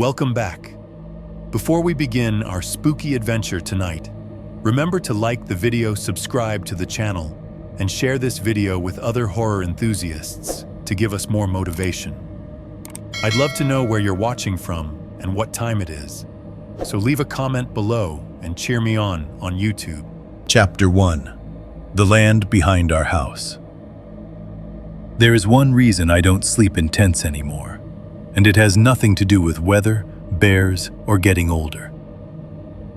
Welcome back. Before we begin our spooky adventure tonight, remember to like the video, subscribe to the channel, and share this video with other horror enthusiasts to give us more motivation. I'd love to know where you're watching from and what time it is, so leave a comment below and cheer me on YouTube. Chapter 1. The Land Behind Our House. There is one reason I don't sleep in tents anymore, and it has nothing to do with weather, bears, or getting older.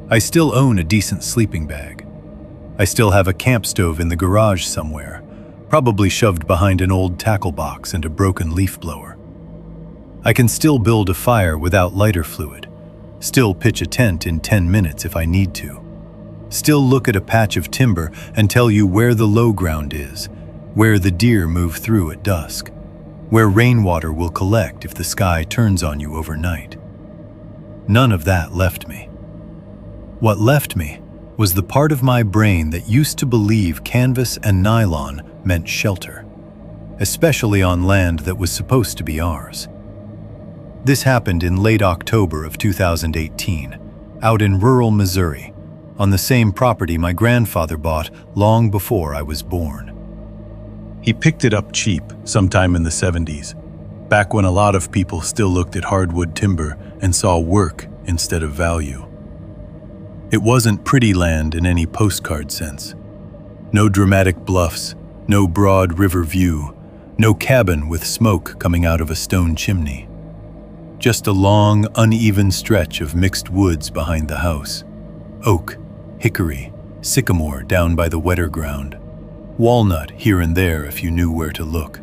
I still own a decent sleeping bag. I still have a camp stove in the garage somewhere, probably shoved behind an old tackle box and a broken leaf blower. I can still build a fire without lighter fluid, still pitch a tent in 10 minutes if I need to, still look at a patch of timber and tell you where the low ground is, where the deer move through at dusk, where rainwater will collect if the sky turns on you overnight. None of that left me. What left me was the part of my brain that used to believe canvas and nylon meant shelter, especially on land that was supposed to be ours. This happened in late October of 2018, out in rural Missouri, on the same property my grandfather bought long before I was born. He picked it up cheap sometime in the 70s, back when a lot of people still looked at hardwood timber and saw work instead of value. It wasn't pretty land in any postcard sense. No dramatic bluffs, no broad river view, no cabin with smoke coming out of a stone chimney. Just a long, uneven stretch of mixed woods behind the house. Oak, hickory, sycamore down by the wetter ground. Walnut here and there if you knew where to look.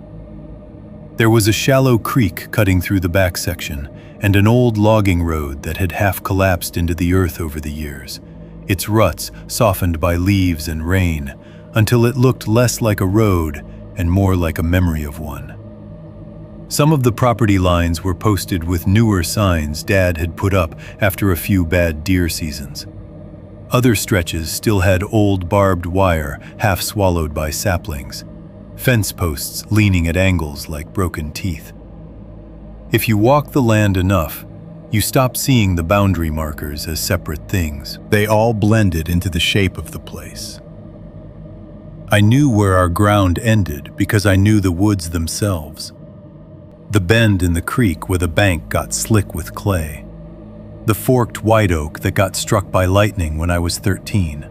There was a shallow creek cutting through the back section and an old logging road that had half collapsed into the earth over the years, its ruts softened by leaves and rain until it looked less like a road and more like a memory of one. Some of the property lines were posted with newer signs Dad had put up after a few bad deer seasons. Other stretches still had old barbed wire half swallowed by saplings, fence posts leaning at angles like broken teeth. If you walk the land enough, you stop seeing the boundary markers as separate things. They all blended into the shape of the place. I knew where our ground ended because I knew the woods themselves. The bend in the creek where the bank got slick with clay. The forked white oak that got struck by lightning when I was 13.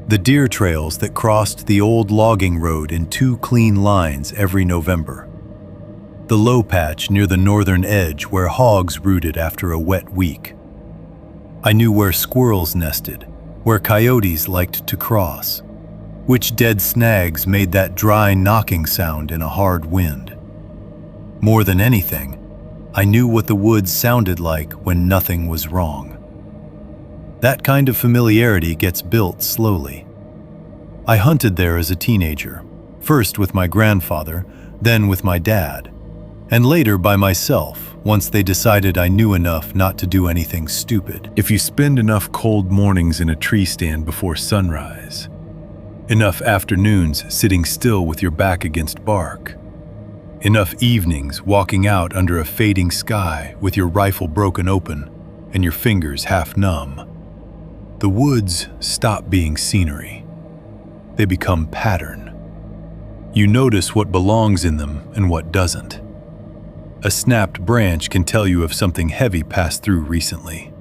The deer trails that crossed the old logging road in 2 clean lines every November. The low patch near the northern edge where hogs rooted after a wet week. I knew where squirrels nested, where coyotes liked to cross, which dead snags made that dry knocking sound in a hard wind. More than anything, I knew what the woods sounded like when nothing was wrong. That kind of familiarity gets built slowly. I hunted there as a teenager, first with my grandfather, then with my dad, and later by myself once they decided I knew enough not to do anything stupid. If you spend enough cold mornings in a tree stand before sunrise, enough afternoons sitting still with your back against bark, enough evenings walking out under a fading sky with your rifle broken open and your fingers half numb, the woods stop being scenery. They become pattern. You notice what belongs in them and what doesn't. A snapped branch can tell you if something heavy passed through recently.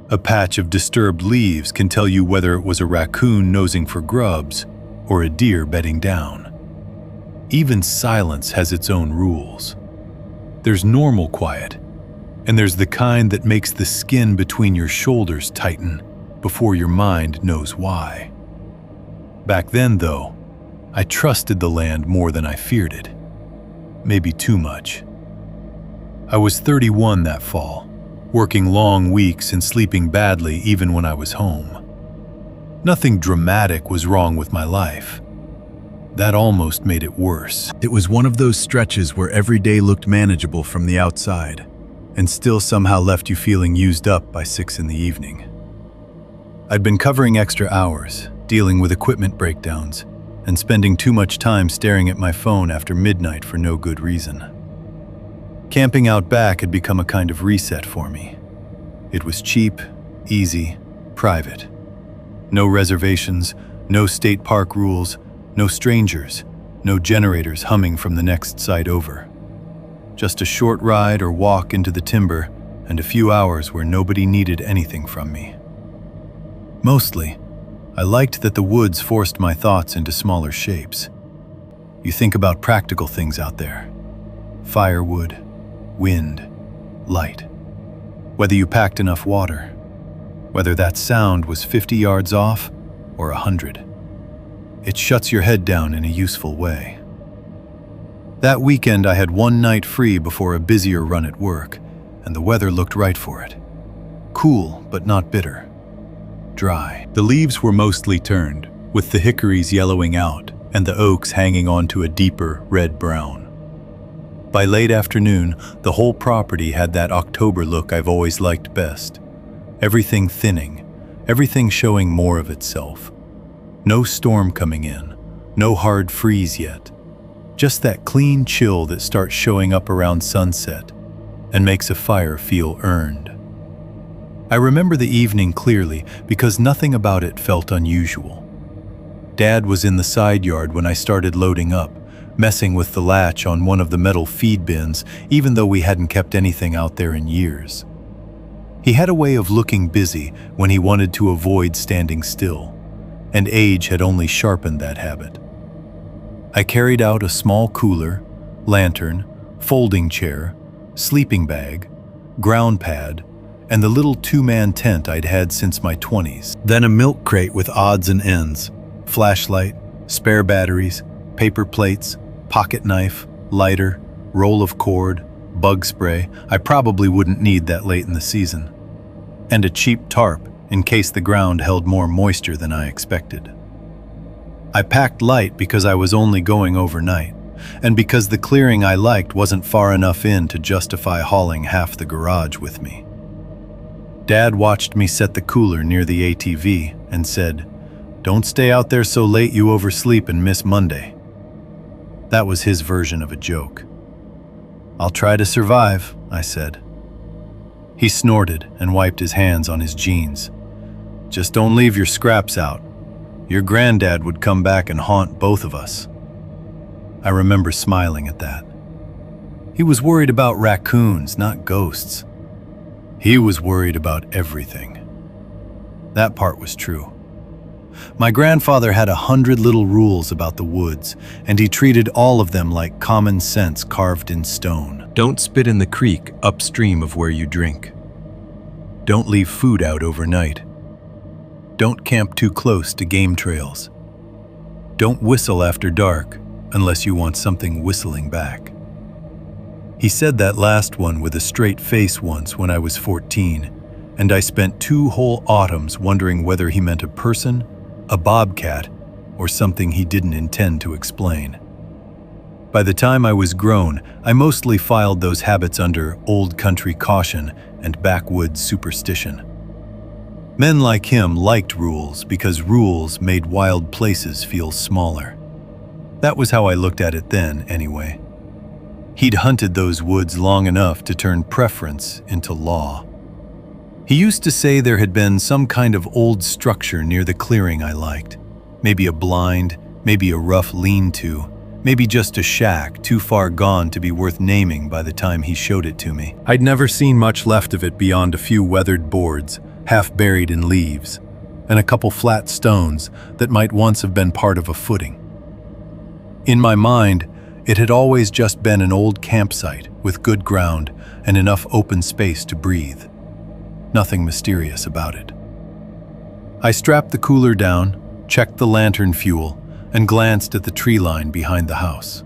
A patch of disturbed leaves can tell you whether it was a raccoon nosing for grubs or a deer bedding down. Even silence has its own rules. There's normal quiet, and there's the kind that makes the skin between your shoulders tighten before your mind knows why. Back then, though, I trusted the land more than I feared it. Maybe too much. I was 31 that fall, working long weeks and sleeping badly even when I was home. Nothing dramatic was wrong with my life. That almost made it worse. It was one of those stretches where every day looked manageable from the outside, and still somehow left you feeling used up by 6 in the evening. I'd been covering extra hours, dealing with equipment breakdowns, and spending too much time staring at my phone after midnight for no good reason. Camping out back had become a kind of reset for me. It was cheap, easy, private. No reservations, no state park rules, no strangers, no generators humming from the next site over. Just a short ride or walk into the timber and a few hours where nobody needed anything from me. Mostly, I liked that the woods forced my thoughts into smaller shapes. You think about practical things out there. Firewood, wind, light. Whether you packed enough water. Whether that sound was 50 yards off or 100. It shuts your head down in a useful way. That weekend I had one night free before a busier run at work, and the weather looked right for it. Cool, but not bitter. Dry. The leaves were mostly turned, with the hickories yellowing out and the oaks hanging onto a deeper red-brown. By late afternoon, the whole property had that October look I've always liked best. Everything thinning, everything showing more of itself. No storm coming in, no hard freeze yet. Just that clean chill that starts showing up around sunset and makes a fire feel earned. I remember the evening clearly because nothing about it felt unusual. Dad was in the side yard when I started loading up, messing with the latch on one of the metal feed bins, even though we hadn't kept anything out there in years. He had a way of looking busy when he wanted to avoid standing still, and age had only sharpened that habit. I carried out a small cooler, lantern, folding chair, sleeping bag, ground pad, and the little two-man tent I'd had since my 20s. Then a milk crate with odds and ends, flashlight, spare batteries, paper plates, pocket knife, lighter, roll of cord, bug spray. I probably wouldn't need that late in the season. And a cheap tarp in case the ground held more moisture than I expected. I packed light because I was only going overnight, and because the clearing I liked wasn't far enough in to justify hauling half the garage with me. Dad watched me set the cooler near the ATV and said, "Don't stay out there so late you oversleep and miss Monday." That was his version of a joke. "I'll try to survive," I said. He snorted and wiped his hands on his jeans. "Just don't leave your scraps out. Your granddad would come back and haunt both of us." I remember smiling at that. He was worried about raccoons, not ghosts. He was worried about everything. That part was true. My grandfather had 100 little rules about the woods, and he treated all of them like common sense carved in stone. Don't spit in the creek upstream of where you drink. Don't leave food out overnight. Don't camp too close to game trails. Don't whistle after dark unless you want something whistling back. He said that last one with a straight face once when I was 14, and I spent 2 whole autumns wondering whether he meant a person, a bobcat, or something he didn't intend to explain. By the time I was grown, I mostly filed those habits under old country caution and backwoods superstition. Men like him liked rules because rules made wild places feel smaller. That was how I looked at it then, anyway. He'd hunted those woods long enough to turn preference into law. He used to say there had been some kind of old structure near the clearing I liked. Maybe a blind, maybe a rough lean-to, maybe just a shack too far gone to be worth naming by the time he showed it to me. I'd never seen much left of it beyond a few weathered boards, half buried in leaves, and a couple flat stones that might once have been part of a footing. In my mind, it had always just been an old campsite with good ground and enough open space to breathe. Nothing mysterious about it. I strapped the cooler down, checked the lantern fuel, and glanced at the tree line behind the house.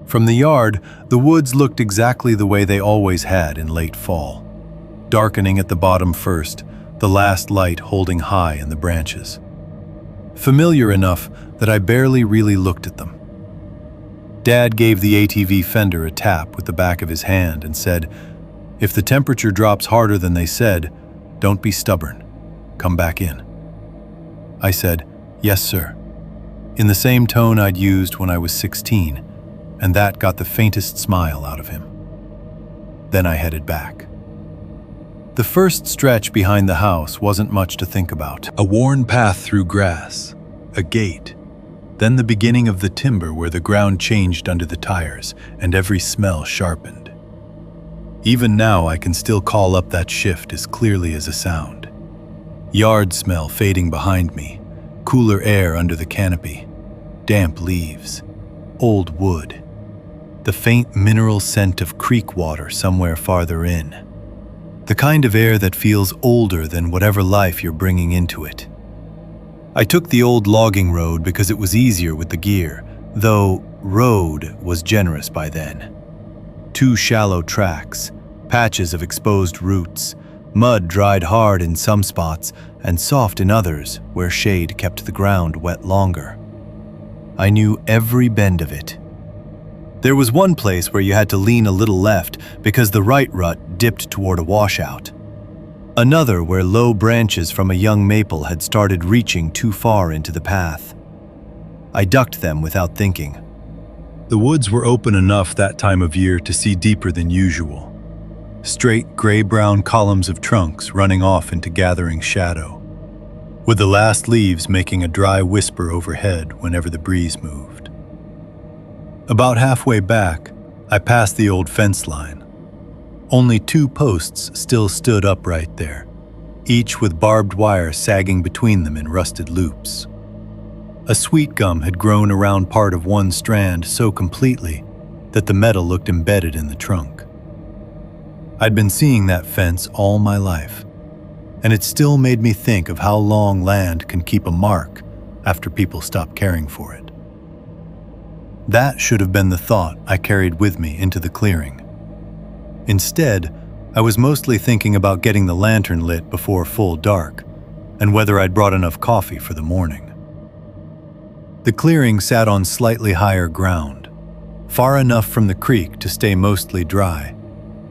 From the yard, the woods looked exactly the way they always had in late fall, darkening at the bottom first, the last light holding high in the branches. Familiar enough that I barely really looked at them. Dad gave the ATV fender a tap with the back of his hand and said, "If the temperature drops harder than they said, don't be stubborn. Come back in." I said, "Yes, sir," in the same tone I'd used when I was 16, and that got the faintest smile out of him. Then I headed back. The first stretch behind the house wasn't much to think about. A worn path through grass, a gate, then the beginning of the timber where the ground changed under the tires and every smell sharpened. Even now I can still call up that shift as clearly as a sound. Yard smell fading behind me, cooler air under the canopy, damp leaves, old wood, the faint mineral scent of creek water somewhere farther in. The kind of air that feels older than whatever life you're bringing into it. I took the old logging road because it was easier with the gear, though road was generous by then. 2 shallow tracks, patches of exposed roots, mud dried hard in some spots and soft in others where shade kept the ground wet longer. I knew every bend of it. There was one place where you had to lean a little left because the right rut dipped toward a washout. Another where low branches from a young maple had started reaching too far into the path. I ducked them without thinking. The woods were open enough that time of year to see deeper than usual. Straight gray-brown columns of trunks running off into gathering shadow, with the last leaves making a dry whisper overhead whenever the breeze moved. About halfway back, I passed the old fence line. Only 2 posts still stood upright there, each with barbed wire sagging between them in rusted loops. A sweet gum had grown around part of one strand so completely that the metal looked embedded in the trunk. I'd been seeing that fence all my life, and it still made me think of how long land can keep a mark after people stop caring for it. That should have been the thought I carried with me into the clearing. Instead, I was mostly thinking about getting the lantern lit before full dark, and whether I'd brought enough coffee for the morning. The clearing sat on slightly higher ground, far enough from the creek to stay mostly dry,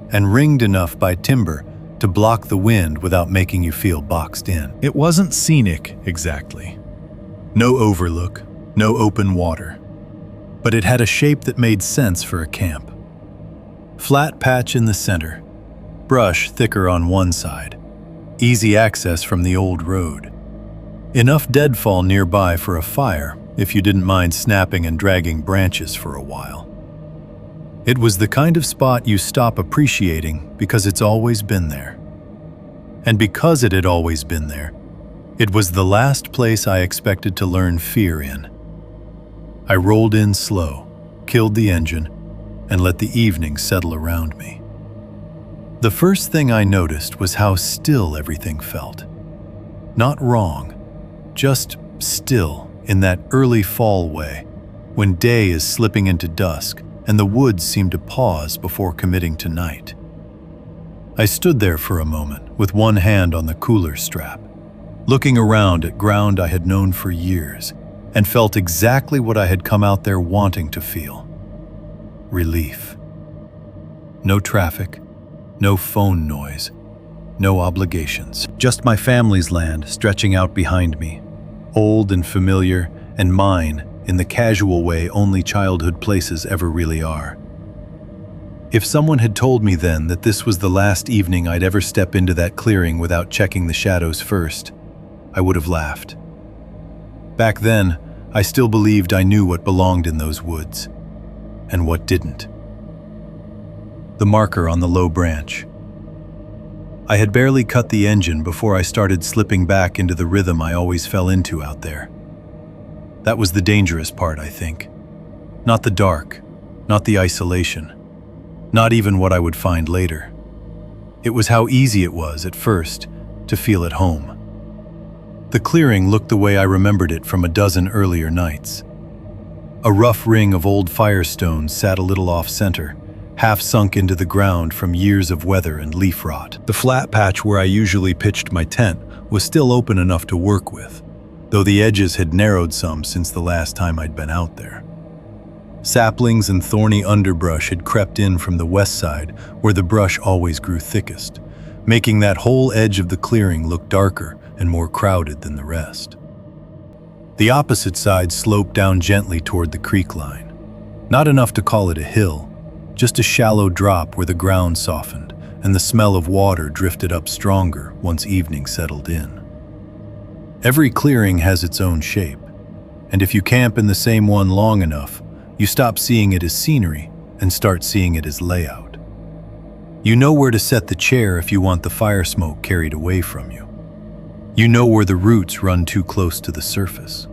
and ringed enough by timber to block the wind without making you feel boxed in. It wasn't scenic, exactly. No overlook, no open water. But it had a shape that made sense for a camp. Flat patch in the center, brush thicker on one side, easy access from the old road. Enough deadfall nearby for a fire if you didn't mind snapping and dragging branches for a while. It was the kind of spot you stop appreciating because it's always been there. And because it had always been there, it was the last place I expected to learn fear in. I rolled in slow, killed the engine, and let the evening settle around me. The first thing I noticed was how still everything felt. Not wrong, just still in that early fall way, when day is slipping into dusk and the woods seem to pause before committing to night. I stood there for a moment with one hand on the cooler strap, looking around at ground I had known for years, and felt exactly what I had come out there wanting to feel. Relief. No traffic, no phone noise, no obligations. Just my family's land stretching out behind me, old and familiar, and mine in the casual way only childhood places ever really are. If someone had told me then that this was the last evening I'd ever step into that clearing without checking the shadows first, I would have laughed. Back then, I still believed I knew what belonged in those woods, and what didn't. The marker on the low branch. I had barely cut the engine before I started slipping back into the rhythm I always fell into out there. That was the dangerous part, I think. Not the dark, not the isolation, not even what I would find later. It was how easy it was, at first, to feel at home. The clearing looked the way I remembered it from a dozen earlier nights. A rough ring of old firestones sat a little off-center, half sunk into the ground from years of weather and leaf rot. The flat patch where I usually pitched my tent was still open enough to work with, though the edges had narrowed some since the last time I'd been out there. Saplings and thorny underbrush had crept in from the west side, where the brush always grew thickest, making that whole edge of the clearing look darker and more crowded than the rest. The opposite side sloped down gently toward the creek line. Not enough to call it a hill, just a shallow drop where the ground softened and the smell of water drifted up stronger once evening settled in. Every clearing has its own shape, and if you camp in the same one long enough, you stop seeing it as scenery and start seeing it as layout. You know where to set the chair if you want the fire smoke carried away from you. You know where the roots run too close to the surface.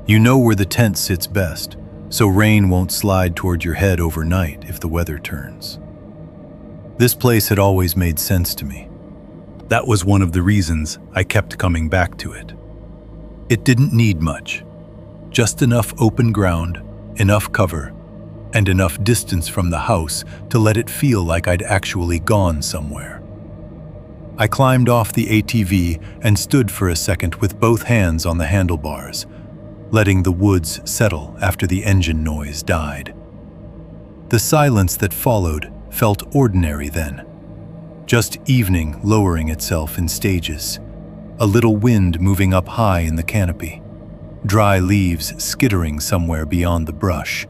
You know where the tent sits best, so rain won't slide toward your head overnight if the weather turns. This place had always made sense to me. That was one of the reasons I kept coming back to it. It didn't need much, just enough open ground, enough cover, and enough distance from the house to let it feel like I'd actually gone somewhere. I climbed off the ATV and stood for a second with both hands on the handlebars, letting the woods settle after the engine noise died. The silence that followed felt ordinary then, just evening lowering itself in stages, a little wind moving up high in the canopy, dry leaves skittering somewhere beyond the brush.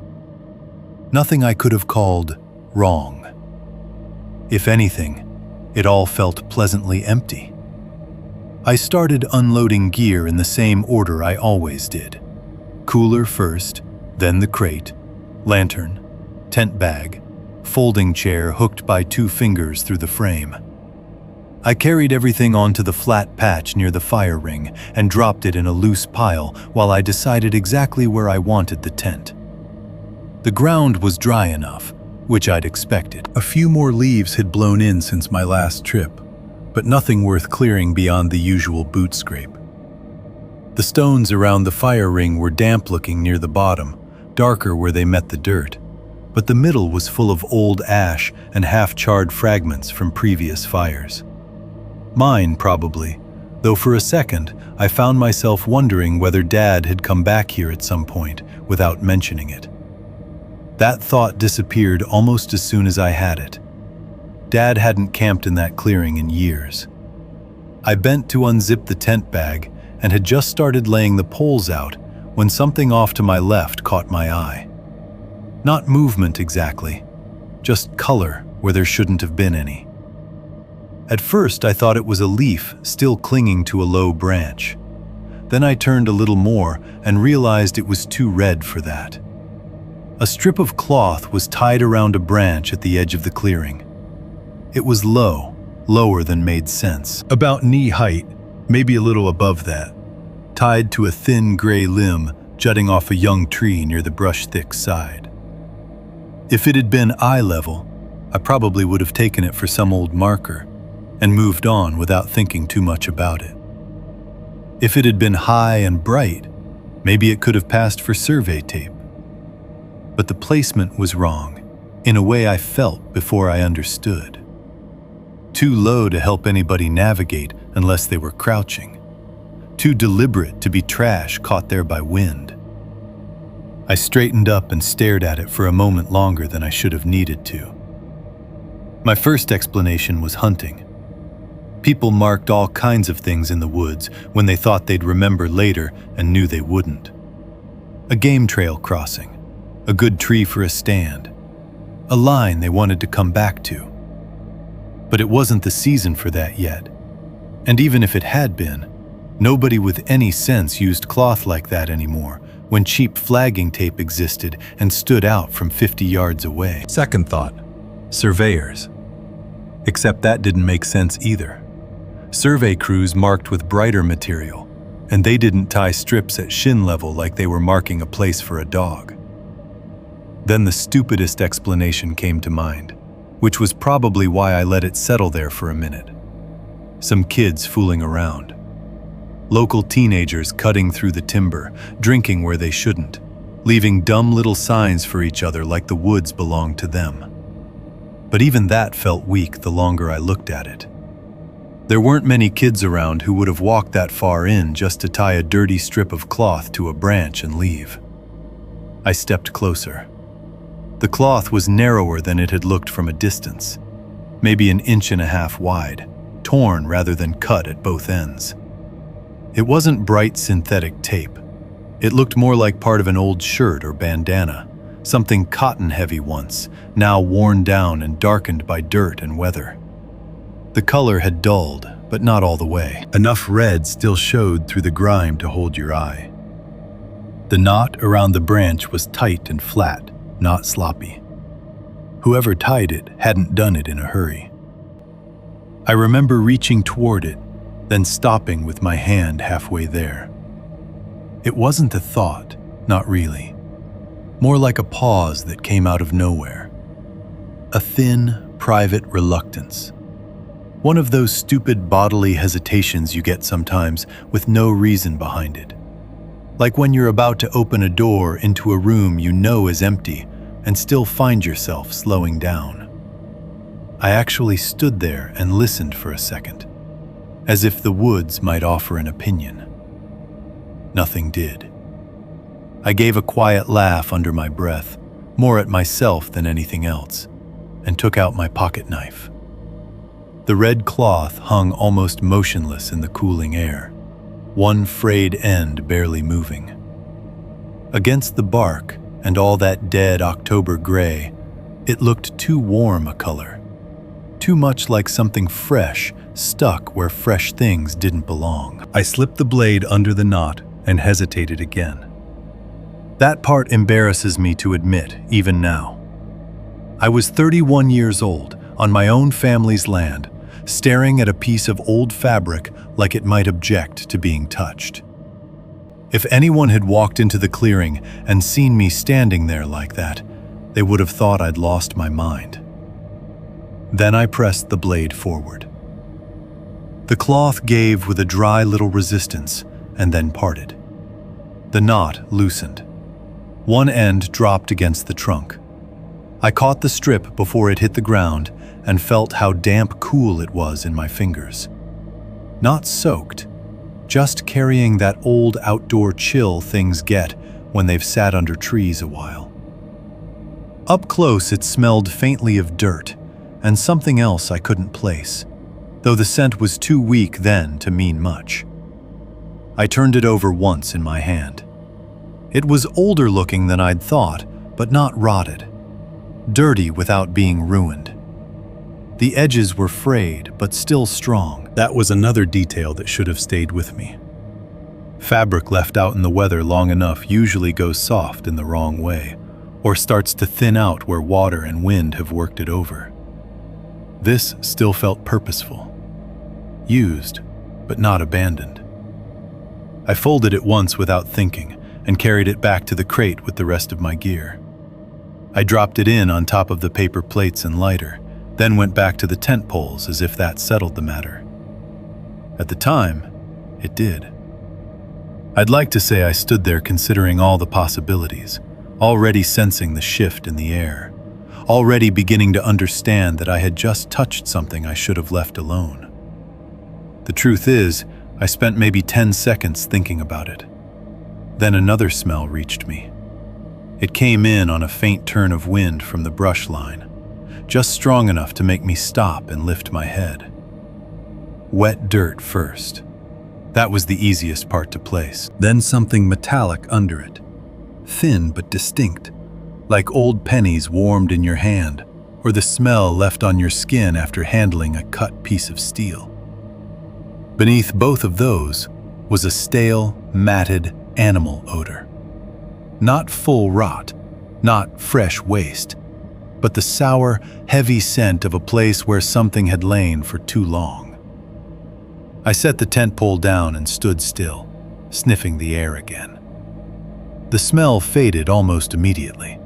Nothing I could have called wrong. If anything, it all felt pleasantly empty. I started unloading gear in the same order I always did. Cooler first, then the crate, lantern, tent bag, folding chair hooked by 2 fingers through the frame. I carried everything onto the flat patch near the fire ring and dropped it in a loose pile while I decided exactly where I wanted the tent. The ground was dry enough, which I'd expected. A few more leaves had blown in since my last trip, but nothing worth clearing beyond the usual boot scrape. The stones around the fire ring were damp-looking near the bottom, darker where they met the dirt, but the middle was full of old ash and half-charred fragments from previous fires. Mine, probably, though for a second I found myself wondering whether Dad had come back here at some point without mentioning it. That thought disappeared almost as soon as I had it. Dad hadn't camped in that clearing in years. I bent to unzip the tent bag and had just started laying the poles out when something off to my left caught my eye. Not movement exactly, just color where there shouldn't have been any. At first I thought it was a leaf still clinging to a low branch. Then I turned a little more and realized it was too red for that. A strip of cloth was tied around a branch at the edge of the clearing. It was low, lower than made sense. About knee height, maybe a little above that, tied to a thin gray limb jutting off a young tree near the brush-thick side. If it had been eye level, I probably would have taken it for some old marker and moved on without thinking too much about it. If it had been high and bright, maybe it could have passed for survey tape. But the placement was wrong, in a way I felt before I understood. Too low to help anybody navigate unless they were crouching. Too deliberate to be trash caught there by wind. I straightened up and stared at it for a moment longer than I should have needed to. My first explanation was hunting. People marked all kinds of things in the woods when they thought they'd remember later and knew they wouldn't. A game trail crossing, a good tree for a stand, a line they wanted to come back to. But it wasn't the season for that yet. And even if it had been, nobody with any sense used cloth like that anymore when cheap flagging tape existed and stood out from 50 yards away. Second thought, surveyors. Except that didn't make sense either. Survey crews marked with brighter material, and they didn't tie strips at shin level like they were marking a place for a dog. Then the stupidest explanation came to mind, which was probably why I let it settle there for a minute. Some kids fooling around. Local teenagers cutting through the timber, drinking where they shouldn't, leaving dumb little signs for each other like the woods belonged to them. But even that felt weak the longer I looked at it. There weren't many kids around who would have walked that far in just to tie a dirty strip of cloth to a branch and leave. I stepped closer. The cloth was narrower than it had looked from a distance, maybe 1.5 inches wide, torn rather than cut at both ends. It wasn't bright synthetic tape. It looked more like part of an old shirt or bandana, something cotton-heavy once, now worn down and darkened by dirt and weather. The color had dulled, but not all the way. Enough red still showed through the grime to hold your eye. The knot around the branch was tight and flat, not sloppy. Whoever tied it hadn't done it in a hurry. I remember reaching toward it, then stopping with my hand halfway there. It wasn't a thought, not really. More like a pause that came out of nowhere. A thin, private reluctance. One of those stupid bodily hesitations you get sometimes with no reason behind it. Like when you're about to open a door into a room you know is empty and still find yourself slowing down. I actually stood there and listened for a second, as if the woods might offer an opinion. Nothing did. I gave a quiet laugh under my breath, more at myself than anything else, and took out my pocket knife. The red cloth hung almost motionless in the cooling air, one frayed end barely moving. Against the bark and all that dead October gray, it looked too warm a color, too much like something fresh stuck where fresh things didn't belong. I slipped the blade under the knot and hesitated again. That part embarrasses me to admit, even now. I was 31 years old, on my own family's land, staring at a piece of old fabric like it might object to being touched. If anyone had walked into the clearing and seen me standing there like that, they would have thought I'd lost my mind. Then I pressed the blade forward. The cloth gave with a dry little resistance and then parted. The knot loosened. One end dropped against the trunk. I caught the strip before it hit the ground and felt how damp cool it was in my fingers. Not soaked, just carrying that old outdoor chill things get when they've sat under trees a while. Up close it smelled faintly of dirt and something else I couldn't place, though the scent was too weak then to mean much. I turned it over once in my hand. It was older looking than I'd thought, but not rotted. Dirty without being ruined. The edges were frayed, but still strong. That was another detail that should have stayed with me. Fabric left out in the weather long enough usually goes soft in the wrong way, or starts to thin out where water and wind have worked it over. This still felt purposeful. Used, but not abandoned. I folded it once without thinking and carried it back to the crate with the rest of my gear. I dropped it in on top of the paper plates and lighter, then went back to the tent poles as if that settled the matter. At the time, it did. I'd like to say I stood there considering all the possibilities, already sensing the shift in the air, already beginning to understand that I had just touched something I should have left alone. The truth is, I spent maybe 10 seconds thinking about it. Then another smell reached me. It came in on a faint turn of wind from the brush line, just strong enough to make me stop and lift my head. Wet dirt first. That was the easiest part to place. Then something metallic under it, thin but distinct, like old pennies warmed in your hand, or the smell left on your skin after handling a cut piece of steel. Beneath both of those was a stale, matted animal odor. Not full rot, not fresh waste, but the sour, heavy scent of a place where something had lain for too long. I set the tent pole down and stood still, sniffing the air again. The smell faded almost immediately.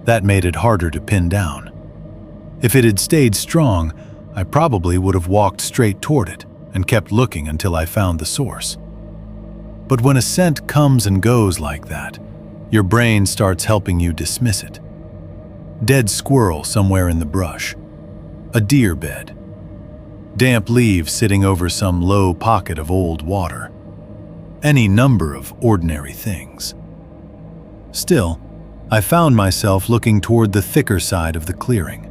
That made it harder to pin down. If it had stayed strong, I probably would have walked straight toward it and kept looking until I found the source. But when a scent comes and goes like that, your brain starts helping you dismiss it. Dead squirrel somewhere in the brush. A deer bed. Damp leaves sitting over some low pocket of old water. Any number of ordinary things. Still, I found myself looking toward the thicker side of the clearing.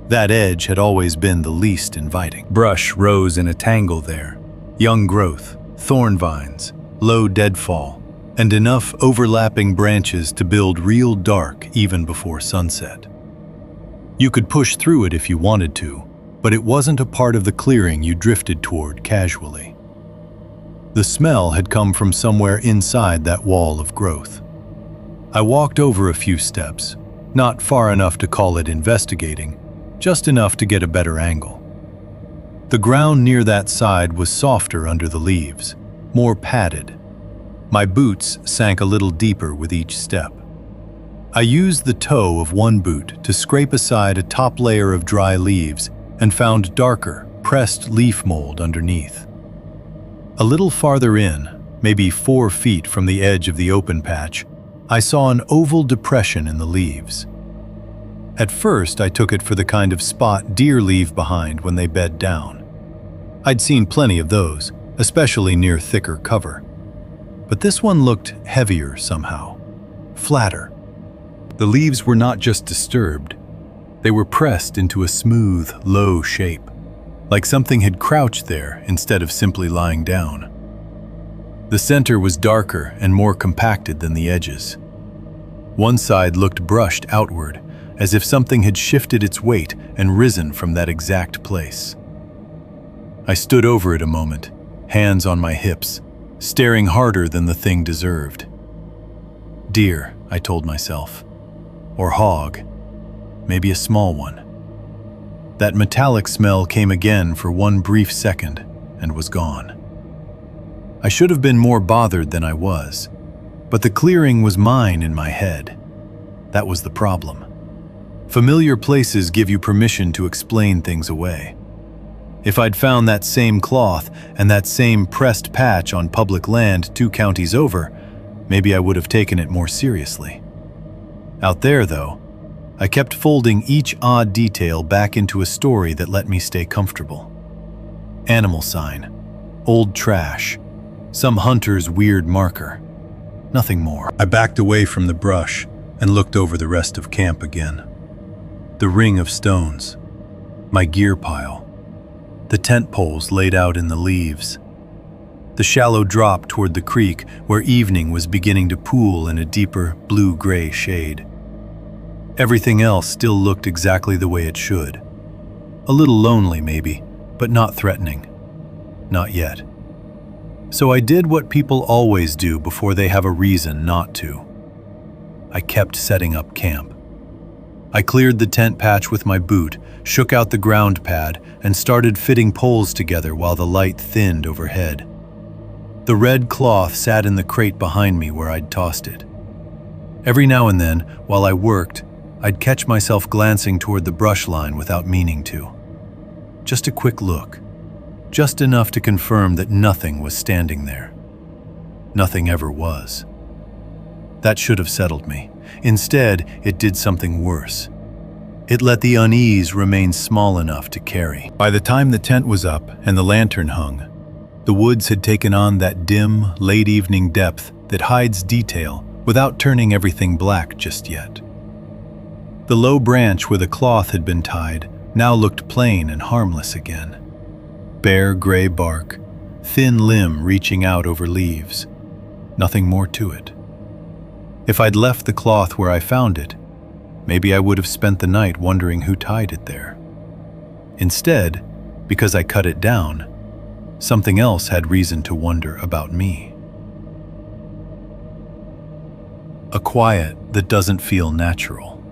That edge had always been the least inviting. Brush rose in a tangle there. Young growth, thorn vines, low deadfall, and enough overlapping branches to build real dark even before sunset. You could push through it if you wanted to, but it wasn't a part of the clearing you drifted toward casually. The smell had come from somewhere inside that wall of growth. I walked over a few steps, not far enough to call it investigating, just enough to get a better angle. The ground near that side was softer under the leaves, more padded. My boots sank a little deeper with each step. I used the toe of one boot to scrape aside a top layer of dry leaves and found darker, pressed leaf mold underneath. A little farther in, maybe 4 feet from the edge of the open patch, I saw an oval depression in the leaves. At first, I took it for the kind of spot deer leave behind when they bed down. I'd seen plenty of those, especially near thicker cover. But this one looked heavier somehow, flatter. The leaves were not just disturbed, they were pressed into a smooth, low shape, like something had crouched there instead of simply lying down. The center was darker and more compacted than the edges. One side looked brushed outward, as if something had shifted its weight and risen from that exact place. I stood over it a moment, hands on my hips, staring harder than the thing deserved. Deer, I told myself. Or hog. Maybe a small one. That metallic smell came again for one brief second and was gone. I should have been more bothered than I was, but the clearing was mine in my head. That was the problem. Familiar places give you permission to explain things away. If I'd found that same cloth and that same pressed patch on public land 2 counties over, maybe I would have taken it more seriously. Out there, though, I kept folding each odd detail back into a story that let me stay comfortable. Animal sign, old trash, some hunter's weird marker. Nothing more. I backed away from the brush and looked over the rest of camp again. The ring of stones, my gear pile, the tent poles laid out in the leaves, the shallow drop toward the creek where evening was beginning to pool in a deeper blue-gray shade. Everything else still looked exactly the way it should. A little lonely maybe, but not threatening. Not yet. So I did what people always do before they have a reason not to. I kept setting up camp. I cleared the tent patch with my boot, shook out the ground pad, and started fitting poles together while the light thinned overhead. The red cloth sat in the crate behind me where I'd tossed it. Every now and then, while I worked, I'd catch myself glancing toward the brush line without meaning to. Just a quick look. Just enough to confirm that nothing was standing there. Nothing ever was. That should have settled me. Instead, it did something worse. It let the unease remain small enough to carry. By the time the tent was up and the lantern hung, the woods had taken on that dim, late-evening depth that hides detail without turning everything black just yet. The low branch where the cloth had been tied now looked plain and harmless again. Bare gray bark, thin limb reaching out over leaves. Nothing more to it. If I'd left the cloth where I found it, maybe I would have spent the night wondering who tied it there. Instead, because I cut it down, something else had reason to wonder about me. A quiet that doesn't feel natural.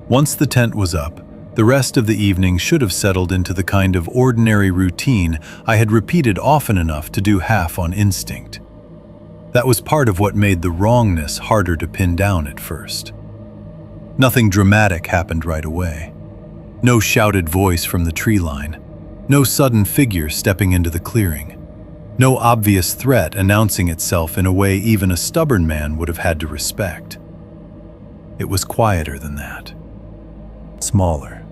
Once the tent was up, the rest of the evening should have settled into the kind of ordinary routine I had repeated often enough to do half on instinct. That was part of what made the wrongness harder to pin down at first. Nothing dramatic happened right away. No shouted voice from the tree line. No sudden figure stepping into the clearing. No obvious threat announcing itself in a way even a stubborn man would have had to respect. It was quieter than that. Smaller.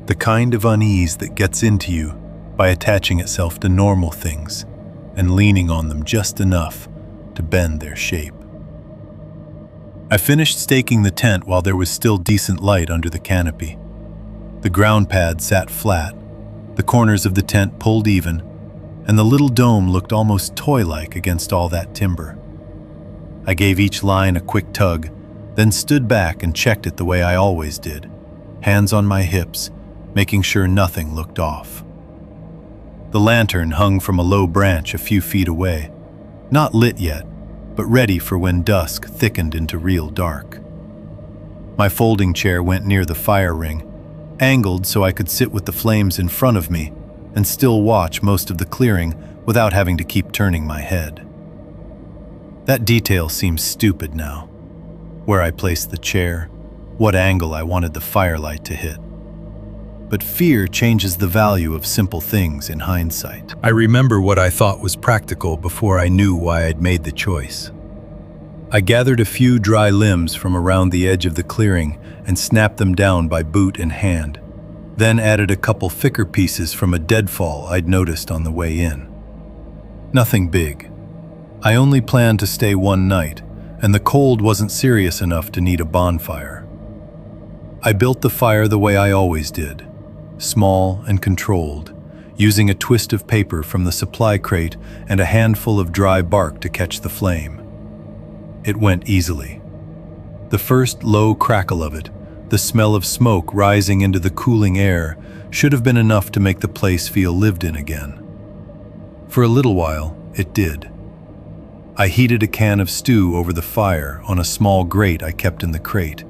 The kind of unease that gets into you by attaching itself to normal things and leaning on them just enough to bend their shape. I finished staking the tent while there was still decent light under the canopy. The ground pad sat flat, the corners of the tent pulled even, and the little dome looked almost toy-like against all that timber. I gave each line a quick tug, then stood back and checked it the way I always did, hands on my hips, making sure nothing looked off. The lantern hung from a low branch a few feet away, not lit yet, but ready for when dusk thickened into real dark. My folding chair went near the fire ring, angled so I could sit with the flames in front of me and still watch most of the clearing without having to keep turning my head. That detail seems stupid now. Where I placed the chair, what angle I wanted the firelight to hit. But fear changes the value of simple things in hindsight. I remember what I thought was practical before I knew why I'd made the choice. I gathered a few dry limbs from around the edge of the clearing and snapped them down by boot and hand, then added a couple thicker pieces from a deadfall I'd noticed on the way in. Nothing big. I only planned to stay one night, and the cold wasn't serious enough to need a bonfire. I built the fire the way I always did, small and controlled, using a twist of paper from the supply crate and a handful of dry bark to catch the flame. It went easily. The first low crackle of it, the smell of smoke rising into the cooling air, should have been enough to make the place feel lived in again. For a little while, it did. I heated a can of stew over the fire on a small grate I kept in the crate,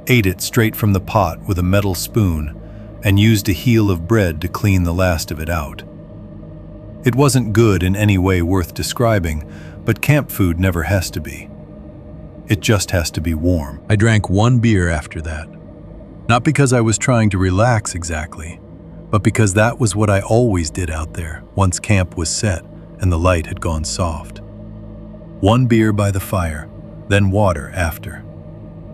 ate it straight from the pot with a metal spoon, and used a heel of bread to clean the last of it out. It wasn't good in any way worth describing, but camp food never has to be. It just has to be warm. I drank one beer after that. Not because I was trying to relax exactly, but because that was what I always did out there once camp was set and the light had gone soft. One beer by the fire, then water after.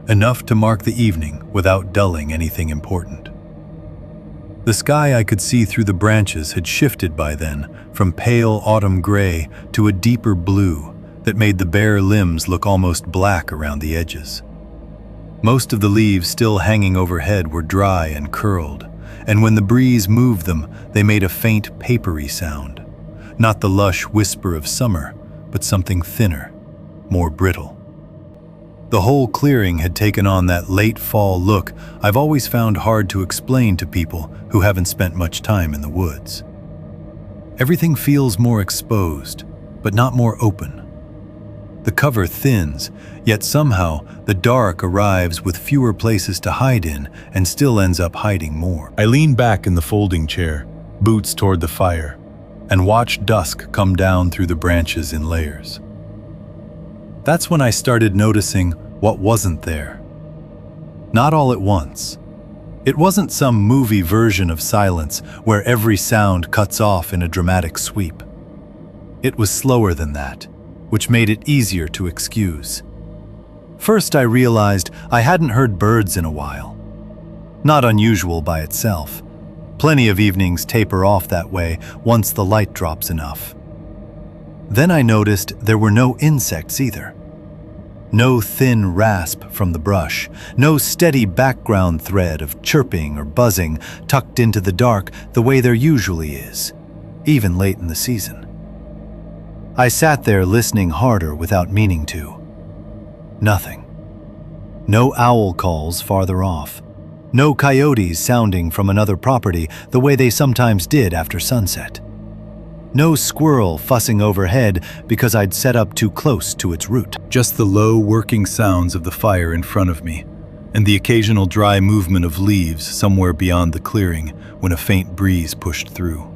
Enough to mark the evening without dulling anything important. The sky I could see through the branches had shifted by then from pale autumn gray to a deeper blue that made the bare limbs look almost black around the edges. Most of the leaves still hanging overhead were dry and curled, and when the breeze moved them, they made a faint papery sound. Not the lush whisper of summer, but something thinner, more brittle. The whole clearing had taken on that late fall look I've always found hard to explain to people who haven't spent much time in the woods. Everything feels more exposed, but not more open. The cover thins, yet somehow the dark arrives with fewer places to hide in and still ends up hiding more. I leaned back in the folding chair, boots toward the fire, and watched dusk come down through the branches in layers. That's when I started noticing what wasn't there. Not all at once. It wasn't some movie version of silence where every sound cuts off in a dramatic sweep. It was slower than that, which made it easier to excuse. First, I realized I hadn't heard birds in a while. Not unusual by itself. Plenty of evenings taper off that way once the light drops enough. Then I noticed there were no insects either. No thin rasp from the brush, no steady background thread of chirping or buzzing tucked into the dark the way there usually is, even late in the season. I sat there listening harder without meaning to. Nothing. No owl calls farther off. No coyotes sounding from another property the way they sometimes did after sunset. No squirrel fussing overhead because I'd set up too close to its root. Just the low working sounds of the fire in front of me, and the occasional dry movement of leaves somewhere beyond the clearing when a faint breeze pushed through.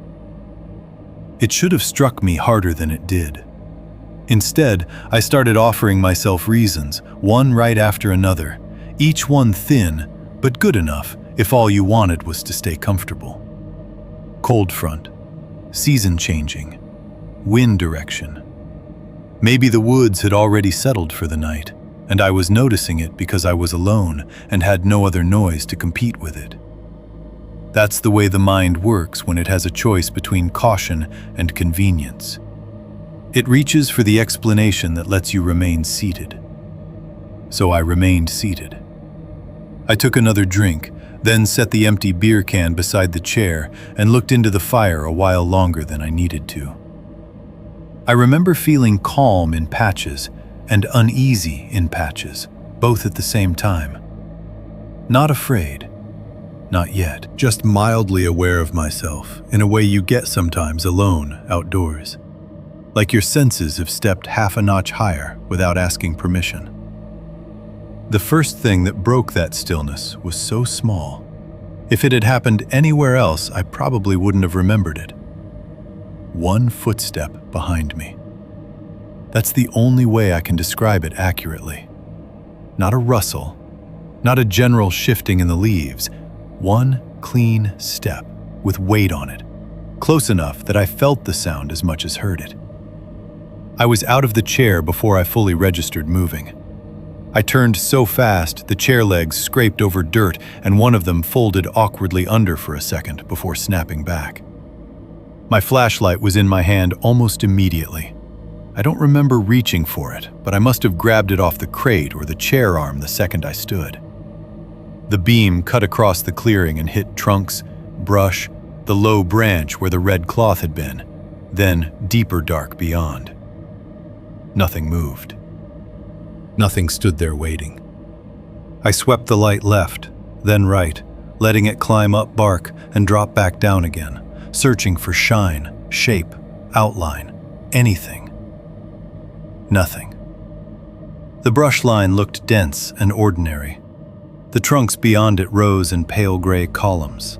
It should have struck me harder than it did. Instead, I started offering myself reasons, one right after another, each one thin, but good enough if all you wanted was to stay comfortable. Cold front. Season changing, wind direction. Maybe the woods had already settled for the night, and I was noticing it because I was alone and had no other noise to compete with it. That's the way the mind works when it has a choice between caution and convenience. It reaches for the explanation that lets you remain seated. So I remained seated. I took another drink, then set the empty beer can beside the chair and looked into the fire a while longer than I needed to. I remember feeling calm in patches and uneasy in patches, both at the same time. Not afraid. Not yet. Just mildly aware of myself, in a way you get sometimes alone outdoors. Like your senses have stepped half a notch higher without asking permission. The first thing that broke that stillness was so small. If it had happened anywhere else, I probably wouldn't have remembered it. One footstep behind me. That's the only way I can describe it accurately. Not a rustle, not a general shifting in the leaves. One clean step with weight on it, close enough that I felt the sound as much as heard it. I was out of the chair before I fully registered moving. I turned so fast the chair legs scraped over dirt and one of them folded awkwardly under for a second before snapping back. My flashlight was in my hand almost immediately. I don't remember reaching for it, but I must have grabbed it off the crate or the chair arm the second I stood. The beam cut across the clearing and hit trunks, brush, the low branch where the red cloth had been, then deeper dark beyond. Nothing moved. Nothing stood there waiting. I swept the light left, then right, letting it climb up bark and drop back down again, searching for shine, shape, outline, anything. Nothing. The brush line looked dense and ordinary. The trunks beyond it rose in pale gray columns.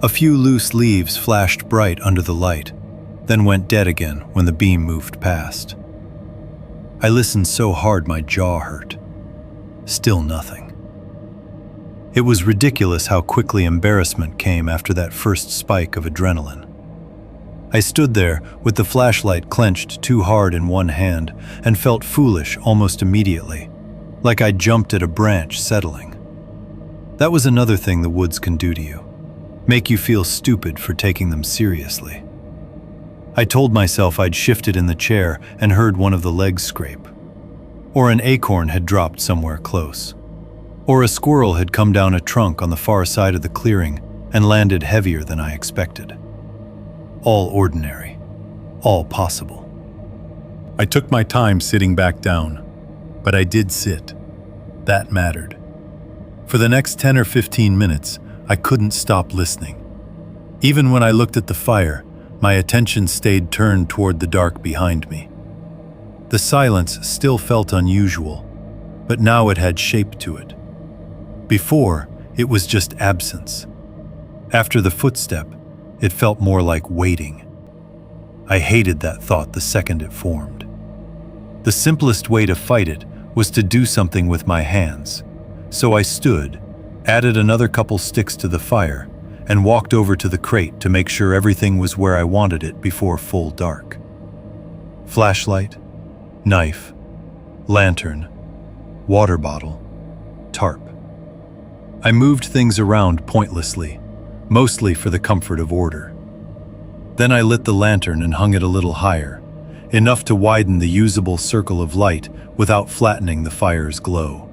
A few loose leaves flashed bright under the light, then went dead again when the beam moved past. I listened so hard my jaw hurt. Still nothing. It was ridiculous how quickly embarrassment came after that first spike of adrenaline. I stood there with the flashlight clenched too hard in one hand and felt foolish almost immediately, like I jumped at a branch settling. That was another thing the woods can do to you, make you feel stupid for taking them seriously. I told myself I'd shifted in the chair and heard one of the legs scrape, or an acorn had dropped somewhere close, or a squirrel had come down a trunk on the far side of the clearing and landed heavier than I expected. All ordinary, all possible. I took my time sitting back down, but I did sit. That mattered. For the next 10 or 15 minutes, I couldn't stop listening. Even when I looked at the fire, my attention stayed turned toward the dark behind me. The silence still felt unusual, but now it had shape to it. Before, it was just absence. After the footstep, it felt more like waiting. I hated that thought the second it formed. The simplest way to fight it was to do something with my hands. So I stood, added another couple sticks to the fire, and walked over to the crate to make sure everything was where I wanted it before full dark. Flashlight, knife, lantern, water bottle, tarp. I moved things around pointlessly, mostly for the comfort of order. Then I lit the lantern and hung it a little higher, enough to widen the usable circle of light without flattening the fire's glow.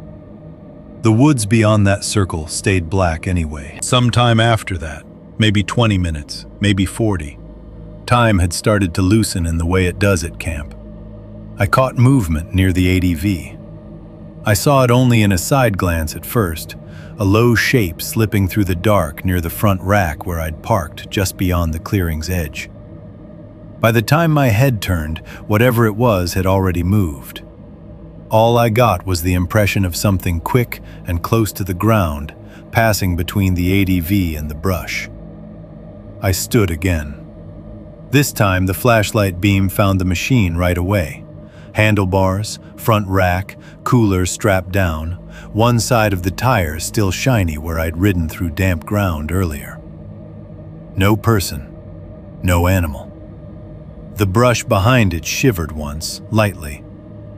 The woods beyond that circle stayed black anyway. Sometime after that, maybe 20 minutes, maybe 40, time had started to loosen in the way it does at camp. I caught movement near the ADV. I saw it only in a side glance at first, a low shape slipping through the dark near the front rack where I'd parked just beyond the clearing's edge. By the time my head turned, whatever it was had already moved. All I got was the impression of something quick and close to the ground, passing between the ADV and the brush. I stood again. This time the flashlight beam found the machine right away. Handlebars, front rack, cooler strapped down, one side of the tire still shiny where I'd ridden through damp ground earlier. No person, no animal. The brush behind it shivered once, lightly,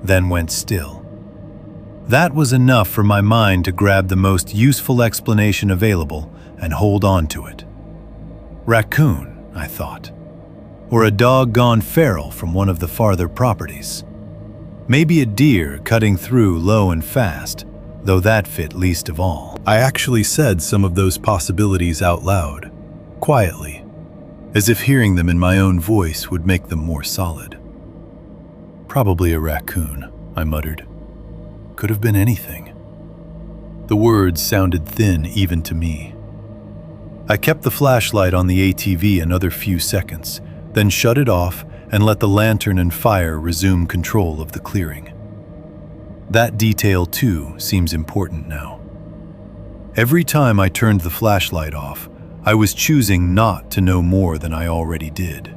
then went still. That was enough for my mind to grab the most useful explanation available and hold on to it. Raccoon, I thought. Or a dog gone feral from one of the farther properties. Maybe a deer cutting through low and fast, though that fit least of all. I actually said some of those possibilities out loud, quietly, as if hearing them in my own voice would make them more solid. Probably a raccoon. I muttered. Could have been anything. The words sounded thin even to me. I kept the flashlight on the ATV another few seconds, then shut it off and let the lantern and fire resume control of the clearing. That detail, too, seems important now. Every time I turned the flashlight off, I was choosing not to know more than I already did.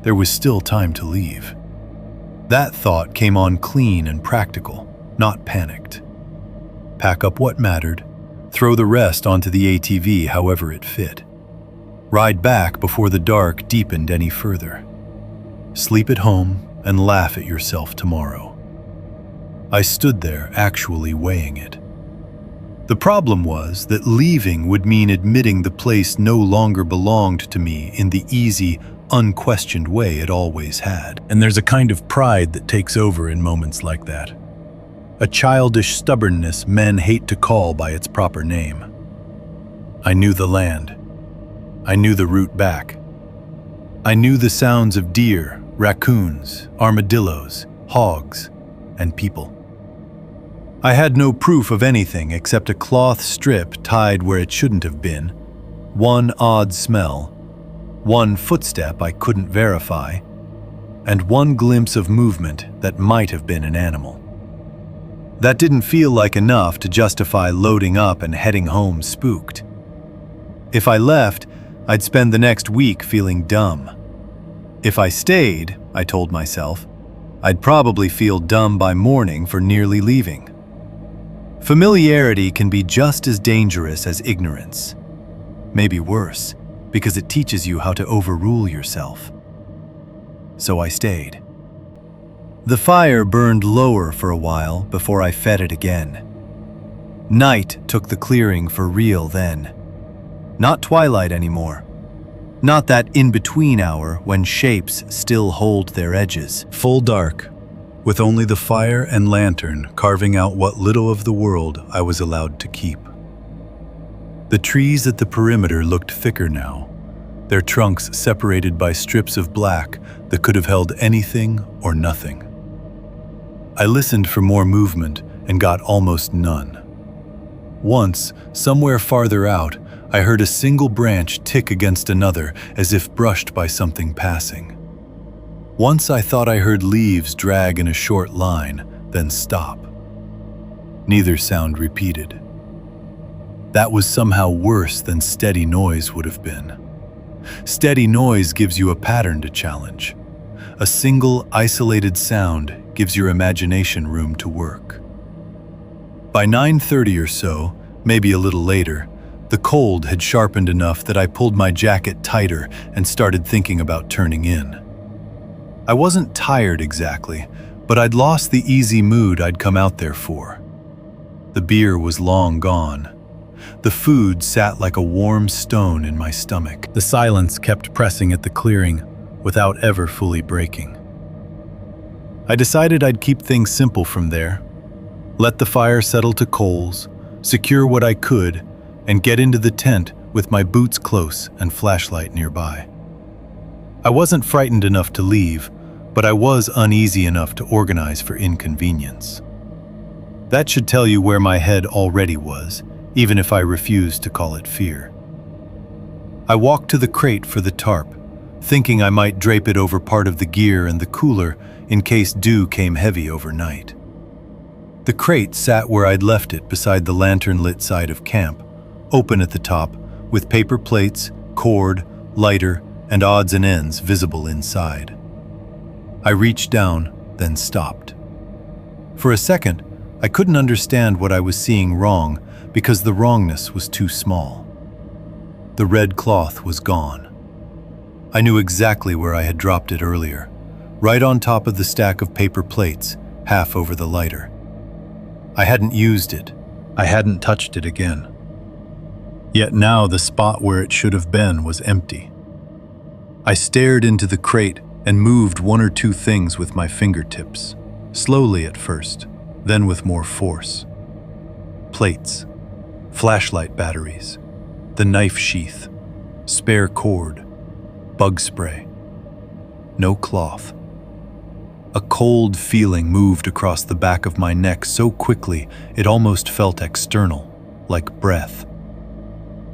There was still time to leave. That thought came on clean and practical, not panicked. Pack up what mattered, throw the rest onto the ATV however it fit. Ride back before the dark deepened any further. Sleep at home and laugh at yourself tomorrow. I stood there actually weighing it. The problem was that leaving would mean admitting the place no longer belonged to me in the easy, unquestioned way it always had. And there's a kind of pride that takes over in moments like that. A childish stubbornness men hate to call by its proper name. I knew the land. I knew the route back. I knew the sounds of deer, raccoons, armadillos, hogs, and people. I had no proof of anything except a cloth strip tied where it shouldn't have been, one odd smell, one footstep I couldn't verify, and one glimpse of movement that might have been an animal. That didn't feel like enough to justify loading up and heading home spooked. If I left, I'd spend the next week feeling dumb. If I stayed, I told myself, I'd probably feel dumb by morning for nearly leaving. Familiarity can be just as dangerous as ignorance. Maybe worse, because it teaches you how to overrule yourself. So I stayed. The fire burned lower for a while before I fed it again. Night took the clearing for real then. Not twilight anymore. Not that in-between hour when shapes still hold their edges. Full dark, with only the fire and lantern carving out what little of the world I was allowed to keep. The trees at the perimeter looked thicker now, their trunks separated by strips of black that could have held anything or nothing. I listened for more movement and got almost none. Once, somewhere farther out, I heard a single branch tick against another as if brushed by something passing. Once I thought I heard leaves drag in a short line, then stop. Neither sound repeated. That was somehow worse than steady noise would have been. Steady noise gives you a pattern to challenge. A single, isolated sound gives your imagination room to work. By 9:30 or so, maybe a little later, the cold had sharpened enough that I pulled my jacket tighter and started thinking about turning in. I wasn't tired exactly, but I'd lost the easy mood I'd come out there for. The beer was long gone. The food sat like a warm stone in my stomach. The silence kept pressing at the clearing without ever fully breaking. I decided I'd keep things simple from there. Let the fire settle to coals, secure what I could, and get into the tent with my boots close and flashlight nearby. I wasn't frightened enough to leave, but I was uneasy enough to organize for inconvenience. That should tell you where my head already was, even if I refused to call it fear. I walked to the crate for the tarp, thinking I might drape it over part of the gear and the cooler in case dew came heavy overnight. The crate sat where I'd left it beside the lantern-lit side of camp, open at the top, with paper plates, cord, lighter, and odds and ends visible inside. I reached down, then stopped. For a second, I couldn't understand what I was seeing wrong because the wrongness was too small. The red cloth was gone. I knew exactly where I had dropped it earlier, right on top of the stack of paper plates, half over the lighter. I hadn't used it. I hadn't touched it again. Yet now the spot where it should have been was empty. I stared into the crate and moved one or two things with my fingertips, slowly at first, then with more force. Plates, flashlight batteries, the knife sheath, spare cord, bug spray. No cloth. A cold feeling moved across the back of my neck so quickly it almost felt external, like breath.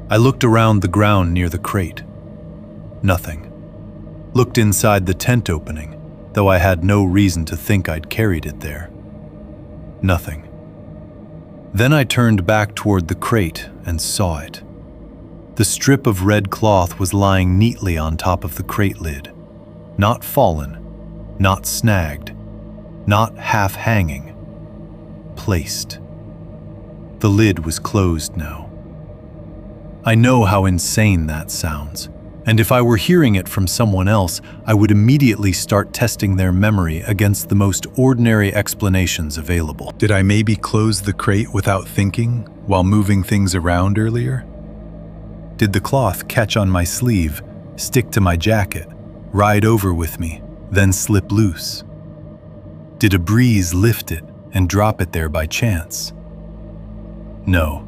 I looked around the ground near the crate. Nothing. Looked inside the tent opening, though I had no reason to think I'd carried it there. Nothing. Then I turned back toward the crate and saw it. The strip of red cloth was lying neatly on top of the crate lid. Not fallen, not snagged, not half-hanging. Placed. The lid was closed now. I know how insane that sounds, and if I were hearing it from someone else, I would immediately start testing their memory against the most ordinary explanations available. Did I maybe close the crate without thinking while moving things around earlier? Did the cloth catch on my sleeve, stick to my jacket, ride over with me, then slip loose? Did a breeze lift it and drop it there by chance? No.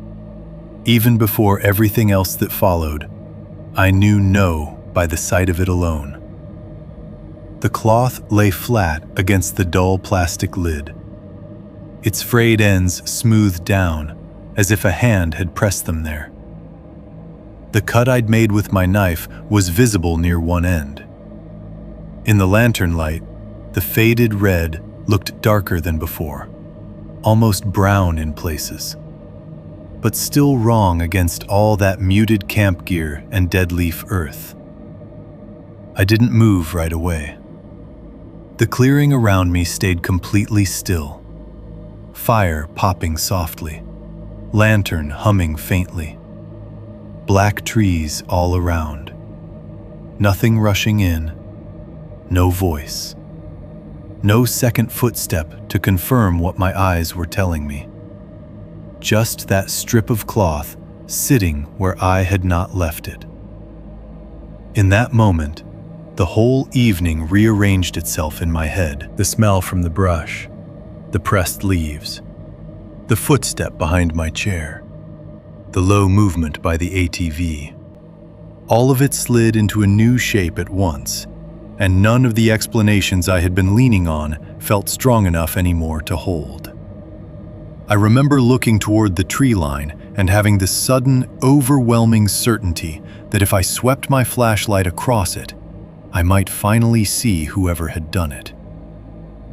Even before everything else that followed, I knew no by the sight of it alone. The cloth lay flat against the dull plastic lid. Its frayed ends smoothed down, as if a hand had pressed them there. The cut I'd made with my knife was visible near one end. In the lantern light, the faded red looked darker than before, almost brown in places, but still wrong against all that muted camp gear and dead leaf earth. I didn't move right away. The clearing around me stayed completely still. Fire popping softly, lantern humming faintly. Black trees all around. Nothing rushing in, no voice. No second footstep to confirm what my eyes were telling me. Just that strip of cloth sitting where I had not left it. In that moment, the whole evening rearranged itself in my head. The smell from the brush, the pressed leaves, the footstep behind my chair, the low movement by the ATV. All of it slid into a new shape at once, and none of the explanations I had been leaning on felt strong enough anymore to hold. I remember looking toward the tree line and having this sudden, overwhelming certainty that if I swept my flashlight across it, I might finally see whoever had done it.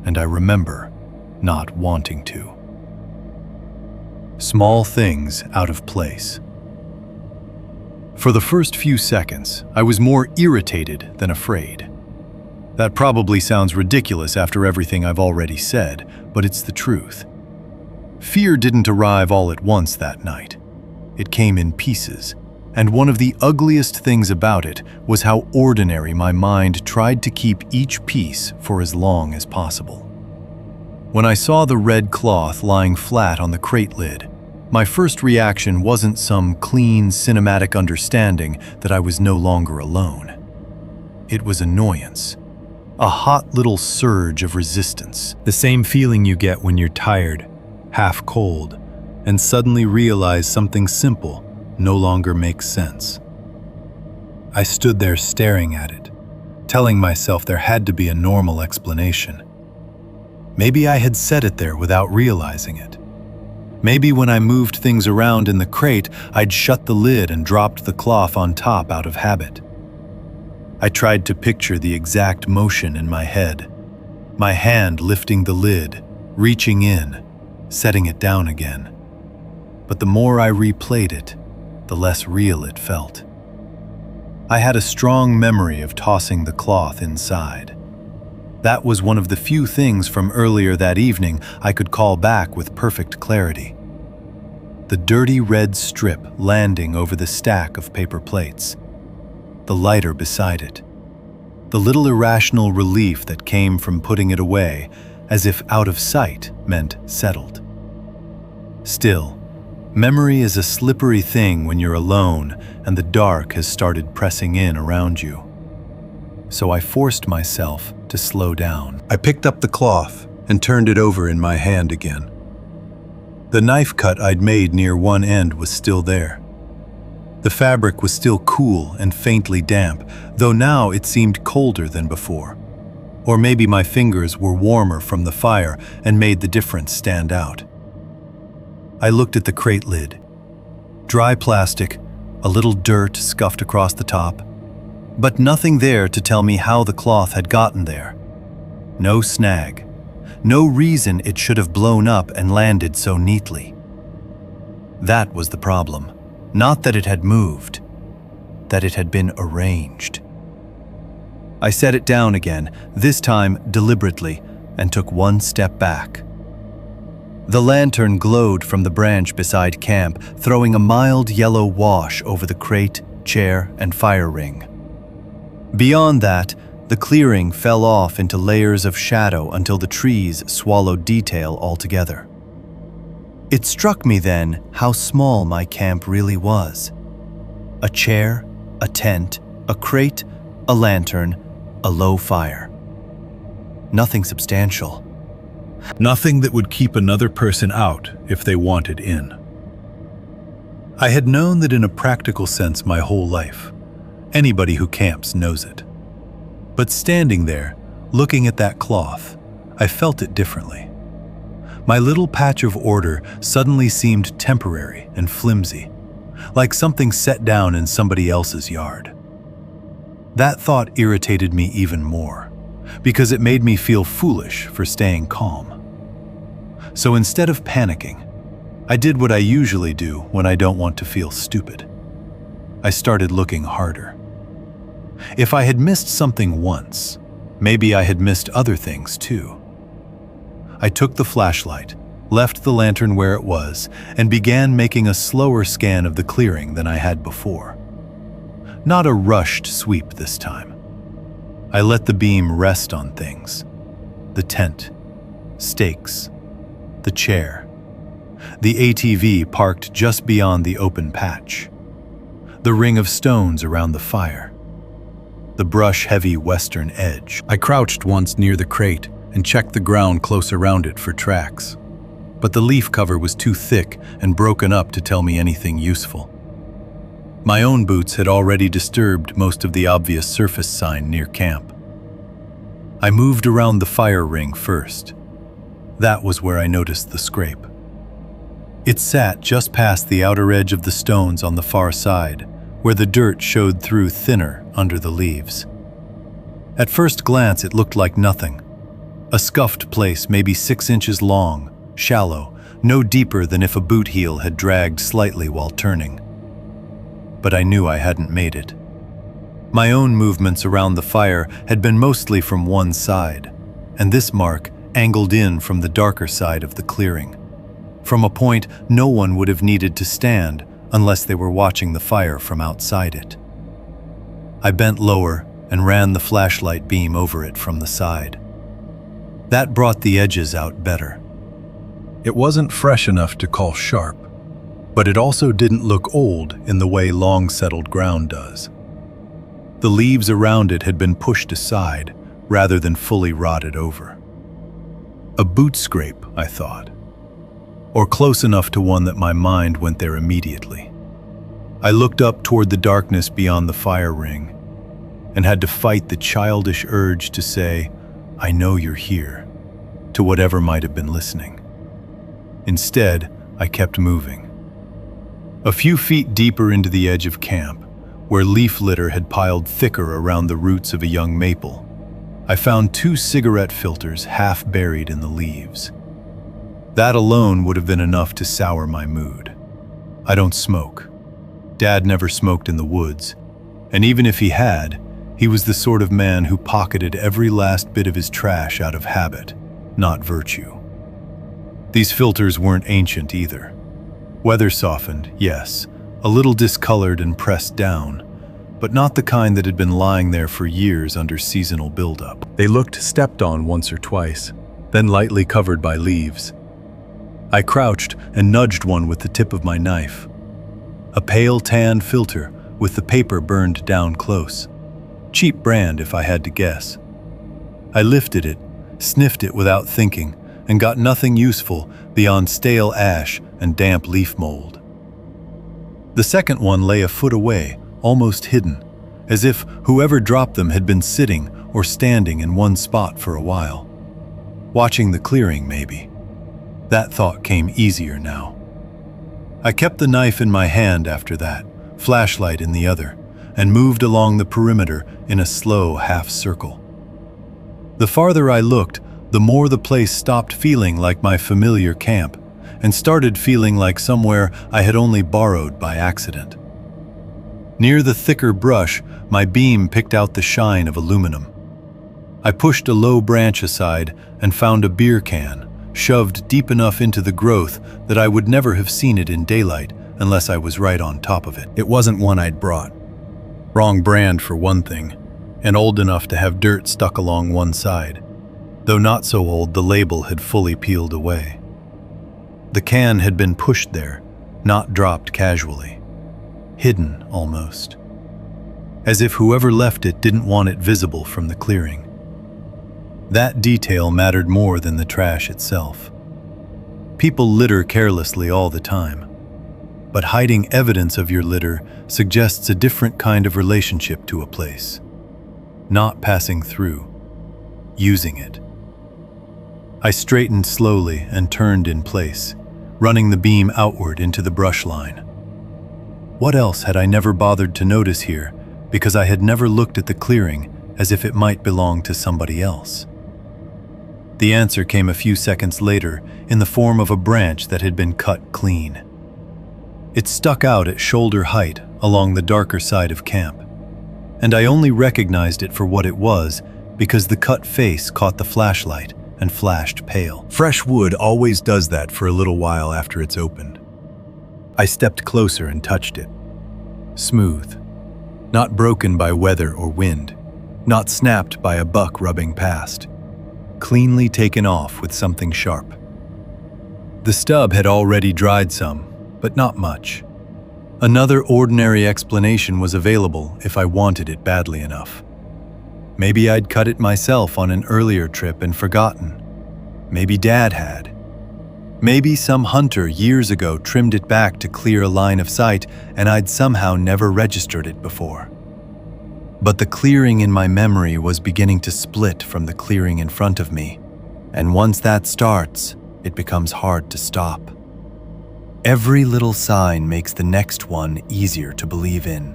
And I remember not wanting to. Small things out of place. For the first few seconds, I was more irritated than afraid. That probably sounds ridiculous after everything I've already said, but it's the truth. Fear didn't arrive all at once that night. It came in pieces, and one of the ugliest things about it was how ordinary my mind tried to keep each piece for as long as possible. When I saw the red cloth lying flat on the crate lid, my first reaction wasn't some clean, cinematic understanding that I was no longer alone. It was annoyance. A hot little surge of resistance. The same feeling you get when you're tired, half cold, and suddenly realize something simple no longer makes sense. I stood there staring at it, telling myself there had to be a normal explanation. Maybe I had set it there without realizing it. Maybe when I moved things around in the crate, I'd shut the lid and dropped the cloth on top out of habit. I tried to picture the exact motion in my head. My hand lifting the lid, reaching in, setting it down again. But the more I replayed it, the less real it felt. I had a strong memory of tossing the cloth inside. That was one of the few things from earlier that evening I could call back with perfect clarity. The dirty red strip landing over the stack of paper plates. The lighter beside it. The little irrational relief that came from putting it away, as if out of sight meant settled. Still, memory is a slippery thing when you're alone and the dark has started pressing in around you. So I forced myself to slow down. I picked up the cloth and turned it over in my hand again. The knife cut I'd made near one end was still there. The fabric was still cool and faintly damp, though now it seemed colder than before. Or maybe my fingers were warmer from the fire and made the difference stand out. I looked at the crate lid. Dry plastic, a little dirt scuffed across the top, but nothing there to tell me how the cloth had gotten there. No snag, no reason it should have blown up and landed so neatly. That was the problem. Not that it had moved, that it had been arranged. I set it down again, this time deliberately, and took one step back. The lantern glowed from the branch beside camp, throwing a mild yellow wash over the crate, chair, and fire ring. Beyond that, the clearing fell off into layers of shadow until the trees swallowed detail altogether. It struck me then how small my camp really was. A chair, a tent, a crate, a lantern, a low fire. Nothing substantial. Nothing that would keep another person out if they wanted in. I had known that in a practical sense my whole life. Anybody who camps knows it. But standing there, looking at that cloth, I felt it differently. My little patch of order suddenly seemed temporary and flimsy, like something set down in somebody else's yard. That thought irritated me even more, because it made me feel foolish for staying calm. So instead of panicking, I did what I usually do when I don't want to feel stupid. I started looking harder. If I had missed something once, maybe I had missed other things too. I took the flashlight, left the lantern where it was, and began making a slower scan of the clearing than I had before. Not a rushed sweep this time. I let the beam rest on things. The tent, stakes, the chair, the ATV parked just beyond the open patch, the ring of stones around the fire, the brush-heavy western edge. I crouched once near the crate and checked the ground close around it for tracks, but the leaf cover was too thick and broken up to tell me anything useful. My own boots had already disturbed most of the obvious surface sign near camp. I moved around the fire ring first. That was where I noticed the scrape. It sat just past the outer edge of the stones on the far side, where the dirt showed through thinner under the leaves. At first glance, it looked like nothing. A scuffed place maybe 6 inches long, shallow, no deeper than if a boot heel had dragged slightly while turning. But I knew I hadn't made it. My own movements around the fire had been mostly from one side, and this mark angled in from the darker side of the clearing, from a point no one would have needed to stand unless they were watching the fire from outside it. I bent lower and ran the flashlight beam over it from the side. That brought the edges out better. It wasn't fresh enough to call sharp, but it also didn't look old in the way long-settled ground does. The leaves around it had been pushed aside rather than fully rotted over. A boot scrape, I thought, or close enough to one that my mind went there immediately. I looked up toward the darkness beyond the fire ring and had to fight the childish urge to say, "I know you're here," to whatever might have been listening. Instead, I kept moving. A few feet deeper into the edge of camp, where leaf litter had piled thicker around the roots of a young maple, I found 2 cigarette filters half buried in the leaves. That alone would have been enough to sour my mood. I don't smoke. Dad never smoked in the woods, and even if he had, he was the sort of man who pocketed every last bit of his trash out of habit, not virtue. These filters weren't ancient either. Weather softened, yes, a little discolored and pressed down, but not the kind that had been lying there for years under seasonal buildup. They looked stepped on once or twice, then lightly covered by leaves. I crouched and nudged one with the tip of my knife. A pale tan filter with the paper burned down close. Cheap brand if I had to guess. I lifted it, sniffed it without thinking, and got nothing useful beyond stale ash and damp leaf mold. The second one lay a foot away, almost hidden, as if whoever dropped them had been sitting or standing in one spot for a while. Watching the clearing, maybe. That thought came easier now. I kept the knife in my hand after that, flashlight in the other, and moved along the perimeter in a slow half-circle. The farther I looked, the more the place stopped feeling like my familiar camp, and started feeling like somewhere I had only borrowed by accident. Near the thicker brush, my beam picked out the shine of aluminum. I pushed a low branch aside and found a beer can, shoved deep enough into the growth that I would never have seen it in daylight unless I was right on top of it. It wasn't one I'd brought. Wrong brand for one thing, and old enough to have dirt stuck along one side. Though not so old, the label had fully peeled away. The can had been pushed there, not dropped casually. Hidden, almost. As if whoever left it didn't want it visible from the clearing. That detail mattered more than the trash itself. People litter carelessly all the time, but hiding evidence of your litter suggests a different kind of relationship to a place. Not passing through, using it. I straightened slowly and turned in place, running the beam outward into the brush line. What else had I never bothered to notice here, because I had never looked at the clearing as if it might belong to somebody else? The answer came a few seconds later in the form of a branch that had been cut clean. It stuck out at shoulder height along the darker side of camp, and I only recognized it for what it was because the cut face caught the flashlight and flashed pale. Fresh wood always does that for a little while after it's opened. I stepped closer and touched it. Smooth. Not broken by weather or wind. Not snapped by a buck rubbing past. Cleanly taken off with something sharp. The stub had already dried some, but not much. Another ordinary explanation was available if I wanted it badly enough. Maybe I'd cut it myself on an earlier trip and forgotten. Maybe Dad had. Maybe some hunter years ago trimmed it back to clear a line of sight and I'd somehow never registered it before. But the clearing in my memory was beginning to split from the clearing in front of me, and once that starts, it becomes hard to stop. Every little sign makes the next one easier to believe in.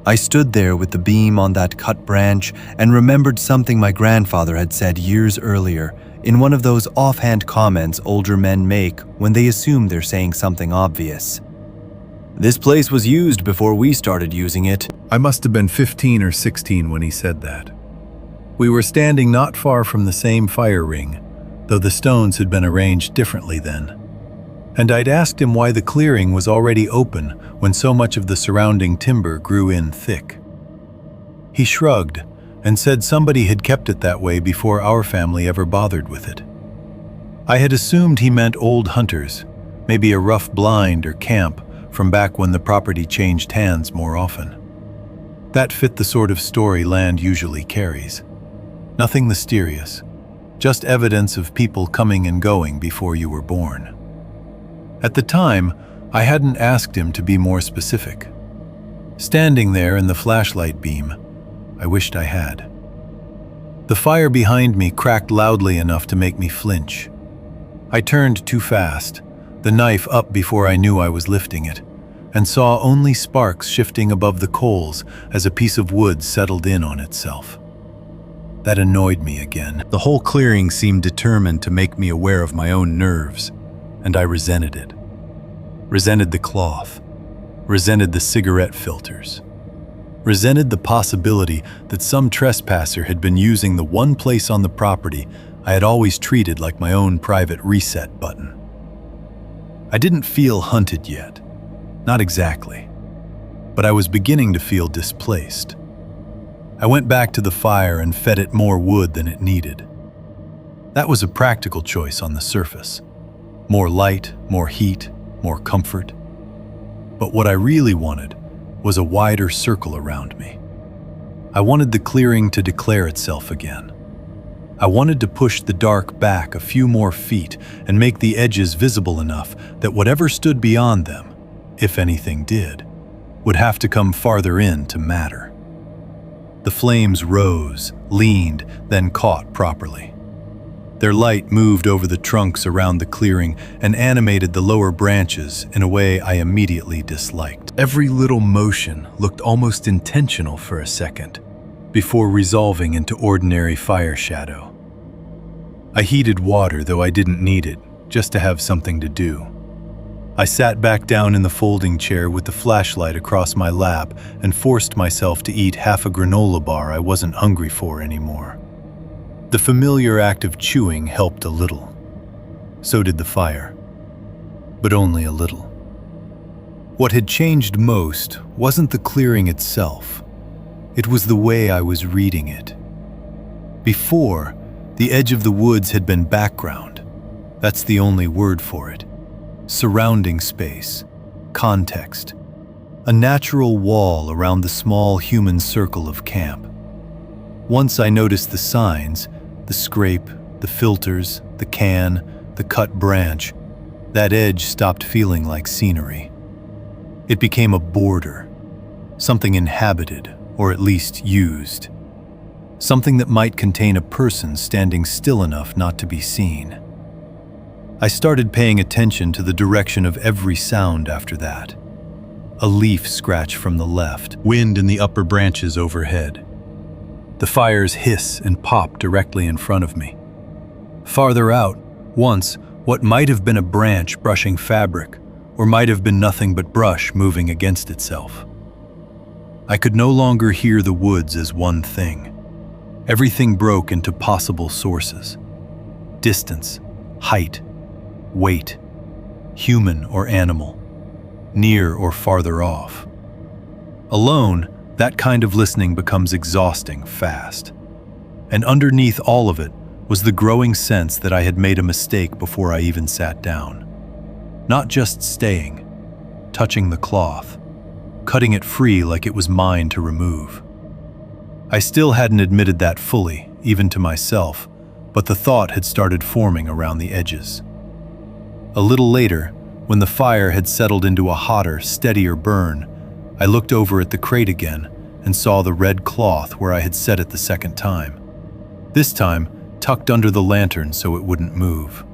I stood there with the beam on that cut branch and remembered something my grandfather had said years earlier in one of those offhand comments older men make when they assume they're saying something obvious. This place was used before we started using it. I must have been 15 or 16 when he said that. We were standing not far from the same fire ring, though the stones had been arranged differently then. And I'd asked him why the clearing was already open when so much of the surrounding timber grew in thick. He shrugged and said somebody had kept it that way before our family ever bothered with it. I had assumed he meant old hunters, maybe a rough blind or camp from back when the property changed hands more often. That fit the sort of story land usually carries. Nothing mysterious, just evidence of people coming and going before you were born. At the time, I hadn't asked him to be more specific. Standing there in the flashlight beam, I wished I had. The fire behind me cracked loudly enough to make me flinch. I turned too fast, the knife up before I knew I was lifting it, and saw only sparks shifting above the coals as a piece of wood settled in on itself. That annoyed me again. The whole clearing seemed determined to make me aware of my own nerves, and I resented it. Resented the cloth. Resented the cigarette filters. Resented the possibility that some trespasser had been using the one place on the property I had always treated like my own private reset button. I didn't feel hunted yet. Not exactly. But I was beginning to feel displaced. I went back to the fire and fed it more wood than it needed. That was a practical choice on the surface. More light, more heat, more comfort. But what I really wanted was a wider circle around me. I wanted the clearing to declare itself again. I wanted to push the dark back a few more feet and make the edges visible enough that whatever stood beyond them, if anything did, would have to come farther in to matter. The flames rose, leaned, then caught properly. Their light moved over the trunks around the clearing and animated the lower branches in a way I immediately disliked. Every little motion looked almost intentional for a second, before resolving into ordinary fire shadow. I heated water, though I didn't need it, just to have something to do. I sat back down in the folding chair with the flashlight across my lap and forced myself to eat half a granola bar I wasn't hungry for anymore. The familiar act of chewing helped a little. So did the fire. But only a little. What had changed most wasn't the clearing itself. It was the way I was reading it. Before, the edge of the woods had been background. That's the only word for it. Surrounding space, context, a natural wall around the small human circle of camp. Once I noticed the signs, the scrape, the filters, the can, the cut branch, that edge stopped feeling like scenery. It became a border, something inhabited, or at least used. Something that might contain a person standing still enough not to be seen. I started paying attention to the direction of every sound after that. A leaf scratch from the left, wind in the upper branches overhead. The fire's hiss and pop directly in front of me. Farther out, once, what might have been a branch brushing fabric, or might have been nothing but brush moving against itself. I could no longer hear the woods as one thing. Everything broke into possible sources. Distance, height, weight, human or animal, near or farther off. Alone, that kind of listening becomes exhausting fast. And underneath all of it was the growing sense that I had made a mistake before I even sat down. Not just staying, touching the cloth, cutting it free like it was mine to remove. I still hadn't admitted that fully, even to myself, but the thought had started forming around the edges. A little later, when the fire had settled into a hotter, steadier burn, I looked over at the crate again and saw the red cloth where I had set it the second time. This time, tucked under the lantern so it wouldn't move.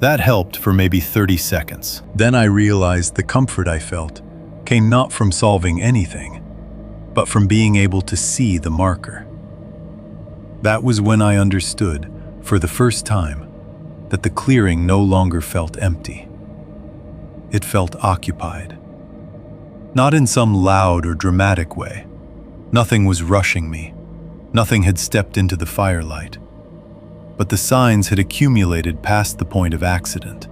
That helped for maybe 30 seconds. Then I realized the comfort I felt came not from solving anything, but from being able to see the marker. That was when I understood, for the first time, that the clearing no longer felt empty. It felt occupied. Not in some loud or dramatic way. Nothing was rushing me. Nothing had stepped into the firelight. But the signs had accumulated past the point of accident.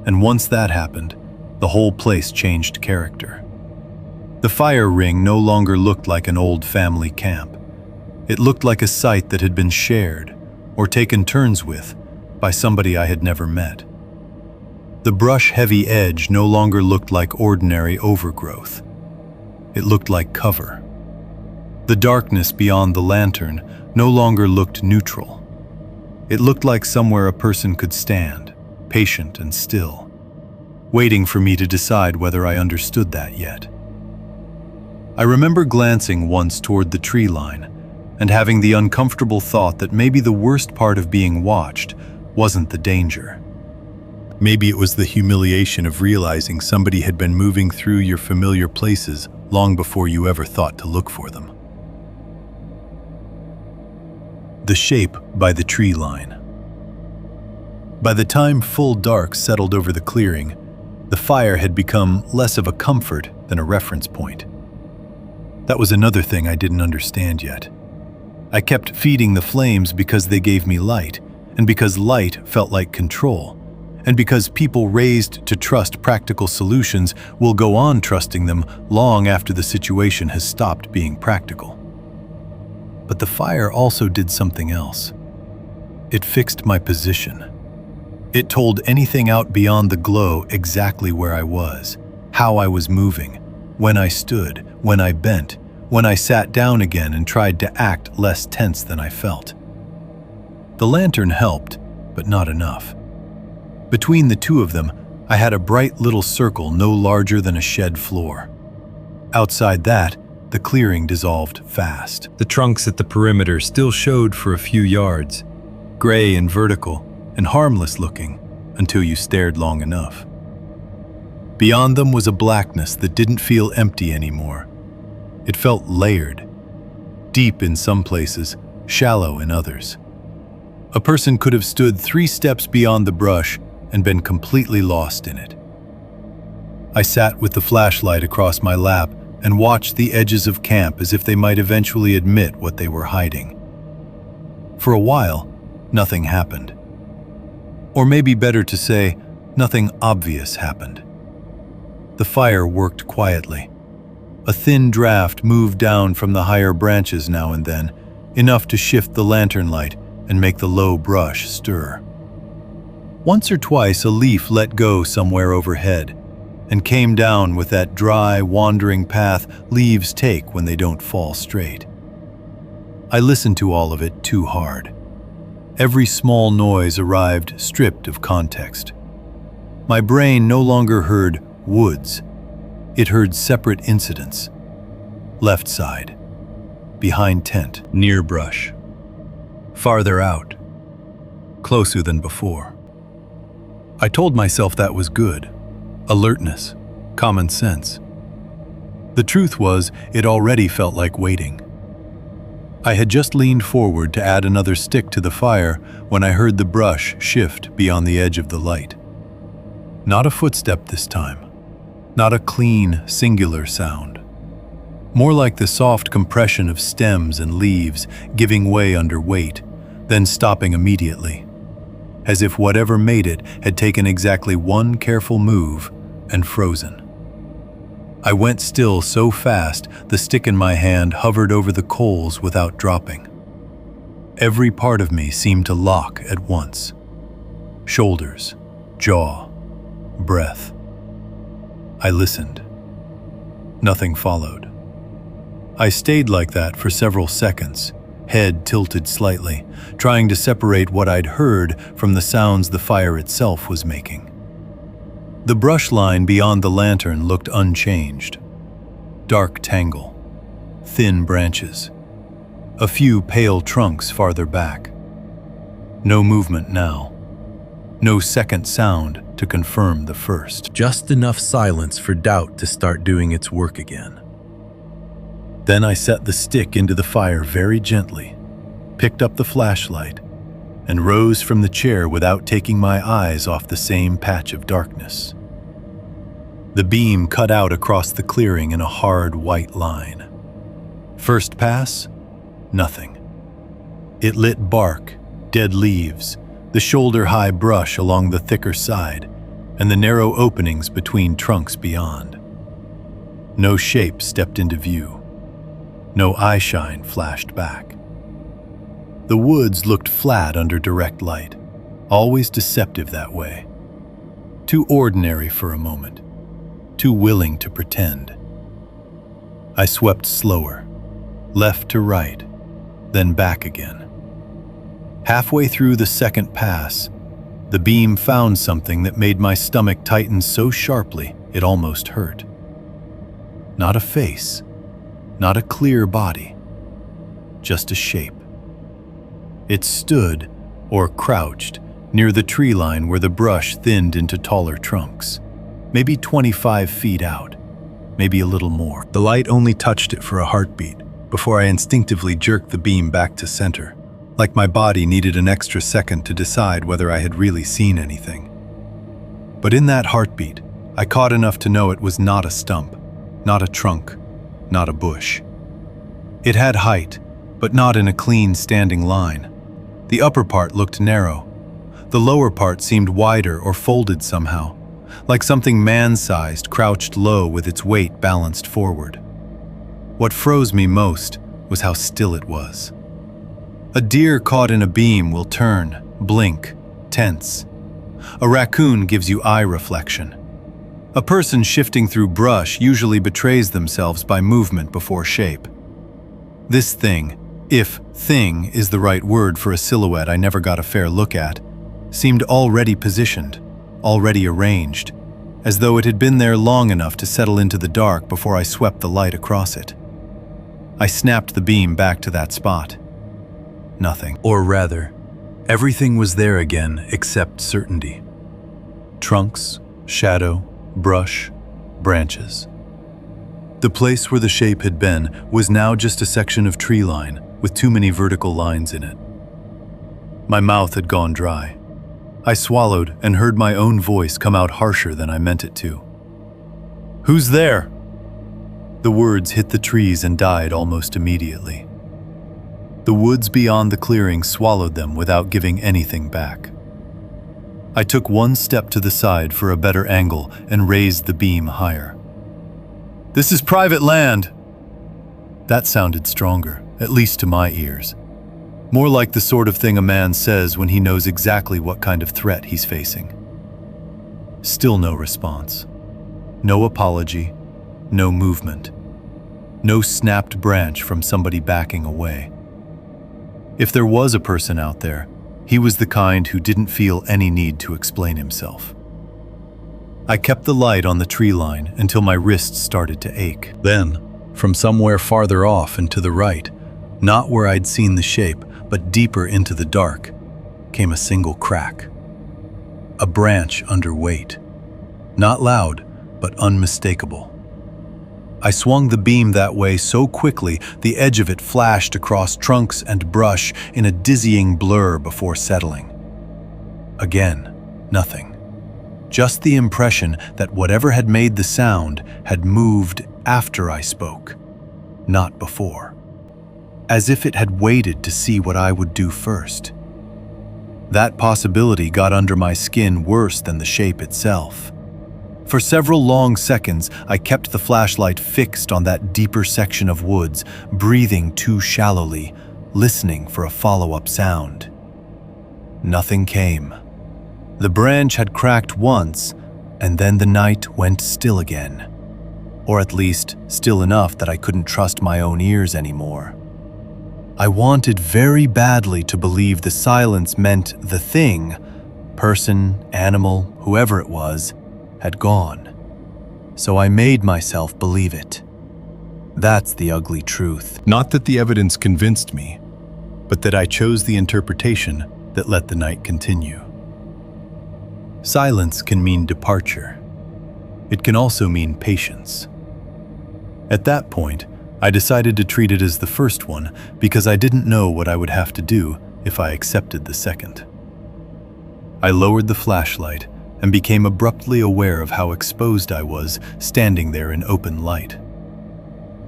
And once that happened, the whole place changed character. The fire ring no longer looked like an old family camp. It looked like a site that had been shared, or taken turns with, by somebody I had never met. The brush-heavy edge no longer looked like ordinary overgrowth. It looked like cover. The darkness beyond the lantern no longer looked neutral. It looked like somewhere a person could stand, patient and still, waiting for me to decide whether I understood that yet. I remember glancing once toward the tree line and having the uncomfortable thought that maybe the worst part of being watched wasn't the danger. Maybe it was the humiliation of realizing somebody had been moving through your familiar places long before you ever thought to look for them. The shape by the tree line. By the time full dark settled over the clearing, the fire had become less of a comfort than a reference point. That was another thing I didn't understand yet. I kept feeding the flames because they gave me light, and because light felt like control, and because people raised to trust practical solutions will go on trusting them long after the situation has stopped being practical. But the fire also did something else. It fixed my position. It told anything out beyond the glow exactly where I was, how I was moving, when I stood, when I bent, when I sat down again and tried to act less tense than I felt. The lantern helped, but not enough. Between the two of them, I had a bright little circle no larger than a shed floor. Outside that, the clearing dissolved fast. The trunks at the perimeter still showed for a few yards, gray and vertical and harmless looking until you stared long enough. Beyond them was a blackness that didn't feel empty anymore. It felt layered, deep in some places, shallow in others. A person could have stood 3 steps beyond the brush and been completely lost in it. I sat with the flashlight across my lap and watched the edges of camp as if they might eventually admit what they were hiding. For a while, nothing happened. Or maybe better to say, nothing obvious happened. The fire worked quietly. A thin draft moved down from the higher branches now and then, enough to shift the lantern light and make the low brush stir. Once or twice a leaf let go somewhere overhead and came down with that dry, wandering path leaves take when they don't fall straight. I listened to all of it too hard. Every small noise arrived stripped of context. My brain no longer heard woods. It heard separate incidents. Left side. Behind tent. Near brush. Farther out. Closer than before. I told myself that was good. Alertness. Common sense. The truth was, it already felt like waiting. I had just leaned forward to add another stick to the fire when I heard the brush shift beyond the edge of the light. Not a footstep this time. Not a clean, singular sound. More like the soft compression of stems and leaves giving way under weight, then stopping immediately, as if whatever made it had taken exactly one careful move and frozen. I went still so fast the stick in my hand hovered over the coals without dropping. Every part of me seemed to lock at once. Shoulders, jaw, breath. I listened. Nothing followed. I stayed like that for several seconds, head tilted slightly, trying to separate what I'd heard from the sounds the fire itself was making. The brush line beyond the lantern looked unchanged. Dark tangle, thin branches, a few pale trunks farther back. No movement now. No second sound to confirm the first. Just enough silence for doubt to start doing its work again. Then I set the stick into the fire very gently, picked up the flashlight, and rose from the chair without taking my eyes off the same patch of darkness. The beam cut out across the clearing in a hard white line. First pass, nothing. It lit bark, dead leaves, the shoulder-high brush along the thicker side, and the narrow openings between trunks beyond. No shape stepped into view. No eyeshine flashed back. The woods looked flat under direct light, always deceptive that way. Too ordinary for a moment, too willing to pretend. I swept slower, left to right, then back again. Halfway through the second pass, the beam found something that made my stomach tighten so sharply it almost hurt. Not a face, not a clear body, just a shape. It stood, or crouched, near the tree line where the brush thinned into taller trunks, maybe 25 feet out, maybe a little more. The light only touched it for a heartbeat before I instinctively jerked the beam back to center, like my body needed an extra second to decide whether I had really seen anything. But in that heartbeat, I caught enough to know it was not a stump, not a trunk, not a bush. It had height, but not in a clean standing line. The upper part looked narrow. The lower part seemed wider or folded somehow, like something man-sized crouched low with its weight balanced forward. What froze me most was how still it was. A deer caught in a beam will turn, blink, tense. A raccoon gives you eye reflection. A person shifting through brush usually betrays themselves by movement before shape. This thing, if thing is the right word for a silhouette I never got a fair look at, seemed already positioned, already arranged, as though it had been there long enough to settle into the dark before I swept the light across it. I snapped the beam back to that spot. Nothing. Or rather, everything was there again except certainty. Trunks, shadow, brush, branches. The place where the shape had been was now just a section of tree line with too many vertical lines in it. My mouth had gone dry. I swallowed and heard my own voice come out harsher than I meant it to. "Who's there?" The words hit the trees and died almost immediately. The woods beyond the clearing swallowed them without giving anything back. I took one step to the side for a better angle and raised the beam higher. "This is private land." That sounded stronger, at least to my ears. More like the sort of thing a man says when he knows exactly what kind of threat he's facing. Still no response. No apology, no movement. No snapped branch from somebody backing away. If there was a person out there, he was the kind who didn't feel any need to explain himself. I kept the light on the tree line until my wrists started to ache. Then, from somewhere farther off and to the right, not where I'd seen the shape, but deeper into the dark, came a single crack. A branch under weight. Not loud, but unmistakable. I swung the beam that way so quickly the edge of it flashed across trunks and brush in a dizzying blur before settling. Again, nothing. Just the impression that whatever had made the sound had moved after I spoke, not before. As if it had waited to see what I would do first. That possibility got under my skin worse than the shape itself. For several long seconds, I kept the flashlight fixed on that deeper section of woods, breathing too shallowly, listening for a follow-up sound. Nothing came. The branch had cracked once, and then the night went still again. Or at least, still enough that I couldn't trust my own ears anymore. I wanted very badly to believe the silence meant the thing, person, animal, whoever it was, had gone. So I made myself believe it. That's the ugly truth. Not that the evidence convinced me, but that I chose the interpretation that let the night continue. Silence can mean departure. It can also mean patience. At that point, I decided to treat it as the first one because I didn't know what I would have to do if I accepted the second. I lowered the flashlight and became abruptly aware of how exposed I was standing there in open light.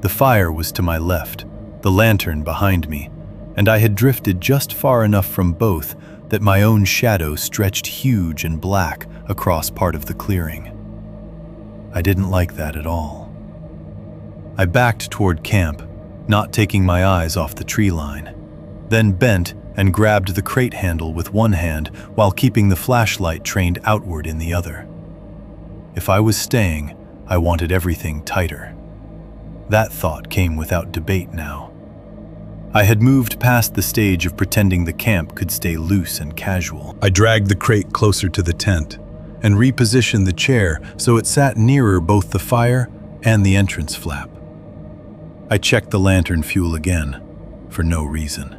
The fire was to my left, the lantern behind me, and I had drifted just far enough from both that my own shadow stretched huge and black across part of the clearing. I didn't like that at all. I backed toward camp, not taking my eyes off the tree line, then bent and grabbed the crate handle with one hand while keeping the flashlight trained outward in the other. If I was staying, I wanted everything tighter. That thought came without debate now. I had moved past the stage of pretending the camp could stay loose and casual. I dragged the crate closer to the tent and repositioned the chair so it sat nearer both the fire and the entrance flap. I checked the lantern fuel again, for no reason.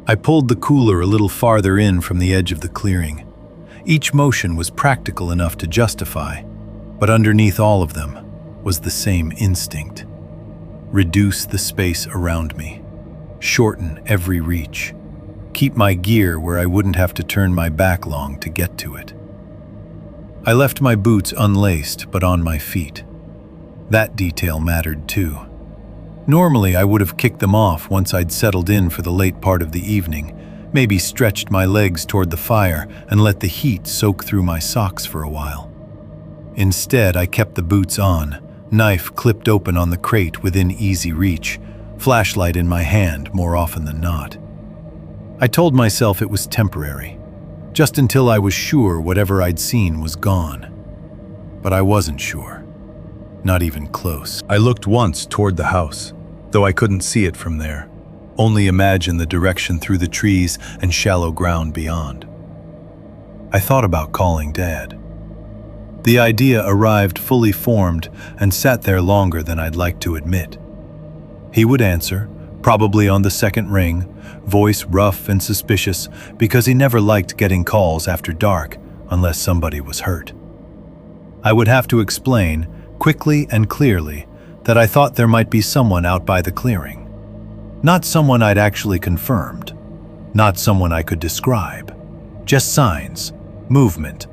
I pulled the cooler a little farther in from the edge of the clearing. Each motion was practical enough to justify, but underneath all of them was the same instinct. Reduce the space around me. Shorten every reach. Keep my gear where I wouldn't have to turn my back long to get to it. I left my boots unlaced but on my feet. That detail mattered too. Normally, I would have kicked them off once I'd settled in for the late part of the evening, maybe stretched my legs toward the fire and let the heat soak through my socks for a while. Instead, I kept the boots on, knife clipped open on the crate within easy reach, flashlight in my hand more often than not. I told myself it was temporary, just until I was sure whatever I'd seen was gone. But I wasn't sure. Not even close. I looked once toward the house, though I couldn't see it from there. Only imagine the direction through the trees and shallow ground beyond. I thought about calling Dad. The idea arrived fully formed and sat there longer than I'd like to admit. He would answer, probably on the second ring, voice rough and suspicious because he never liked getting calls after dark unless somebody was hurt. I would have to explain, quickly and clearly, that I thought there might be someone out by the clearing. Not someone I'd actually confirmed. Not someone I could describe. Just signs, movement,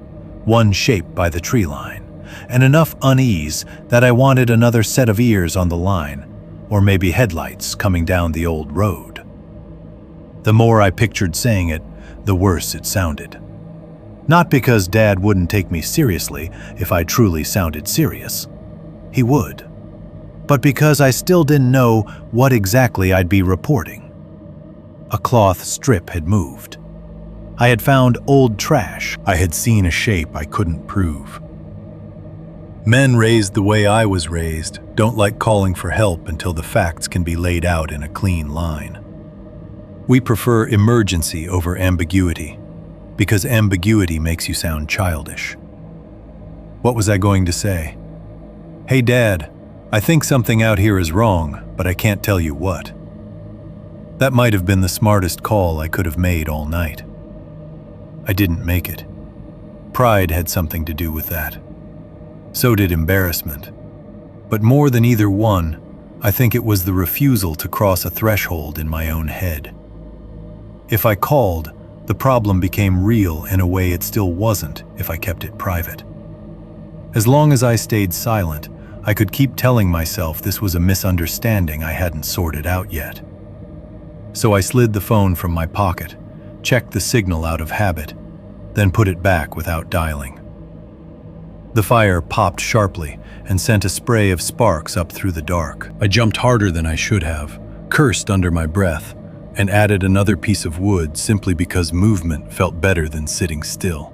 one shape by the tree line, and enough unease that I wanted another set of ears on the line, or maybe headlights coming down the old road. The more I pictured saying it, the worse it sounded. Not because Dad wouldn't take me seriously if I truly sounded serious. He would. But because I still didn't know what exactly I'd be reporting. A cloth strip had moved. I had found old trash. I had seen a shape I couldn't prove. Men raised the way I was raised don't like calling for help until the facts can be laid out in a clean line. We prefer emergency over ambiguity, because ambiguity makes you sound childish. What was I going to say? Hey, Dad, I think something out here is wrong, but I can't tell you what. That might have been the smartest call I could have made all night. I didn't make it. Pride had something to do with that. So did embarrassment. But more than either one, I think it was the refusal to cross a threshold in my own head. If I called, the problem became real in a way it still wasn't if I kept it private. As long as I stayed silent, I could keep telling myself this was a misunderstanding I hadn't sorted out yet. So I slid the phone from my pocket, checked the signal out of habit, then put it back without dialing. The fire popped sharply and sent a spray of sparks up through the dark. I jumped harder than I should have, cursed under my breath, and added another piece of wood simply because movement felt better than sitting still.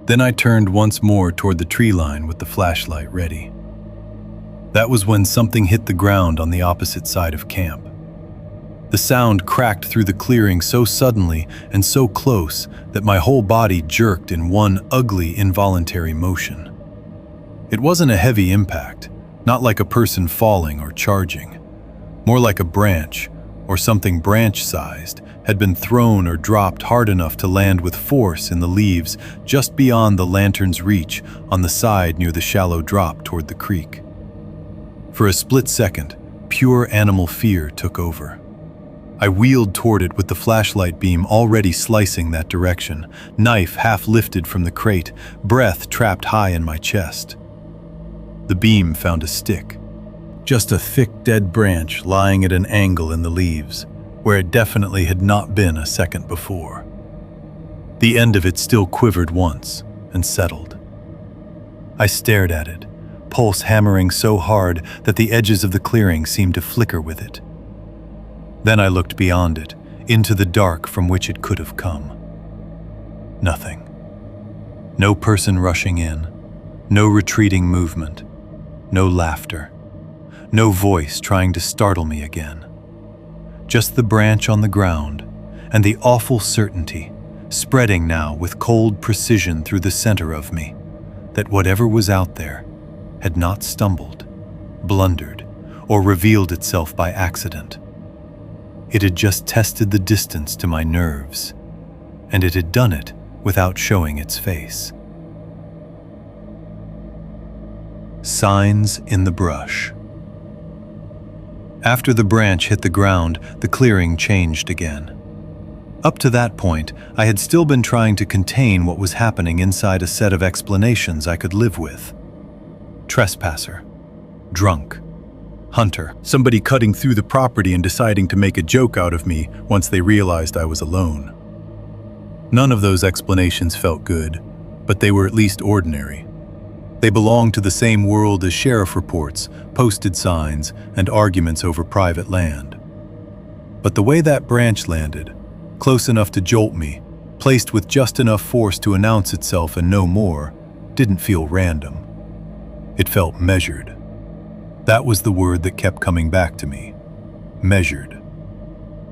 Then I turned once more toward the tree line with the flashlight ready. That was when something hit the ground on the opposite side of camp. The sound cracked through the clearing so suddenly and so close that my whole body jerked in one ugly, involuntary motion. It wasn't a heavy impact, not like a person falling or charging. More like a branch, or something branch-sized, had been thrown or dropped hard enough to land with force in the leaves just beyond the lantern's reach on the side near the shallow drop toward the creek. For a split second, pure animal fear took over. I wheeled toward it with the flashlight beam already slicing that direction, knife half lifted from the crate, breath trapped high in my chest. The beam found a stick. Just a thick dead branch lying at an angle in the leaves, where it definitely had not been a second before. The end of it still quivered once and settled. I stared at it, pulse hammering so hard that the edges of the clearing seemed to flicker with it. Then I looked beyond it, into the dark from which it could have come. Nothing. No person rushing in, no retreating movement, no laughter, no voice trying to startle me again. Just the branch on the ground, and the awful certainty, spreading now with cold precision through the center of me, that whatever was out there had not stumbled, blundered, or revealed itself by accident. It had just tested the distance to my nerves, and it had done it without showing its face. Signs in the brush. After the branch hit the ground, the clearing changed again. Up to that point, I had still been trying to contain what was happening inside a set of explanations I could live with. Trespasser, drunk, hunter, somebody cutting through the property and deciding to make a joke out of me once they realized I was alone. None of those explanations felt good, but they were at least ordinary. They belonged to the same world as sheriff reports, posted signs, and arguments over private land. But the way that branch landed, close enough to jolt me, placed with just enough force to announce itself and no more, didn't feel random. It felt measured. That was the word that kept coming back to me. Measured.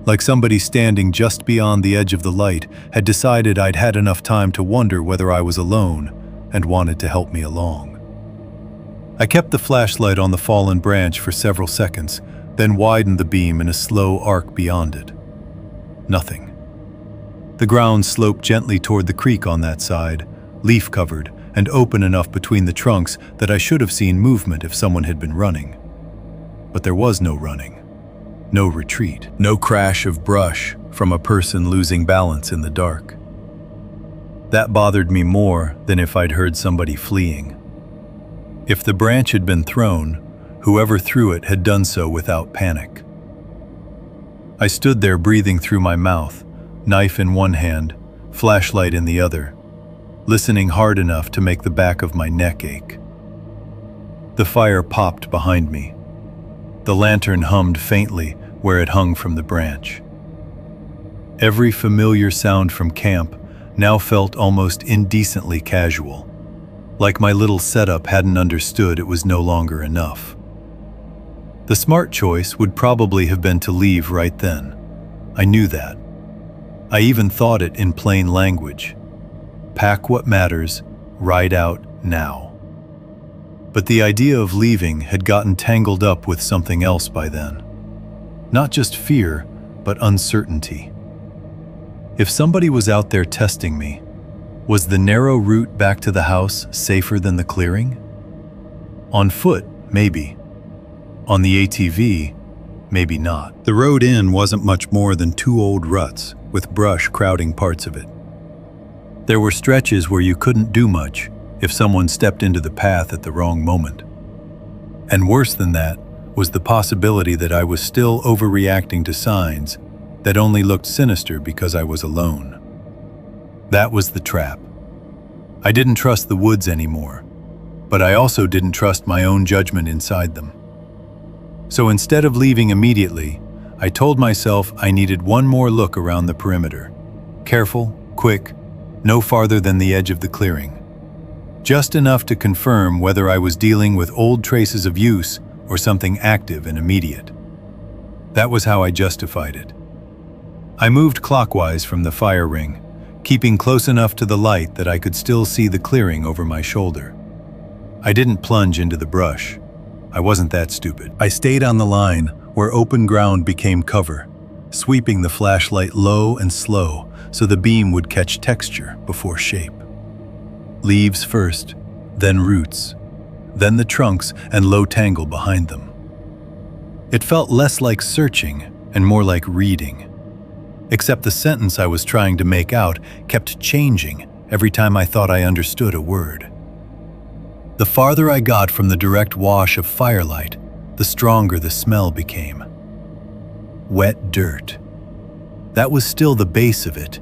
Like somebody standing just beyond the edge of the light had decided I'd had enough time to wonder whether I was alone and wanted to help me along. I kept the flashlight on the fallen branch for several seconds, then widened the beam in a slow arc beyond it. Nothing. The ground sloped gently toward the creek on that side, leaf-covered and open enough between the trunks that I should have seen movement if someone had been running. But there was no running, no retreat, no crash of brush from a person losing balance in the dark. That bothered me more than if I'd heard somebody fleeing. If the branch had been thrown, whoever threw it had done so without panic. I stood there breathing through my mouth, knife in one hand, flashlight in the other, listening hard enough to make the back of my neck ache. The fire popped behind me. The lantern hummed faintly where it hung from the branch. Every familiar sound from camp now felt almost indecently casual, like my little setup hadn't understood it was no longer enough. The smart choice would probably have been to leave right then. I knew that. I even thought it in plain language. Pack what matters, ride out now. But the idea of leaving had gotten tangled up with something else by then. Not just fear, but uncertainty. If somebody was out there testing me, was the narrow route back to the house safer than the clearing? On foot, maybe. On the ATV, maybe not. The road in wasn't much more than two old ruts, with brush crowding parts of it. There were stretches where you couldn't do much if someone stepped into the path at the wrong moment. And worse than that was the possibility that I was still overreacting to signs that only looked sinister because I was alone. That was the trap. I didn't trust the woods anymore, but I also didn't trust my own judgment inside them. So instead of leaving immediately, I told myself I needed one more look around the perimeter. Careful, quick, no farther than the edge of the clearing. Just enough to confirm whether I was dealing with old traces of use or something active and immediate. That was how I justified it. I moved clockwise from the fire ring, keeping close enough to the light that I could still see the clearing over my shoulder. I didn't plunge into the brush. I wasn't that stupid. I stayed on the line where open ground became cover, sweeping the flashlight low and slow so the beam would catch texture before shape. Leaves first, then roots, then the trunks and low tangle behind them. It felt less like searching and more like reading. Except the sentence I was trying to make out kept changing every time I thought I understood a word. The farther I got from the direct wash of firelight, the stronger the smell became. Wet dirt. That was still the base of it,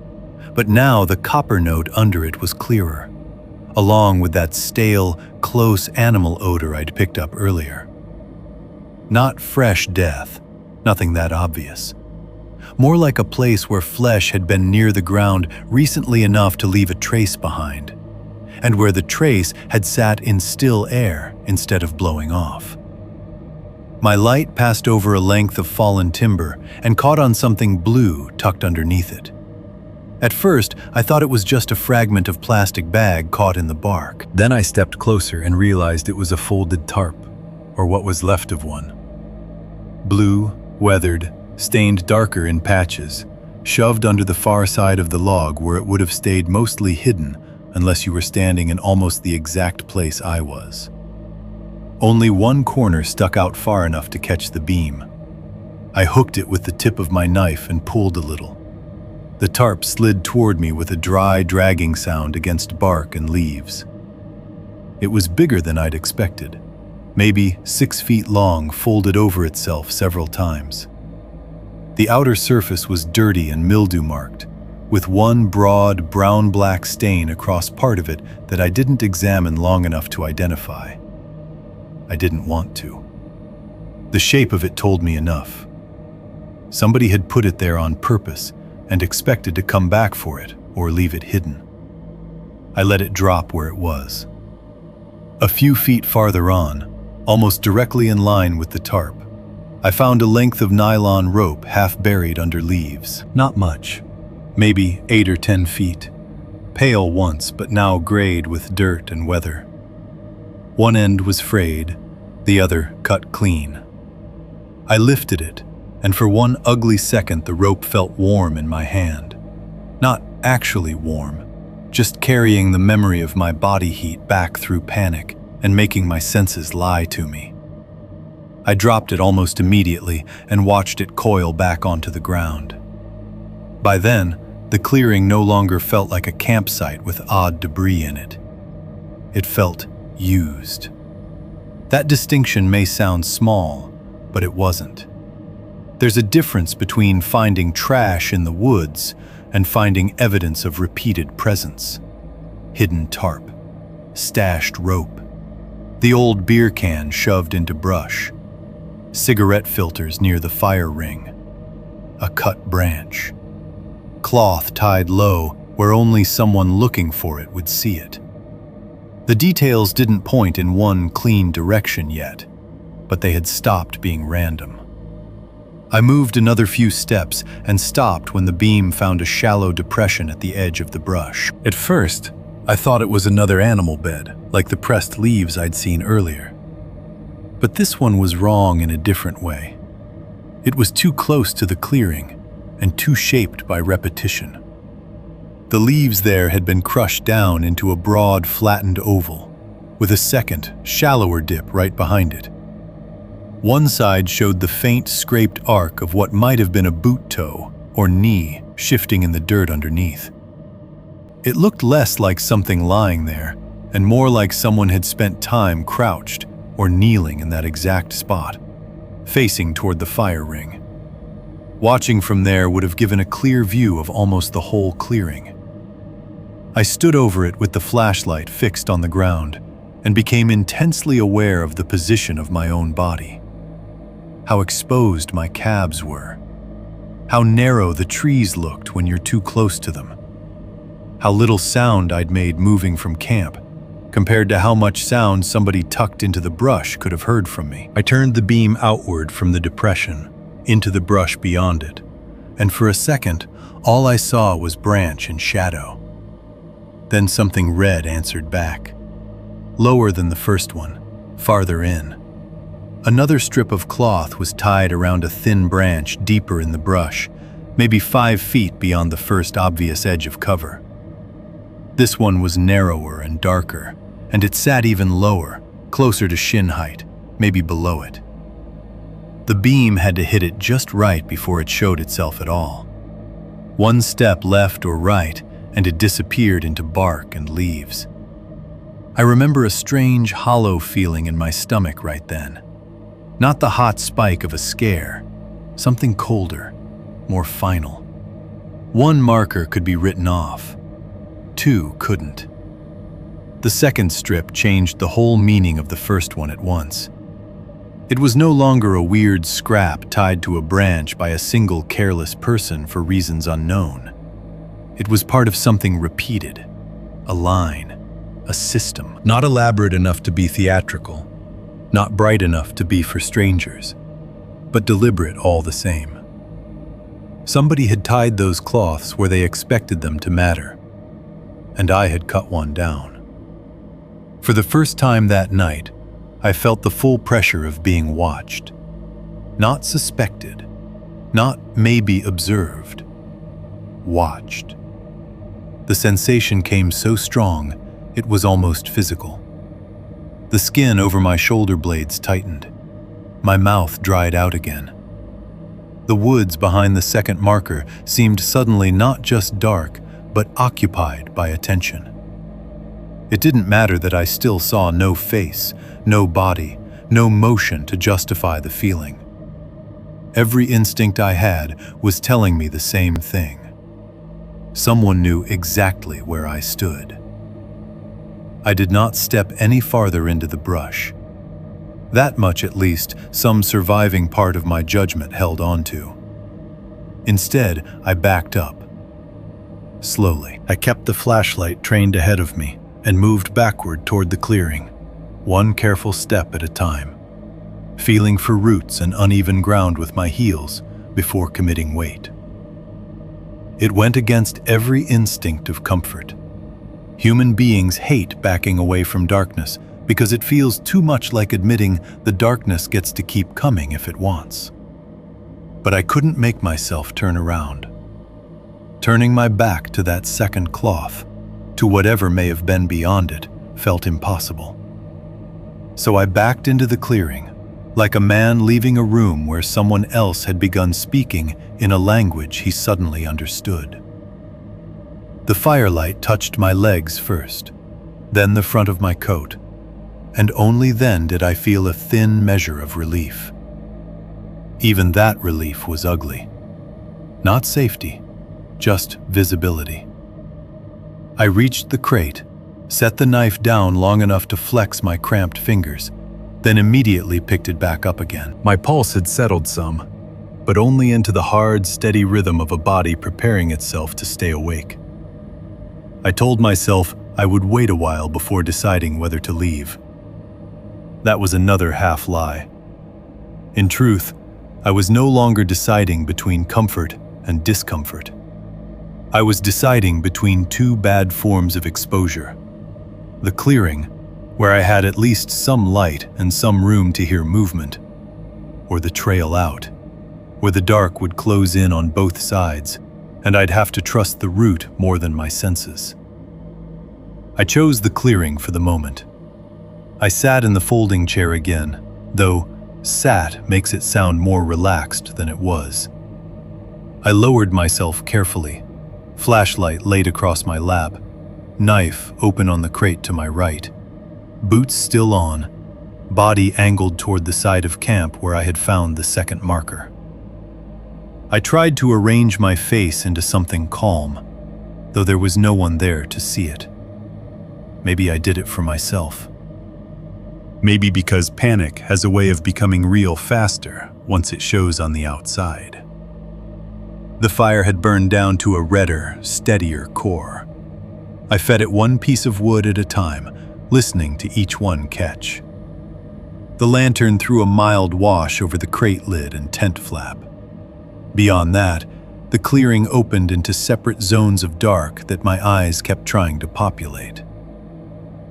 but now the copper note under it was clearer, along with that stale, close animal odor I'd picked up earlier. Not fresh death, nothing that obvious. More like a place where flesh had been near the ground recently enough to leave a trace behind, and where the trace had sat in still air instead of blowing off. My light passed over a length of fallen timber and caught on something blue tucked underneath it. At first, I thought it was just a fragment of plastic bag caught in the bark. Then I stepped closer and realized it was a folded tarp, or what was left of one. Blue, weathered, stained darker in patches, shoved under the far side of the log where it would have stayed mostly hidden unless you were standing in almost the exact place I was. Only one corner stuck out far enough to catch the beam. I hooked it with the tip of my knife and pulled a little. The tarp slid toward me with a dry, dragging sound against bark and leaves. It was bigger than I'd expected, maybe 6 feet long, folded over itself several times. The outer surface was dirty and mildew-marked, with one broad, brown-black stain across part of it that I didn't examine long enough to identify. I didn't want to. The shape of it told me enough. Somebody had put it there on purpose and expected to come back for it or leave it hidden. I let it drop where it was. A few feet farther on, almost directly in line with the tarp, I found a length of nylon rope half buried under leaves. Not much, maybe 8 or 10 feet. Pale once, but now grayed with dirt and weather. One end was frayed, the other cut clean. I lifted it, and for one ugly second the rope felt warm in my hand. Not actually warm, just carrying the memory of my body heat back through panic and making my senses lie to me. I dropped it almost immediately and watched it coil back onto the ground. By then, the clearing no longer felt like a campsite with odd debris in it. It felt used. That distinction may sound small, but it wasn't. There's a difference between finding trash in the woods and finding evidence of repeated presence. Hidden tarp, stashed rope, the old beer can shoved into brush, cigarette filters near the fire ring, a cut branch, cloth tied low where only someone looking for it would see it. The details didn't point in one clean direction yet, but they had stopped being random. I moved another few steps and stopped when the beam found a shallow depression at the edge of the brush. At first, I thought it was another animal bed, like the pressed leaves I'd seen earlier. But this one was wrong in a different way. It was too close to the clearing and too shaped by repetition. The leaves there had been crushed down into a broad, flattened oval, with a second, shallower dip right behind it. One side showed the faint, scraped arc of what might have been a boot toe or knee shifting in the dirt underneath. It looked less like something lying there, and more like someone had spent time crouched or kneeling in that exact spot, facing toward the fire ring. Watching from there would have given a clear view of almost the whole clearing. I stood over it with the flashlight fixed on the ground and became intensely aware of the position of my own body. How exposed my calves were. How narrow the trees looked when you're too close to them. How little sound I'd made moving from camp, compared to how much sound somebody tucked into the brush could have heard from me. I turned the beam outward from the depression, into the brush beyond it, and for a second, all I saw was branch and shadow. Then something red answered back, lower than the first one, farther in. Another strip of cloth was tied around a thin branch deeper in the brush, maybe 5 feet beyond the first obvious edge of cover. This one was narrower and darker, and it sat even lower, closer to shin height, maybe below it. The beam had to hit it just right before it showed itself at all. One step left or right, and it disappeared into bark and leaves. I remember a strange, hollow feeling in my stomach right then. Not the hot spike of a scare, something colder, more final. One marker could be written off. 2 couldn't. The second strip changed the whole meaning of the first one at once. It was no longer a weird scrap tied to a branch by a single careless person for reasons unknown. It was part of something repeated, a line, a system, not elaborate enough to be theatrical, not bright enough to be for strangers, but deliberate all the same. Somebody had tied those cloths where they expected them to matter, and I had cut one down. For the first time that night, I felt the full pressure of being watched. Not suspected, not maybe observed. Watched. The sensation came so strong, it was almost physical. The skin over my shoulder blades tightened. My mouth dried out again. The woods behind the second marker seemed suddenly not just dark, but occupied by attention. It didn't matter that I still saw no face, no body, no motion to justify the feeling. Every instinct I had was telling me the same thing. Someone knew exactly where I stood. I did not step any farther into the brush. That much, at least, some surviving part of my judgment held on to. Instead, I backed up. Slowly, I kept the flashlight trained ahead of me and moved backward toward the clearing, one careful step at a time, feeling for roots and uneven ground with my heels before committing weight. It went against every instinct of comfort. Human beings hate backing away from darkness because it feels too much like admitting the darkness gets to keep coming if it wants. but I couldn't make myself turn around. Turning my back to that second cloth, to whatever may have been beyond it, felt impossible. So I backed into the clearing, like a man leaving a room where someone else had begun speaking in a language he suddenly understood. The firelight touched my legs first, then the front of my coat, and only then did I feel a thin measure of relief. Even that relief was ugly. Not safety, just visibility. I reached the crate, set the knife down long enough to flex my cramped fingers, then immediately picked it back up again. My pulse had settled some, but only into the hard, steady rhythm of a body preparing itself to stay awake. I told myself I would wait a while before deciding whether to leave. That was another half lie. In truth, I was no longer deciding between comfort and discomfort. I was deciding between two bad forms of exposure. The clearing, where I had at least some light and some room to hear movement, or the trail out, where the dark would close in on both sides, and I'd have to trust the route more than my senses. I chose the clearing for the moment. I sat in the folding chair again, though sat makes it sound more relaxed than it was. I lowered myself carefully, flashlight laid across my lap, knife open on the crate to my right, boots still on, body angled toward the side of camp where I had found the second marker. I tried to arrange my face into something calm, though there was no one there to see it. Maybe I did it for myself. Maybe because panic has a way of becoming real faster once it shows on the outside. The fire had burned down to a redder, steadier core. I fed it one piece of wood at a time, listening to each one catch. The lantern threw a mild wash over the crate lid and tent flap. Beyond that, the clearing opened into separate zones of dark that my eyes kept trying to populate.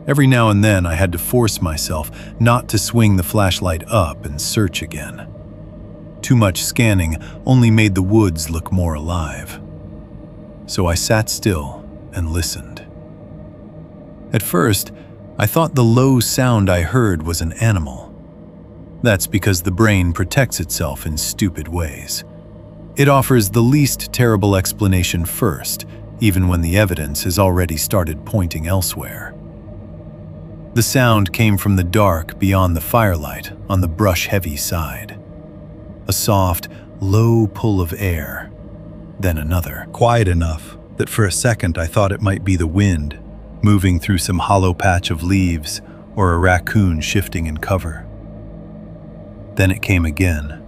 Every now and then I had to force myself not to swing the flashlight up and search again. Too much scanning only made the woods look more alive. So I sat still and listened. At first, I thought the low sound I heard was an animal. That's because the brain protects itself in stupid ways. It offers the least terrible explanation first, even when the evidence has already started pointing elsewhere. The sound came from the dark beyond the firelight on the brush-heavy side. A soft, low pull of air, then another. Quiet enough that for a second I thought it might be the wind, moving through some hollow patch of leaves or a raccoon shifting in cover. Then it came again.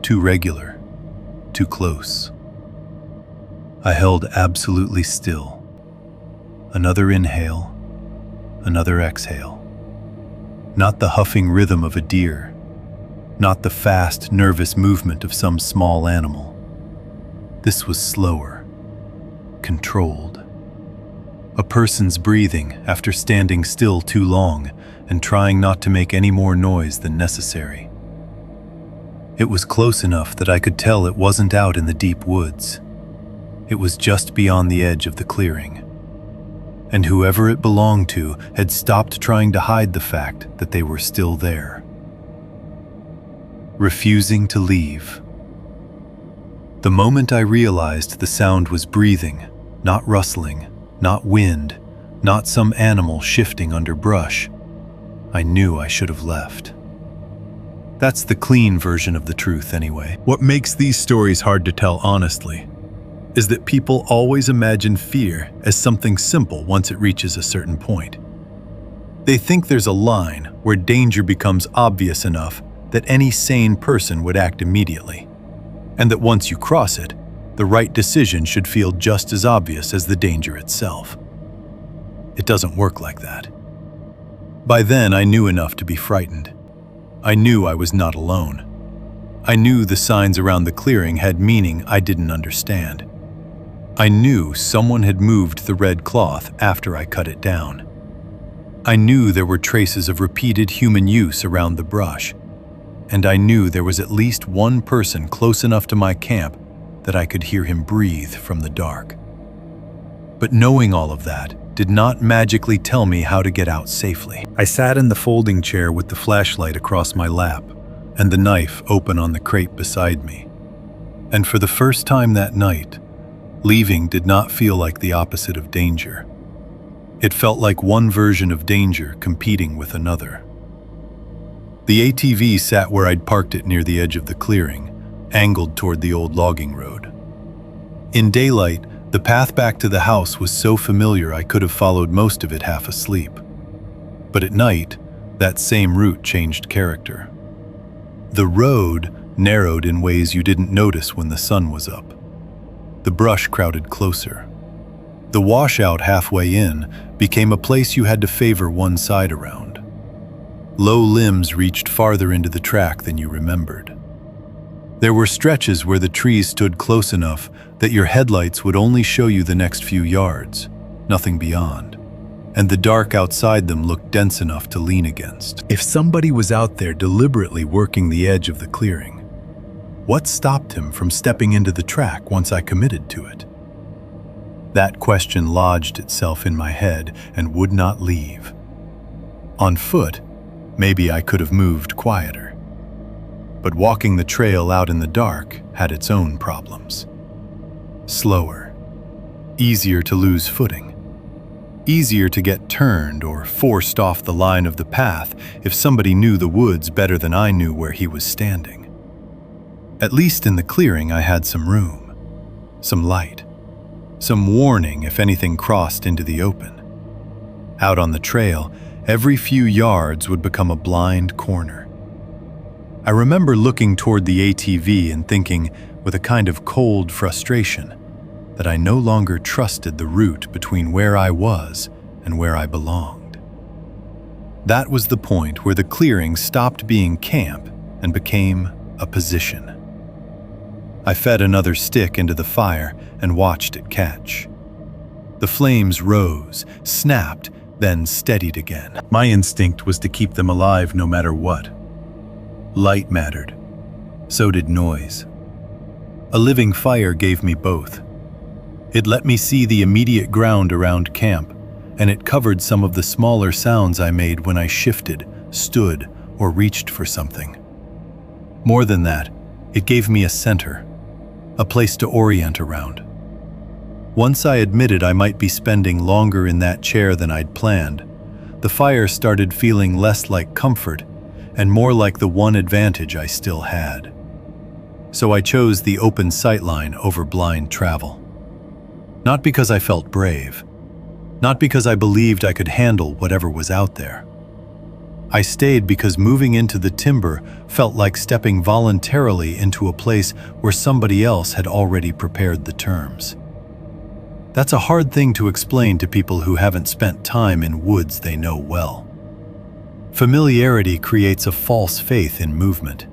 Too regular, too close. I held absolutely still. Another inhale, another exhale. Not the huffing rhythm of a deer, not the fast, nervous movement of some small animal. This was slower, controlled. A person's breathing after standing still too long and trying not to make any more noise than necessary. It was close enough that I could tell it wasn't out in the deep woods. It was just beyond the edge of the clearing. And whoever it belonged to had stopped trying to hide the fact that they were still there. Refusing to leave. The moment I realized the sound was breathing, not rustling, not wind, not some animal shifting under brush, I knew I should have left. That's the clean version of the truth anyway. What makes these stories hard to tell honestly is that people always imagine fear as something simple once it reaches a certain point. They think there's a line where danger becomes obvious enough that any sane person would act immediately, and that once you cross it, the right decision should feel just as obvious as the danger itself. It doesn't work like that. By then, I knew enough to be frightened. I knew I was not alone. I knew the signs around the clearing had meaning I didn't understand. I knew someone had moved the red cloth after I cut it down. I knew there were traces of repeated human use around the brush. and I knew there was at least one person close enough to my camp that I could hear him breathe from the dark. But knowing all of that did not magically tell me how to get out safely. I sat in the folding chair with the flashlight across my lap and the knife open on the crate beside me. And for the first time that night, leaving did not feel like the opposite of danger. It felt like one version of danger competing with another. The ATV sat where I'd parked it near the edge of the clearing, angled toward the old logging road. In daylight, the path back to the house was so familiar I could have followed most of it half asleep. But at night, that same route changed character. The road narrowed in ways you didn't notice when the sun was up. The brush crowded closer. The washout halfway in became a place you had to favor one side around. Low limbs reached farther into the track than you remembered. There were stretches where the trees stood close enough that your headlights would only show you the next few yards, nothing beyond, and the dark outside them looked dense enough to lean against. If somebody was out there deliberately working the edge of the clearing, what stopped him from stepping into the track once I committed to it? That question lodged itself in my head and would not leave. On foot, maybe I could have moved quieter. But walking the trail out in the dark had its own problems. Slower, easier to lose footing, easier to get turned or forced off the line of the path if somebody knew the woods better than I knew where he was standing. At least in the clearing I had some room, some light, some warning if anything crossed into the open. Out on the trail, every few yards would become a blind corner. I remember looking toward the ATV and thinking, with a kind of cold frustration, that I no longer trusted the route between where I was and where I belonged. That was the point where the clearing stopped being camp and became a position. I fed another stick into the fire and watched it catch. The flames rose, snapped, then steadied again. My instinct was to keep them alive no matter what. Light mattered. So did noise. A living fire gave me both. It let me see the immediate ground around camp, and it covered some of the smaller sounds I made when I shifted, stood, or reached for something. More than that, it gave me a center, a place to orient around. Once I admitted I might be spending longer in that chair than I'd planned, the fire started feeling less like comfort and more like the one advantage I still had. So I chose the open sightline over blind travel. Not because I felt brave, not because I believed I could handle whatever was out there. I stayed because moving into the timber felt like stepping voluntarily into a place where somebody else had already prepared the terms. That's a hard thing to explain to people who haven't spent time in woods they know well. Familiarity creates a false faith in movement.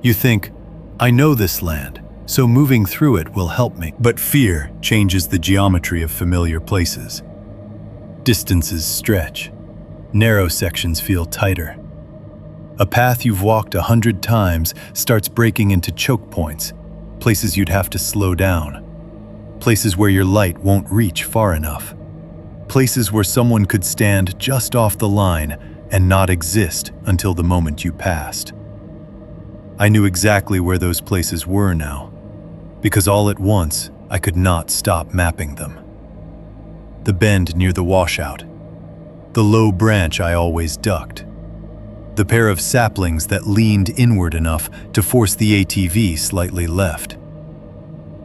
You think, I know this land, so moving through it will help me. But fear changes the geometry of familiar places. Distances stretch. Narrow sections feel tighter. A path you've walked 100 times starts breaking into choke points, places you'd have to slow down, places where your light won't reach far enough, places where someone could stand just off the line and not exist until the moment you passed. I knew exactly where those places were now, because all at once I could not stop mapping them. The bend near the washout, the low branch I always ducked, the pair of saplings that leaned inward enough to force the ATV slightly left,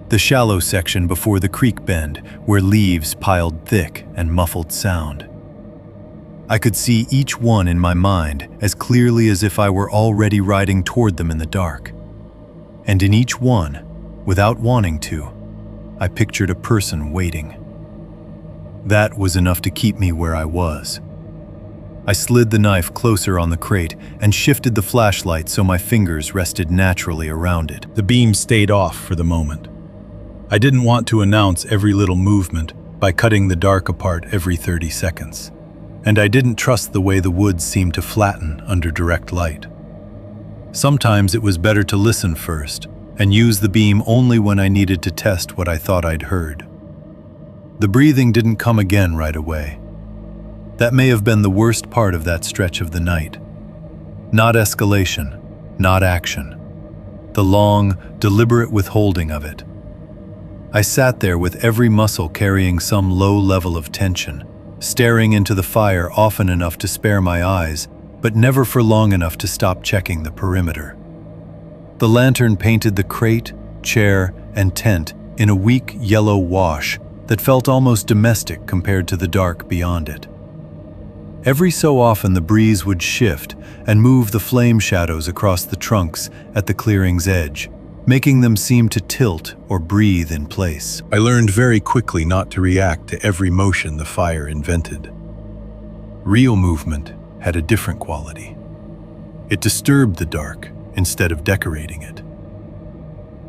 the shallow section before the creek bend where leaves piled thick and muffled sound. I could see each one in my mind as clearly as if I were already riding toward them in the dark. And in each one, without wanting to, I pictured a person waiting. That was enough to keep me where I was. I slid the knife closer on the crate and shifted the flashlight so my fingers rested naturally around it. The beam stayed off for the moment. I didn't want to announce every little movement by cutting the dark apart every 30 seconds. And I didn't trust the way the woods seemed to flatten under direct light. Sometimes it was better to listen first and use the beam only when I needed to test what I thought I'd heard. The breathing didn't come again right away. That may have been the worst part of that stretch of the night. Not escalation, not action. The long, deliberate withholding of it. I sat there with every muscle carrying some low level of tension, staring into the fire often enough to spare my eyes, but never for long enough to stop checking the perimeter. The lantern painted the crate, chair, and tent in a weak yellow wash that felt almost domestic compared to the dark beyond it. Every so often the breeze would shift and move the flame shadows across the trunks at the clearing's edge, making them seem to tilt or breathe in place. I learned very quickly not to react to every motion the fire invented. Real movement had a different quality. It disturbed the dark instead of decorating it.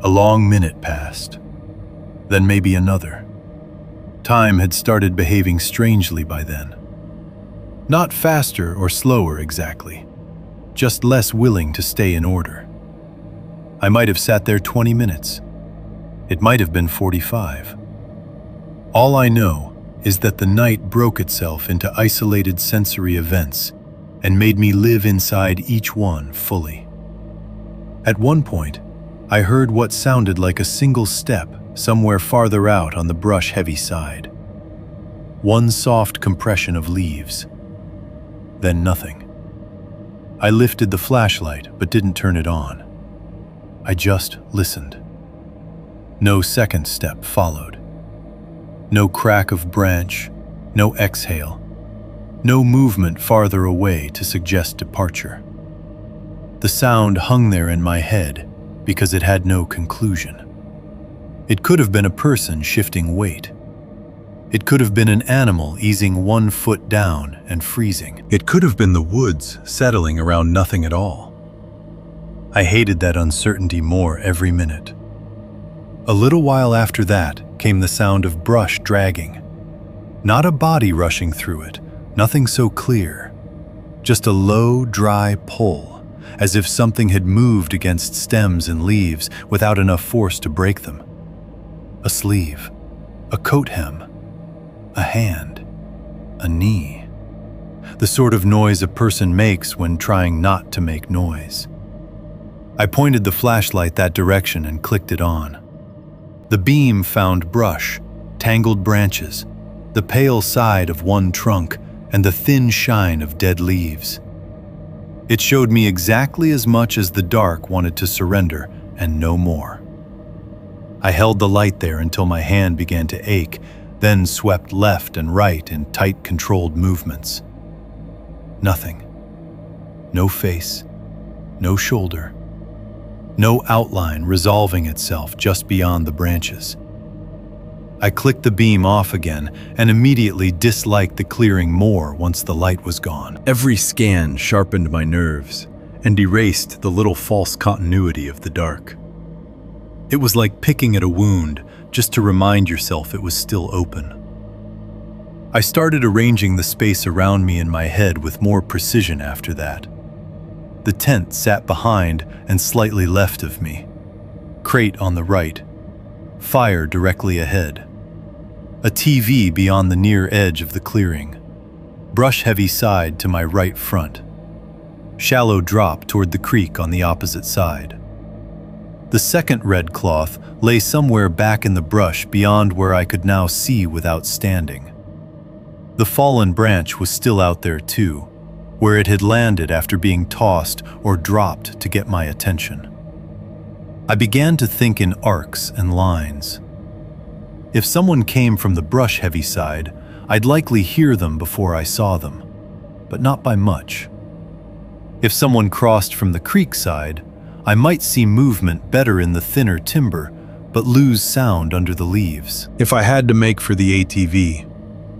A long minute passed, then maybe another. Time had started behaving strangely by then. Not faster or slower exactly, just less willing to stay in order. I might have sat there 20 minutes. It might have been 45. All I know is that the night broke itself into isolated sensory events and made me live inside each one fully. At one point, I heard what sounded like a single step somewhere farther out on the brush-heavy side. One soft compression of leaves. Then nothing. I lifted the flashlight but didn't turn it on. I just listened. No second step followed. No crack of branch, no exhale, no movement farther away to suggest departure. The sound hung there in my head because it had no conclusion. It could have been a person shifting weight. It could have been an animal easing 1 foot down and freezing. It could have been the woods settling around nothing at all. I hated that uncertainty more every minute. A little while after that came the sound of brush dragging. Not a body rushing through it, nothing so clear. Just a low, dry pull, as if something had moved against stems and leaves without enough force to break them. A sleeve, a coat hem, a hand, a knee. The sort of noise a person makes when trying not to make noise. I pointed the flashlight that direction and clicked it on. The beam found brush, tangled branches, the pale side of one trunk, and the thin shine of dead leaves. It showed me exactly as much as the dark wanted to surrender, and no more. I held the light there until my hand began to ache, then swept left and right in tight, controlled movements. Nothing. No face, no shoulder, no outline resolving itself just beyond the branches. I clicked the beam off again and immediately disliked the clearing more once the light was gone. Every scan sharpened my nerves and erased the little false continuity of the dark. It was like picking at a wound just to remind yourself it was still open. I started arranging the space around me in my head with more precision after that. The tent sat behind and slightly left of me. Crate on the right. Fire directly ahead. A TV beyond the near edge of the clearing. Brush-heavy side to my right front. Shallow drop toward the creek on the opposite side. The second red cloth lay somewhere back in the brush beyond where I could now see without standing. The fallen branch was still out there too, where it had landed after being tossed or dropped to get my attention. I began to think in arcs and lines. If someone came from the brush-heavy side, I'd likely hear them before I saw them, but not by much. If someone crossed from the creek side, I might see movement better in the thinner timber, but lose sound under the leaves. If I had to make for the ATV,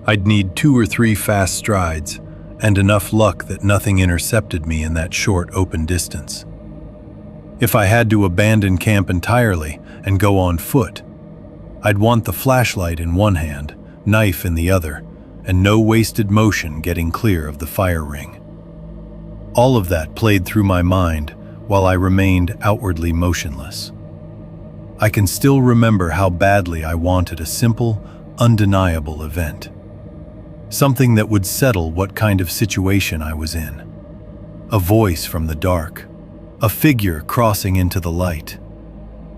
I'd need 2 or 3 fast strides, and enough luck that nothing intercepted me in that short open distance. If I had to abandon camp entirely and go on foot, I'd want the flashlight in one hand, knife in the other, and no wasted motion getting clear of the fire ring. All of that played through my mind while I remained outwardly motionless. I can still remember how badly I wanted a simple, undeniable event. Something that would settle what kind of situation I was in. A voice from the dark. A figure crossing into the light.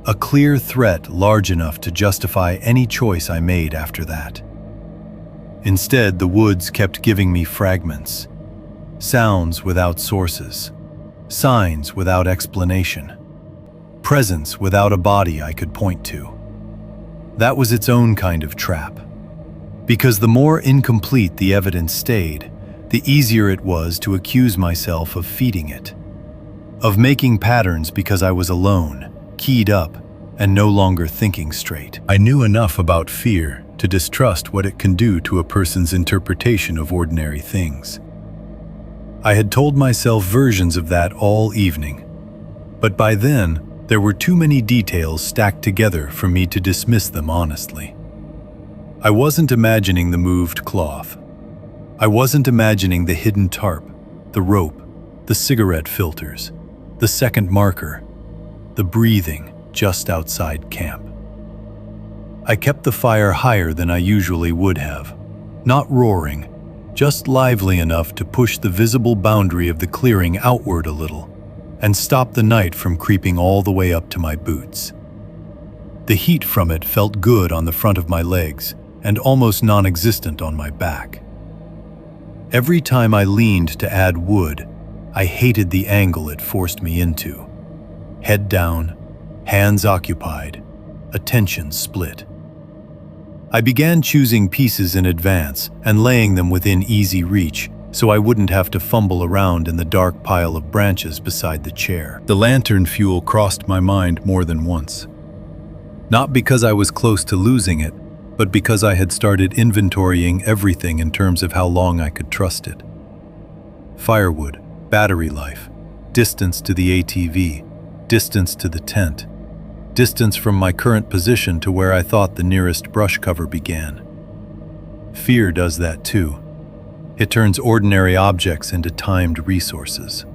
A clear threat large enough to justify any choice I made after that. Instead, the woods kept giving me fragments. Sounds without sources. Signs without explanation. Presence without a body I could point to. That was its own kind of trap. Because the more incomplete the evidence stayed, the easier it was to accuse myself of feeding it. Of making patterns because I was alone, keyed up, and no longer thinking straight. I knew enough about fear to distrust what it can do to a person's interpretation of ordinary things. I had told myself versions of that all evening, but by then, there were too many details stacked together for me to dismiss them honestly. I wasn't imagining the moved cloth. I wasn't imagining the hidden tarp, the rope, the cigarette filters, the second marker, the breathing just outside camp. I kept the fire higher than I usually would have, not roaring, just lively enough to push the visible boundary of the clearing outward a little and stop the night from creeping all the way up to my boots. The heat from it felt good on the front of my legs and almost non-existent on my back. Every time I leaned to add wood, I hated the angle it forced me into. Head down, hands occupied, attention split. I began choosing pieces in advance and laying them within easy reach so I wouldn't have to fumble around in the dark pile of branches beside the chair. The lantern fuel crossed my mind more than once. Not because I was close to losing it, but because I had started inventorying everything in terms of how long I could trust it. Firewood, battery life, distance to the ATV, distance to the tent, distance from my current position to where I thought the nearest brush cover began. Fear does that too. It turns ordinary objects into timed resources.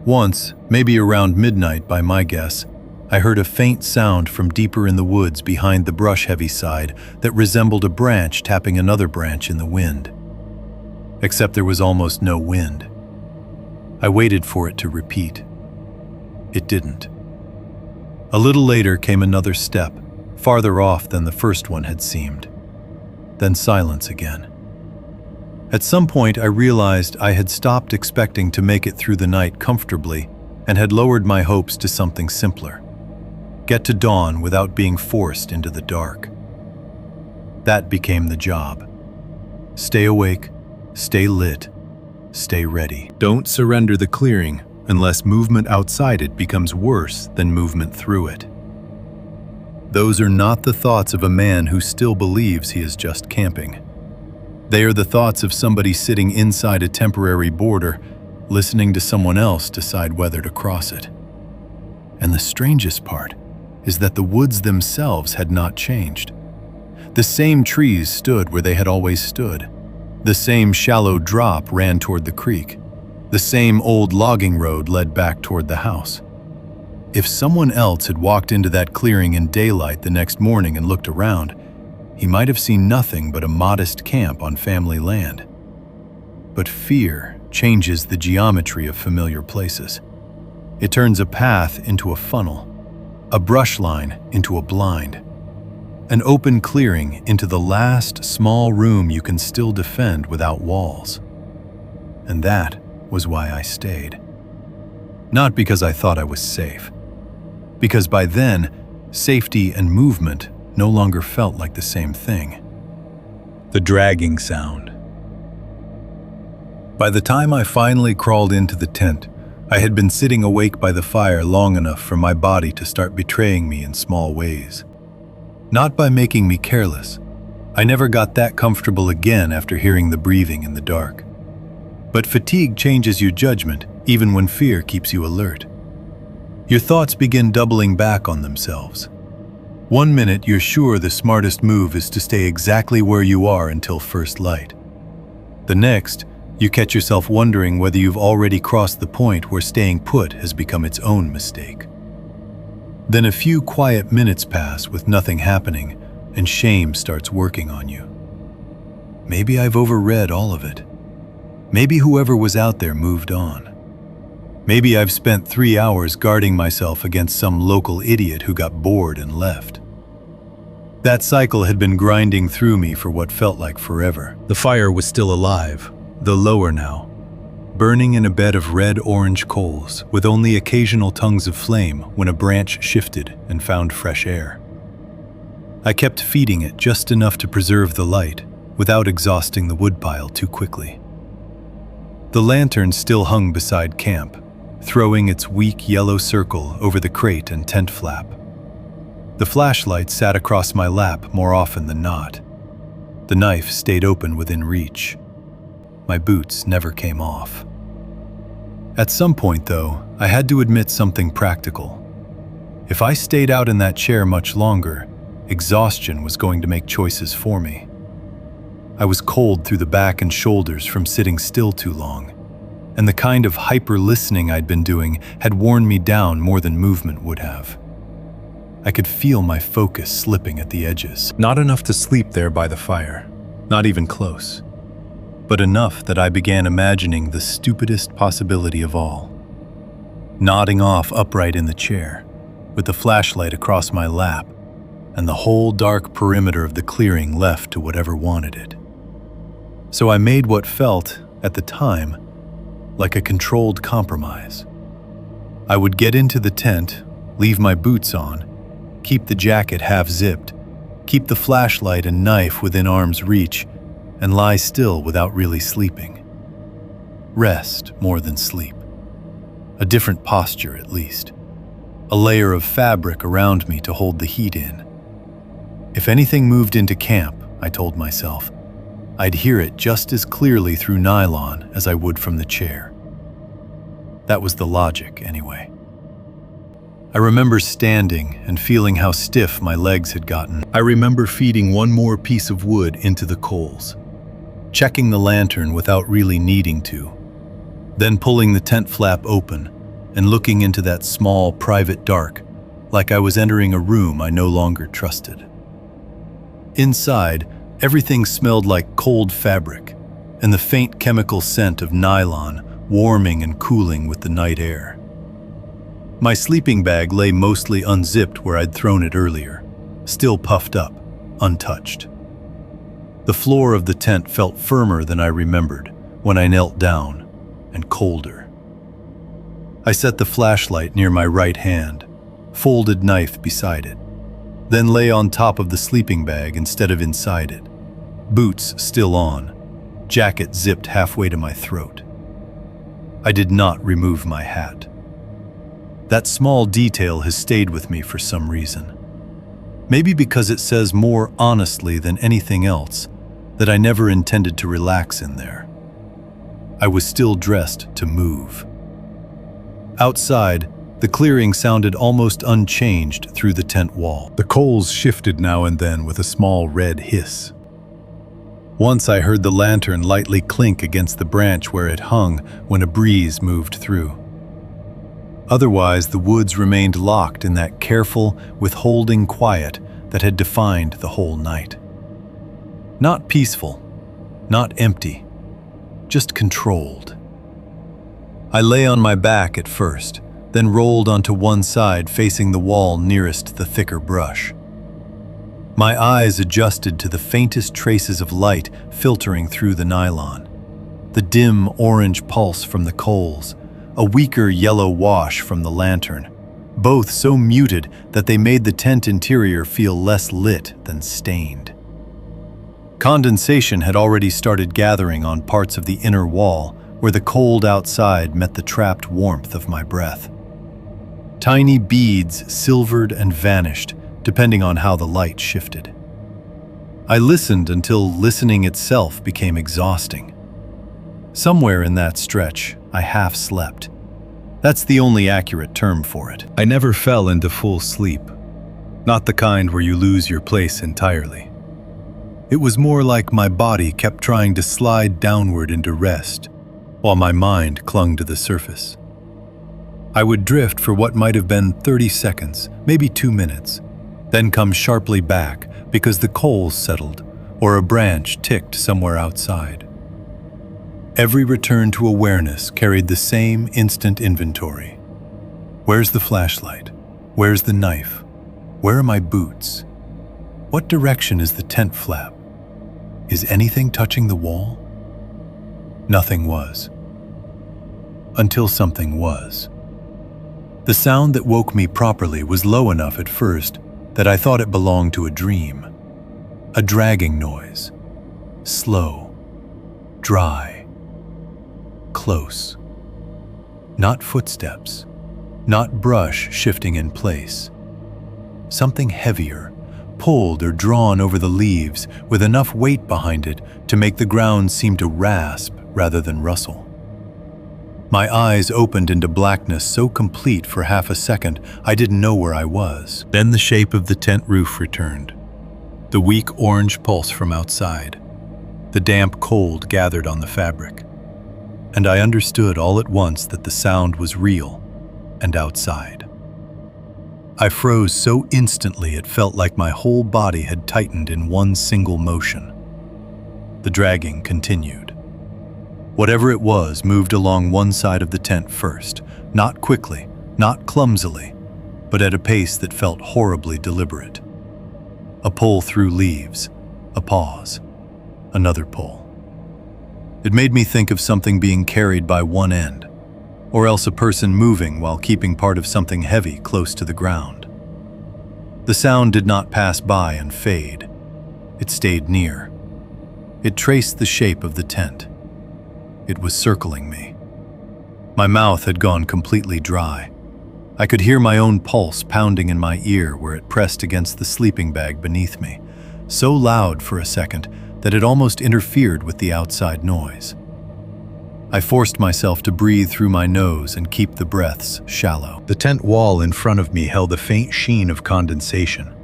Once, maybe around midnight by my guess, I heard a faint sound from deeper in the woods behind the brush-heavy side that resembled a branch tapping another branch in the wind. Except there was almost no wind. I waited for it to repeat. It didn't. A little later came another step, farther off than the first one had seemed. Then silence again. At some point I realized I had stopped expecting to make it through the night comfortably and had lowered my hopes to something simpler. Get to dawn without being forced into the dark. That became the job. Stay awake, stay lit, stay ready. Don't surrender the clearing unless movement outside it becomes worse than movement through it. Those are not the thoughts of a man who still believes he is just camping. They are the thoughts of somebody sitting inside a temporary border, listening to someone else decide whether to cross it. And the strangest part is that the woods themselves had not changed. The same trees stood where they had always stood. The same shallow drop ran toward the creek. The same old logging road led back toward the house. If someone else had walked into that clearing in daylight the next morning and looked around, he might have seen nothing but a modest camp on family land. But fear changes the geometry of familiar places. It turns a path into a funnel, a brush line into a blind, an open clearing into the last small room you can still defend without walls. And that was why I stayed. Not because I thought I was safe, because by then, safety and movement no longer felt like the same thing. The dragging sound. By the time I finally crawled into the tent, I had been sitting awake by the fire long enough for my body to start betraying me in small ways. Not by making me careless. I never got that comfortable again after hearing the breathing in the dark. But fatigue changes your judgment even when fear keeps you alert. Your thoughts begin doubling back on themselves. One minute you're sure the smartest move is to stay exactly where you are until first light. The next, You catch yourself wondering whether you've already crossed the point where staying put has become its own mistake. Then a few quiet minutes pass with nothing happening, and shame starts working on you. Maybe I've overread all of it. Maybe whoever was out there moved on. Maybe I've spent 3 hours guarding myself against some local idiot who got bored and left. That cycle had been grinding through me for what felt like forever. The fire was still alive, though lower now, burning in a bed of red-orange coals with only occasional tongues of flame when a branch shifted and found fresh air. I kept feeding it just enough to preserve the light without exhausting the woodpile too quickly. The lantern still hung beside camp, throwing its weak yellow circle over the crate and tent flap. The flashlight sat across my lap more often than not. The knife stayed open within reach. My boots never came off. At some point, though, I had to admit something practical. If I stayed out in that chair much longer, exhaustion was going to make choices for me. I was cold through the back and shoulders from sitting still too long, and the kind of hyper-listening I'd been doing had worn me down more than movement would have. I could feel my focus slipping at the edges. Not enough to sleep there by the fire, not even close, but enough that I began imagining the stupidest possibility of all. Nodding off upright in the chair, with the flashlight across my lap, and the whole dark perimeter of the clearing left to whatever wanted it. So I made what felt, at the time, like a controlled compromise. I would get into the tent, leave my boots on, keep the jacket half-zipped, keep the flashlight and knife within arm's reach, and lie still without really sleeping. Rest more than sleep. A different posture, at least. A layer of fabric around me to hold the heat in. If anything moved into camp, I told myself, I'd hear it just as clearly through nylon as I would from the chair. That was the logic, anyway. I remember standing and feeling how stiff my legs had gotten. I remember feeding one more piece of wood into the coals, checking the lantern without really needing to, then pulling the tent flap open and looking into that small, private dark, like I was entering a room I no longer trusted. Inside, everything smelled like cold fabric and the faint chemical scent of nylon warming and cooling with the night air. My sleeping bag lay mostly unzipped where I'd thrown it earlier, still puffed up, untouched. The floor of the tent felt firmer than I remembered when I knelt down, and colder. I set the flashlight near my right hand, folded knife beside it, then lay on top of the sleeping bag instead of inside it, boots still on, jacket zipped halfway to my throat. I did not remove my hat. That small detail has stayed with me for some reason. Maybe because it says more honestly than anything else that I never intended to relax in there. I was still dressed to move. Outside, the clearing sounded almost unchanged through the tent wall. The coals shifted now and then with a small red hiss. Once I heard the lantern lightly clink against the branch where it hung when a breeze moved through. Otherwise, the woods remained locked in that careful, withholding quiet that had defined the whole night. Not peaceful, not empty, just controlled. I lay on my back at first, then rolled onto one side facing the wall nearest the thicker brush. My eyes adjusted to the faintest traces of light filtering through the nylon, the dim orange pulse from the coals, a weaker yellow wash from the lantern, both so muted that they made the tent interior feel less lit than stained. Condensation had already started gathering on parts of the inner wall where the cold outside met the trapped warmth of my breath. Tiny beads silvered and vanished, depending on how the light shifted. I listened until listening itself became exhausting. Somewhere in that stretch, I half slept. That's the only accurate term for it. I never fell into full sleep. Not the kind where you lose your place entirely. It was more like my body kept trying to slide downward into rest, while my mind clung to the surface. I would drift for what might have been 30 seconds, maybe 2 minutes, then come sharply back because the coals settled or a branch ticked somewhere outside. Every return to awareness carried the same instant inventory. Where's the flashlight? Where's the knife? Where are my boots? What direction is the tent flap? Is anything touching the wall? Nothing was. Until something was. The sound that woke me properly was low enough at first that I thought it belonged to a dream. A dragging noise. Slow. Dry. Close. Not footsteps. Not brush shifting in place. Something heavier, pulled or drawn over the leaves with enough weight behind it to make the ground seem to rasp rather than rustle. My eyes opened into blackness so complete for half a second I didn't know where I was. Then the shape of the tent roof returned. The weak orange pulse from outside. The damp cold gathered on the fabric. And I understood all at once that the sound was real and outside. I froze so instantly it felt like my whole body had tightened in one single motion. The dragging continued. Whatever it was moved along one side of the tent first, not quickly, not clumsily, but at a pace that felt horribly deliberate. A pull through leaves, a pause, another pull. It made me think of something being carried by one end, or else a person moving while keeping part of something heavy close to the ground. The sound did not pass by and fade. It stayed near. It traced the shape of the tent. It was circling me. My mouth had gone completely dry. I could hear my own pulse pounding in my ear where it pressed against the sleeping bag beneath me, so loud for a second that it almost interfered with the outside noise. I forced myself to breathe through my nose and keep the breaths shallow. The tent wall in front of me held a faint sheen of condensation,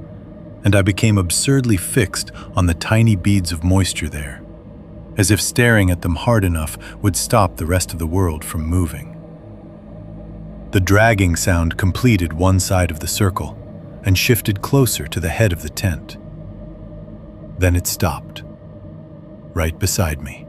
and I became absurdly fixed on the tiny beads of moisture there, as if staring at them hard enough would stop the rest of the world from moving. The dragging sound completed one side of the circle and shifted closer to the head of the tent. Then it stopped, right beside me.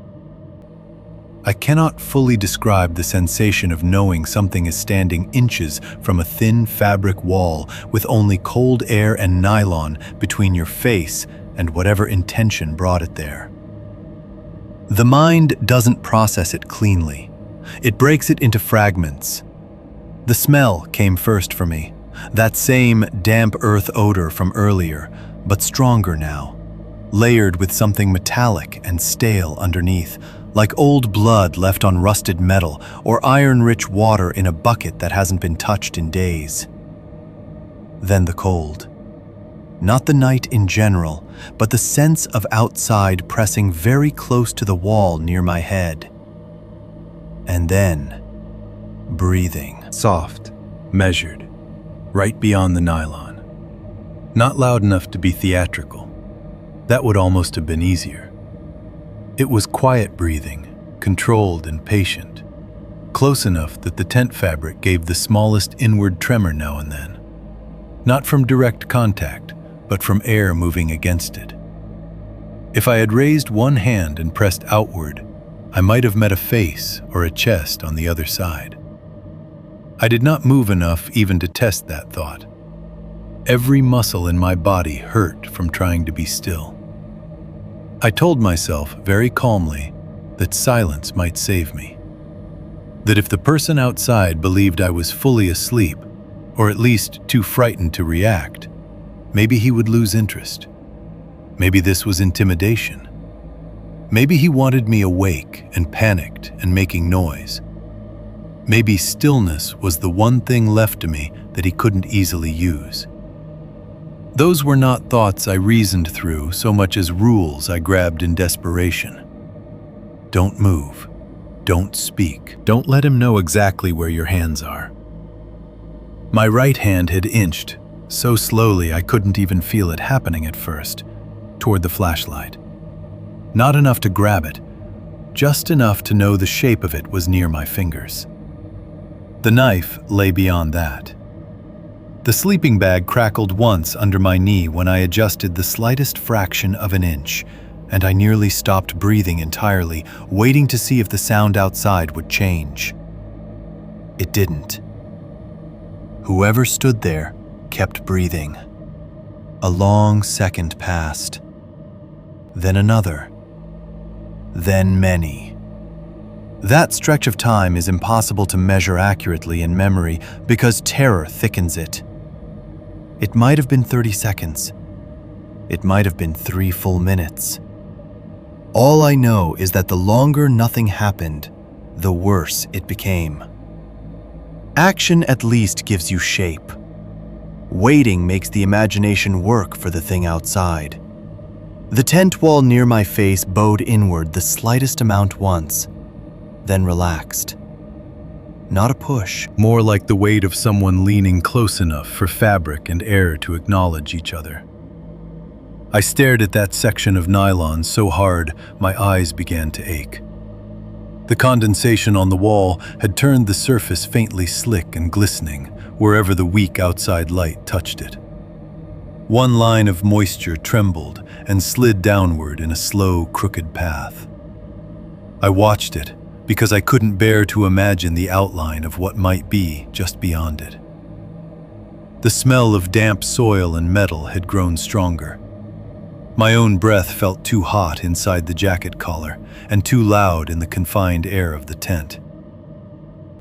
I cannot fully describe the sensation of knowing something is standing inches from a thin fabric wall with only cold air and nylon between your face and whatever intention brought it there. The mind doesn't process it cleanly. It breaks it into fragments. The smell came first for me, that same damp earth odor from earlier, but stronger now, layered with something metallic and stale underneath, like old blood left on rusted metal or iron-rich water in a bucket that hasn't been touched in days. Then the cold. Not the night in general, but the sense of outside pressing very close to the wall near my head. And then, breathing. Soft, measured, right beyond the nylon. Not loud enough to be theatrical. That would almost have been easier. It was quiet breathing, controlled and patient, close enough that the tent fabric gave the smallest inward tremor now and then. Not from direct contact, but from air moving against it. If I had raised one hand and pressed outward, I might have met a face or a chest on the other side. I did not move enough even to test that thought. Every muscle in my body hurt from trying to be still. I told myself very calmly that silence might save me. That if the person outside believed I was fully asleep, or at least too frightened to react, maybe he would lose interest. Maybe this was intimidation. Maybe he wanted me awake and panicked and making noise. Maybe stillness was the one thing left to me that he couldn't easily use. Those were not thoughts I reasoned through so much as rules I grabbed in desperation. Don't move. Don't speak. Don't let him know exactly where your hands are. My right hand had inched, so slowly I couldn't even feel it happening at first, toward the flashlight. Not enough to grab it, just enough to know the shape of it was near my fingers. The knife lay beyond that. The sleeping bag crackled once under my knee when I adjusted the slightest fraction of an inch, and I nearly stopped breathing entirely, waiting to see if the sound outside would change. It didn't. Whoever stood there kept breathing. A long second passed. Then another. Then many. That stretch of time is impossible to measure accurately in memory because terror thickens it. It might have been 30 seconds. It might have been 3 full minutes. All I know is that the longer nothing happened, the worse it became. Action at least gives you shape. Waiting makes the imagination work for the thing outside. The tent wall near my face bowed inward the slightest amount once, then relaxed. Not a push. More like the weight of someone leaning close enough for fabric and air to acknowledge each other. I stared at that section of nylon so hard my eyes began to ache. The condensation on the wall had turned the surface faintly slick and glistening wherever the weak outside light touched it. One line of moisture trembled and slid downward in a slow, crooked path. I watched it because I couldn't bear to imagine the outline of what might be just beyond it. The smell of damp soil and metal had grown stronger. My own breath felt too hot inside the jacket collar and too loud in the confined air of the tent.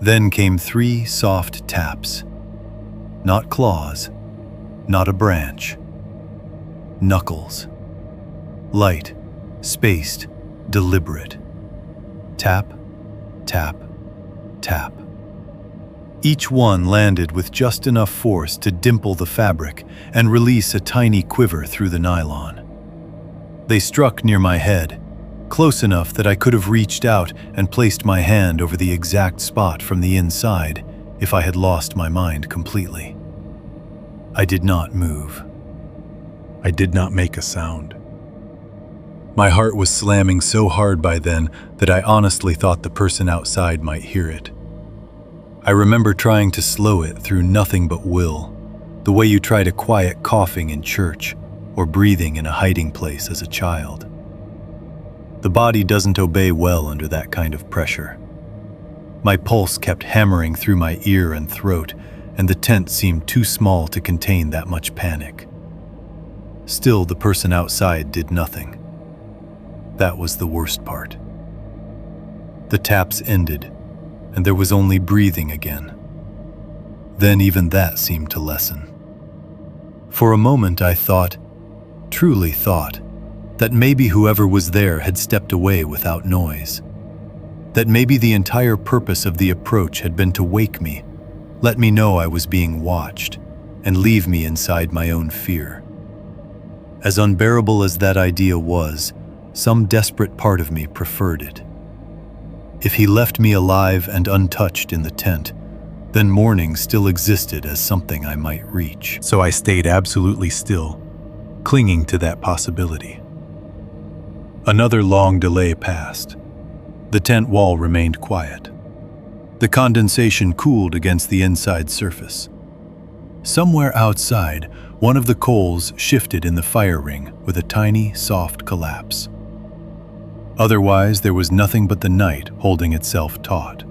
Then came 3 soft taps. Not claws, not a branch. Knuckles. Light, spaced, deliberate. Tap, tap, tap. Each one landed with just enough force to dimple the fabric and release a tiny quiver through the nylon. They struck near my head, close enough that I could have reached out and placed my hand over the exact spot from the inside if I had lost my mind completely. I did not move. I did not make a sound. My heart was slamming so hard by then that I honestly thought the person outside might hear it. I remember trying to slow it through nothing but will, the way you try to quiet coughing in church or breathing in a hiding place as a child. The body doesn't obey well under that kind of pressure. My pulse kept hammering through my ear and throat, and the tent seemed too small to contain that much panic. Still, the person outside did nothing. That was the worst part. The taps ended, and there was only breathing again. Then even that seemed to lessen. For a moment I thought, truly thought, that maybe whoever was there had stepped away without noise. That maybe the entire purpose of the approach had been to wake me, let me know I was being watched, and leave me inside my own fear. As unbearable as that idea was, some desperate part of me preferred it. If he left me alive and untouched in the tent, then morning still existed as something I might reach. So I stayed absolutely still, clinging to that possibility. Another long delay passed. The tent wall remained quiet. The condensation cooled against the inside surface. Somewhere outside, one of the coals shifted in the fire ring with a tiny, soft collapse. Otherwise, there was nothing but the night holding itself taut.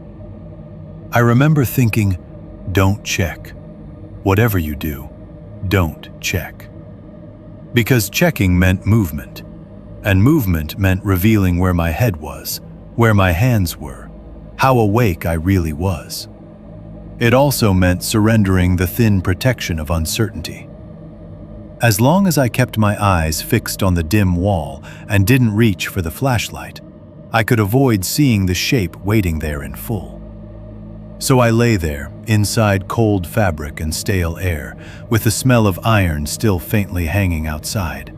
I remember thinking, don't check. Whatever you do, don't check. Because checking meant movement, and movement meant revealing where my head was, where my hands were, how awake I really was. It also meant surrendering the thin protection of uncertainty. As long as I kept my eyes fixed on the dim wall and didn't reach for the flashlight, I could avoid seeing the shape waiting there in full. So I lay there, inside cold fabric and stale air, with the smell of iron still faintly hanging outside,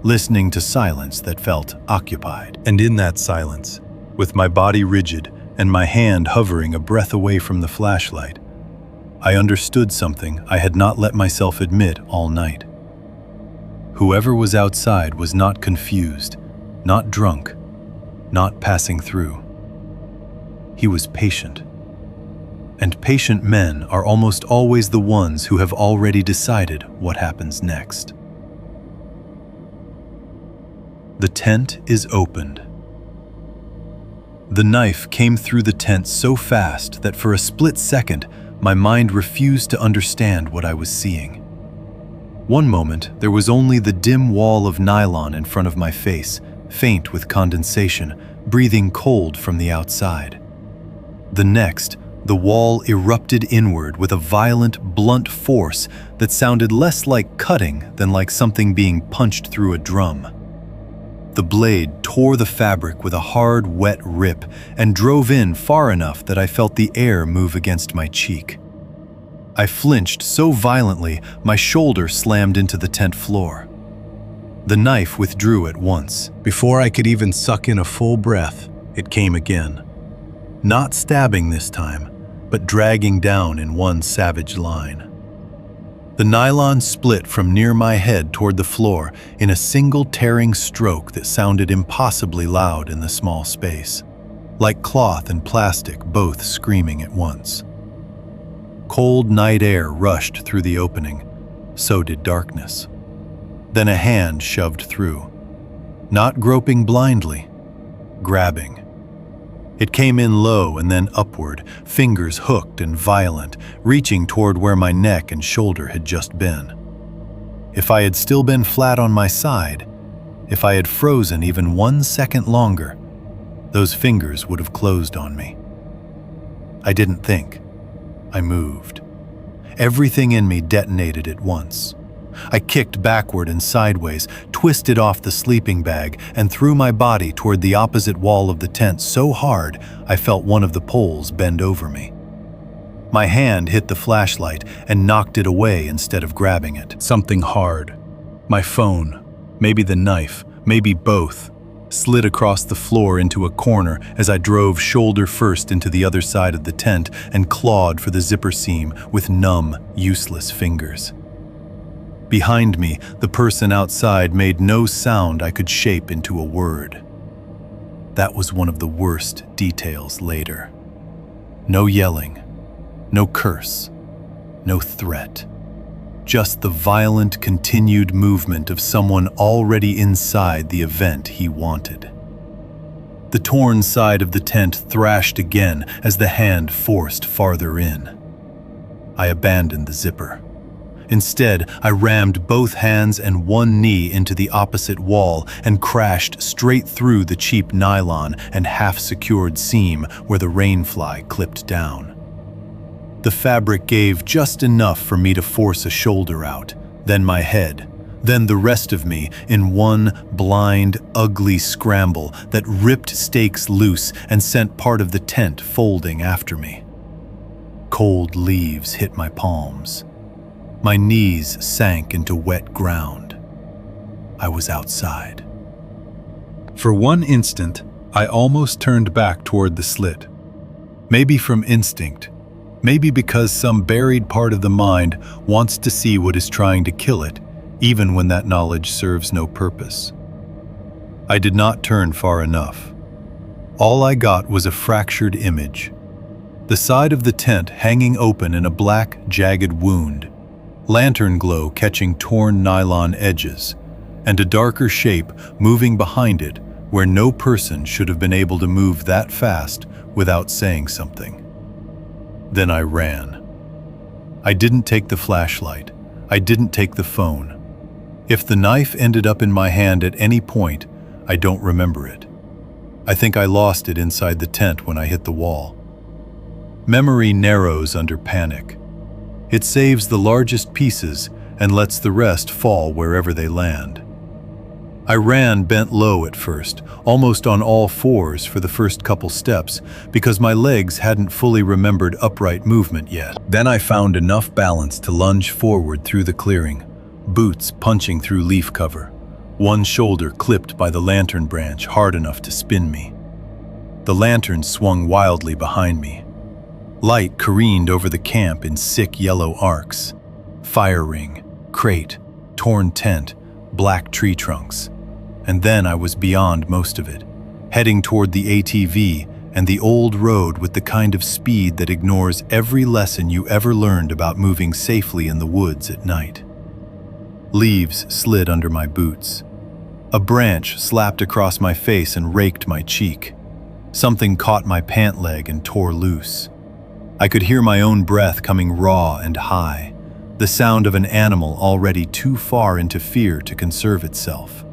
listening to silence that felt occupied. And in that silence, with my body rigid and my hand hovering a breath away from the flashlight, I understood something I had not let myself admit all night. Whoever was outside was not confused, not drunk, not passing through. He was patient. And patient men are almost always the ones who have already decided what happens next. The tent is opened. The knife came through the tent so fast that for a split second, my mind refused to understand what I was seeing. One moment, there was only the dim wall of nylon in front of my face, faint with condensation, breathing cold from the outside. The next, the wall erupted inward with a violent, blunt force that sounded less like cutting than like something being punched through a drum. The blade tore the fabric with a hard, wet rip and drove in far enough that I felt the air move against my cheek. I flinched so violently, my shoulder slammed into the tent floor. The knife withdrew at once. Before I could even suck in a full breath, it came again. Not stabbing this time, but dragging down in one savage line. The nylon split from near my head toward the floor in a single tearing stroke that sounded impossibly loud in the small space, like cloth and plastic both screaming at once. Cold night air rushed through the opening, so did darkness. Then a hand shoved through, not groping blindly, grabbing. It came in low and then upward, fingers hooked and violent, reaching toward where my neck and shoulder had just been. If I had still been flat on my side, if I had frozen even 1 second longer, those fingers would have closed on me. I didn't think. I moved. Everything in me detonated at once. I kicked backward and sideways, twisted off the sleeping bag, and threw my body toward the opposite wall of the tent so hard I felt one of the poles bend over me. My hand hit the flashlight and knocked it away instead of grabbing it. Something hard. My phone, maybe the knife, maybe both, slid across the floor into a corner as I drove shoulder first into the other side of the tent and clawed for the zipper seam with numb, useless fingers. Behind me, the person outside made no sound I could shape into a word. That was one of the worst details later. No yelling, no curse, no threat. Just the violent, continued movement of someone already inside the event he wanted. The torn side of the tent thrashed again as the hand forced farther in. I abandoned the zipper. Instead, I rammed both hands and one knee into the opposite wall and crashed straight through the cheap nylon and half-secured seam where the rainfly clipped down. The fabric gave just enough for me to force a shoulder out, then my head, then the rest of me in one blind, ugly scramble that ripped stakes loose and sent part of the tent folding after me. Cold leaves hit my palms. My knees sank into wet ground. I was outside. For one instant, I almost turned back toward the slit. Maybe from instinct, maybe because some buried part of the mind wants to see what is trying to kill it, even when that knowledge serves no purpose. I did not turn far enough. All I got was a fractured image. The side of the tent hanging open in a black, jagged wound, lantern glow catching torn nylon edges, and a darker shape moving behind it where no person should have been able to move that fast without saying something. Then I ran. I didn't take the flashlight. I didn't take the phone. If the knife ended up in my hand at any point, I don't remember it. I think I lost it inside the tent when I hit the wall. Memory narrows under panic. It saves the largest pieces and lets the rest fall wherever they land. I ran bent low at first, almost on all fours for the first couple steps, because my legs hadn't fully remembered upright movement yet. Then I found enough balance to lunge forward through the clearing, boots punching through leaf cover, one shoulder clipped by the lantern branch hard enough to spin me. The lantern swung wildly behind me. Light careened over the camp in sick yellow arcs. Fire ring, crate, torn tent, black tree trunks. and then I was beyond most of it, heading toward the ATV and the old road with the kind of speed that ignores every lesson you ever learned about moving safely in the woods at night. Leaves slid under my boots. A branch slapped across my face and raked my cheek. Something caught my pant leg and tore loose. I could hear my own breath coming raw and high, the sound of an animal already too far into fear to conserve itself.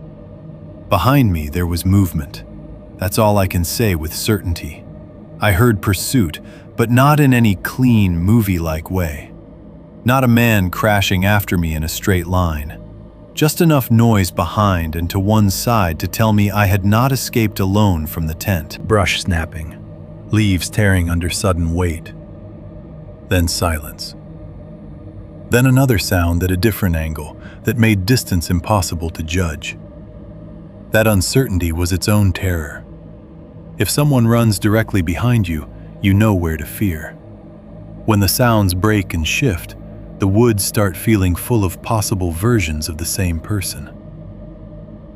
Behind me there was movement. That's all I can say with certainty. I heard pursuit, but not in any clean, movie-like way. Not a man crashing after me in a straight line. Just enough noise behind and to one side to tell me I had not escaped alone from the tent. Brush snapping, leaves tearing under sudden weight. Then silence. Then another sound at a different angle that made distance impossible to judge. That uncertainty was its own terror. If someone runs directly behind you, you know where to fear. When the sounds break and shift, the woods start feeling full of possible versions of the same person.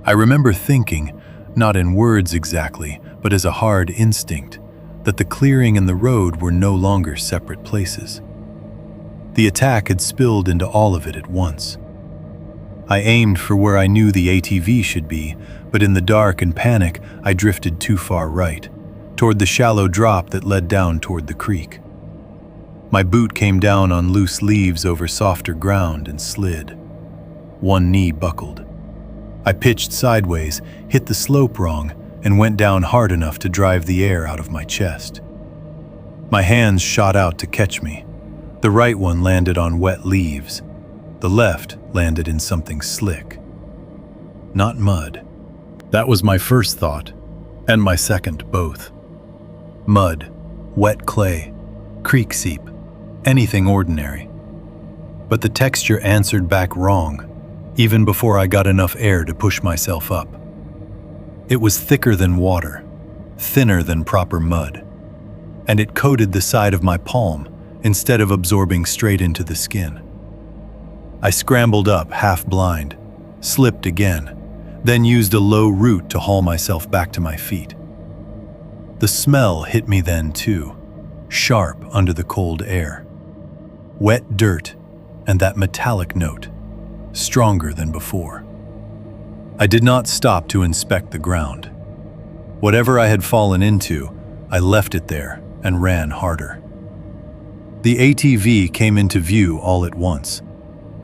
I remember thinking, not in words exactly, but as a hard instinct, that the clearing and the road were no longer separate places. The attack had spilled into all of it at once. I aimed for where I knew the ATV should be, but in the dark and panic, I drifted too far right, toward the shallow drop that led down toward the creek. My boot came down on loose leaves over softer ground and slid. One knee buckled. I pitched sideways, hit the slope wrong, and went down hard enough to drive the air out of my chest. My hands shot out to catch me. The right one landed on wet leaves. The left landed in something slick. Not mud. That was my first thought, and my second both. Mud, wet clay, creek seep, anything ordinary. But the texture answered back wrong, even before I got enough air to push myself up. It was thicker than water, thinner than proper mud, and it coated the side of my palm instead of absorbing straight into the skin. I scrambled up, half blind, slipped again, then used a low root to haul myself back to my feet. The smell hit me then too, sharp under the cold air. Wet dirt and that metallic note, stronger than before. I did not stop to inspect the ground. Whatever I had fallen into, I left it there and ran harder. The ATV came into view all at once,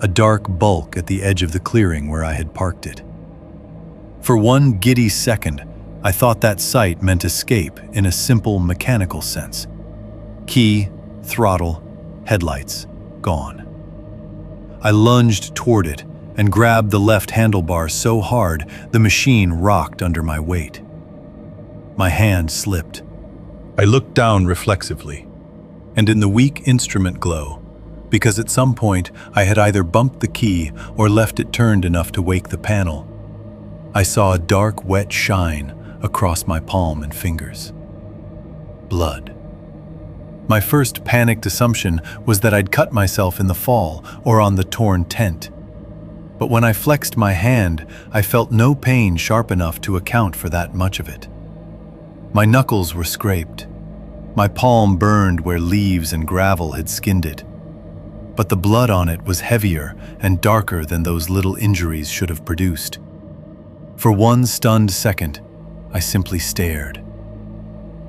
a dark bulk at the edge of the clearing where I had parked it. For one giddy second, I thought that sight meant escape in a simple mechanical sense. Key, throttle, headlights, gone. I lunged toward it and grabbed the left handlebar so hard the machine rocked under my weight. My hand slipped. I looked down reflexively, and in the weak instrument glow, because at some point I had either bumped the key or left it turned enough to wake the panel, I saw a dark, wet shine across my palm and fingers. Blood. My first panicked assumption was that I'd cut myself in the fall or on the torn tent. But when I flexed my hand, I felt no pain sharp enough to account for that much of it. My knuckles were scraped. My palm burned where leaves and gravel had skinned it. But the blood on it was heavier and darker than those little injuries should have produced. For one stunned second, I simply stared.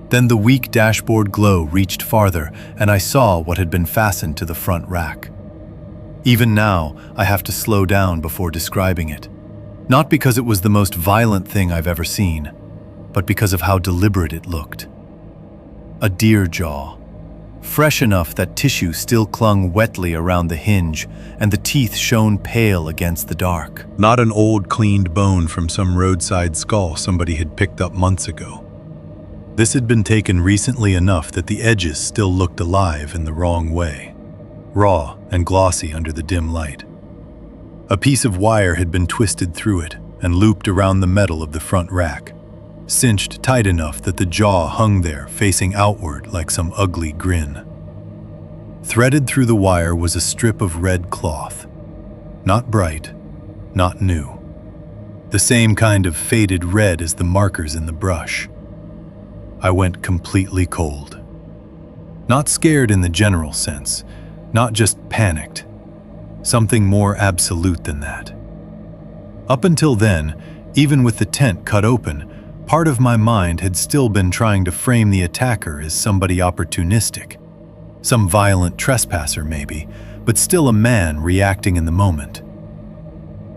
Then the weak dashboard glow reached farther, and I saw what had been fastened to the front rack. Even now, I have to slow down before describing it. Not because it was the most violent thing I've ever seen, but because of how deliberate it looked. A deer jaw, fresh enough that tissue still clung wetly around the hinge, and the teeth shone pale against the dark. Not an old, cleaned bone from some roadside skull somebody had picked up months ago. This had been taken recently enough that the edges still looked alive in the wrong way, raw and glossy under the dim light. A piece of wire had been twisted through it and looped around the metal of the front rack, cinched tight enough that the jaw hung there facing outward like some ugly grin. Threaded through the wire was a strip of red cloth, not bright, not new. the same kind of faded red as the markers in the brush. I went completely cold. Not scared in the general sense, not just panicked. Something more absolute than that. Up until then, even with the tent cut open, part of my mind had still been trying to frame the attacker as somebody opportunistic. Some violent trespasser maybe, but still a man reacting in the moment.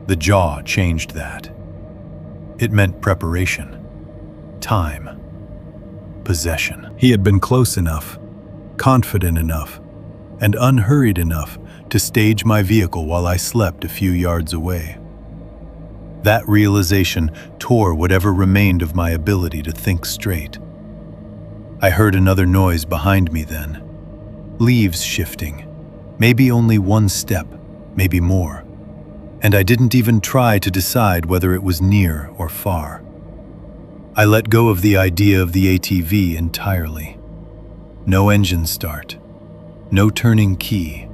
The jaw changed that. It meant preparation, time, possession. He had been close enough, confident enough, and unhurried enough to stage my vehicle while I slept a few yards away. That realization tore whatever remained of my ability to think straight. I heard another noise behind me then. Leaves shifting. Maybe only one step, maybe more. And I didn't even try to decide whether it was near or far. I let go of the idea of the ATV entirely. No engine start. No turning key.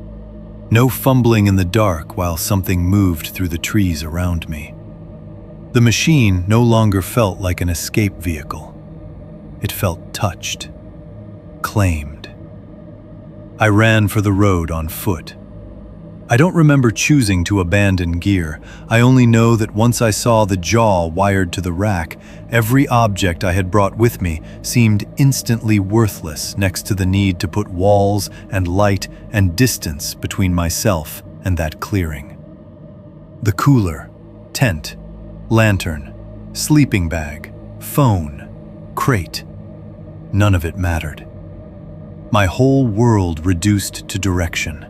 No fumbling in the dark while something moved through the trees around me. The machine no longer felt like an escape vehicle. It felt touched, claimed. I ran for the road on foot. I don't remember choosing to abandon gear. I only know that once I saw the jaw wired to the rack, every object I had brought with me seemed instantly worthless next to the need to put walls and light and distance between myself and that clearing. The cooler, tent, lantern, sleeping bag, phone, crate. None of it mattered. My whole world reduced to direction.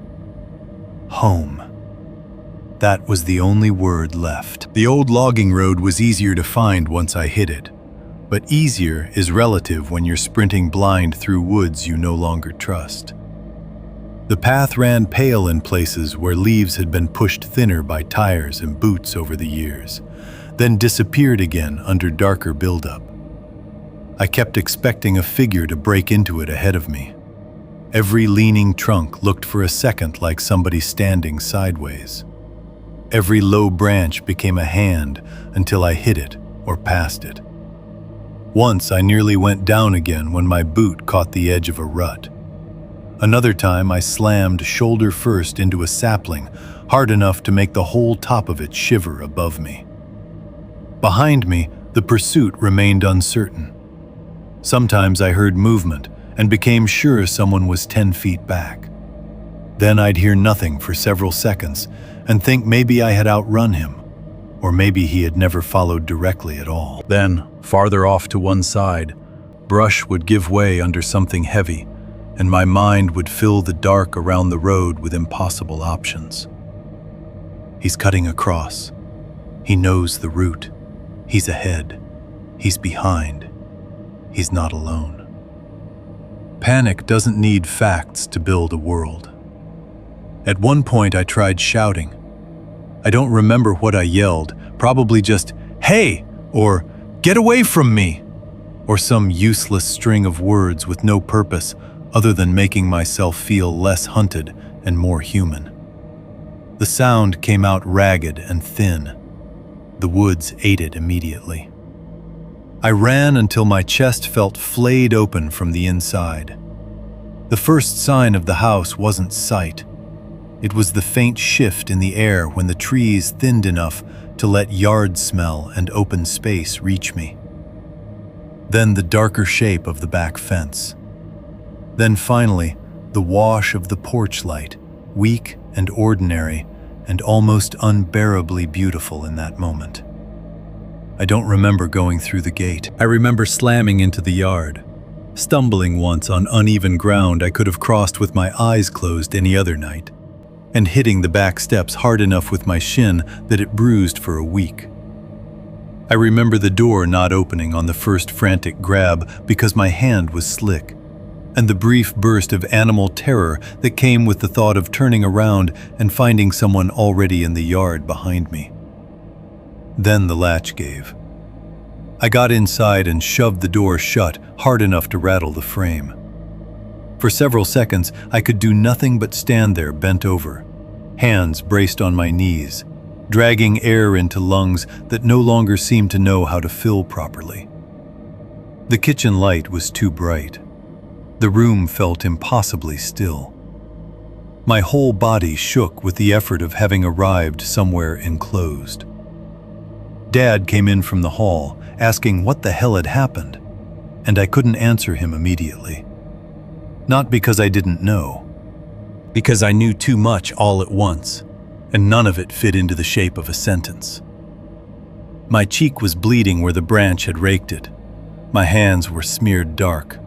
Home. That was the only word left. The old logging road was easier to find once I hit it, but easier is relative when you're sprinting blind through woods you no longer trust. The path ran pale in places where leaves had been pushed thinner by tires and boots over the years, then disappeared again under darker buildup. I kept expecting a figure to break into it ahead of me. Every leaning trunk looked for a second like somebody standing sideways. Every low branch became a hand until I hit it or passed it. Once I nearly went down again when my boot caught the edge of a rut. Another time I slammed shoulder first into a sapling, hard enough to make the whole top of it shiver above me. Behind me, the pursuit remained uncertain. Sometimes I heard movement and became sure someone was 10 feet back. Then I'd hear nothing for several seconds and think maybe I had outrun him, or maybe he had never followed directly at all. Then, farther off to one side, brush would give way under something heavy, and my mind would fill the dark around the road with impossible options. He's cutting across. He knows the route. He's ahead. He's behind. He's not alone. Panic doesn't need facts to build a world. At one point I tried shouting. I don't remember what I yelled, probably just, "Hey!" or "Get away from me!" or some useless string of words with no purpose other than making myself feel less hunted and more human. The sound came out ragged and thin. The woods ate it immediately. I ran until my chest felt flayed open from the inside. The first sign of the house wasn't sight. It was the faint shift in the air when the trees thinned enough to let yard smell and open space reach me. Then the darker shape of the back fence. Then finally, the wash of the porch light, weak and ordinary, and almost unbearably beautiful in that moment. I don't remember going through the gate. I remember slamming into the yard, stumbling once on uneven ground I could have crossed with my eyes closed any other night, and hitting the back steps hard enough with my shin that it bruised for a week. I remember the door not opening on the first frantic grab because my hand was slick, and the brief burst of animal terror that came with the thought of turning around and finding someone already in the yard behind me. Then the latch gave. I got inside and shoved the door shut hard enough to rattle the frame. For several seconds, I could do nothing but stand there bent over, hands braced on my knees, dragging air into lungs that no longer seemed to know how to fill properly. The kitchen light was too bright. The room felt impossibly still. My whole body shook with the effort of having arrived somewhere enclosed. Dad came in from the hall, asking what the hell had happened, and I couldn't answer him immediately. Not because I didn't know, because I knew too much all at once, and none of it fit into the shape of a sentence. My cheek was bleeding where the branch had raked it. My hands were smeared dark.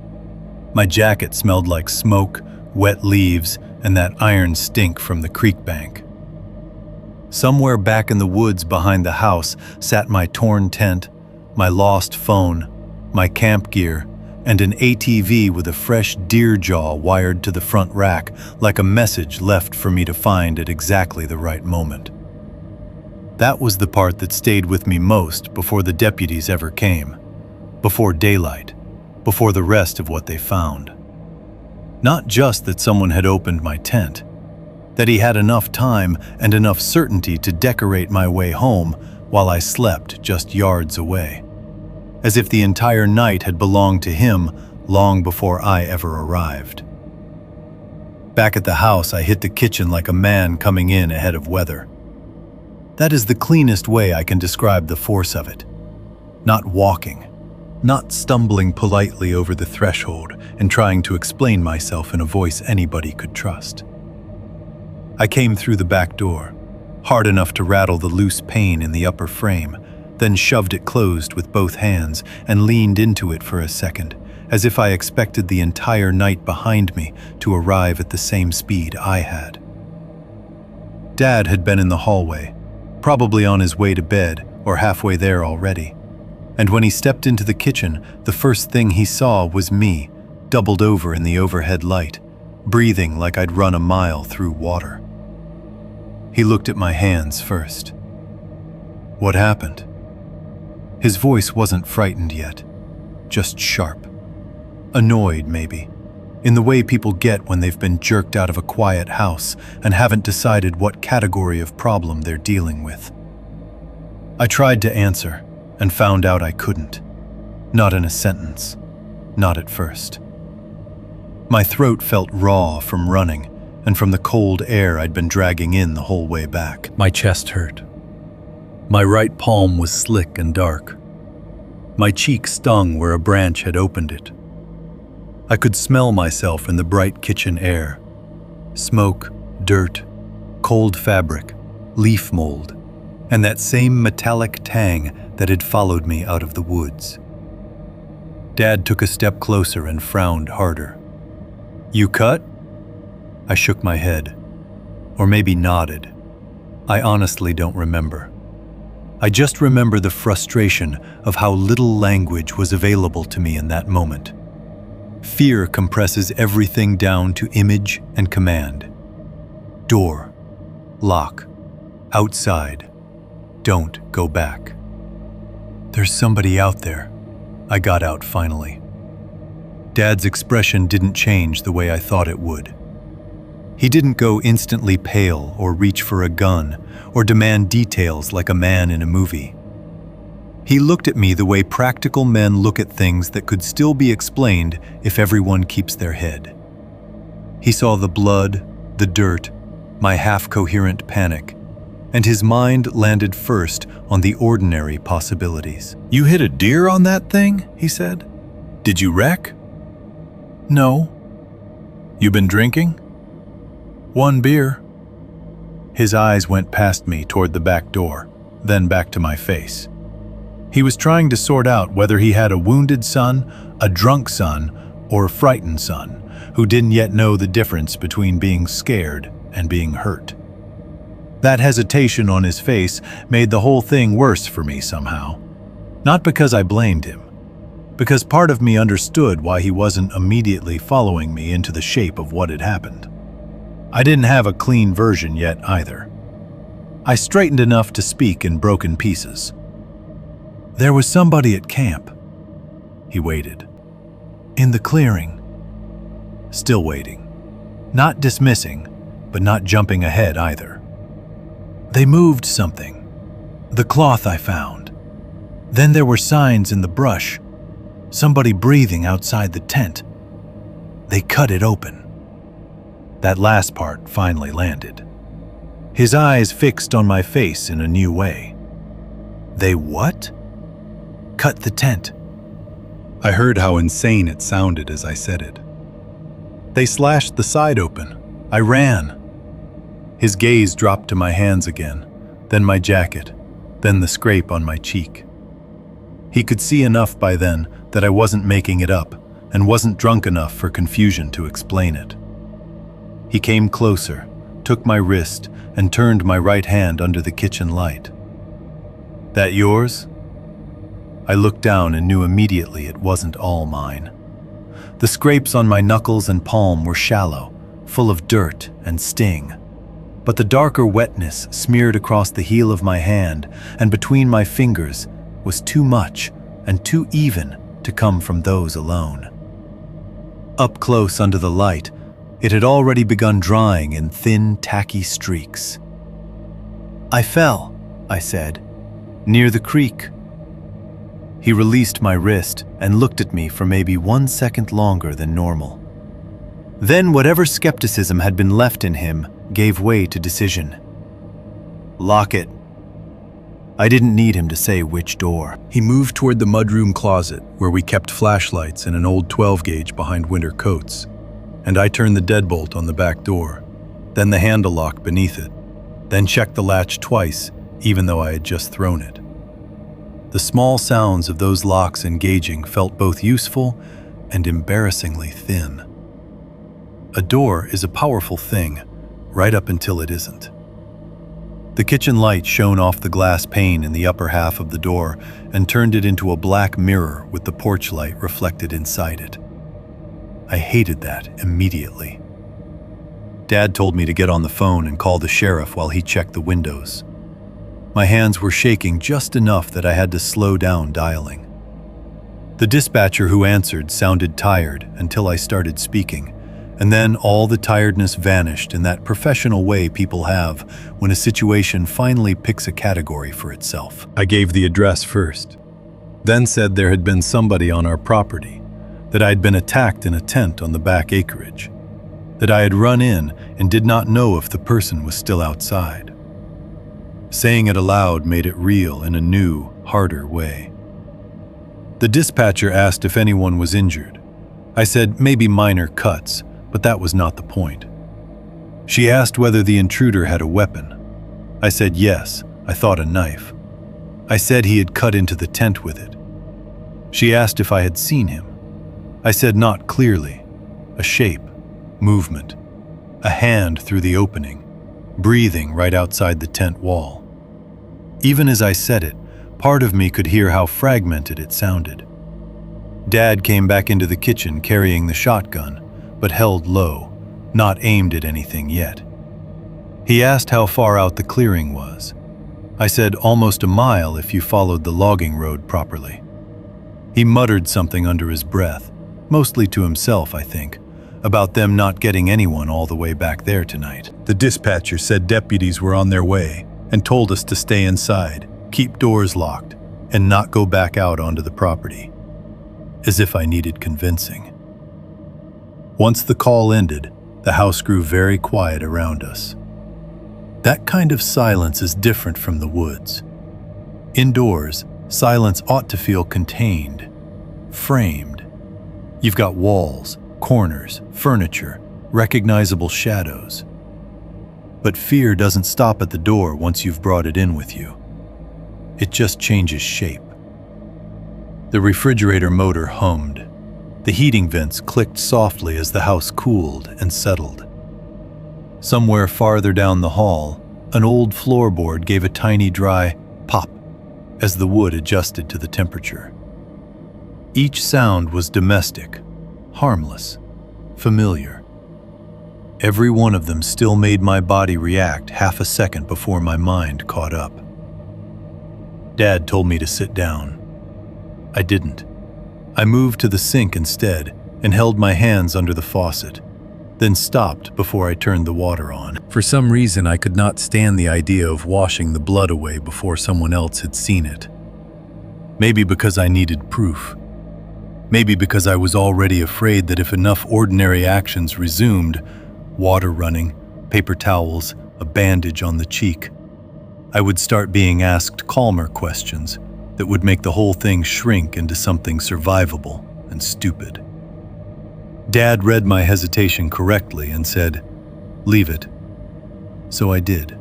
My jacket smelled like smoke, wet leaves, and that iron stink from the creek bank. Somewhere back in the woods behind the house sat my torn tent, my lost phone, my camp gear, and an ATV with a fresh deer jaw wired to the front rack like a message left for me to find at exactly the right moment. That was the part that stayed with me most before the deputies ever came, before daylight, before the rest of what they found. Not just that someone had opened my tent, that he had enough time and enough certainty to decorate my way home while I slept just yards away, as if the entire night had belonged to him long before I ever arrived. Back at the house, I hit the kitchen like a man coming in ahead of weather. That is the cleanest way I can describe the force of it. Not walking, not stumbling politely over the threshold and trying to explain myself in a voice anybody could trust. I came through the back door, hard enough to rattle the loose pane in the upper frame, then shoved it closed with both hands and leaned into it for a second, as if I expected the entire night behind me to arrive at the same speed I had. Dad had been in the hallway, probably on his way to bed or halfway there already, and when he stepped into the kitchen, the first thing he saw was me, doubled over in the overhead light, breathing like I'd run a mile through water. He looked at my hands first. What happened? His voice wasn't frightened yet, just sharp. Annoyed, maybe, in the way people get when they've been jerked out of a quiet house and haven't decided what category of problem they're dealing with. I tried to answer and found out I couldn't. Not in a sentence. Not at first. My throat felt raw from running and from the cold air I'd been dragging in the whole way back. My chest hurt. My right palm was slick and dark. My cheek stung where a branch had opened it. I could smell myself in the bright kitchen air. Smoke, dirt, cold fabric, leaf mold, and that same metallic tang that had followed me out of the woods. Dad took a step closer and frowned harder. You cut? I shook my head, or maybe nodded. I honestly don't remember. I just remember the frustration of how little language was available to me in that moment. Fear compresses everything down to image and command. Door, lock, outside, don't go back. There's somebody out there, I got out finally. Dad's expression didn't change the way I thought it would. He didn't go instantly pale or reach for a gun or demand details like a man in a movie. He looked at me the way practical men look at things that could still be explained if everyone keeps their head. He saw the blood, the dirt, my half-coherent panic, and his mind landed first on the ordinary possibilities. You hit a deer on that thing? He said. Did you wreck? No. You been drinking? 1 beer. His eyes went past me toward the back door, then back to my face. He was trying to sort out whether he had a wounded son, a drunk son, or a frightened son, who didn't yet know the difference between being scared and being hurt. That hesitation on his face made the whole thing worse for me somehow. Not because I blamed him, because part of me understood why he wasn't immediately following me into the shape of what had happened. I didn't have a clean version yet either. I straightened enough to speak in broken pieces. There was somebody at camp. He waited. In the clearing. Still waiting. Not dismissing, but not jumping ahead either. They moved something. The cloth I found. Then there were signs in the brush. Somebody breathing outside the tent. They cut it open. That last part finally landed. His eyes fixed on my face in a new way. They what? Cut the tent. I heard how insane it sounded as I said it. They slashed the side open. I ran. His gaze dropped to my hands again, then my jacket, then the scrape on my cheek. He could see enough by then that I wasn't making it up and wasn't drunk enough for confusion to explain it. He came closer, took my wrist, and turned my right hand under the kitchen light. "That yours?" I looked down and knew immediately it wasn't all mine. The scrapes on my knuckles and palm were shallow, full of dirt and sting. But the darker wetness smeared across the heel of my hand and between my fingers was too much and too even to come from those alone. Up close under the light, it had already begun drying in thin, tacky streaks. "I fell," I said, "near the creek." He released my wrist and looked at me for maybe 1 second longer than normal. Then whatever skepticism had been left in him gave way to decision. "Lock it." I didn't need him to say which door. He moved toward the mudroom closet where we kept flashlights and an old 12-gauge behind winter coats, and I turned the deadbolt on the back door, then the handle lock beneath it, then checked the latch twice, even though I had just thrown it. The small sounds of those locks engaging felt both useful and embarrassingly thin. A door is a powerful thing, right up until it isn't. The kitchen light shone off the glass pane in the upper half of the door and turned it into a black mirror with the porch light reflected inside it. I hated that immediately. Dad told me to get on the phone and call the sheriff while he checked the windows. My hands were shaking just enough that I had to slow down dialing. The dispatcher who answered sounded tired until I started speaking, and then all the tiredness vanished in that professional way people have when a situation finally picks a category for itself. I gave the address first, then said there had been somebody on our property, that I had been attacked in a tent on the back acreage, that I had run in and did not know if the person was still outside. Saying it aloud made it real in a new, harder way. The dispatcher asked if anyone was injured. I said maybe minor cuts, but that was not the point. She asked whether the intruder had a weapon. I said yes, I thought a knife. I said he had cut into the tent with it. She asked if I had seen him. I said not clearly. A shape, movement, a hand through the opening, breathing right outside the tent wall. Even as I said it, part of me could hear how fragmented it sounded. Dad came back into the kitchen carrying the shotgun, but held low, not aimed at anything yet. He asked how far out the clearing was. I said almost a mile if you followed the logging road properly. He muttered something under his breath, mostly to himself, I think, about them not getting anyone all the way back there tonight. The dispatcher said deputies were on their way and told us to stay inside, keep doors locked, and not go back out onto the property. As if I needed convincing. Once the call ended, the house grew very quiet around us. That kind of silence is different from the woods. Indoors, silence ought to feel contained, framed. You've got walls, corners, furniture, recognizable shadows. But fear doesn't stop at the door once you've brought it in with you. It just changes shape. The refrigerator motor hummed. The heating vents clicked softly as the house cooled and settled. Somewhere farther down the hall, an old floorboard gave a tiny dry pop as the wood adjusted to the temperature. Each sound was domestic, harmless, familiar. Every one of them still made my body react half a second before my mind caught up. Dad told me to sit down. I didn't. I moved to the sink instead and held my hands under the faucet. then stopped before I turned the water on. For some reason, I could not stand the idea of washing the blood away before someone else had seen it. Maybe because I needed proof. Maybe because I was already afraid that if enough ordinary actions resumed, water running, paper towels, a bandage on the cheek, I would start being asked calmer questions that would make the whole thing shrink into something survivable and stupid. Dad read my hesitation correctly and said, "Leave it." So I did.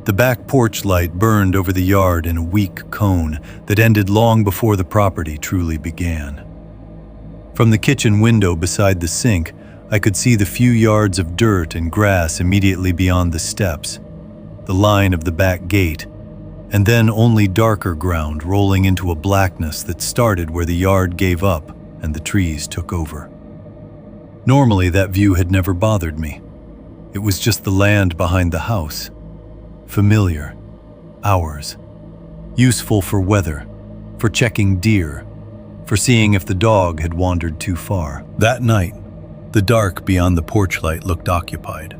The back porch light burned over the yard in a weak cone that ended long before the property truly began. From the kitchen window beside the sink, I could see the few yards of dirt and grass immediately beyond the steps, the line of the back gate, and then only darker ground rolling into a blackness that started where the yard gave up and the trees took over. Normally, that view had never bothered me. It was just the land behind the house. Familiar. Ours. Useful for weather, for checking deer, for seeing if the dog had wandered too far. That night, the dark beyond the porch light looked occupied.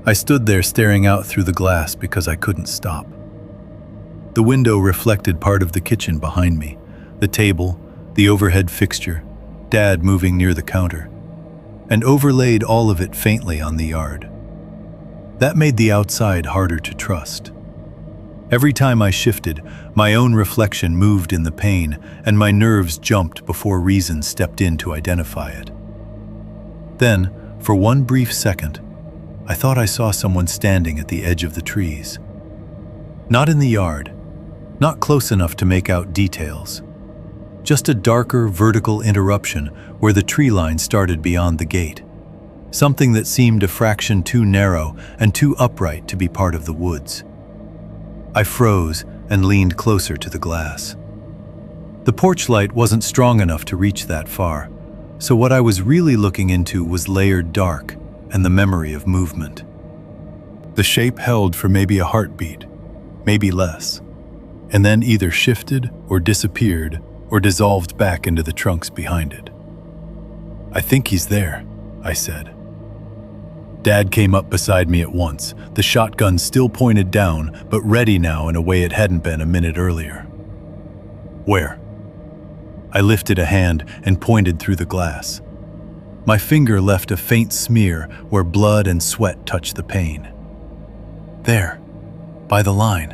I stood there staring out through the glass because I couldn't stop. The window reflected part of the kitchen behind me, the table, the overhead fixture, Dad moving near the counter, and overlaid all of it faintly on the yard. That made the outside harder to trust. Every time I shifted, my own reflection moved in the pain, and my nerves jumped before reason stepped in to identify it. Then, for one brief second, I thought I saw someone standing at the edge of the trees. Not in the yard, not close enough to make out details. Just a darker vertical interruption where the tree line started beyond the gate. Something that seemed a fraction too narrow and too upright to be part of the woods. I froze and leaned closer to the glass. The porch light wasn't strong enough to reach that far, so what I was really looking into was layered dark and the memory of movement. The shape held for maybe a heartbeat, maybe less, and then either shifted or disappeared or dissolved back into the trunks behind it. "I think he's there," I said. Dad came up beside me at once, the shotgun still pointed down, but ready now in a way it hadn't been a minute earlier. "Where?" I lifted a hand and pointed through the glass. My finger left a faint smear where blood and sweat touched the pane. "There, by the line."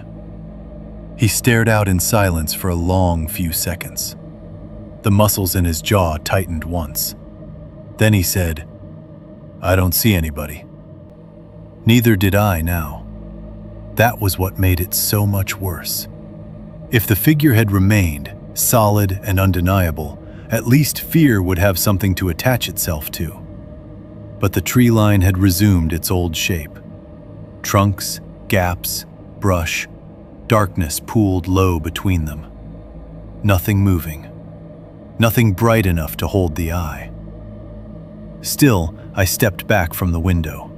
He stared out in silence for a long few seconds. The muscles in his jaw tightened once. Then he said, "I don't see anybody." Neither did I now. That was what made it so much worse. If the figure had remained, solid and undeniable, at least fear would have something to attach itself to. But the tree line had resumed its old shape. Trunks, gaps, brush, darkness pooled low between them. Nothing moving. Nothing bright enough to hold the eye. Still, I stepped back from the window.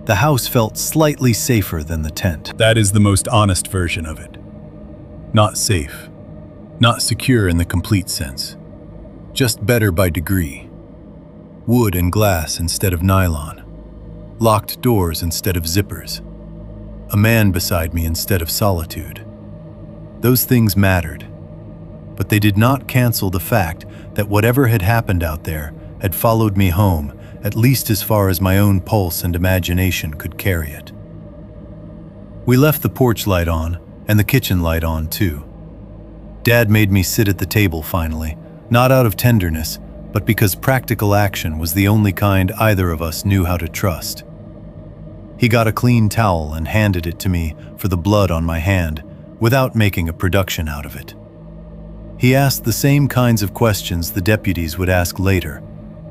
The house felt slightly safer than the tent. That is the most honest version of it. Not safe. Not secure in the complete sense. Just better by degree. Wood and glass instead of nylon. Locked doors instead of zippers. A man beside me instead of solitude. Those things mattered, but they did not cancel the fact that whatever had happened out there had followed me home, at least as far as my own pulse and imagination could carry it. We left the porch light on, and the kitchen light on too. Dad made me sit at the table finally, not out of tenderness, but because practical action was the only kind either of us knew how to trust. He got a clean towel and handed it to me for the blood on my hand, without making a production out of it. He asked the same kinds of questions the deputies would ask later,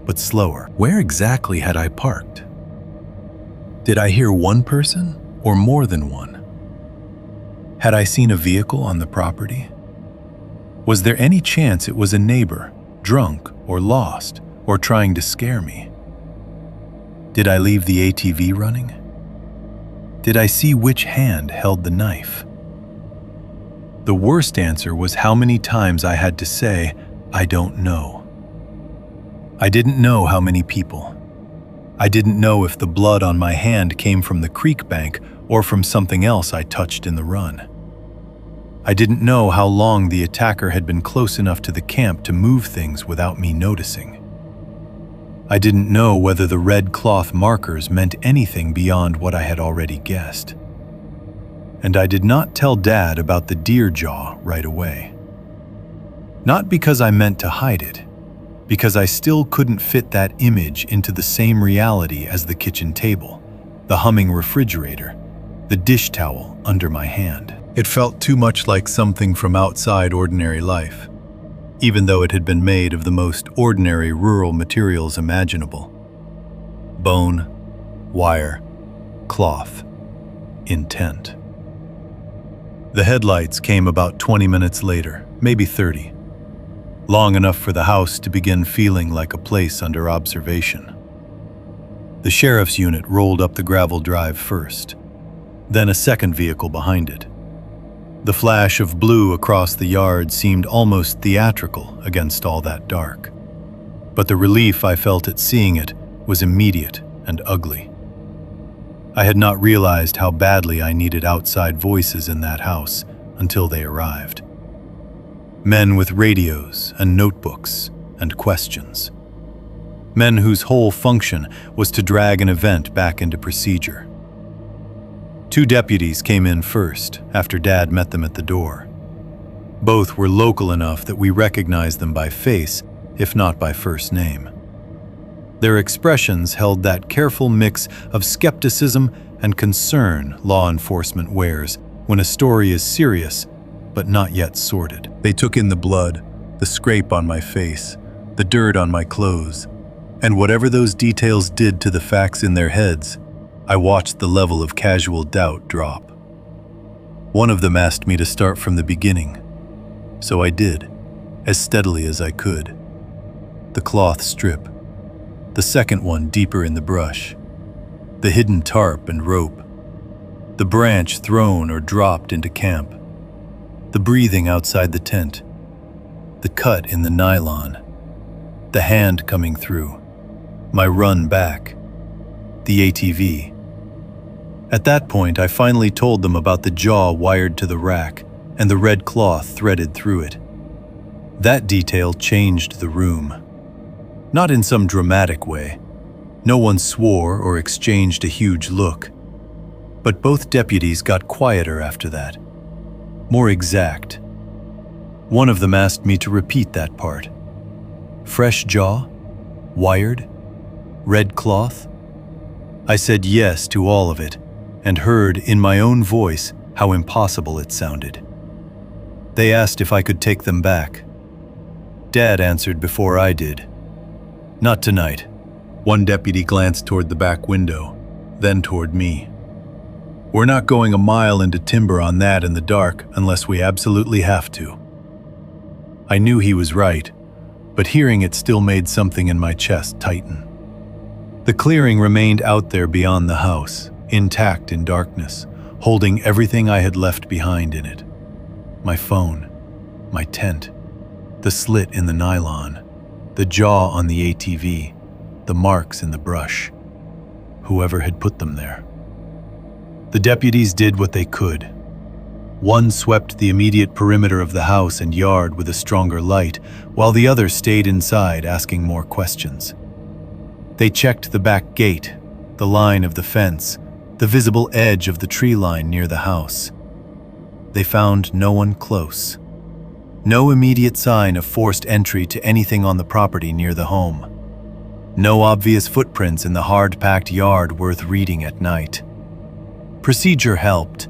but slower. Where exactly had I parked? Did I hear one person or more than one? Had I seen a vehicle on the property? Was there any chance it was a neighbor, drunk or lost, or trying to scare me? Did I leave the ATV running? Did I see which hand held the knife? The worst answer was how many times I had to say, "I don't know." I didn't know how many people. I didn't know if the blood on my hand came from the creek bank or from something else I touched in the run. I didn't know how long the attacker had been close enough to the camp to move things without me noticing. I didn't know whether the red cloth markers meant anything beyond what I had already guessed. And I did not tell Dad about the deer jaw right away. Not because I meant to hide it, because I still couldn't fit that image into the same reality as the kitchen table, the humming refrigerator, the dish towel under my hand. It felt too much like something from outside ordinary life, even though it had been made of the most ordinary rural materials imaginable. Bone, wire, cloth, intent. The headlights came about 20 minutes later, maybe 30. Long enough for the house to begin feeling like a place under observation. The sheriff's unit rolled up the gravel drive first, then a second vehicle behind it. The flash of blue across the yard seemed almost theatrical against all that dark. But the relief I felt at seeing it was immediate and ugly. I had not realized how badly I needed outside voices in that house until they arrived. Men with radios and notebooks and questions. Men whose whole function was to drag an event back into procedure. 2 deputies came in first, after Dad met them at the door. Both were local enough that we recognized them by face, if not by first name. Their expressions held that careful mix of skepticism and concern law enforcement wears when a story is serious, but not yet sordid. They took in the blood, the scrape on my face, the dirt on my clothes, and whatever those details did to the facts in their heads, I watched the level of casual doubt drop. One of them asked me to start from the beginning, so I did, as steadily as I could. The cloth strip, the second one deeper in the brush, the hidden tarp and rope, the branch thrown or dropped into camp, the breathing outside the tent, the cut in the nylon, the hand coming through, my run back, the ATV. At that point, I finally told them about the jaw wired to the rack and the red cloth threaded through it. That detail changed the room. Not in some dramatic way. No one swore or exchanged a huge look. But both deputies got quieter after that. More exact. One of them asked me to repeat that part. Fresh jaw? Wired? Red cloth? I said yes to all of it, and heard in my own voice how impossible it sounded. They asked if I could take them back. Dad answered before I did. Not tonight. One deputy glanced toward the back window, then toward me. We're not going a mile into timber on that in the dark unless we absolutely have to. I knew he was right, but hearing it still made something in my chest tighten. The clearing remained out there beyond the house, intact in darkness, holding everything I had left behind in it. My phone, my tent, the slit in the nylon, the jaw on the ATV, the marks in the brush. Whoever had put them there. The deputies did what they could. One swept the immediate perimeter of the house and yard with a stronger light, while the other stayed inside asking more questions. They checked the back gate, the line of the fence, the visible edge of the tree line near the house. They found no one close. No immediate sign of forced entry to anything on the property near the home. No obvious footprints in the hard-packed yard worth reading at night. Procedure helped,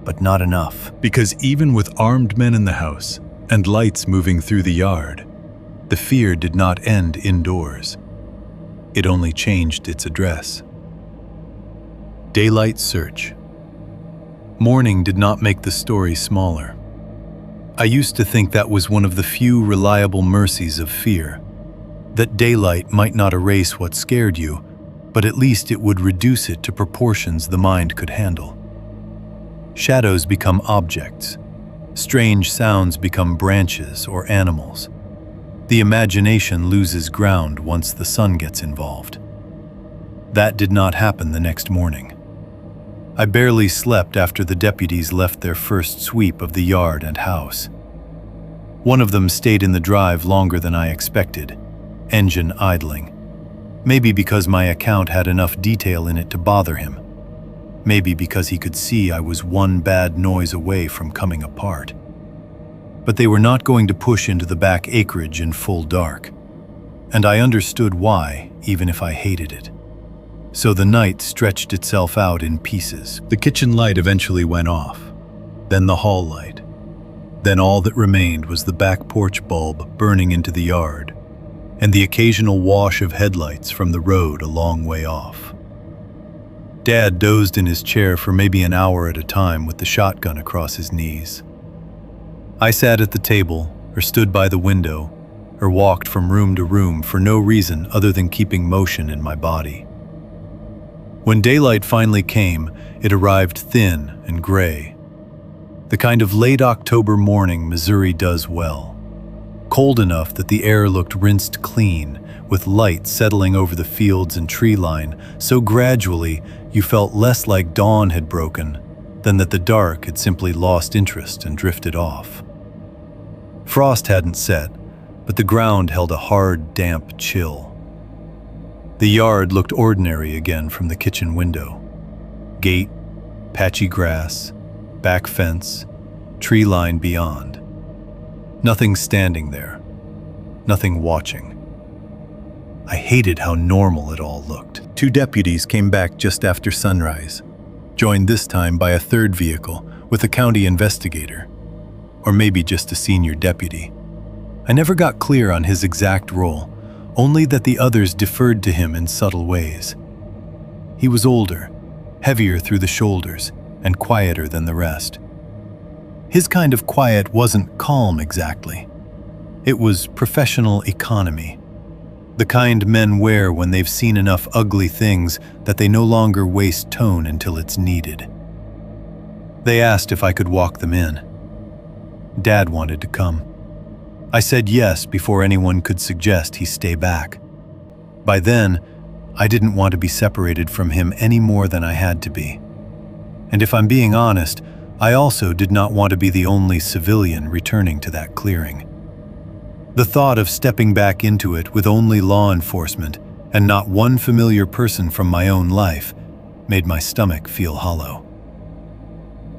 but not enough. Because even with armed men in the house and lights moving through the yard, the fear did not end indoors. It only changed its address. Daylight search. Morning did not make the story smaller. I used to think that was one of the few reliable mercies of fear, that daylight might not erase what scared you, but at least it would reduce it to proportions the mind could handle. Shadows become objects. Strange sounds become branches or animals. The imagination loses ground once the sun gets involved. That did not happen the next morning. I barely slept after the deputies left their first sweep of the yard and house. One of them stayed in the drive longer than I expected, engine idling. Maybe because my account had enough detail in it to bother him. Maybe because he could see I was one bad noise away from coming apart. But they were not going to push into the back acreage in full dark. And I understood why, even if I hated it. So the night stretched itself out in pieces. The kitchen light eventually went off, then the hall light. Then all that remained was the back porch bulb burning into the yard, and the occasional wash of headlights from the road a long way off. Dad dozed in his chair for maybe an hour at a time with the shotgun across his knees. I sat at the table, or stood by the window, or walked from room to room for no reason other than keeping motion in my body. When daylight finally came, it arrived thin and gray. The kind of late October morning Missouri does well. Cold enough that the air looked rinsed clean, with light settling over the fields and tree line, so gradually you felt less like dawn had broken than that the dark had simply lost interest and drifted off. Frost hadn't set, but the ground held a hard, damp chill. The yard looked ordinary again from the kitchen window. Gate, patchy grass, back fence, tree line beyond. Nothing standing there, nothing watching. I hated how normal it all looked. 2 deputies came back just after sunrise, joined this time by a third vehicle with a county investigator, or maybe just a senior deputy. I never got clear on his exact role, only that the others deferred to him in subtle ways. He was older, heavier through the shoulders, and quieter than the rest. His kind of quiet wasn't calm exactly. It was professional economy. The kind men wear when they've seen enough ugly things that they no longer waste tone until it's needed. They asked if I could walk them in. Dad wanted to come. I said yes before anyone could suggest he stay back. By then, I didn't want to be separated from him any more than I had to be. And if I'm being honest, I also did not want to be the only civilian returning to that clearing. The thought of stepping back into it with only law enforcement and not one familiar person from my own life made my stomach feel hollow.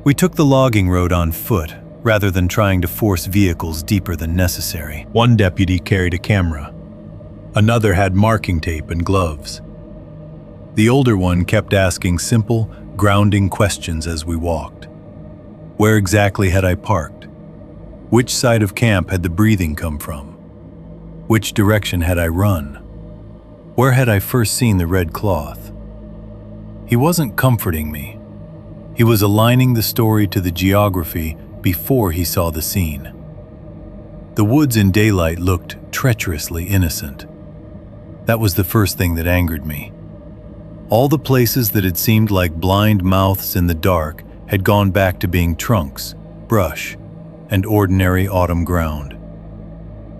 We took the logging road on foot, rather than trying to force vehicles deeper than necessary. One deputy carried a camera. Another had marking tape and gloves. The older one kept asking simple, grounding questions as we walked. Where exactly had I parked? Which side of camp had the breathing come from? Which direction had I run? Where had I first seen the red cloth? He wasn't comforting me. He was aligning the story to the geography before he saw the scene. The woods in daylight looked treacherously innocent. That was the first thing that angered me. All the places that had seemed like blind mouths in the dark had gone back to being trunks, brush, and ordinary autumn ground.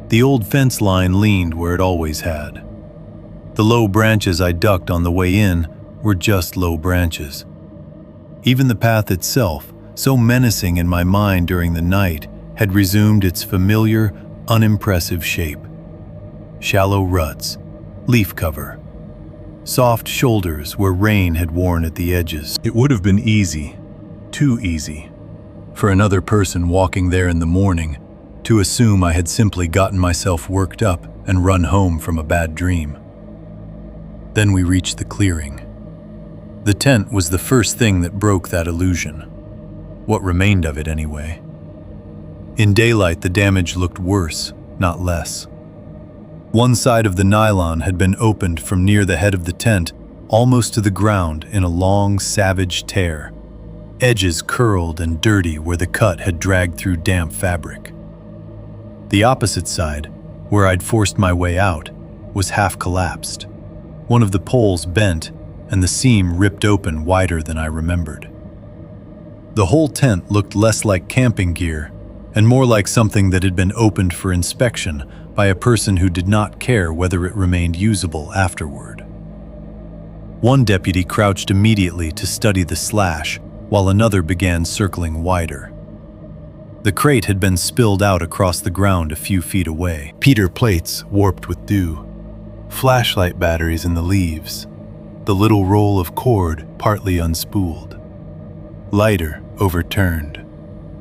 The old fence line leaned where it always had. The low branches I ducked on the way in were just low branches. Even the path itself, so menacing in my mind during the night, had resumed its familiar, unimpressive shape. Shallow ruts, leaf cover, soft shoulders where rain had worn at the edges. It would have been easy, too easy, for another person walking there in the morning to assume I had simply gotten myself worked up and run home from a bad dream. Then we reached the clearing. The tent was the first thing that broke that illusion. What remained of it, anyway. In daylight, the damage looked worse, not less. One side of the nylon had been opened from near the head of the tent, almost to the ground in a long, savage tear. Edges curled and dirty where the cut had dragged through damp fabric. The opposite side, where I'd forced my way out, was half collapsed. One of the poles bent, and the seam ripped open wider than I remembered. The whole tent looked less like camping gear and more like something that had been opened for inspection by a person who did not care whether it remained usable afterward. One deputy crouched immediately to study the slash, while another began circling wider. The crate had been spilled out across the ground a few feet away. Pewter plates warped with dew, flashlight batteries in the leaves, the little roll of cord partly unspooled, lighter overturned,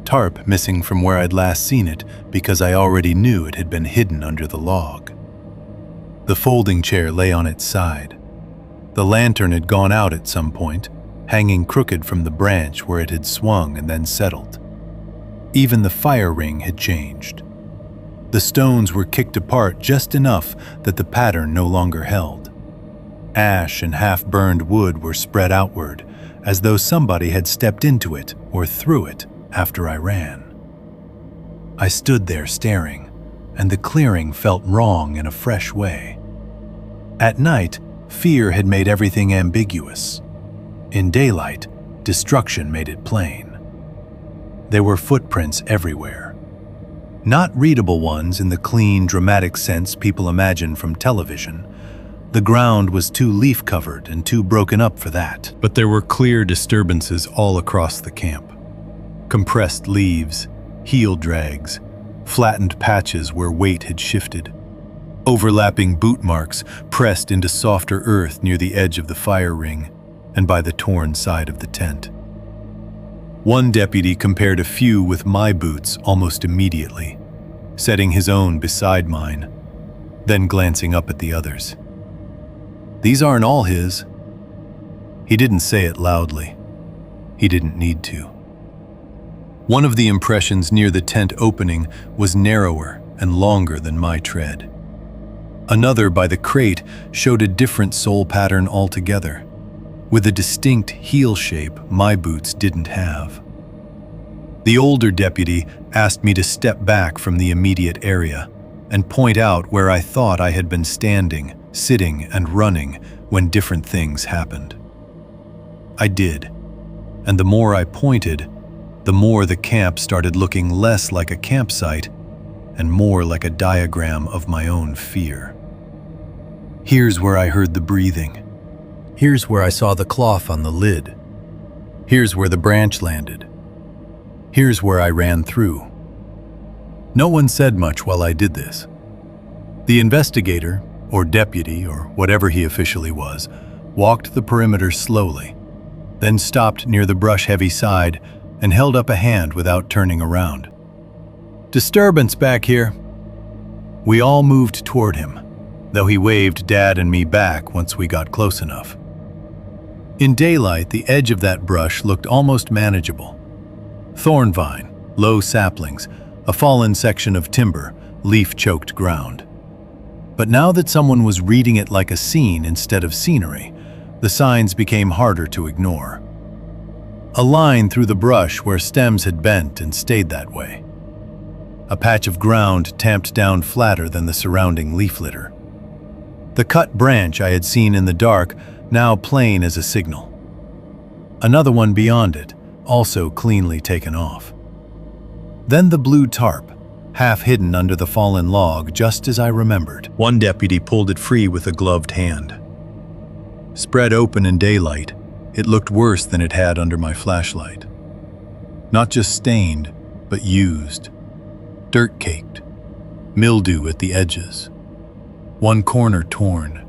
tarp missing from where I'd last seen it because I already knew it had been hidden under the log. The folding chair lay on its side. The lantern had gone out at some point, hanging crooked from the branch where it had swung and then settled. Even the fire ring had changed. The stones were kicked apart just enough that the pattern no longer held. Ash and half-burned wood were spread outward, as though somebody had stepped into it or through it after I ran. I stood there staring, and the clearing felt wrong in a fresh way. At night, fear had made everything ambiguous. In daylight, destruction made it plain. There were footprints everywhere. Not readable ones in the clean, dramatic sense people imagine from television. The ground was too leaf-covered and too broken up for that. But there were clear disturbances all across the camp. Compressed leaves, heel drags, flattened patches where weight had shifted, overlapping boot marks pressed into softer earth near the edge of the fire ring and by the torn side of the tent. One deputy compared a few with my boots almost immediately, setting his own beside mine, then glancing up at the others. These aren't all his. He didn't say it loudly. He didn't need to. One of the impressions near the tent opening was narrower and longer than my tread. Another by the crate showed a different sole pattern altogether, with a distinct heel shape my boots didn't have. The older deputy asked me to step back from the immediate area and point out where I thought I had been standing, sitting, and running when different things happened. I did, and the more I pointed, the more the camp started looking less like a campsite and more like a diagram of my own fear. Here's where I heard the breathing. Here's where I saw the cloth on the lid. Here's where the branch landed. Here's where I ran through. No one said much while I did this. The investigator, or deputy, or whatever he officially was, walked the perimeter slowly, then stopped near the brush-heavy side and held up a hand without turning around. "Disturbance back here." We all moved toward him, though he waved Dad and me back once we got close enough. In daylight, the edge of that brush looked almost manageable. Thorn vine, low saplings, a fallen section of timber, leaf-choked ground. But now that someone was reading it like a scene instead of scenery, the signs became harder to ignore. A line through the brush where stems had bent and stayed that way. A patch of ground tamped down flatter than the surrounding leaf litter. The cut branch I had seen in the dark, now plain as a signal. Another one beyond it, also cleanly taken off. Then the blue tarp, half hidden under the fallen log, just as I remembered. One deputy pulled it free with a gloved hand. Spread open in daylight, it looked worse than it had under my flashlight. Not just stained, but used. Dirt-caked. Mildew at the edges. One corner torn.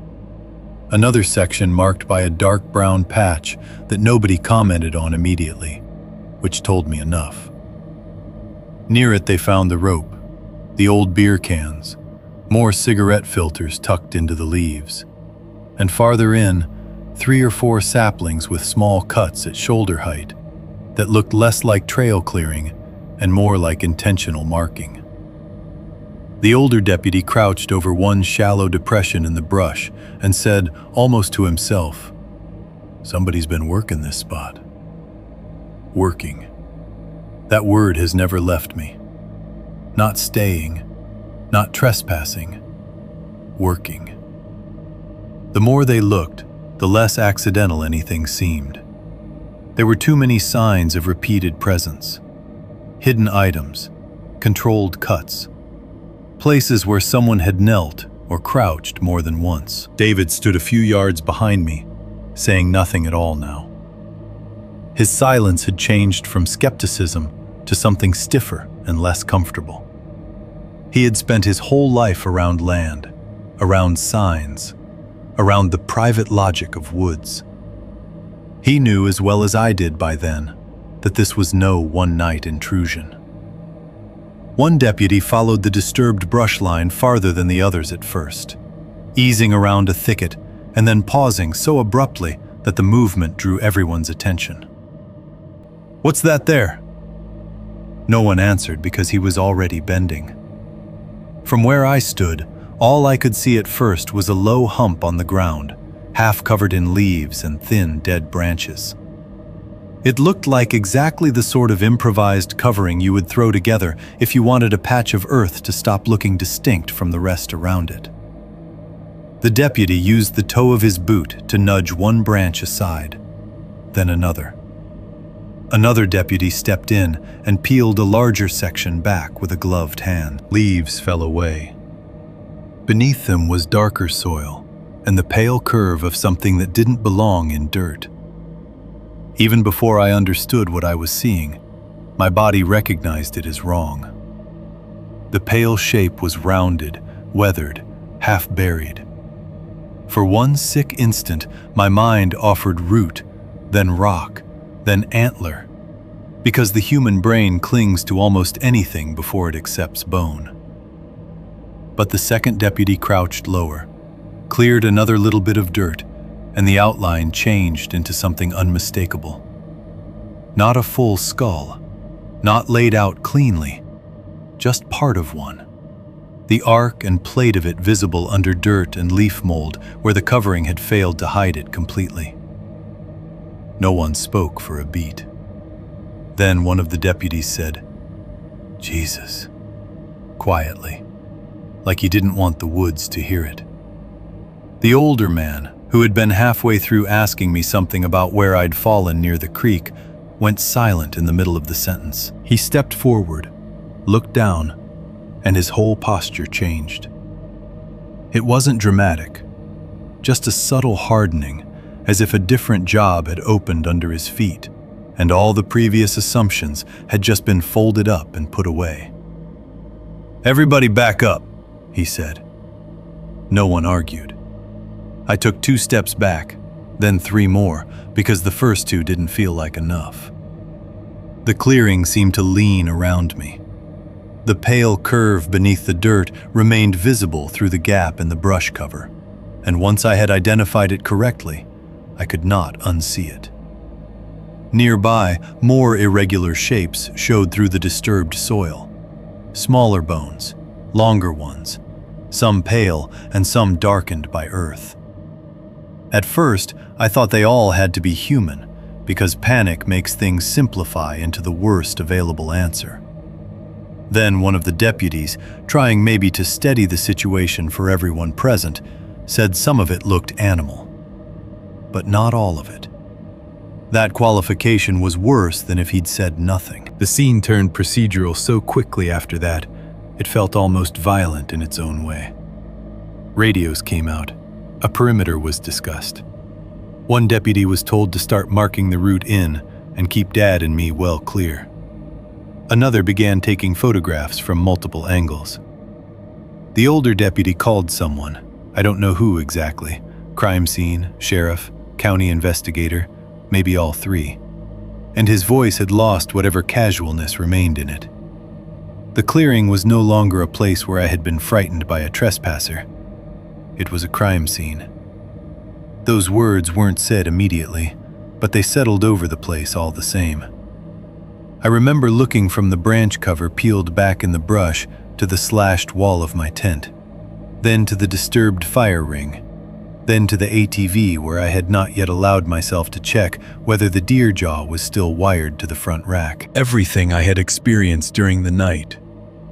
Another section marked by a dark brown patch that nobody commented on immediately, which told me enough. Near it they found the rope, the old beer cans, more cigarette filters tucked into the leaves, and farther in, 3 or 4 saplings with small cuts at shoulder height that looked less like trail clearing and more like intentional marking. The older deputy crouched over one shallow depression in the brush and said, almost to himself, "Somebody's been working this spot." Working. That word has never left me. Not staying, not trespassing, working. The more they looked, the less accidental anything seemed. There were too many signs of repeated presence. Hidden items, controlled cuts, places where someone had knelt or crouched more than once. David stood a few yards behind me, saying nothing at all now. His silence had changed from skepticism to something stiffer and less comfortable. He had spent his whole life around land, around signs, around the private logic of woods. He knew as well as I did by then that this was no one-night intrusion. One deputy followed the disturbed brush line farther than the others at first, easing around a thicket and then pausing so abruptly that the movement drew everyone's attention. "What's that there?" No one answered because he was already bending. From where I stood, all I could see at first was a low hump on the ground, half covered in leaves and thin, dead branches. It looked like exactly the sort of improvised covering you would throw together if you wanted a patch of earth to stop looking distinct from the rest around it. The deputy used the toe of his boot to nudge one branch aside, then another. Another deputy stepped in and peeled a larger section back with a gloved hand. Leaves fell away. Beneath them was darker soil and the pale curve of something that didn't belong in dirt. Even before I understood what I was seeing, my body recognized it as wrong. The pale shape was rounded, weathered, half buried. For one sick instant, my mind offered root, then rock, then antler, because the human brain clings to almost anything before it accepts bone. But the second deputy crouched lower, cleared another little bit of dirt, and the outline changed into something unmistakable. Not a full skull, not laid out cleanly, just part of one. The arc and plate of it visible under dirt and leaf mold where the covering had failed to hide it completely. No one spoke for a beat. Then one of the deputies said, "Jesus," quietly, like he didn't want the woods to hear it. The older man, who had been halfway through asking me something about where I'd fallen near the creek, went silent in the middle of the sentence. He stepped forward, looked down, and his whole posture changed. It wasn't dramatic, just a subtle hardening, as if a different job had opened under his feet, and all the previous assumptions had just been folded up and put away. "Everybody back up," he said. No one argued. I took 2 steps back, then 3 more, because the first 2 didn't feel like enough. The clearing seemed to lean around me. The pale curve beneath the dirt remained visible through the gap in the brush cover, and once I had identified it correctly, I could not unsee it. Nearby, more irregular shapes showed through the disturbed soil. Smaller bones, longer ones, some pale and some darkened by earth. At first, I thought they all had to be human, because panic makes things simplify into the worst available answer. Then one of the deputies, trying maybe to steady the situation for everyone present, said some of it looked animal. But not all of it. That qualification was worse than if he'd said nothing. The scene turned procedural so quickly after that, it felt almost violent in its own way. Radios came out. A perimeter was discussed. One deputy was told to start marking the route in and keep Dad and me well clear. Another began taking photographs from multiple angles. The older deputy called someone, I don't know who exactly, crime scene, sheriff, county investigator, maybe all 3, and his voice had lost whatever casualness remained in it. The clearing was no longer a place where I had been frightened by a trespasser. It was a crime scene. Those words weren't said immediately, but they settled over the place all the same. I remember looking from the branch cover peeled back in the brush to the slashed wall of my tent, then to the disturbed fire ring, then to the ATV where I had not yet allowed myself to check whether the deer jaw was still wired to the front rack. Everything I had experienced during the night,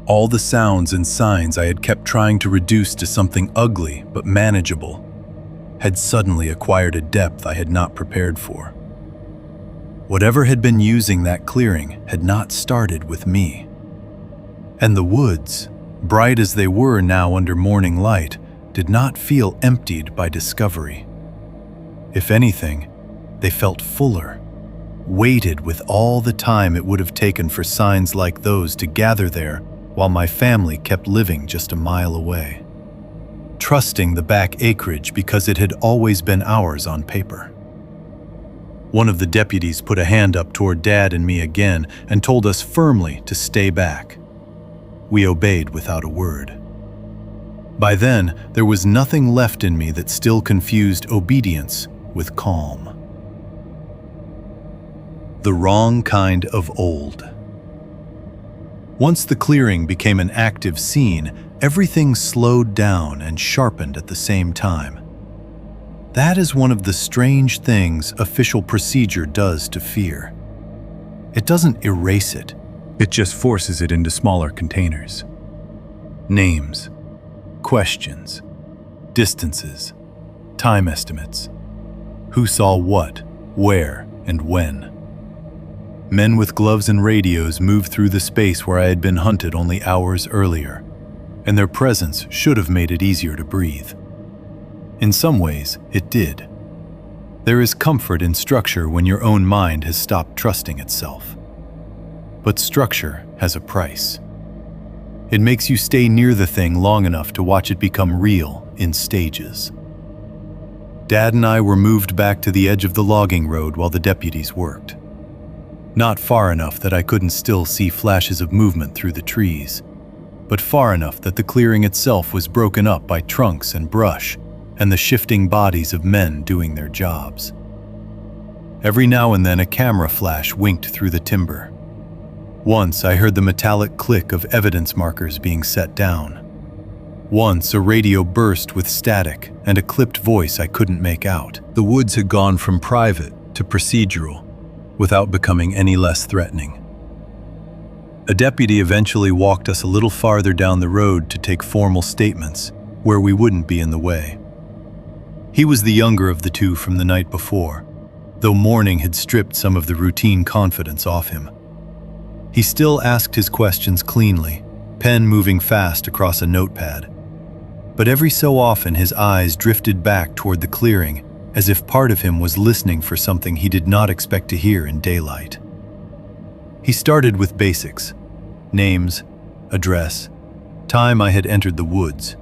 all the sounds and signs I had kept trying to reduce to something ugly but manageable, had suddenly acquired a depth I had not prepared for. Whatever had been using that clearing had not started with me. And the woods, bright as they were now under morning light, did not feel emptied by discovery. If anything, they felt fuller, weighted with all the time it would have taken for signs like those to gather there while my family kept living just a mile away, trusting the back acreage because it had always been ours on paper. One of the deputies put a hand up toward Dad and me again and told us firmly to stay back. We obeyed without a word. By then, there was nothing left in me that still confused obedience with calm. The wrong kind of old. Once the clearing became an active scene, everything slowed down and sharpened at the same time. That is one of the strange things official procedure does to fear. It doesn't erase it. It just forces it into smaller containers. Names, questions, distances, time estimates. Who saw what, where, and when. Men with gloves and radios moved through the space where I had been hunted only hours earlier, and their presence should have made it easier to breathe. In some ways, it did. There is comfort in structure when your own mind has stopped trusting itself. But structure has a price. It makes you stay near the thing long enough to watch it become real in stages. Dad and I were moved back to the edge of the logging road while the deputies worked. Not far enough that I couldn't still see flashes of movement through the trees, but far enough that the clearing itself was broken up by trunks and brush and the shifting bodies of men doing their jobs. Every now and then a camera flash winked through the timber. Once I heard the metallic click of evidence markers being set down. Once a radio burst with static and a clipped voice I couldn't make out. The woods had gone from private to procedural, without becoming any less threatening. A deputy eventually walked us a little farther down the road to take formal statements, where we wouldn't be in the way. He was the younger of the two from the night before, though morning had stripped some of the routine confidence off him. He still asked his questions cleanly, pen moving fast across a notepad. But every so often his eyes drifted back toward the clearing, as if part of him was listening for something he did not expect to hear in daylight. He started with basics: names, address, time I had entered the woods,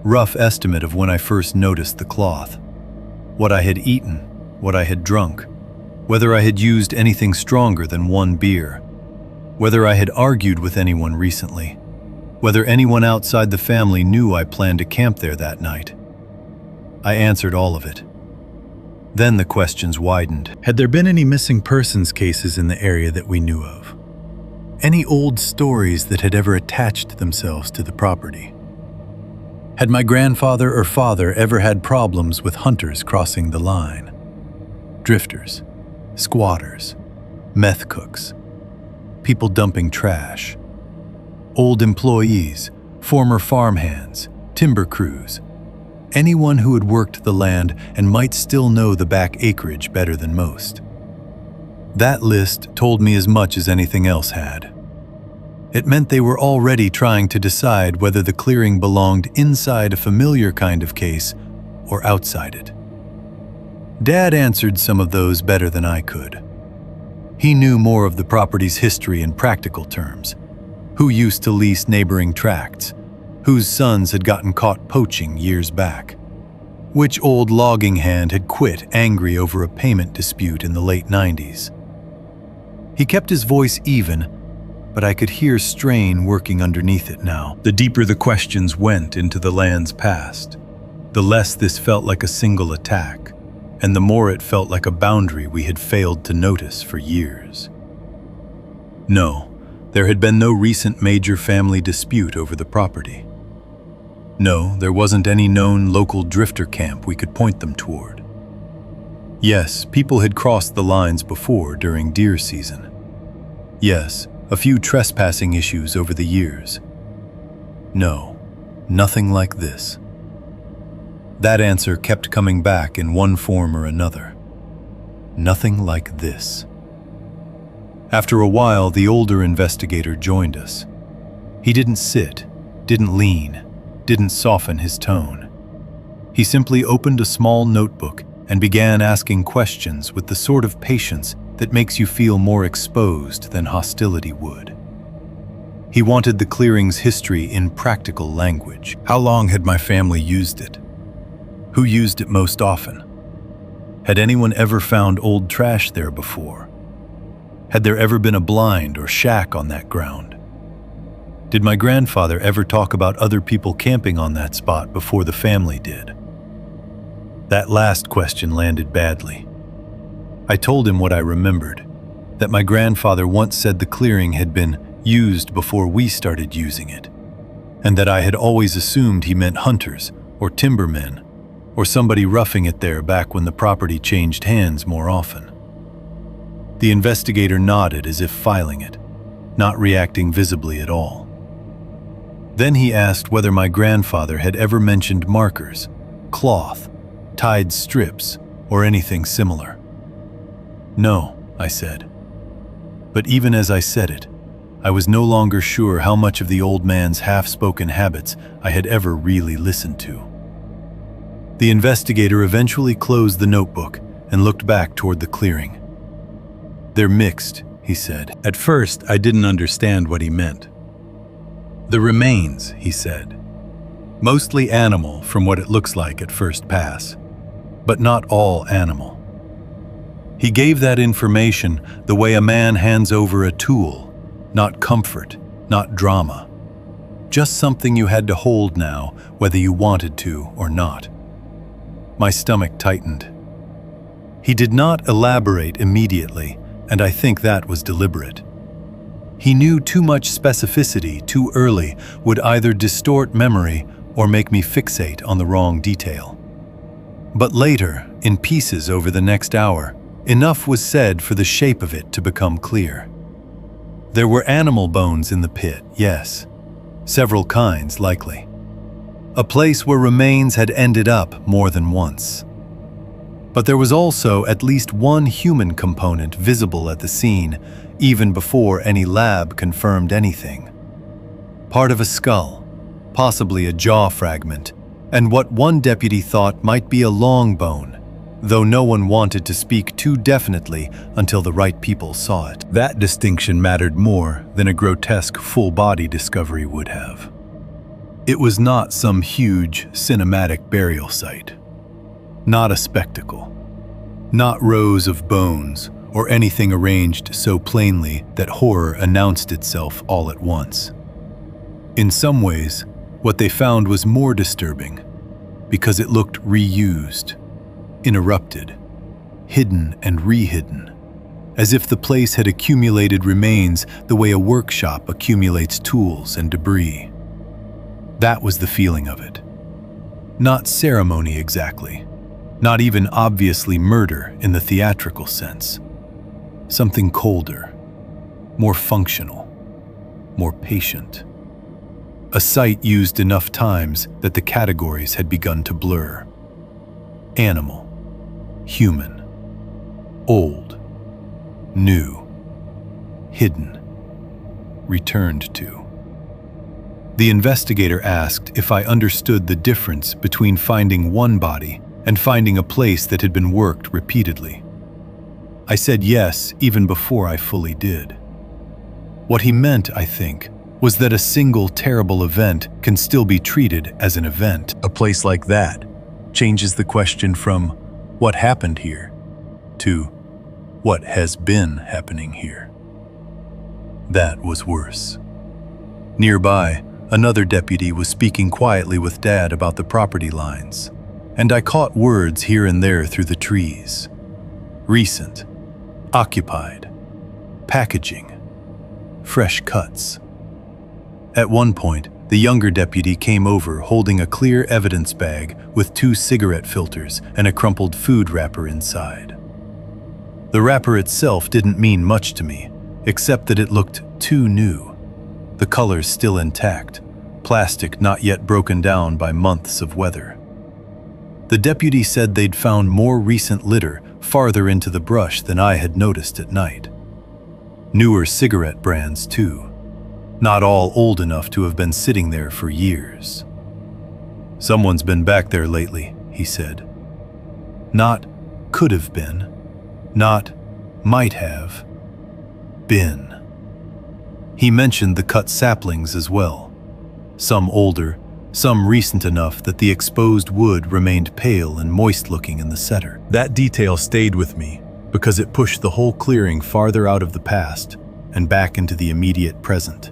rough estimate of when I first noticed the cloth, what I had eaten, what I had drunk, whether I had used anything stronger than one beer, whether I had argued with anyone recently, whether anyone outside the family knew I planned to camp there that night. I answered all of it. Then the questions widened. Had there been any missing persons cases in the area that we knew of? Any old stories that had ever attached themselves to the property? Had my grandfather or father ever had problems with hunters crossing the line? Drifters, squatters, meth cooks, people dumping trash, old employees, former farmhands, timber crews, anyone who had worked the land and might still know the back acreage better than most. That list told me as much as anything else had. It meant they were already trying to decide whether the clearing belonged inside a familiar kind of case or outside it. Dad answered some of those better than I could. He knew more of the property's history in practical terms: who used to lease neighboring tracts, whose sons had gotten caught poaching years back, which old logging hand had quit angry over a payment dispute in the late 90s. He kept his voice even, but I could hear strain working underneath it now. The deeper the questions went into the land's past, the less this felt like a single attack, and the more it felt like a boundary we had failed to notice for years. No, there had been no recent major family dispute over the property. No, there wasn't any known local drifter camp we could point them toward. Yes, people had crossed the lines before during deer season. Yes, a few trespassing issues over the years. No, nothing like this. That answer kept coming back in one form or another. Nothing like this. After a while, the older investigator joined us. He didn't sit. didn't lean, didn't soften his tone. He simply opened a small notebook and began asking questions with the sort of patience that makes you feel more exposed than hostility would. He wanted the clearing's history in practical language. How long had my family used it? Who used it most often? Had anyone ever found old trash there before? Had there ever been a blind or shack on that ground? Did my grandfather ever talk about other people camping on that spot before the family did? That last question landed badly. I told him what I remembered, that my grandfather once said the clearing had been used before we started using it, and that I had always assumed he meant hunters or timbermen or somebody roughing it there back when the property changed hands more often. The investigator nodded as if filing it, not reacting visibly at all. Then he asked whether my grandfather had ever mentioned markers, cloth, tied strips, or anything similar. No, I said. But even as I said it, I was no longer sure how much of the old man's half-spoken habits I had ever really listened to. The investigator eventually closed the notebook and looked back toward the clearing. "They're mixed," he said. At first, I didn't understand what he meant. "The remains," he said. "Mostly animal from what it looks like at first pass, but not all animal." He gave that information the way a man hands over a tool, not comfort, not drama. Just something you had to hold now, whether you wanted to or not. My stomach tightened. He did not elaborate immediately, and I think that was deliberate. He knew too much specificity too early would either distort memory or make me fixate on the wrong detail. But later, in pieces over the next hour, enough was said for the shape of it to become clear. There were animal bones in the pit, yes. Several kinds, likely. A place where remains had ended up more than once. But there was also at least one human component visible at the scene, even before any lab confirmed anything. Part of a skull, possibly a jaw fragment, and what one deputy thought might be a long bone, though no one wanted to speak too definitely until the right people saw it. That distinction mattered more than a grotesque full-body discovery would have. It was not some huge, cinematic burial site. Not a spectacle. Not rows of bones or anything arranged so plainly that horror announced itself all at once. In some ways, what they found was more disturbing because it looked reused, interrupted, hidden and re-hidden, as if the place had accumulated remains the way a workshop accumulates tools and debris. That was the feeling of it. Not ceremony exactly, not even obviously murder in the theatrical sense. Something colder, more functional, more patient. A site used enough times that the categories had begun to blur. Animal, human, old, new, hidden, returned to. The investigator asked if I understood the difference between finding one body and finding a place that had been worked repeatedly. I said yes, even before I fully did. What he meant, I think, was that a single terrible event can still be treated as an event. A place like that changes the question from what happened here to what has been happening here. That was worse. Nearby, another deputy was speaking quietly with Dad about the property lines, and I caught words here and there through the trees. Recent, occupied, packaging, fresh cuts. At one point, the younger deputy came over holding a clear evidence bag with 2 cigarette filters and a crumpled food wrapper inside. The wrapper itself didn't mean much to me, except that it looked too new. The colors still intact, plastic not yet broken down by months of weather. The deputy said they'd found more recent litter farther into the brush than I had noticed at night. Newer cigarette brands, too. not all old enough to have been sitting there for years. "Someone's been back there lately," he said. Not could have been, not might have, been. He mentioned the cut saplings as well, some older, some recent enough that the exposed wood remained pale and moist-looking in the center. That detail stayed with me because it pushed the whole clearing farther out of the past and back into the immediate present.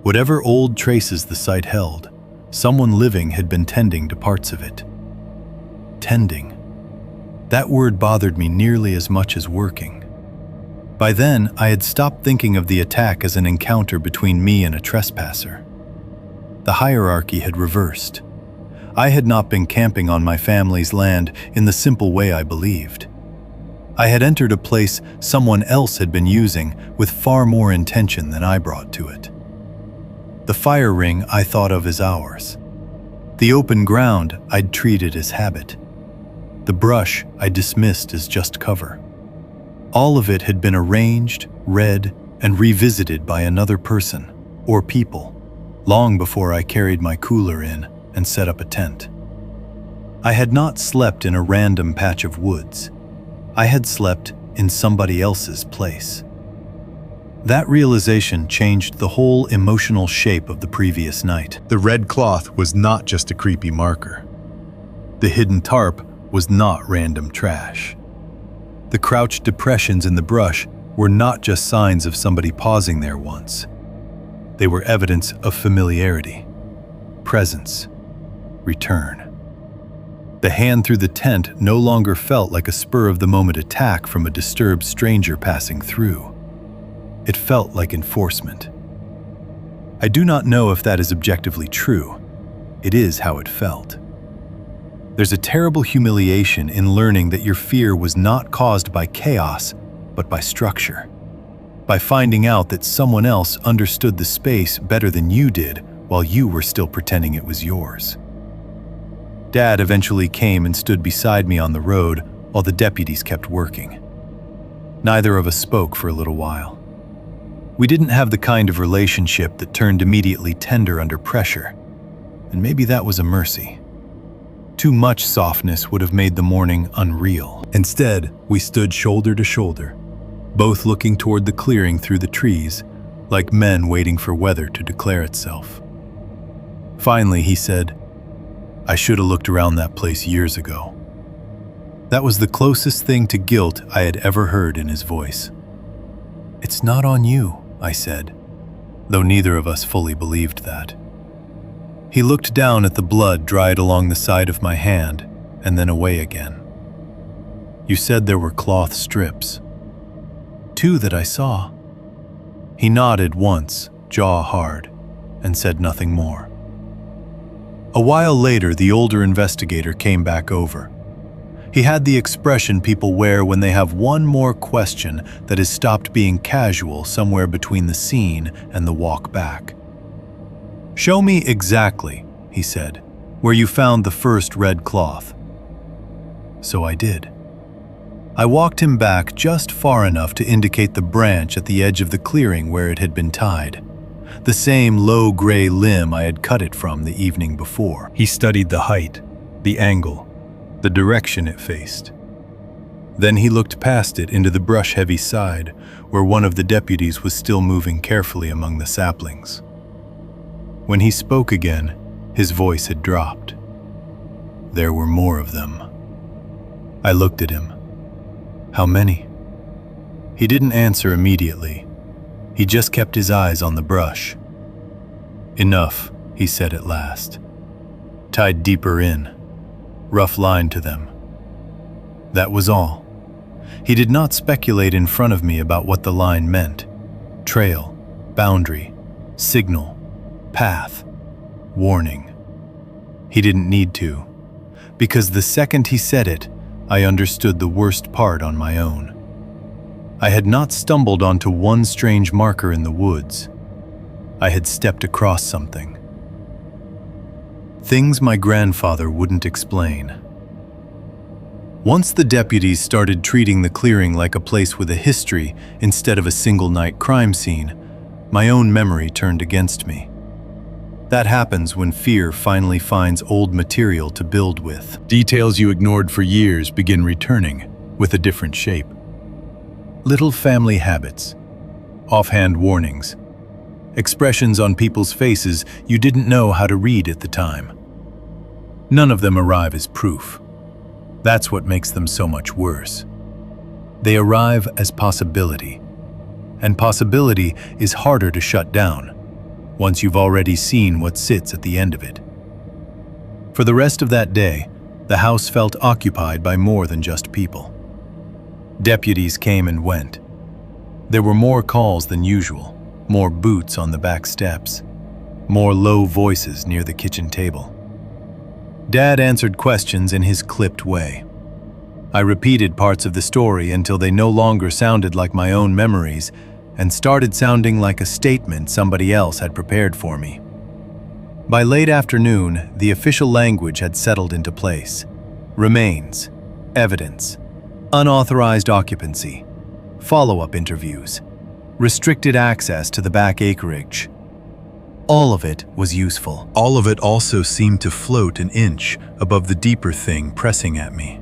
Whatever old traces the site held, someone living had been tending to parts of it. Tending. That word bothered me nearly as much as working. By then, I had stopped thinking of the attack as an encounter between me and a trespasser. The hierarchy had reversed. I had not been camping on my family's land in the simple way I believed. I had entered a place someone else had been using with far more intention than I brought to it. The fire ring I thought of as ours. The open ground I'd treated as habit. The brush I dismissed as just cover. All of it had been arranged, read, and revisited by another person, or people, long before I carried my cooler in and set up a tent. I had not slept in a random patch of woods. I had slept in somebody else's place. That realization changed the whole emotional shape of the previous night. The red cloth was not just a creepy marker. The hidden tarp was not random trash. The crouched depressions in the brush were not just signs of somebody pausing there once. They were evidence of familiarity, presence, return. The hand through the tent no longer felt like a spur-of-the-moment attack from a disturbed stranger passing through. It felt like enforcement. I do not know if that is objectively true. It is how it felt. There's a terrible humiliation in learning that your fear was not caused by chaos, but by structure. By finding out that someone else understood the space better than you did while you were still pretending it was yours. Dad eventually came and stood beside me on the road while the deputies kept working. Neither of us spoke for a little while. We didn't have the kind of relationship that turned immediately tender under pressure, and maybe that was a mercy. Too much softness would have made the morning unreal. Instead, we stood shoulder to shoulder, both looking toward the clearing through the trees, like men waiting for weather to declare itself. Finally, he said, "I should have looked around that place years ago." That was the closest thing to guilt I had ever heard in his voice. "It's not on you," I said, though neither of us fully believed that. He looked down at the blood dried along the side of my hand and then away again. "You said there were cloth strips." "Two that I saw." He nodded once, jaw hard, and said nothing more. A while later, the older investigator came back over. He had the expression people wear when they have one more question that has stopped being casual somewhere between the scene and the walk back. "Show me exactly," he said, "where you found the first red cloth." So I did. I walked him back just far enough to indicate the branch at the edge of the clearing where it had been tied, the same low gray limb I had cut it from the evening before. He studied the height, the angle, the direction it faced. Then he looked past it into the brush-heavy side, where one of the deputies was still moving carefully among the saplings. When he spoke again, his voice had dropped. There were more of them. I looked at him. "How many?" He didn't answer immediately. He just kept his eyes on the brush. "Enough," he said at last. "Tied deeper in. Rough line to them." That was all. He did not speculate in front of me about what the line meant. Trail, boundary, signal, path, warning. He didn't need to, because the second he said it, I understood the worst part on my own. I had not stumbled onto one strange marker in the woods. I had stepped across something. Things my grandfather wouldn't explain. Once the deputies started treating the clearing like a place with a history instead of a single-night crime scene, My own memory turned against me. That happens when fear finally finds old material to build with. Details you ignored for years begin returning with a different shape. Little family habits, offhand warnings, expressions on people's faces you didn't know how to read at the time. None of them arrive as proof. That's what makes them so much worse. They arrive as possibility, and possibility is harder to shut down once you've already seen what sits at the end of it. For the rest of that day, the house felt occupied by more than just people. Deputies came and went. There were more calls than usual, more boots on the back steps, more low voices near the kitchen table. Dad answered questions in his clipped way. I repeated parts of the story until they no longer sounded like my own memories and started sounding like a statement somebody else had prepared for me. By late afternoon, the official language had settled into place. Remains, evidence, unauthorized occupancy, follow-up interviews, restricted access to the back acreage. All of it was useful. All of it also seemed to float an inch above the deeper thing pressing at me.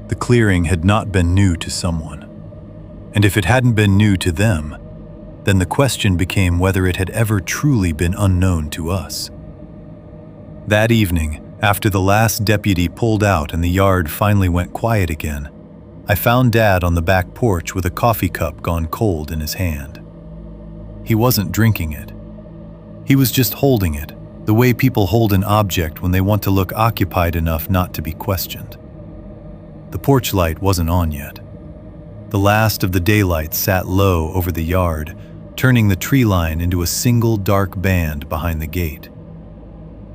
The clearing had not been new to someone. And if it hadn't been new to them, then the question became whether it had ever truly been unknown to us. That evening, after the last deputy pulled out and the yard finally went quiet again, I found Dad on the back porch with a coffee cup gone cold in his hand. He wasn't drinking it. He was just holding it, the way people hold an object when they want to look occupied enough not to be questioned. The porch light wasn't on yet. The last of the daylight sat low over the yard, turning the tree line into a single dark band behind the gate.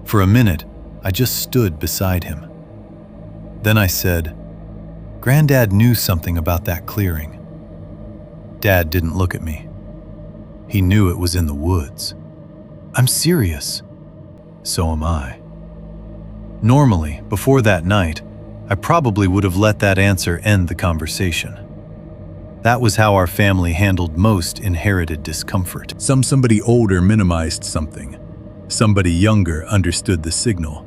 For a minute, I just stood beside him. Then I said, "Granddad knew something about that clearing." Dad didn't look at me. He knew it was in the woods. "I'm serious." "So am I." Normally, before that night, I probably would have let that answer end the conversation. That was how our family handled most inherited discomfort. Somebody older minimized something. Somebody younger understood the signal,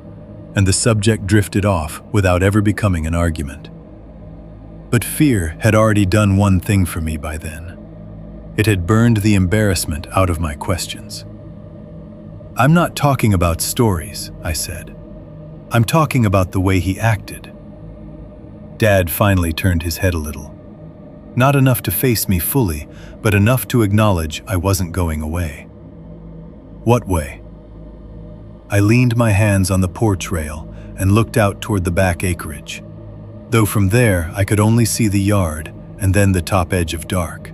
and the subject drifted off without ever becoming an argument. But fear had already done one thing for me by then. It had burned the embarrassment out of my questions. "I'm not talking about stories," I said. "I'm talking about the way he acted." Dad finally turned his head a little. Not enough to face me fully, but enough to acknowledge I wasn't going away. "What way?" I leaned my hands on the porch rail and looked out toward the back acreage, though from there I could only see the yard and then the top edge of dark.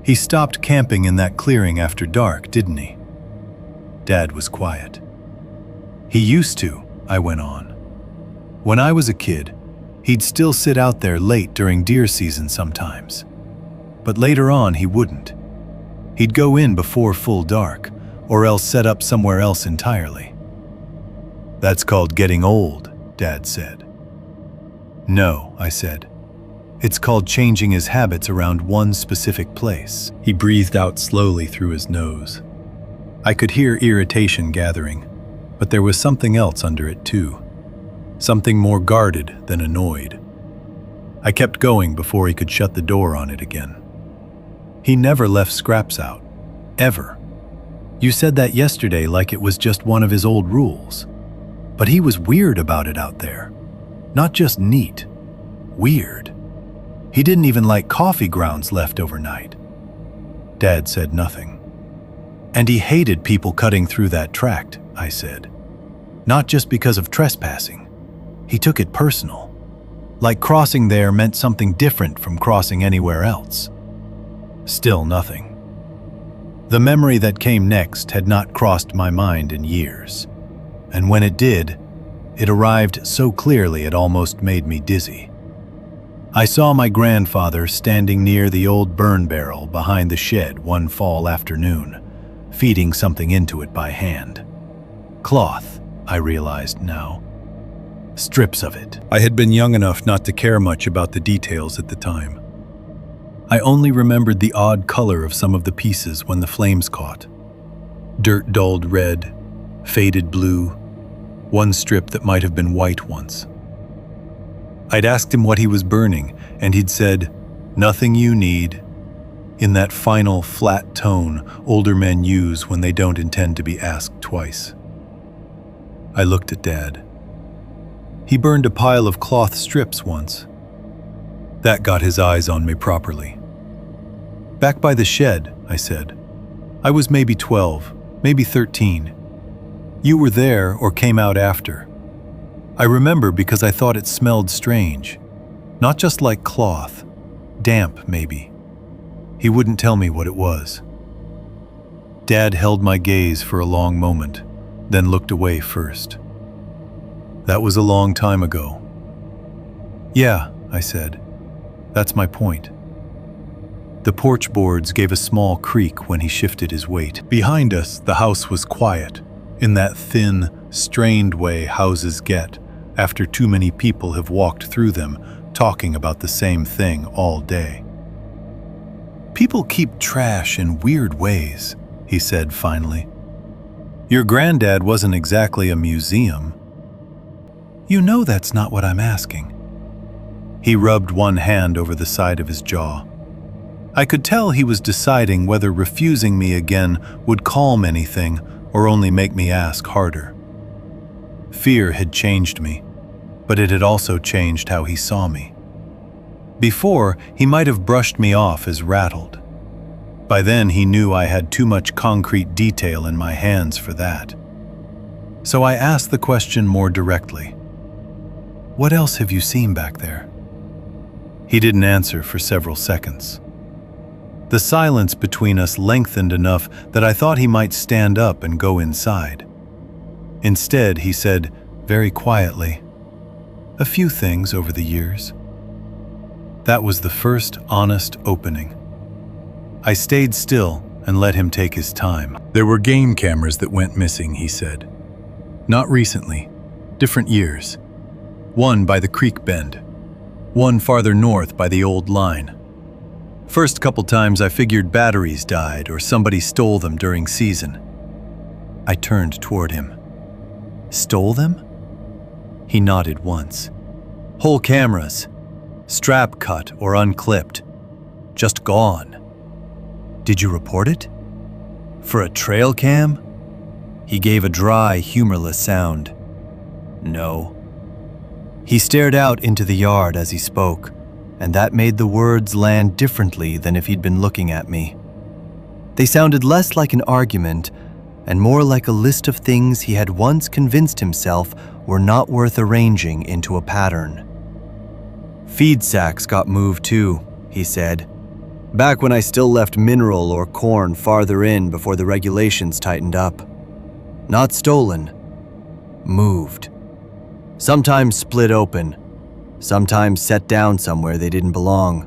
"He stopped camping in that clearing after dark, didn't he?" Dad was quiet. "He used to," I went on. "When I was a kid, he'd still sit out there late during deer season sometimes. But later on, he wouldn't. He'd go in before full dark, or else set up somewhere else entirely." "That's called getting old," Dad said. "No," I said. "It's called changing his habits around one specific place." He breathed out slowly through his nose. I could hear irritation gathering, but there was something else under it too. Something more guarded than annoyed. I kept going before he could shut the door on it again. "He never left scraps out. Ever. You said that yesterday like it was just one of his old rules. But he was weird about it out there. Not just neat. Weird. He didn't even like coffee grounds left overnight." Dad said nothing. "And he hated people cutting through that tract," I said. "Not just because of trespassing. He took it personal. Like crossing there meant something different from crossing anywhere else." Still nothing. The memory that came next had not crossed my mind in years. And when it did, it arrived so clearly it almost made me dizzy. I saw my grandfather standing near the old burn barrel behind the shed one fall afternoon, feeding something into it by hand. Cloth, I realized now. Strips of it. I had been young enough not to care much about the details at the time. I only remembered the odd color of some of the pieces when the flames caught. Dirt dulled red, faded blue, one strip that might have been white once. I'd asked him what he was burning, and he'd said, "Nothing you need," in that final, flat tone older men use when they don't intend to be asked twice. I looked at Dad. He burned a pile of cloth strips once. That got his eyes on me properly. "Back by the shed," I said. "I was maybe 12, maybe 13. You were there or came out after. I remember because I thought it smelled strange. Not just like cloth. Damp, maybe." He wouldn't tell me what it was. Dad held my gaze for a long moment, then looked away first. "That was a long time ago." "Yeah," I said. "That's my point." The porch boards gave a small creak when he shifted his weight. Behind us, the house was quiet, in that thin, strained way houses get after too many people have walked through them, talking about the same thing all day. "People keep trash in weird ways," he said finally. "Your granddad wasn't exactly a museum." "You know that's not what I'm asking." He rubbed one hand over the side of his jaw. I could tell he was deciding whether refusing me again would calm anything or only make me ask harder. Fear had changed me, but it had also changed how he saw me. Before, he might have brushed me off as rattled. By then, he knew I had too much concrete detail in my hands for that. So I asked the question more directly. "What else have you seen back there?" He didn't answer for several seconds. The silence between us lengthened enough that I thought he might stand up and go inside. Instead, he said, very quietly, "A few things over the years." That was the first honest opening. I stayed still and let him take his time. "There were game cameras that went missing," he said. "Not recently, different years. One by the creek bend, one farther north by the old line. First couple times I figured batteries died or somebody stole them during season." I turned toward him. "Stole them?" He nodded once. "Whole cameras, strap cut or unclipped, just gone." "Did you report it?" "For a trail cam?" He gave a dry, humorless sound. "No." He stared out into the yard as he spoke, and that made the words land differently than if he'd been looking at me. They sounded less like an argument and more like a list of things he had once convinced himself were not worth arranging into a pattern. "Feed sacks got moved too," he said. "Back when I still left mineral or corn farther in before the regulations tightened up. Not stolen, moved. Sometimes split open, sometimes set down somewhere they didn't belong.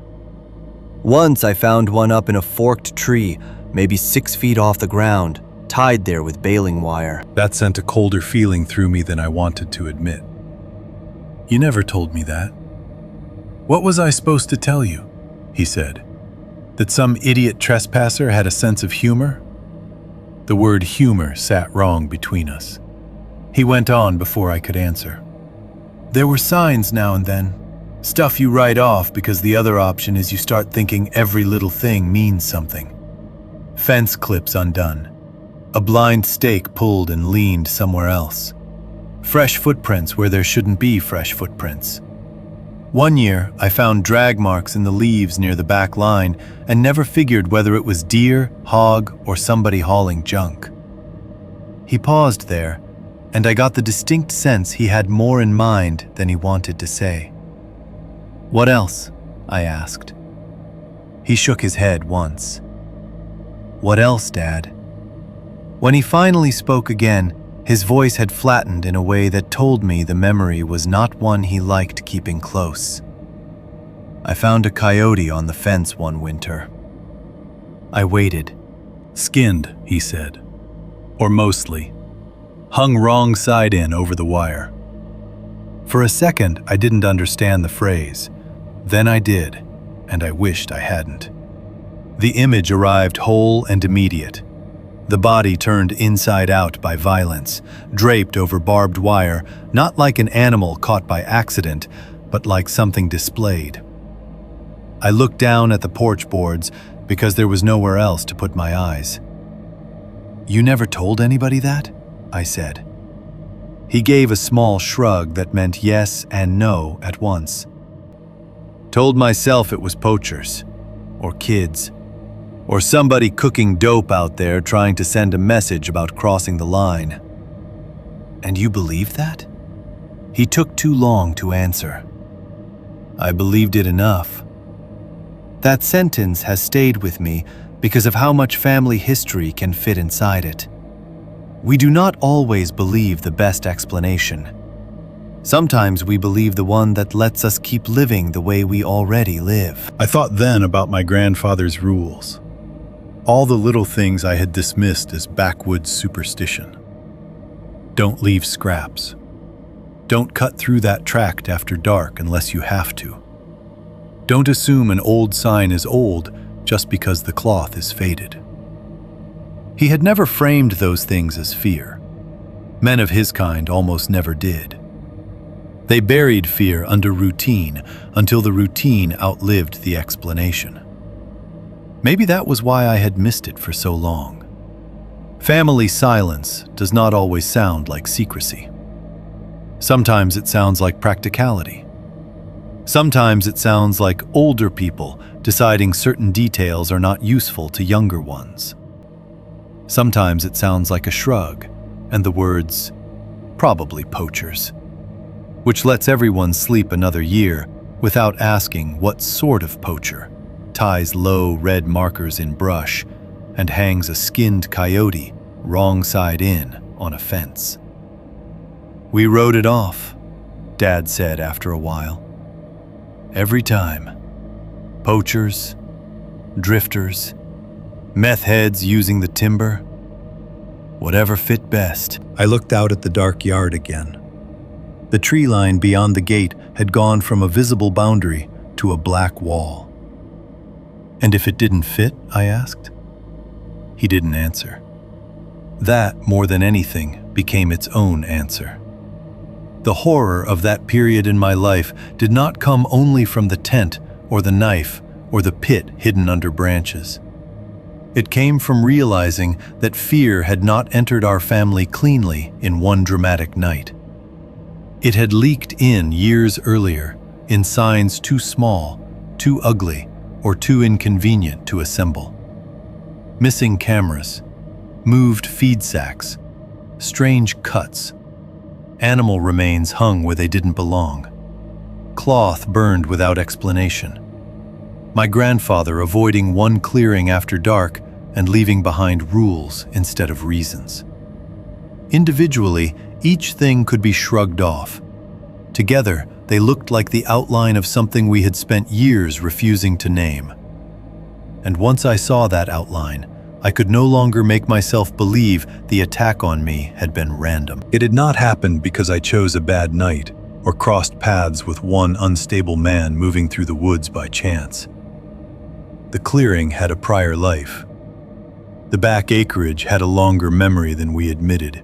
Once I found one up in a forked tree, maybe 6 feet off the ground, tied there with baling wire." That sent a colder feeling through me than I wanted to admit. "You never told me that." "What was I supposed to tell you?" he said. "That some idiot trespasser had a sense of humor?" The word humor sat wrong between us. He went on before I could answer. "There were signs now and then. Stuff you write off because the other option is you start thinking every little thing means something. Fence clips undone. A blind stake pulled and leaned somewhere else. Fresh footprints where there shouldn't be fresh footprints. One year, I found drag marks in the leaves near the back line and never figured whether it was deer, hog, or somebody hauling junk." He paused there, and I got the distinct sense he had more in mind than he wanted to say. "What else?" I asked. He shook his head once. "What else, Dad?" When he finally spoke again, his voice had flattened in a way that told me the memory was not one he liked keeping close. "I found a coyote on the fence one winter." I waited. "Skinned," he said. "Or mostly. Hung wrong side in over the wire." For a second, I didn't understand the phrase. Then I did, and I wished I hadn't. The image arrived whole and immediate. The body turned inside out by violence, draped over barbed wire, not like an animal caught by accident, but like something displayed. I looked down at the porch boards because there was nowhere else to put my eyes. "You never told anybody that?" I said. He gave a small shrug that meant yes and no at once. "Told myself it was poachers, or kids, or somebody cooking dope out there trying to send a message about crossing the line." "And you believed that?" He took too long to answer. I believed it enough. That sentence has stayed with me because of how much family history can fit inside it. We do not always believe the best explanation. Sometimes we believe the one that lets us keep living the way we already live. I thought then about my grandfather's rules. All the little things I had dismissed as backwoods superstition. Don't leave scraps. Don't cut through that tract after dark unless you have to. Don't assume an old sign is old just because the cloth is faded. He had never framed those things as fear. Men of his kind almost never did. They buried fear under routine until the routine outlived the explanation. Maybe that was why I had missed it for so long. Family silence does not always sound like secrecy. Sometimes it sounds like practicality. Sometimes it sounds like older people deciding certain details are not useful to younger ones. Sometimes it sounds like a shrug and the words, "Probably poachers," which lets everyone sleep another year without asking what sort of poacher ties low red markers in brush and hangs a skinned coyote wrong side in on a fence. "We wrote it off," Dad said after a while. "Every time. Poachers, drifters, meth heads using the timber. Whatever fit best." I looked out at the dark yard again. The tree line beyond the gate had gone from a visible boundary to a black wall. "And if it didn't fit?" I asked. He didn't answer. That, more than anything, became its own answer. The horror of that period in my life did not come only from the tent or the knife or the pit hidden under branches. It came from realizing that fear had not entered our family cleanly in one dramatic night. It had leaked in years earlier in signs too small, too ugly, or too inconvenient to assemble. Missing cameras, moved feed sacks, strange cuts, animal remains hung where they didn't belong, cloth burned without explanation, my grandfather avoiding one clearing after dark and leaving behind rules instead of reasons. Individually, each thing could be shrugged off. Together, they looked like the outline of something we had spent years refusing to name. And once I saw that outline, I could no longer make myself believe the attack on me had been random. It had not happened because I chose a bad night or crossed paths with one unstable man moving through the woods by chance. The clearing had a prior life. The back acreage had a longer memory than we admitted.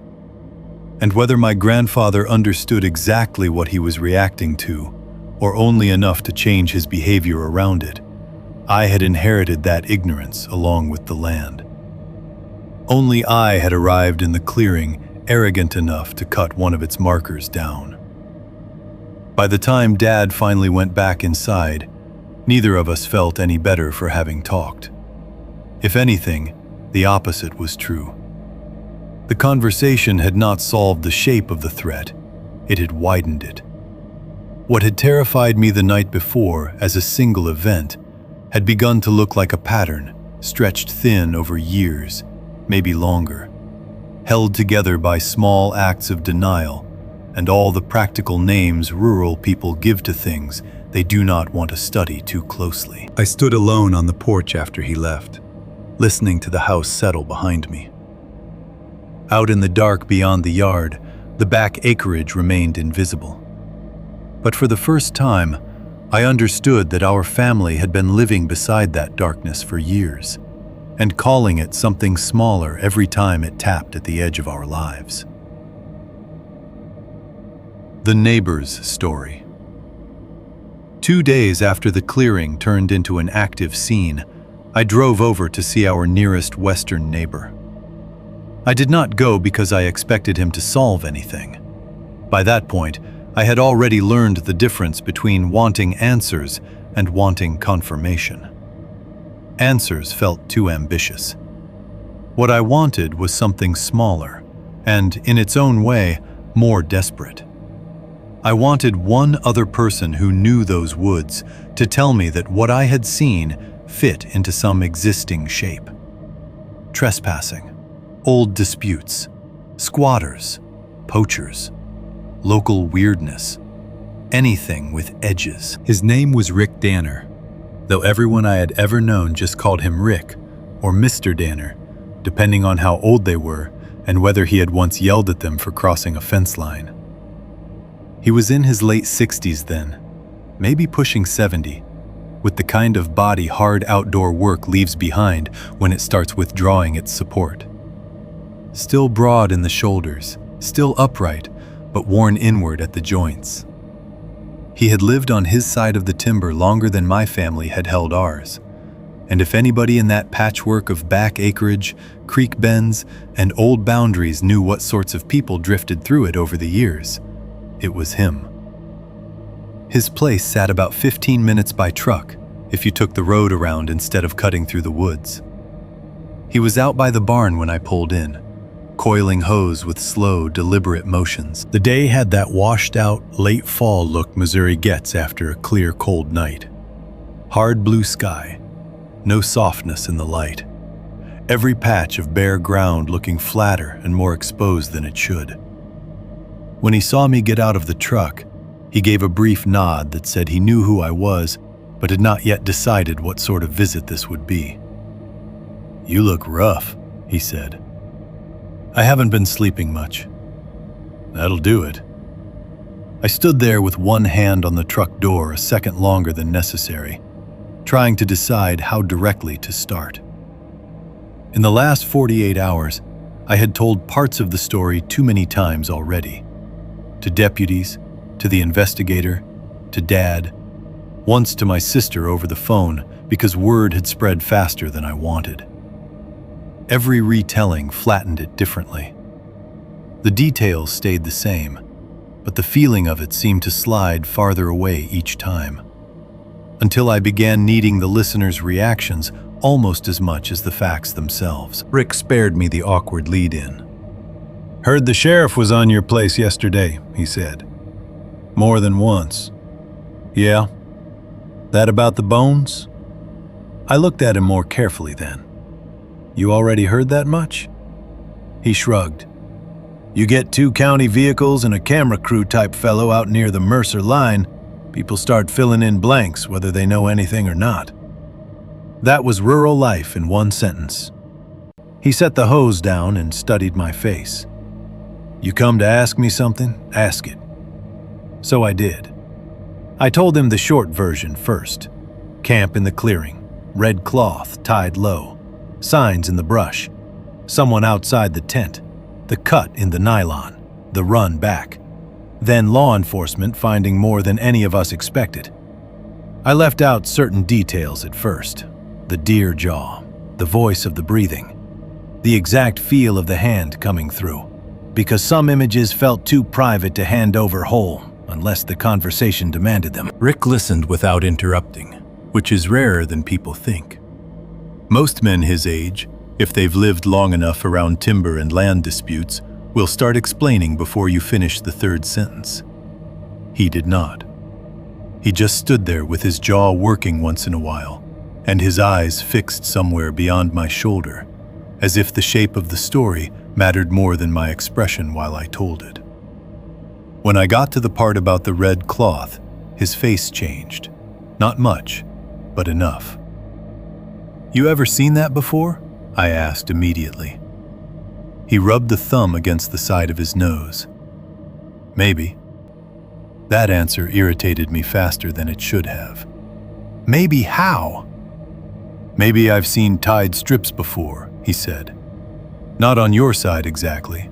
And whether my grandfather understood exactly what he was reacting to, or only enough to change his behavior around it, I had inherited that ignorance along with the land. Only I had arrived in the clearing arrogant enough to cut one of its markers down. By the time Dad finally went back inside, neither of us felt any better for having talked. If anything, the opposite was true. The conversation had not solved the shape of the threat, it had widened it. What had terrified me the night before as a single event had begun to look like a pattern, stretched thin over years, maybe longer, held together by small acts of denial and all the practical names rural people give to things they do not want to study too closely. I stood alone on the porch after he left, listening to the house settle behind me. Out in the dark beyond the yard, the back acreage remained invisible. But for the first time, I understood that our family had been living beside that darkness for years, and calling it something smaller every time it tapped at the edge of our lives. The Neighbor's Story. 2 days after the clearing turned into an active scene, I drove over to see our nearest western neighbor. I did not go because I expected him to solve anything. By that point, I had already learned the difference between wanting answers and wanting confirmation. Answers felt too ambitious. What I wanted was something smaller, and in its own way, more desperate. I wanted one other person who knew those woods to tell me that what I had seen fit into some existing shape. Trespassing, old disputes, squatters, poachers, local weirdness, anything with edges. His name was Rick Danner, though everyone I had ever known just called him Rick or Mr. Danner, depending on how old they were and whether he had once yelled at them for crossing a fence line. He was in his late 60s then, maybe pushing 70, with the kind of body hard outdoor work leaves behind when it starts withdrawing its support. Still broad in the shoulders, still upright, but worn inward at the joints. He had lived on his side of the timber longer than my family had held ours, and if anybody in that patchwork of back acreage, creek bends, and old boundaries knew what sorts of people drifted through it over the years, it was him. His place sat about 15 minutes by truck if you took the road around instead of cutting through the woods. He was out by the barn when I pulled in, coiling hose with slow, deliberate motions. The day had that washed-out, late fall look Missouri gets after a clear, cold night. Hard blue sky, no softness in the light. Every patch of bare ground looking flatter and more exposed than it should. When he saw me get out of the truck, he gave a brief nod that said he knew who I was, but had not yet decided what sort of visit this would be. "You look rough," he said. "I haven't been sleeping much." "That'll do it." I stood there with one hand on the truck door a second longer than necessary, trying to decide how directly to start. In the last 48 hours, I had told parts of the story too many times already. To deputies, to the investigator, to Dad, once to my sister over the phone because word had spread faster than I wanted. Every retelling flattened it differently. The details stayed the same, but the feeling of it seemed to slide farther away each time, until I began needing the listener's reactions almost as much as the facts themselves. Rick spared me the awkward lead-in. "Heard the sheriff was on your place yesterday," he said. "More than once." "Yeah? That about the bones?" I looked at him more carefully then. "You already heard that much?" He shrugged. "You get 2 county vehicles and a camera crew type fellow out near the Mercer line, people start filling in blanks whether they know anything or not. That was rural life in one sentence." He set the hose down and studied my face. "You come to ask me something? Ask it." So I did. I told him the short version first. Camp in the clearing, red cloth tied low, signs in the brush, someone outside the tent, the cut in the nylon, the run back, then law enforcement finding more than any of us expected. I left out certain details at first, the deer jaw, the voice of the breathing, the exact feel of the hand coming through, because some images felt too private to hand over whole unless the conversation demanded them. Rick listened without interrupting, which is rarer than people think. Most men his age, if they've lived long enough around timber and land disputes, will start explaining before you finish the third sentence. He did not. He just stood there with his jaw working once in a while, and his eyes fixed somewhere beyond my shoulder, as if the shape of the story mattered more than my expression while I told it. When I got to the part about the red cloth, his face changed. Not much, but enough. "You ever seen that before?" I asked immediately. He rubbed the thumb against the side of his nose. "Maybe." That answer irritated me faster than it should have. Maybe how? Maybe I've seen tied strips before, he said. Not on your side exactly.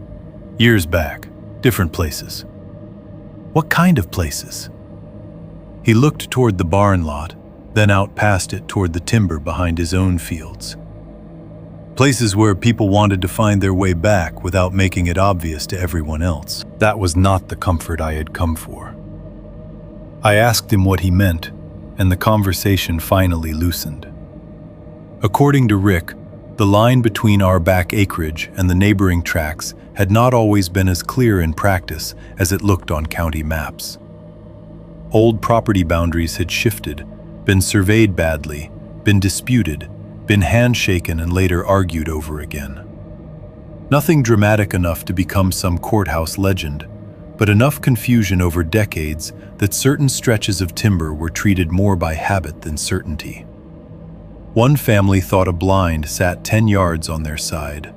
Years back, different places. What kind of places? He looked toward the barn lot, then out past it toward the timber behind his own fields. Places where people wanted to find their way back without making it obvious to everyone else. That was not the comfort I had come for. I asked him what he meant, and the conversation finally loosened. According to Rick, the line between our back acreage and the neighboring tracts had not always been as clear in practice as it looked on county maps. Old property boundaries had shifted, been surveyed badly, been disputed, been handshaken and later argued over again. Nothing dramatic enough to become some courthouse legend, but enough confusion over decades that certain stretches of timber were treated more by habit than certainty. One family thought a blind sat 10 yards on their side.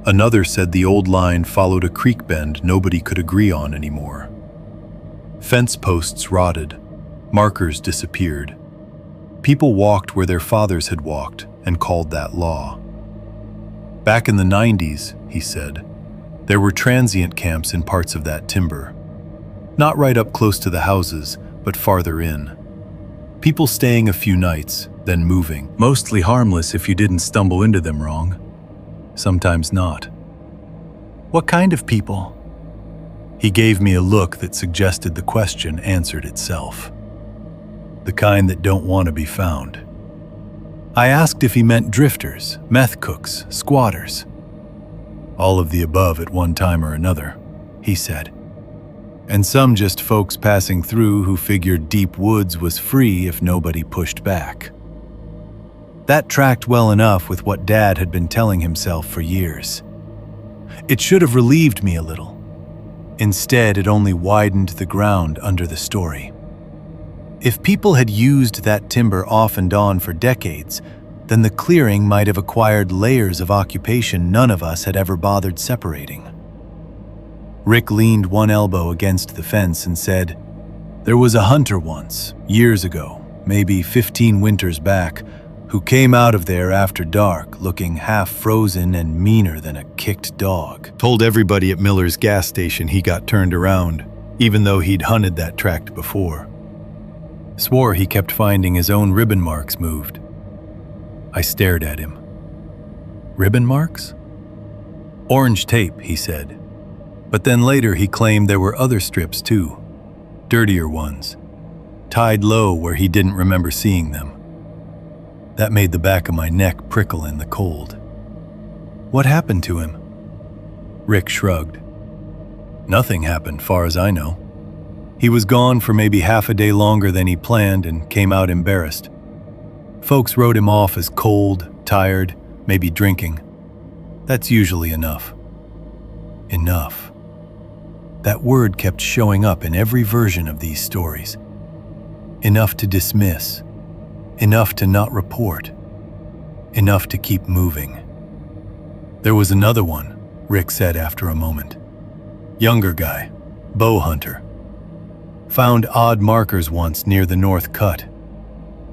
Another said the old line followed a creek bend nobody could agree on anymore. Fence posts rotted, markers disappeared. People walked where their fathers had walked and called that law. Back in the 90s, he said, there were transient camps in parts of that timber. Not right up close to the houses, but farther in. People staying a few nights, then moving. Mostly harmless if you didn't stumble into them wrong. Sometimes not. What kind of people? He gave me a look that suggested the question answered itself. The kind that don't want to be found. I asked if he meant drifters, meth cooks, squatters. All of the above at one time or another, he said. And some just folks passing through who figured deep woods was free if nobody pushed back. That tracked well enough with what Dad had been telling himself for years. It should have relieved me a little. Instead, it only widened the ground under the story. If people had used that timber off and on for decades, then the clearing might have acquired layers of occupation none of us had ever bothered separating. Rick leaned one elbow against the fence and said, "There was a hunter once, years ago, maybe 15 winters back, who came out of there after dark looking half frozen and meaner than a kicked dog. Told everybody at Miller's gas station he got turned around, even though he'd hunted that tract before. Swore he kept finding his own ribbon marks moved." I stared at him. Ribbon marks? Orange tape, he said. But then later he claimed there were other strips too, dirtier ones, tied low where he didn't remember seeing them. That made the back of my neck prickle in the cold. What happened to him? Rick shrugged. Nothing happened, far as I know. He was gone for maybe half a day longer than he planned and came out embarrassed. Folks wrote him off as cold, tired, maybe drinking. That's usually enough. Enough. That word kept showing up in every version of these stories. Enough to dismiss. Enough to not report. Enough to keep moving. There was another one, Rick said after a moment. Younger guy, bow hunter. Found odd markers once near the north cut.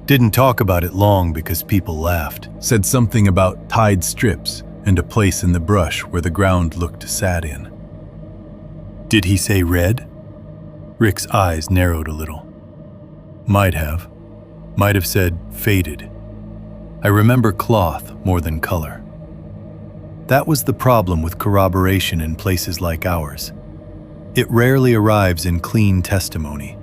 Didn't talk about it long because people laughed. Said something about tied strips and a place in the brush where the ground looked sad in. Did he say red? Rick's eyes narrowed a little. Might have. Might have said faded. I remember cloth more than color. That was the problem with corroboration in places like ours. It rarely arrives in clean testimony.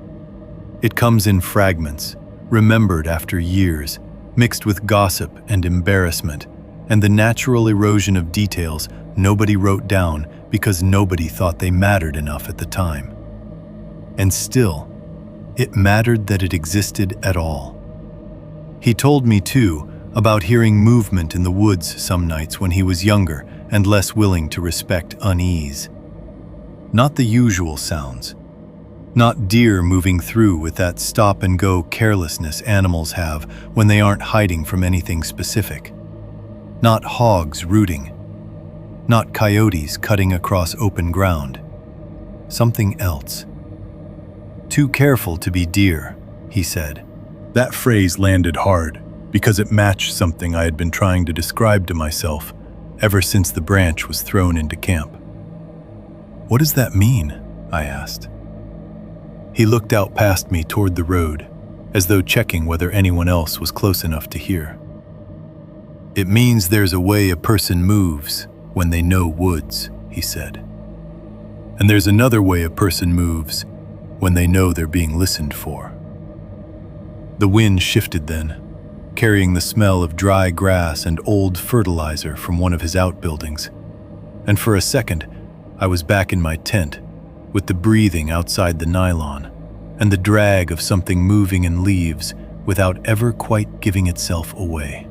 It comes in fragments, remembered after years, mixed with gossip and embarrassment, and the natural erosion of details nobody wrote down because nobody thought they mattered enough at the time. And still, it mattered that it existed at all. He told me, too, about hearing movement in the woods some nights when he was younger and less willing to respect unease. Not the usual sounds. Not deer moving through with that stop-and-go carelessness animals have when they aren't hiding from anything specific. Not hogs rooting. Not coyotes cutting across open ground. Something else. Too careful to be deer, he said. That phrase landed hard because it matched something I had been trying to describe to myself ever since the branch was thrown into camp. What does that mean? I asked. He looked out past me toward the road, as though checking whether anyone else was close enough to hear. It means there's a way a person moves when they know woods, he said. And there's another way a person moves when they know they're being listened for. The wind shifted then, carrying the smell of dry grass and old fertilizer from one of his outbuildings, and for a second, I was back in my tent, with the breathing outside the nylon, and the drag of something moving in leaves without ever quite giving itself away.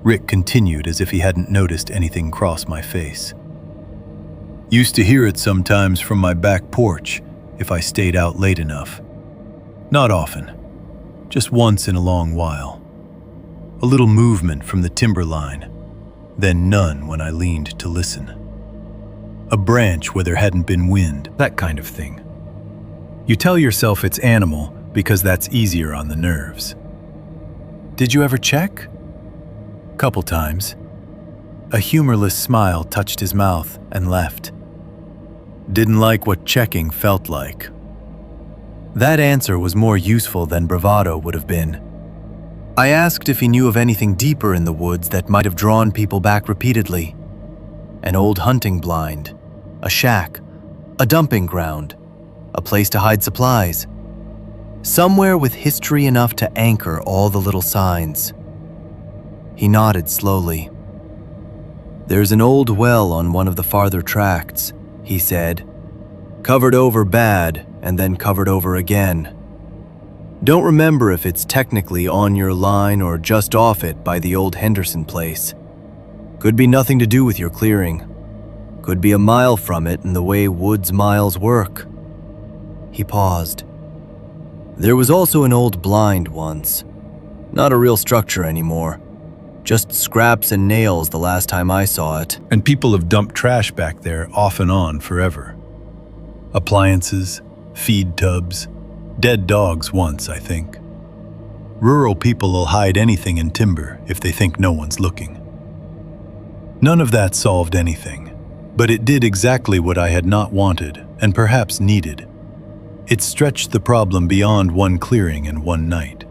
Rick continued as if he hadn't noticed anything cross my face. Used to hear it sometimes from my back porch if I stayed out late enough. Not often, just once in a long while. A little movement from the timberline, then none when I leaned to listen. A branch where there hadn't been wind, that kind of thing. You tell yourself it's animal because that's easier on the nerves. Did you ever check? Couple times. A humorless smile touched his mouth and left. Didn't like what checking felt like. That answer was more useful than bravado would have been. I asked if he knew of anything deeper in the woods that might have drawn people back repeatedly. An old hunting blind, a shack, a dumping ground, a place to hide supplies. Somewhere with history enough to anchor all the little signs. He nodded slowly. There's an old well on one of the farther tracts, he said. Covered over bad and then covered over again. Don't remember if it's technically on your line or just off it by the old Henderson place. Could be nothing to do with your clearing. Could be a mile from it in the way woods miles work. He paused. There was also an old blind once. Not a real structure anymore. Just scraps and nails the last time I saw it. And people have dumped trash back there off and on forever. Appliances, feed tubs, dead dogs once, I think. Rural people will hide anything in timber if they think no one's looking. None of that solved anything, but it did exactly what I had not wanted and perhaps needed. It stretched the problem beyond one clearing and one night.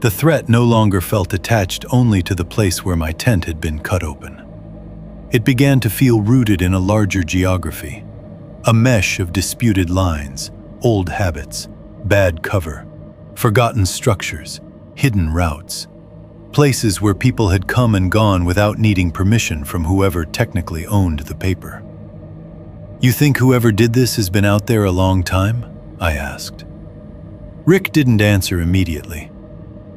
The threat no longer felt attached only to the place where my tent had been cut open. It began to feel rooted in a larger geography, a mesh of disputed lines, old habits, bad cover, forgotten structures, hidden routes, places where people had come and gone without needing permission from whoever technically owned the paper. You think whoever did this has been out there a long time? I asked. Rick didn't answer immediately.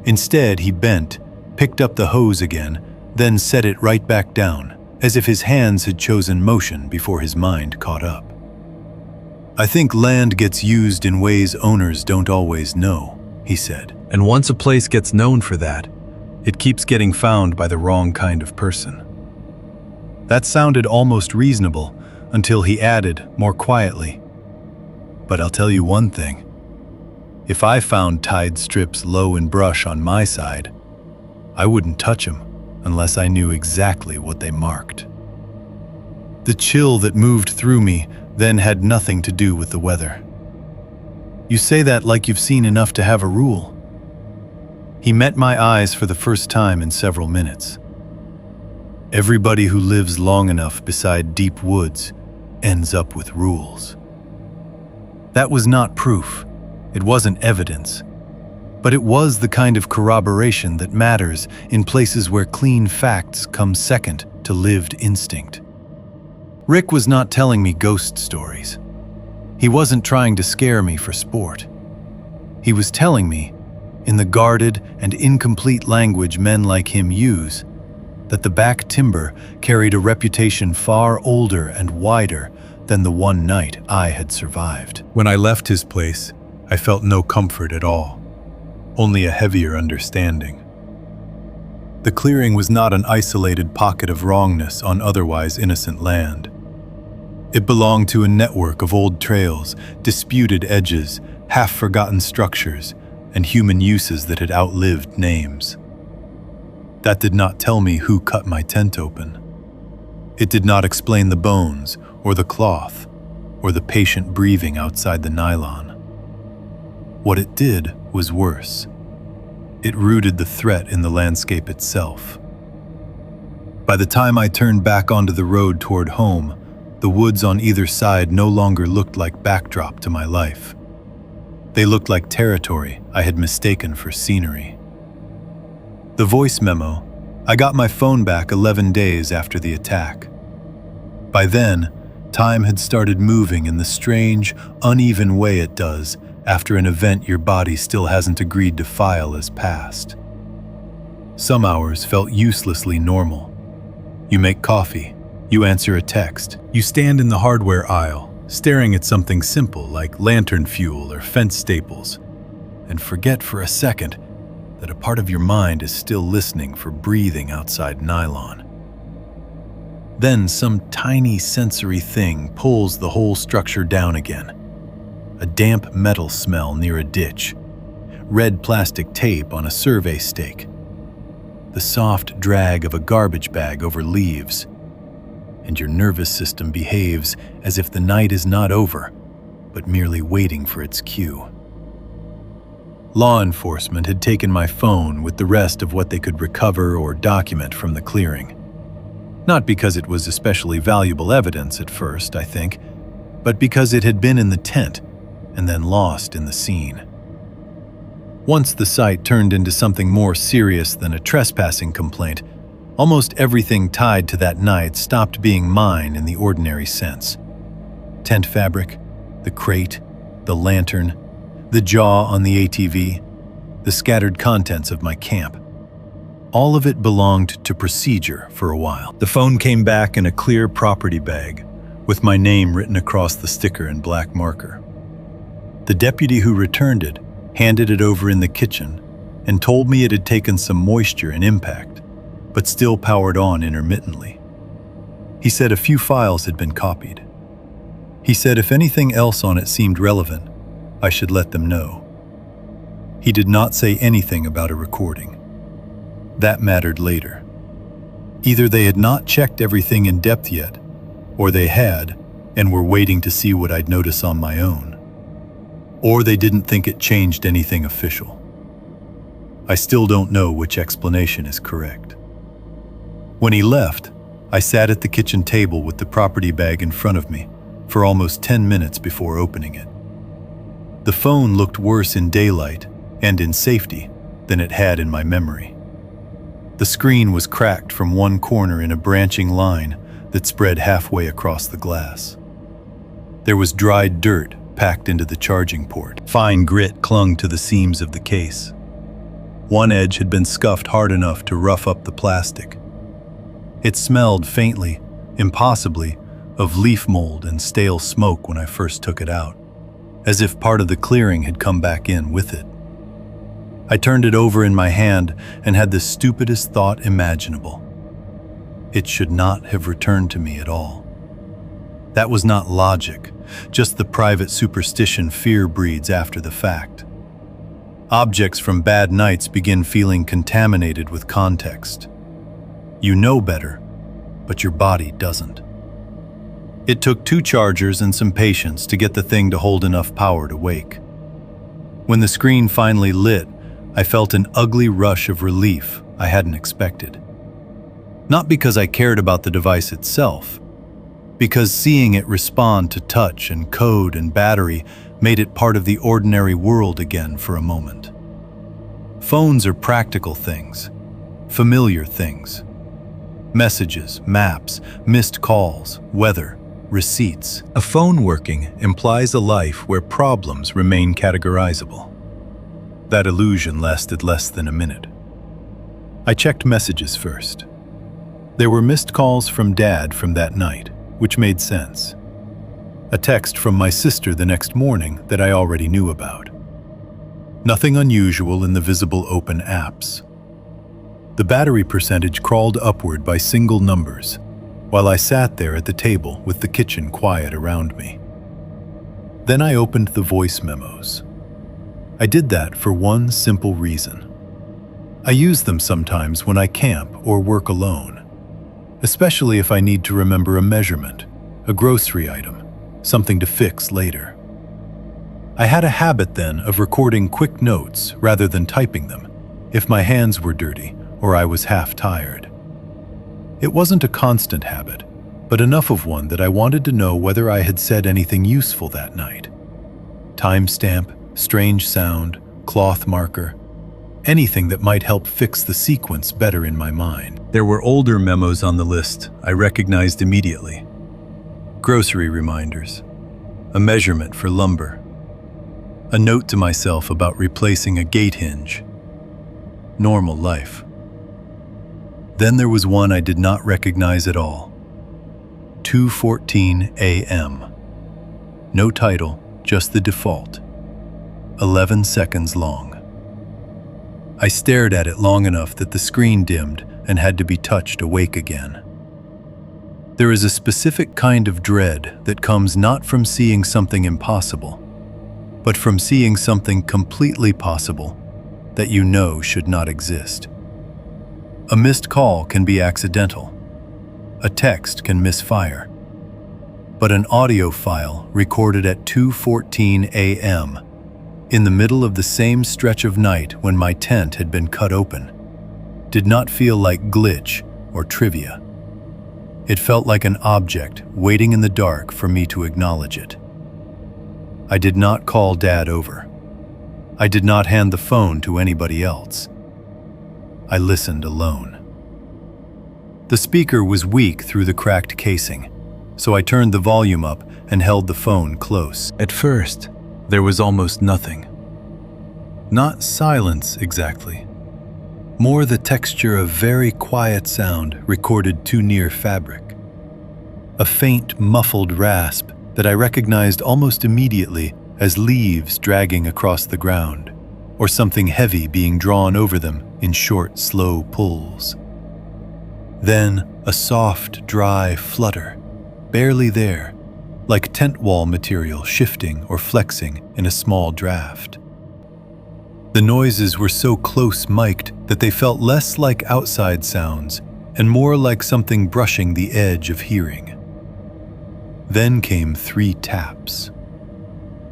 Instead, he bent, picked up the hose again, then set it right back down, as if his hands had chosen motion before his mind caught up. I think land gets used in ways owners don't always know, he said. And once a place gets known for that, it keeps getting found by the wrong kind of person. That sounded almost reasonable until he added, more quietly, but I'll tell you one thing. If I found tied strips low in brush on my side, I wouldn't touch them unless I knew exactly what they marked. The chill that moved through me then had nothing to do with the weather. You say that like you've seen enough to have a rule. He met my eyes for the first time in several minutes. Everybody who lives long enough beside deep woods ends up with rules. That was not proof. It wasn't evidence. But it was the kind of corroboration that matters in places where clean facts come second to lived instinct. Rick was not telling me ghost stories. He wasn't trying to scare me for sport. He was telling me, in the guarded and incomplete language men like him use, that the back timber carried a reputation far older and wider than the one night I had survived. When I left his place, I felt no comfort at all, only a heavier understanding. The clearing was not an isolated pocket of wrongness on otherwise innocent land. It belonged to a network of old trails, disputed edges, half-forgotten structures, and human uses that had outlived names. That did not tell me who cut my tent open. It did not explain the bones, or the cloth, or the patient breathing outside the nylon. What it did was worse. It rooted the threat in the landscape itself. By the time I turned back onto the road toward home, the woods on either side no longer looked like backdrop to my life. They looked like territory I had mistaken for scenery. The voice memo: I got my phone back 11 days after the attack. By then, time had started moving in the strange, uneven way it does after an event your body still hasn't agreed to file as past. Some hours felt uselessly normal. You make coffee, you answer a text, you stand in the hardware aisle, staring at something simple like lantern fuel or fence staples, and forget for a second that a part of your mind is still listening for breathing outside nylon. Then some tiny sensory thing pulls the whole structure down again. A damp metal smell near a ditch, red plastic tape on a survey stake, the soft drag of a garbage bag over leaves, and your nervous system behaves as if the night is not over, but merely waiting for its cue. Law enforcement had taken my phone with the rest of what they could recover or document from the clearing. Not because it was especially valuable evidence at first, I think, but because it had been in the tent and then lost in the scene. Once the site turned into something more serious than a trespassing complaint, almost everything tied to that night stopped being mine in the ordinary sense. Tent fabric, the crate, the lantern, the jaw on the ATV, the scattered contents of my camp. All of it belonged to procedure for a while. The phone came back in a clear property bag, with my name written across the sticker in black marker. The deputy who returned it handed it over in the kitchen and told me it had taken some moisture and impact, but still powered on intermittently. He said a few files had been copied. He said if anything else on it seemed relevant, I should let them know. He did not say anything about a recording. That mattered later. Either they had not checked everything in depth yet, or they had and were waiting to see what I'd notice on my own. Or they didn't think it changed anything official. I still don't know which explanation is correct. When he left, I sat at the kitchen table with the property bag in front of me for almost 10 minutes before opening it. The phone looked worse in daylight and in safety than it had in my memory. The screen was cracked from one corner in a branching line that spread halfway across the glass. There was dried dirt packed into the charging port. Fine grit clung to the seams of the case. One edge had been scuffed hard enough to rough up the plastic. It smelled faintly, impossibly, of leaf mold and stale smoke when I first took it out, as if part of the clearing had come back in with it. I turned it over in my hand and had the stupidest thought imaginable. It should not have returned to me at all. That was not logic, just the private superstition fear breeds after the fact. Objects from bad nights begin feeling contaminated with context. You know better, but your body doesn't. It took 2 chargers and some patience to get the thing to hold enough power to wake. When the screen finally lit, I felt an ugly rush of relief I hadn't expected. Not because I cared about the device itself, because seeing it respond to touch and code and battery made it part of the ordinary world again for a moment. Phones are practical things, familiar things. Messages, maps, missed calls, weather, receipts. A phone working implies a life where problems remain categorizable. That illusion lasted less than a minute. I checked messages first. There were missed calls from Dad from that night, which made sense. A text from my sister the next morning that I already knew about. Nothing unusual in the visible open apps. The battery percentage crawled upward by single numbers, while I sat there at the table with the kitchen quiet around me. Then I opened the voice memos. I did that for one simple reason. I use them sometimes when I camp or work alone, especially if I need to remember a measurement, a grocery item, something to fix later. I had a habit then of recording quick notes rather than typing them, if my hands were dirty or I was half tired. It wasn't a constant habit, but enough of one that I wanted to know whether I had said anything useful that night. Timestamp, strange sound, cloth marker, anything that might help fix the sequence better in my mind. There were older memos on the list I recognized immediately. Grocery reminders, a measurement for lumber, a note to myself about replacing a gate hinge. Normal life. Then there was one I did not recognize at all. 2:14 a.m. No title, just the default. 11 seconds long. I stared at it long enough that the screen dimmed and had to be touched awake again. There is a specific kind of dread that comes not from seeing something impossible, but from seeing something completely possible that you know should not exist. A missed call can be accidental. A text can misfire. But an audio file recorded at 2:14 a.m. in the middle of the same stretch of night when my tent had been cut open did not feel like glitch or trivia. It felt like an object waiting in the dark for me to acknowledge it. I did not call Dad over. I did not hand the phone to anybody else. I listened alone. The speaker was weak through the cracked casing, so I turned the volume up and held the phone close. At first, there was almost nothing. Not silence exactly. More the texture of very quiet sound recorded too near fabric. A faint, muffled rasp that I recognized almost immediately as leaves dragging across the ground, or something heavy being drawn over them in short, slow pulls. Then a soft, dry flutter, barely there, like tent wall material shifting or flexing in a small draft. The noises were so close-mic'd that they felt less like outside sounds and more like something brushing the edge of hearing. Then came 3 taps.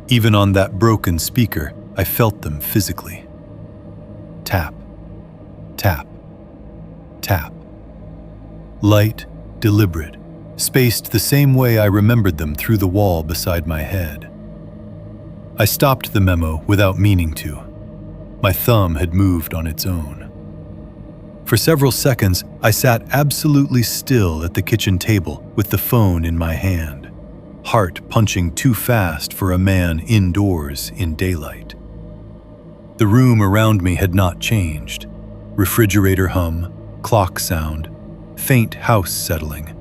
Even on that broken speaker, I felt them physically. Tap, tap, tap. Light, deliberate, spaced the same way I remembered them through the wall beside my head. I stopped the memo without meaning to. My thumb had moved on its own. For several seconds, I sat absolutely still at the kitchen table with the phone in my hand, heart punching too fast for a man indoors in daylight. The room around me had not changed. Refrigerator hum, clock sound, faint house settling.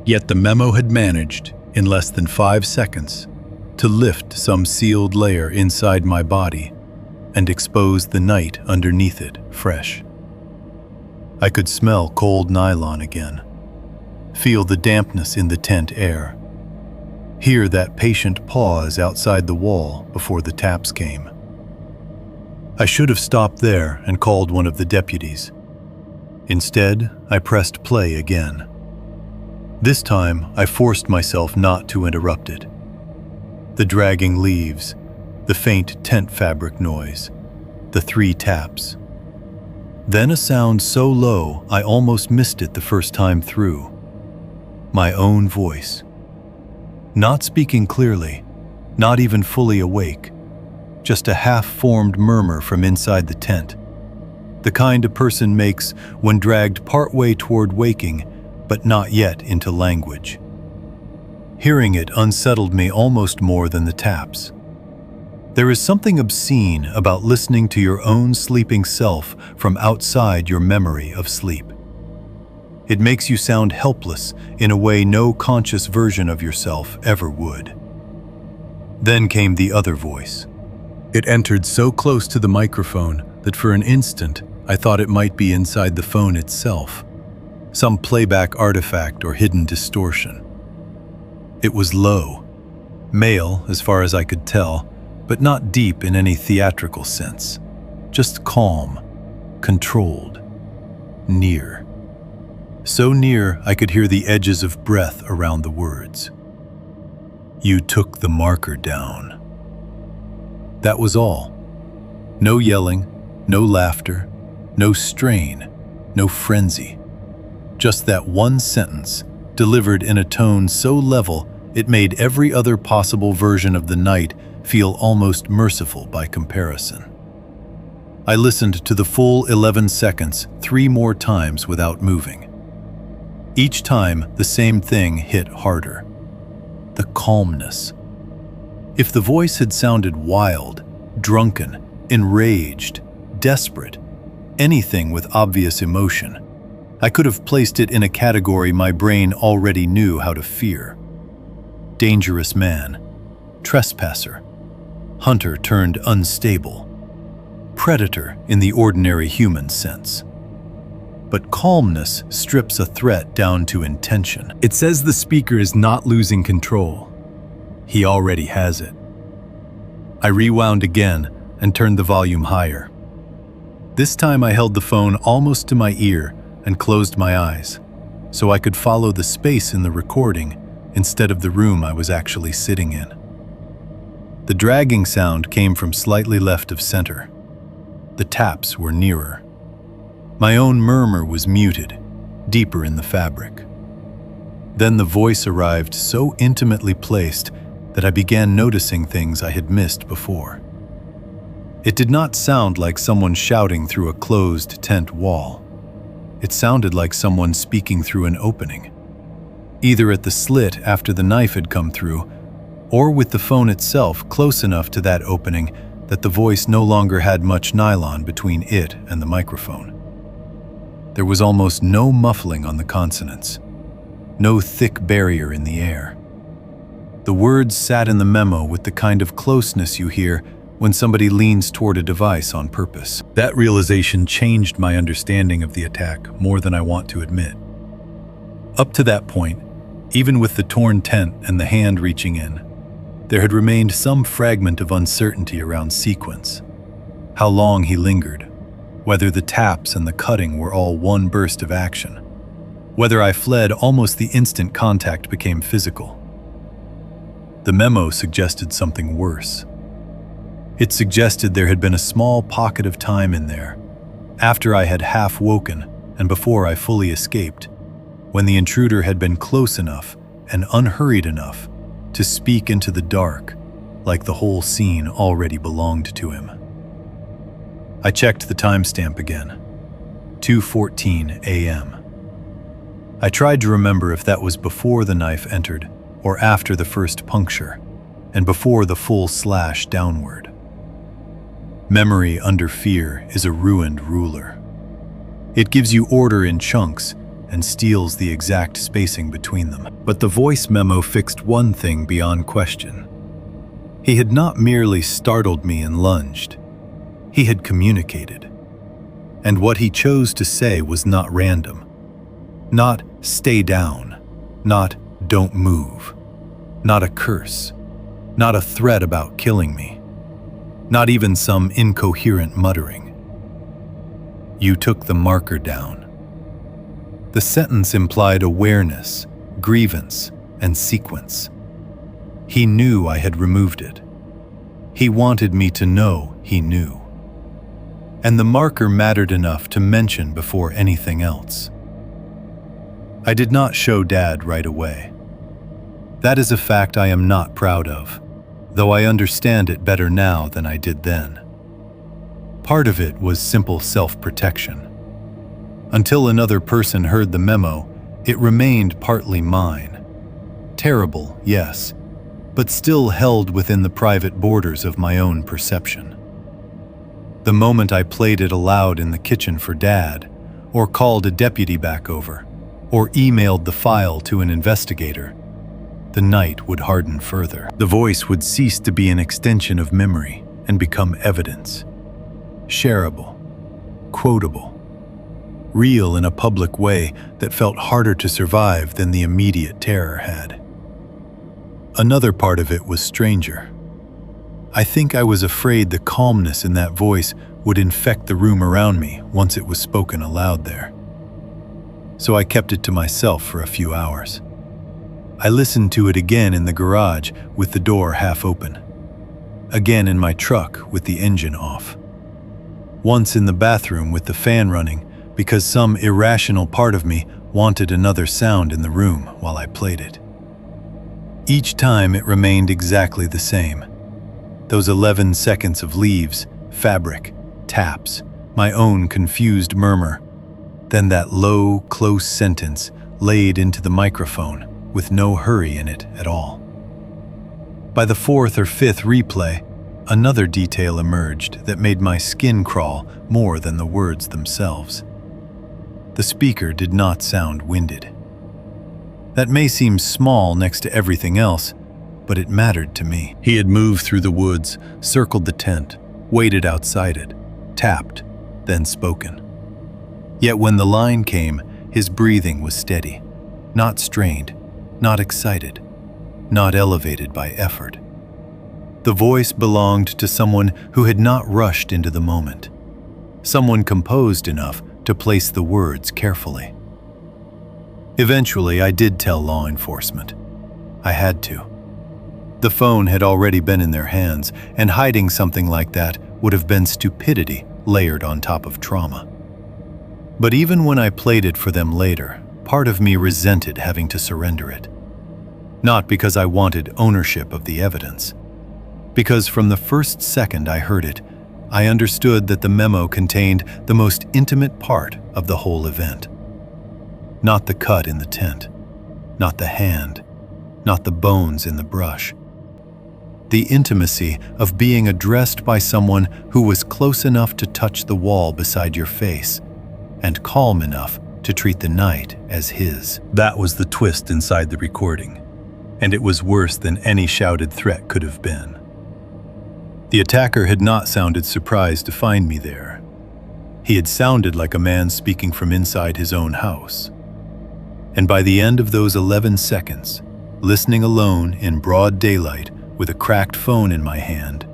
Yet the memo had managed, in less than 5 seconds, to lift some sealed layer inside my body and expose the night underneath it fresh. I could smell cold nylon again, feel the dampness in the tent air, hear that patient pause outside the wall before the taps came. I should have stopped there and called one of the deputies. Instead, I pressed play again. This time, I forced myself not to interrupt it. The dragging leaves, the faint tent fabric noise, the 3 taps. Then a sound so low I almost missed it the first time through. My own voice. Not speaking clearly, not even fully awake, just a half-formed murmur from inside the tent. The kind a person makes when dragged partway toward waking, but not yet into language. Hearing it unsettled me almost more than the taps. There is something obscene about listening to your own sleeping self from outside your memory of sleep. It makes you sound helpless in a way no conscious version of yourself ever would. Then came the other voice. It entered so close to the microphone that for an instant I thought it might be inside the phone itself. some playback artifact or hidden distortion. It was low, male as far as I could tell, but not deep in any theatrical sense. Just calm, controlled, near. So near I could hear the edges of breath around the words. You took the marker down. That was all. No yelling, no laughter, no strain, no frenzy. Just that one sentence, delivered in a tone so level it made every other possible version of the night feel almost merciful by comparison. I listened to the full 11 seconds 3 more times without moving. Each time, the same thing hit harder. The calmness. If the voice had sounded wild, drunken, enraged, desperate, anything with obvious emotion, I could have placed it in a category my brain already knew how to fear. Dangerous man, trespasser, hunter turned unstable, predator in the ordinary human sense. But calmness strips a threat down to intention. It says the speaker is not losing control. He already has it. I rewound again and turned the volume higher. This time I held the phone almost to my ear and closed my eyes, so I could follow the space in the recording instead of the room I was actually sitting in. The dragging sound came from slightly left of center. The taps were nearer. My own murmur was muted, deeper in the fabric. Then the voice arrived so intimately placed that I began noticing things I had missed before. It did not sound like someone shouting through a closed tent wall. It sounded like someone speaking through an opening, either at the slit after the knife had come through, or with the phone itself close enough to that opening that the voice no longer had much nylon between it and the microphone. There was almost no muffling on the consonants, no thick barrier in the air. The words sat in the memo with the kind of closeness you hear when somebody leans toward a device on purpose. That realization changed my understanding of the attack more than I want to admit. Up to that point, even with the torn tent and the hand reaching in, there had remained some fragment of uncertainty around sequence. How long he lingered, whether the taps and the cutting were all one burst of action, whether I fled almost the instant contact became physical. The memo suggested something worse. It suggested there had been a small pocket of time in there, after I had half woken and before I fully escaped, when the intruder had been close enough and unhurried enough to speak into the dark, like the whole scene already belonged to him. I checked the timestamp again, 2:14 a.m. I tried to remember if that was before the knife entered or after the first puncture, and before the full slash downward. Memory under fear is a ruined ruler. It gives you order in chunks and steals the exact spacing between them. But the voice memo fixed one thing beyond question. He had not merely startled me and lunged. He had communicated. And what he chose to say was not random. Not "stay down," not "don't move," not a curse, not a threat about killing me, not even some incoherent muttering. You took the marker down. The sentence implied awareness, grievance, and sequence. He knew I had removed it. He wanted me to know he knew. And the marker mattered enough to mention before anything else. I did not show Dad right away. That is a fact I am not proud of, though I understand it better now than I did then. Part of it was simple self-protection. Until another person heard the memo, it remained partly mine. Terrible, yes, but still held within the private borders of my own perception. The moment I played it aloud in the kitchen for Dad, or called a deputy back over, or emailed the file to an investigator, the night would harden further. The voice would cease to be an extension of memory and become evidence. Shareable, quotable, real in a public way that felt harder to survive than the immediate terror had. Another part of it was stranger. I think I was afraid the calmness in that voice would infect the room around me once it was spoken aloud there. So I kept it to myself for a few hours. I listened to it again in the garage with the door half open. Again in my truck with the engine off. Once in the bathroom with the fan running because some irrational part of me wanted another sound in the room while I played it. Each time it remained exactly the same. Those 11 seconds of leaves, fabric, taps, my own confused murmur, then that low, close sentence laid into the microphone with no hurry in it at all. By the fourth or fifth replay, another detail emerged that made my skin crawl more than the words themselves. The speaker did not sound winded. That may seem small next to everything else, but it mattered to me. He had moved through the woods, circled the tent, waited outside it, tapped, then spoken. Yet when the line came, his breathing was steady, not strained, not excited, not elevated by effort. The voice belonged to someone who had not rushed into the moment, someone composed enough to place the words carefully. Eventually, I did tell law enforcement. I had to. The phone had already been in their hands, and hiding something like that would have been stupidity layered on top of trauma. But even when I played it for them later, part of me resented having to surrender it. Not because I wanted ownership of the evidence. Because from the first second I heard it, I understood that the memo contained the most intimate part of the whole event. Not the cut in the tent, not the hand, not the bones in the brush. The intimacy of being addressed by someone who was close enough to touch the wall beside your face and calm enough to treat the night as his. That was the twist inside the recording, and it was worse than any shouted threat could have been. The attacker had not sounded surprised to find me there. He had sounded like a man speaking from inside his own house. And by the end of those 11 seconds, listening alone in broad daylight with a cracked phone in my hand,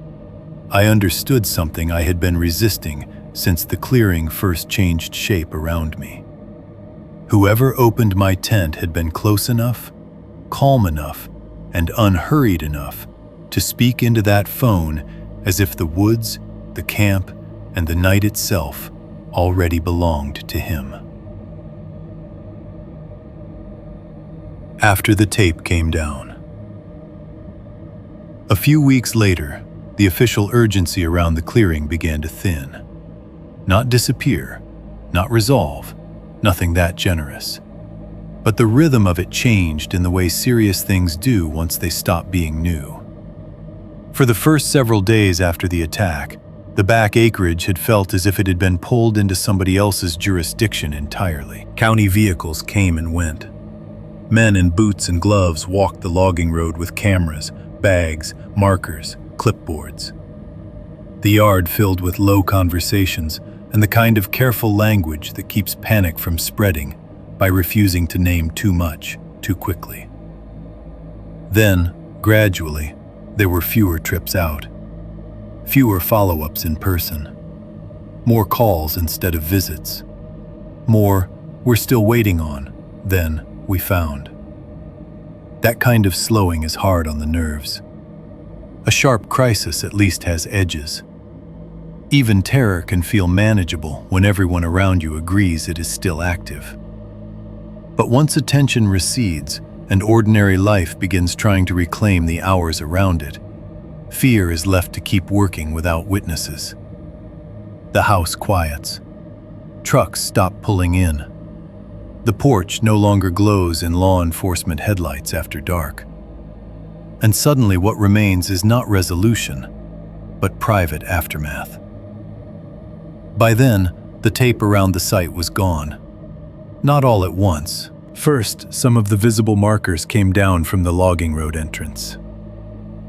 I understood something I had been resisting since the clearing first changed shape around me. Whoever opened my tent had been close enough, calm enough, and unhurried enough to speak into that phone as if the woods, the camp, and the night itself already belonged to him. After the tape came down. A few weeks later, the official urgency around the clearing began to thin. Not disappear, not resolve, nothing that generous. But the rhythm of it changed in the way serious things do once they stop being new. For the first several days after the attack, the back acreage had felt as if it had been pulled into somebody else's jurisdiction entirely. County vehicles came and went. Men in boots and gloves walked the logging road with cameras, bags, markers, clipboards. The yard filled with low conversations and the kind of careful language that keeps panic from spreading by refusing to name too much too quickly. Then, gradually, there were fewer trips out, fewer follow-ups in person, more calls instead of visits, more "we're still waiting on" than "we found." That kind of slowing is hard on the nerves. A sharp crisis at least has edges. Even terror can feel manageable when everyone around you agrees it is still active. But once attention recedes and ordinary life begins trying to reclaim the hours around it, fear is left to keep working without witnesses. The house quiets. Trucks stop pulling in. The porch no longer glows in law enforcement headlights after dark. And suddenly what remains is not resolution, but private aftermath. By then, the tape around the site was gone. Not all at once. First, some of the visible markers came down from the logging road entrance.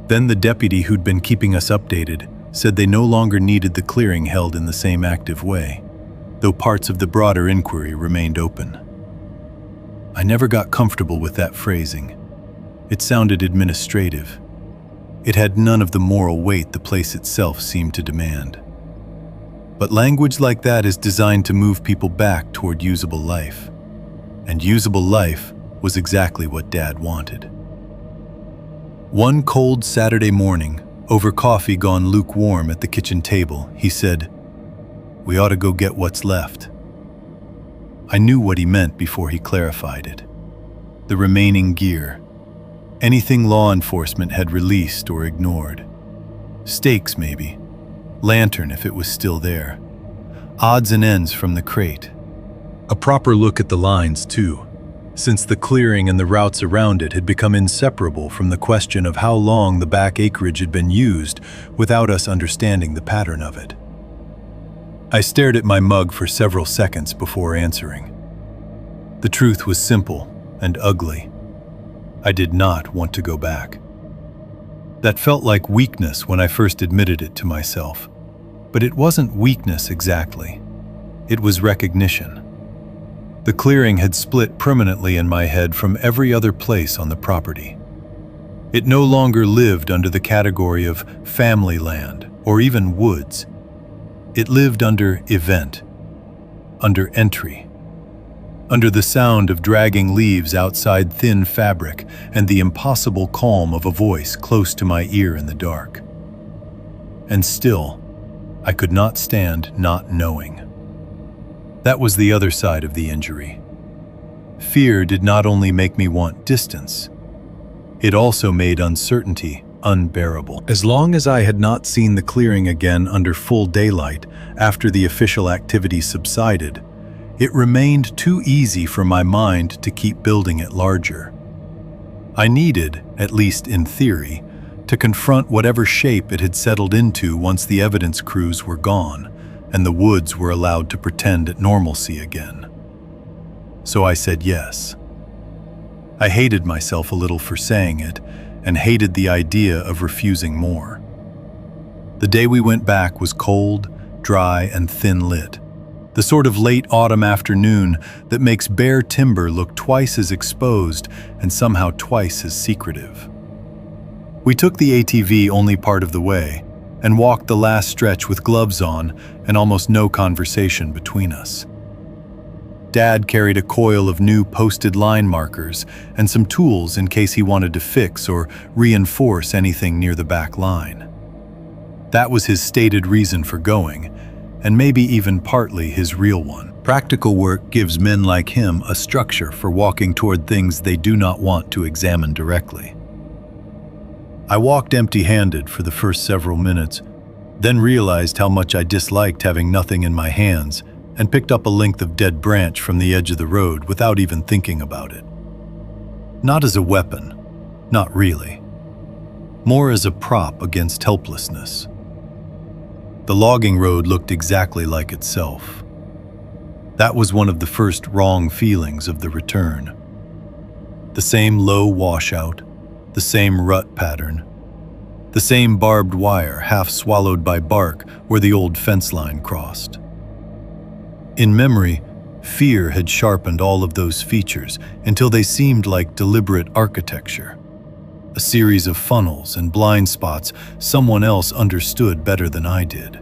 Then the deputy who'd been keeping us updated said they no longer needed the clearing held in the same active way. though parts of the broader inquiry remained open. I never got comfortable with that phrasing. It sounded administrative. It had none of the moral weight the place itself seemed to demand. But language like that is designed to move people back toward usable life. And usable life was exactly what Dad wanted. One cold Saturday morning, over coffee gone lukewarm at the kitchen table, he said, "We ought to go get what's left." I knew what he meant before he clarified it. The remaining gear. Anything law enforcement had released or ignored. Stakes, maybe. Lantern, if it was still there. Odds and ends from the crate. A proper look at the lines, too, since the clearing and the routes around it had become inseparable from the question of how long the back acreage had been used without us understanding the pattern of it. I stared at my mug for several seconds before answering. The truth was simple and ugly. I did not want to go back. That felt like weakness when I first admitted it to myself. But it wasn't weakness exactly. It was recognition. The clearing had split permanently in my head from every other place on the property. It no longer lived under the category of family land or even woods. It lived under event, under entry, under the sound of dragging leaves outside thin fabric and the impossible calm of a voice close to my ear in the dark. And still, I could not stand not knowing. That was the other side of the injury. Fear did not only make me want distance, it also made uncertainty unbearable. As long as I had not seen the clearing again under full daylight after the official activity subsided, it remained too easy for my mind to keep building it larger. I needed, at least in theory, to confront whatever shape it had settled into once the evidence crews were gone and the woods were allowed to pretend at normalcy again. So I said yes. I hated myself a little for saying it and hated the idea of refusing more. The day we went back was cold, dry, and thin-lit. The sort of late autumn afternoon that makes bare timber look twice as exposed and somehow twice as secretive. We took the ATV only part of the way and walked the last stretch with gloves on and almost no conversation between us. Dad carried a coil of new posted line markers and some tools in case he wanted to fix or reinforce anything near the back line. That was his stated reason for going, and maybe even partly his real one. Practical work gives men like him a structure for walking toward things they do not want to examine directly. I walked empty-handed for the first several minutes, then realized how much I disliked having nothing in my hands and picked up a length of dead branch from the edge of the road without even thinking about it. Not as a weapon, not really. More as a prop against helplessness. The logging road looked exactly like itself. That was one of the first wrong feelings of the return. The same low washout, the same rut pattern, the same barbed wire half swallowed by bark where the old fence line crossed. In memory, fear had sharpened all of those features until they seemed like deliberate architecture. A series of funnels and blind spots someone else understood better than I did.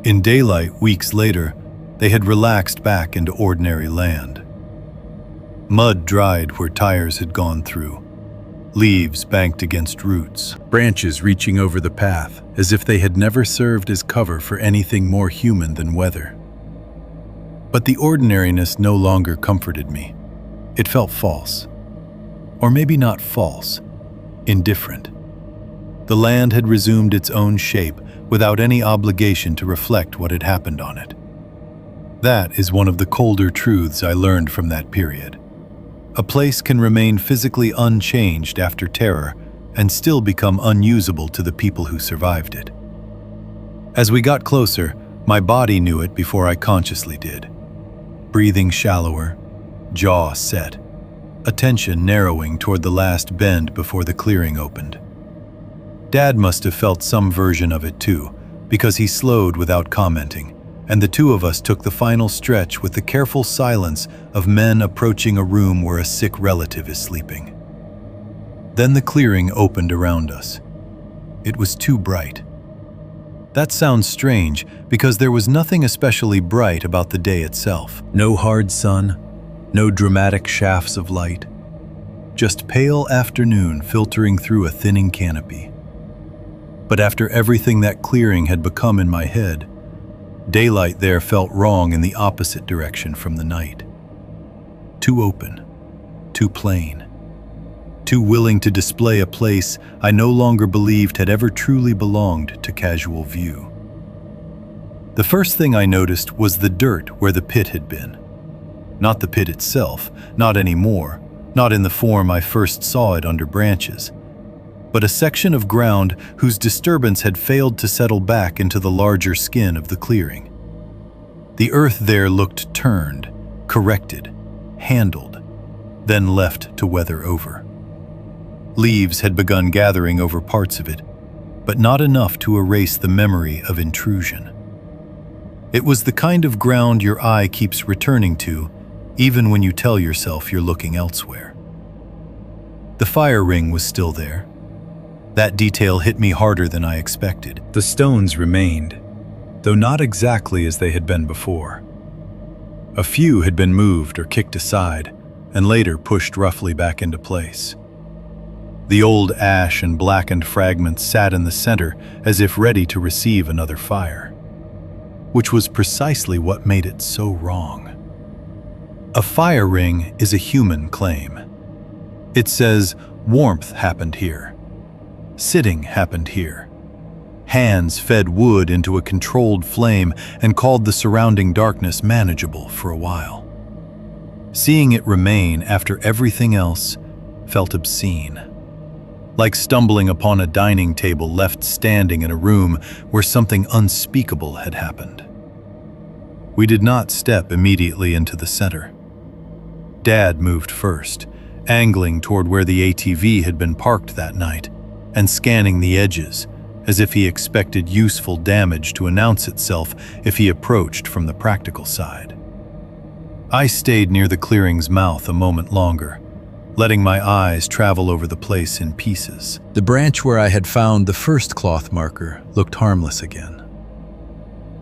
In daylight, weeks later, they had relaxed back into ordinary land. Mud dried where tires had gone through. Leaves banked against roots, branches reaching over the path as if they had never served as cover for anything more human than weather. But the ordinariness no longer comforted me. It felt false. Or maybe not false, indifferent. The land had resumed its own shape without any obligation to reflect what had happened on it. That is one of the colder truths I learned from that period. A place can remain physically unchanged after terror and still become unusable to the people who survived it. As we got closer, my body knew it before I consciously did. Breathing shallower, jaw set, attention narrowing toward the last bend before the clearing opened. Dad must have felt some version of it too, because he slowed without commenting, and the two of us took the final stretch with the careful silence of men approaching a room where a sick relative is sleeping. Then the clearing opened around us. It was too bright. That sounds strange because there was nothing especially bright about the day itself. No hard sun, no dramatic shafts of light, just pale afternoon filtering through a thinning canopy. But after everything that clearing had become in my head, daylight there felt wrong in the opposite direction from the night. Too open, too plain, too willing to display a place I no longer believed had ever truly belonged to casual view. The first thing I noticed was the dirt where the pit had been. Not the pit itself, not anymore, not in the form I first saw it under branches, but a section of ground whose disturbance had failed to settle back into the larger skin of the clearing. The earth there looked turned, corrected, handled, then left to weather over. Leaves had begun gathering over parts of it, but not enough to erase the memory of intrusion. It was the kind of ground your eye keeps returning to, even when you tell yourself you're looking elsewhere. The fire ring was still there. That detail hit me harder than I expected. The stones remained, though not exactly as they had been before. A few had been moved or kicked aside, and later pushed roughly back into place. The old ash and blackened fragments sat in the center as if ready to receive another fire, which was precisely what made it so wrong. A fire ring is a human claim. It says warmth happened here, sitting happened here. Hands fed wood into a controlled flame and called the surrounding darkness manageable for a while. Seeing it remain after everything else felt obscene, like stumbling upon a dining table left standing in a room where something unspeakable had happened. We did not step immediately into the center. Dad moved first, angling toward where the ATV had been parked that night, and scanning the edges, as if he expected useful damage to announce itself if he approached from the practical side. I stayed near the clearing's mouth a moment longer, letting my eyes travel over the place in pieces. The branch where I had found the first cloth marker looked harmless again.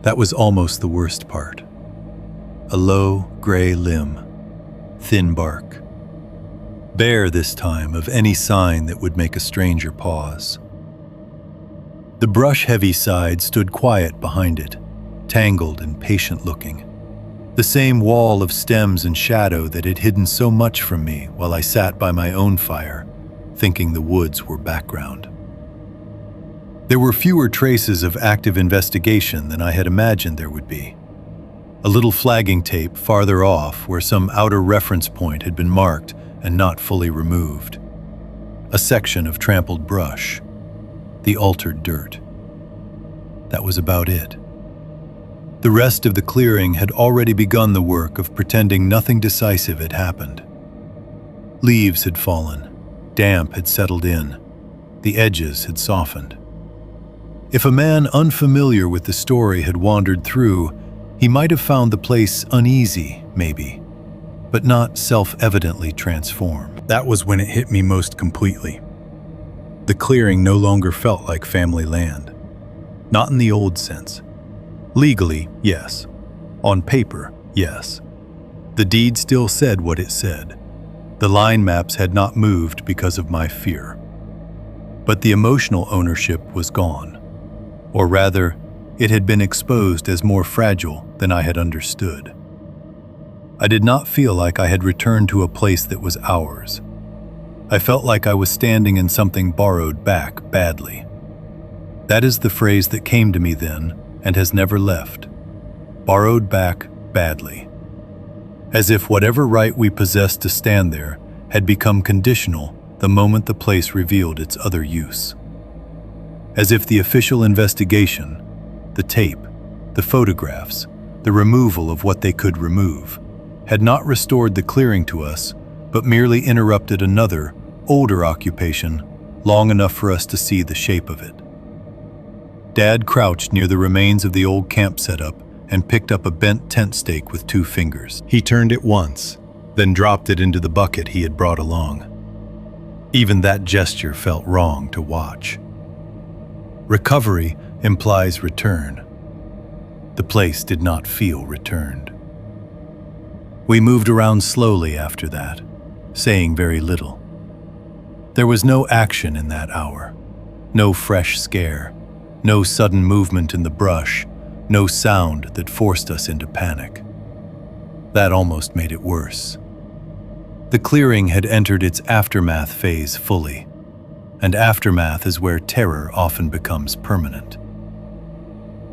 That was almost the worst part. A low, gray limb, thin bark. Bare this time of any sign that would make a stranger pause. The brush-heavy side stood quiet behind it, tangled and patient-looking. The same wall of stems and shadow that had hidden so much from me while I sat by my own fire, thinking the woods were background. There were fewer traces of active investigation than I had imagined there would be. A little flagging tape farther off where some outer reference point had been marked and not fully removed. A section of trampled brush. The altered dirt. That was about it. The rest of the clearing had already begun the work of pretending nothing decisive had happened. Leaves had fallen, damp had settled in, the edges had softened. If a man unfamiliar with the story had wandered through, he might have found the place uneasy, maybe, but not self-evidently transformed. That was when it hit me most completely. The clearing no longer felt like family land. Not in the old sense. Legally, yes. On paper, yes. The deed still said what it said. The line maps had not moved because of my fear. But the emotional ownership was gone. Or rather, it had been exposed as more fragile than I had understood. I did not feel like I had returned to a place that was ours. I felt like I was standing in something borrowed back badly. That is the phrase that came to me then and has never left. Borrowed back badly. As if whatever right we possessed to stand there had become conditional the moment the place revealed its other use. As if the official investigation, the tape, the photographs, the removal of what they could remove, had not restored the clearing to us, but merely interrupted another, older occupation long enough for us to see the shape of it. Dad crouched near the remains of the old camp setup and picked up a bent tent stake with 2 fingers. He turned it once, then dropped it into the bucket he had brought along. Even that gesture felt wrong to watch. Recovery implies return. The place did not feel returned. We moved around slowly after that, saying very little. There was no action in that hour, no fresh scare, no sudden movement in the brush, no sound that forced us into panic. That almost made it worse. The clearing had entered its aftermath phase fully, and aftermath is where terror often becomes permanent.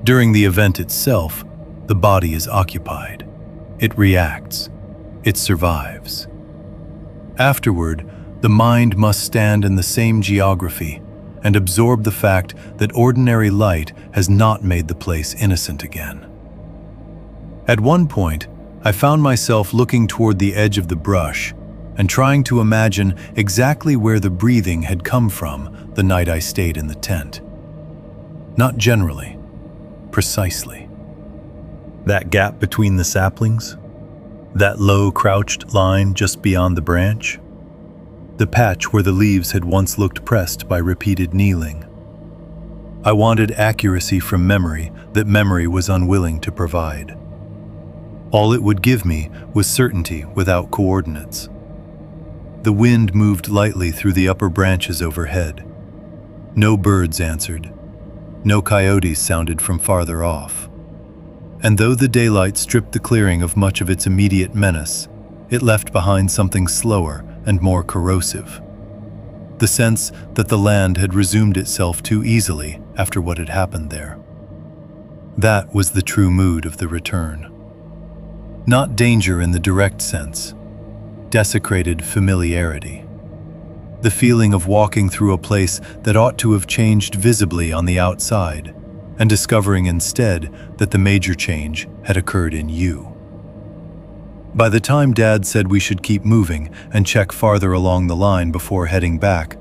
During the event itself, the body is occupied. It reacts. It survives. Afterward, the mind must stand in the same geography and absorb the fact that ordinary light has not made the place innocent again. At one point, I found myself looking toward the edge of the brush and trying to imagine exactly where the breathing had come from the night I stayed in the tent. Not generally, precisely. That gap between the saplings? That low crouched line just beyond the branch? The patch where the leaves had once looked pressed by repeated kneeling. I wanted accuracy from memory that memory was unwilling to provide. All it would give me was certainty without coordinates. The wind moved lightly through the upper branches overhead. No birds answered. No coyotes sounded from farther off. And though the daylight stripped the clearing of much of its immediate menace, it left behind something slower and more corrosive. The sense that the land had resumed itself too easily after what had happened there. That was the true mood of the return. Not danger in the direct sense, desecrated familiarity. The feeling of walking through a place that ought to have changed visibly on the outside, and discovering instead that the major change had occurred in you. By the time Dad said we should keep moving and check farther along the line before heading back,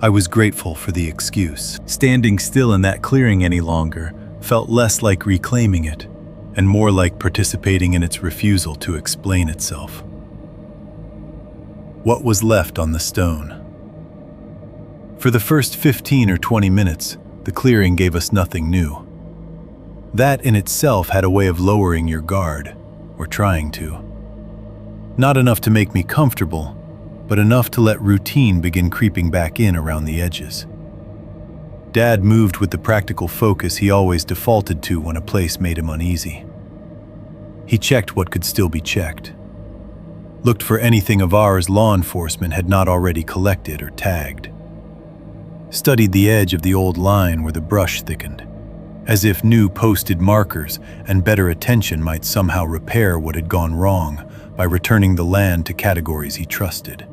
I was grateful for the excuse. Standing still in that clearing any longer felt less like reclaiming it, and more like participating in its refusal to explain itself. What was left on the stone? For the first 15 or 20 minutes, the clearing gave us nothing new. That in itself had a way of lowering your guard, or trying to. Not enough to make me comfortable, but enough to let routine begin creeping back in around the edges. Dad moved with the practical focus he always defaulted to when a place made him uneasy. He checked what could still be checked. Looked for anything of ours law enforcement had not already collected or tagged. Studied the edge of the old line where the brush thickened, as if new posted markers and better attention might somehow repair what had gone wrong by returning the land to categories he trusted.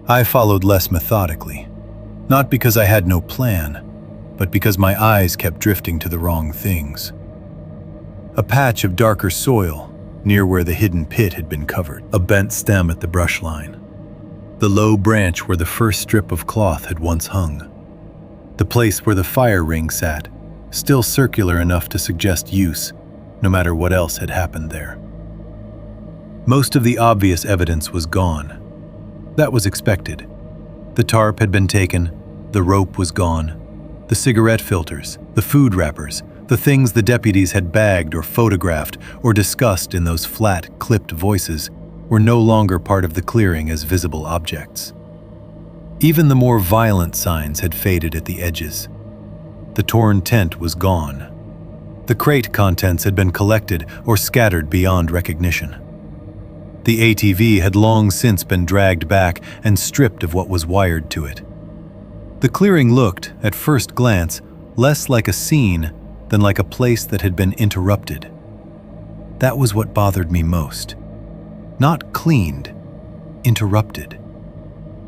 I followed less methodically, not because I had no plan, but because my eyes kept drifting to the wrong things. A patch of darker soil near where the hidden pit had been covered, a bent stem at the brush line, the low branch where the first strip of cloth had once hung, the place where the fire ring sat, still circular enough to suggest use, no matter what else had happened there. Most of the obvious evidence was gone. That was expected. The tarp had been taken, the rope was gone, the cigarette filters, the food wrappers, the things the deputies had bagged or photographed or discussed in those flat, clipped voices were no longer part of the clearing as visible objects. Even the more violent signs had faded at the edges. The torn tent was gone. The crate contents had been collected or scattered beyond recognition. The ATV had long since been dragged back and stripped of what was wired to it. The clearing looked, at first glance, less like a scene than like a place that had been interrupted. That was what bothered me most. Not cleaned, interrupted.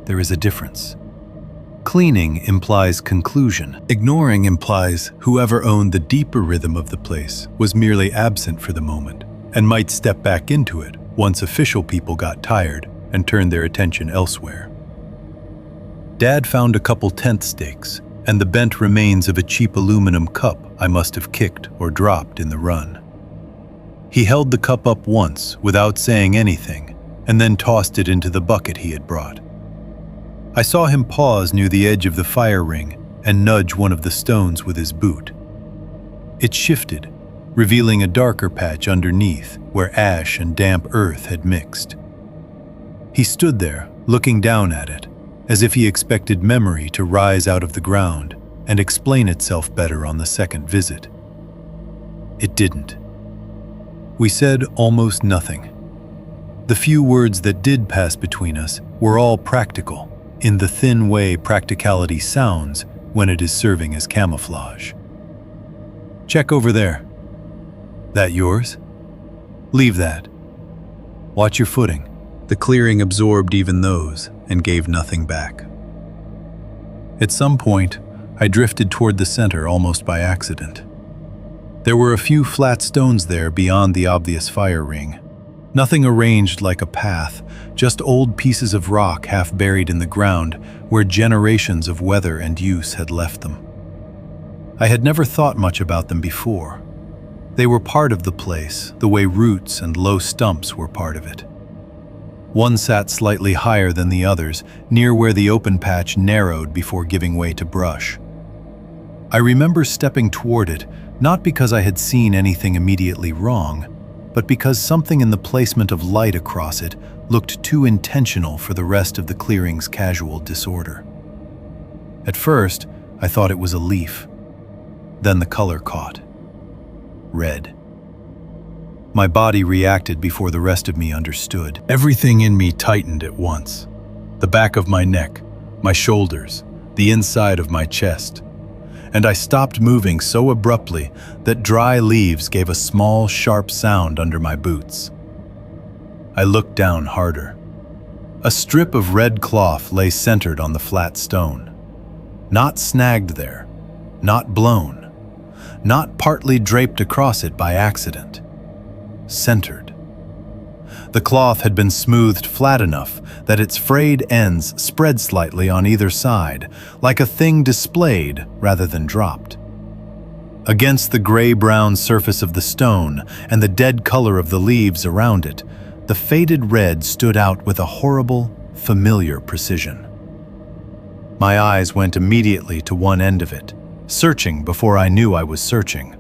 There is a difference. Cleaning implies conclusion. Ignoring implies whoever owned the deeper rhythm of the place was merely absent for the moment and might step back into it once official people got tired and turned their attention elsewhere. Dad found a couple tent stakes and the bent remains of a cheap aluminum cup I must have kicked or dropped in the run. He held the cup up once without saying anything, and then tossed it into the bucket he had brought. I saw him pause near the edge of the fire ring and nudge one of the stones with his boot. It shifted, revealing a darker patch underneath where ash and damp earth had mixed. He stood there, looking down at it, as if he expected memory to rise out of the ground and explain itself better on the second visit. It didn't. We said almost nothing. The few words that did pass between us were all practical, in the thin way practicality sounds when it is serving as camouflage. "Check over there." "That yours?" "Leave that. Watch your footing." The clearing absorbed even those and gave nothing back. At some point, I drifted toward the center almost by accident. There were a few flat stones there beyond the obvious fire ring. Nothing arranged like a path, just old pieces of rock half buried in the ground where generations of weather and use had left them. I had never thought much about them before. They were part of the place, the way roots and low stumps were part of it. One sat slightly higher than the others, near where the open patch narrowed before giving way to brush. I remember stepping toward it, not because I had seen anything immediately wrong, but because something in the placement of light across it looked too intentional for the rest of the clearing's casual disorder. At first, I thought it was a leaf. Then the color caught. Red. My body reacted before the rest of me understood. Everything in me tightened at once. The back of my neck, my shoulders, the inside of my chest. And I stopped moving so abruptly that dry leaves gave a small, sharp sound under my boots. I looked down harder. A strip of red cloth lay centered on the flat stone. Not snagged there, not blown, not partly draped across it by accident. Centered. The cloth had been smoothed flat enough that its frayed ends spread slightly on either side, like a thing displayed rather than dropped. Against the gray-brown surface of the stone and the dead color of the leaves around it, the faded red stood out with a horrible, familiar precision. My eyes went immediately to one end of it, searching before I knew I was searching.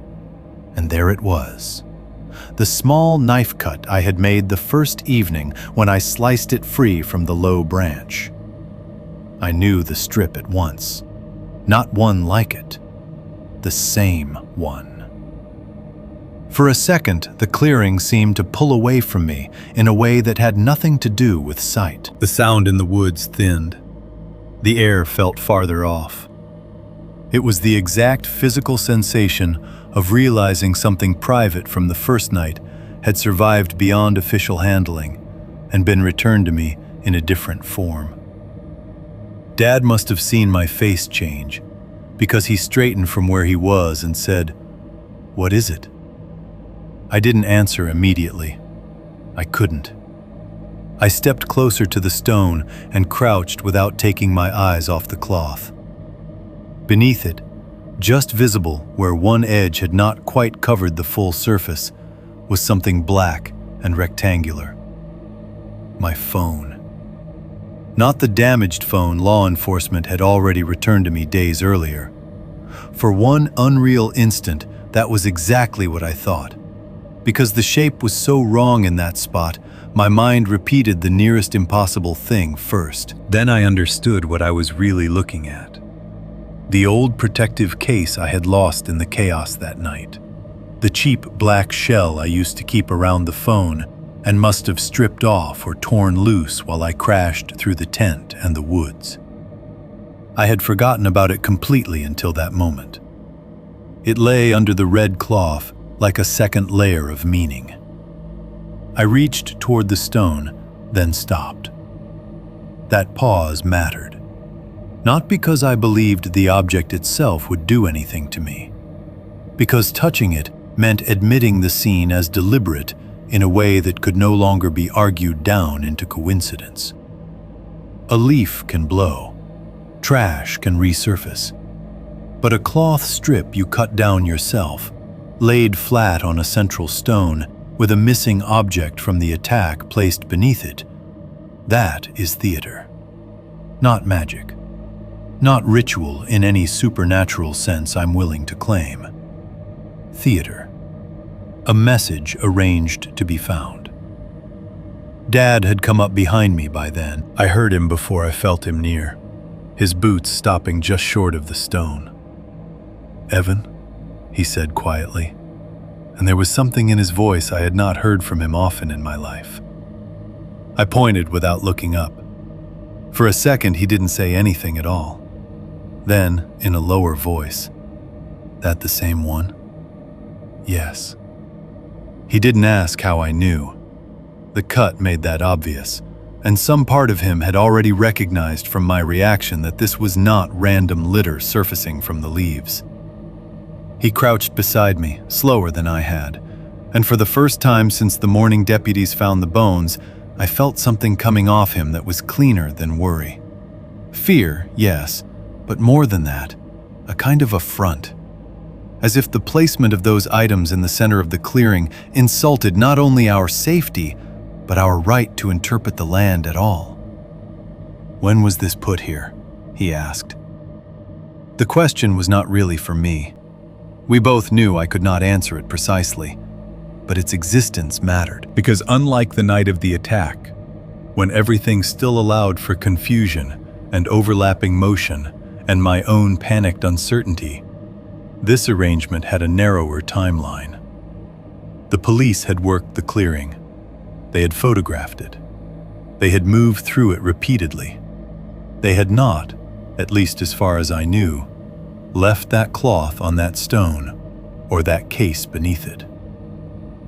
And there it was. The small knife cut I had made the first evening when I sliced it free from the low branch. I knew the strip at once. Not one like it. The same one. For a second, the clearing seemed to pull away from me in a way that had nothing to do with sight. The sound in the woods thinned. The air felt farther off. It was the exact physical sensation of realizing something private from the first night had survived beyond official handling and been returned to me in a different form. Dad must have seen my face change, because he straightened from where he was and said, "What is it?" I didn't answer immediately. I couldn't. I stepped closer to the stone and crouched without taking my eyes off the cloth. Beneath it, just visible where one edge had not quite covered the full surface, was something black and rectangular. My phone. Not the damaged phone law enforcement had already returned to me days earlier. For one unreal instant, that was exactly what I thought. Because the shape was so wrong in that spot, my mind repeated the nearest impossible thing first. Then I understood what I was really looking at. The old protective case I had lost in the chaos that night. The cheap black shell I used to keep around the phone and must have stripped off or torn loose while I crashed through the tent and the woods. I had forgotten about it completely until that moment. It lay under the red cloth like a second layer of meaning. I reached toward the stone, then stopped. That pause mattered. Not because I believed the object itself would do anything to me, because touching it meant admitting the scene as deliberate in a way that could no longer be argued down into coincidence. A leaf can blow, trash can resurface, but a cloth strip you cut down yourself, laid flat on a central stone, with a missing object from the attack placed beneath it. That is theater. Not magic. Not ritual in any supernatural sense I'm willing to claim. Theater. A message arranged to be found. Dad had come up behind me by then. I heard him before I felt him near, his boots stopping just short of the stone. "Evan," he said quietly, and there was something in his voice I had not heard from him often in my life. I pointed without looking up. For a second, he didn't say anything at all. Then, in a lower voice, "That the same one?" "Yes." He didn't ask how I knew. The cut made that obvious, and some part of him had already recognized from my reaction that this was not random litter surfacing from the leaves. He crouched beside me, slower than I had, and for the first time since the morning deputies found the bones, I felt something coming off him that was cleaner than worry. Fear, yes, but more than that, a kind of affront. As if the placement of those items in the center of the clearing insulted not only our safety, but our right to interpret the land at all. "When was this put here?" he asked. The question was not really for me. We both knew I could not answer it precisely, but its existence mattered. Because unlike the night of the attack, when everything still allowed for confusion and overlapping motion and my own panicked uncertainty, this arrangement had a narrower timeline. The police had worked the clearing. They had photographed it. They had moved through it repeatedly. They had not, at least as far as I knew, left that cloth on that stone or that case beneath it,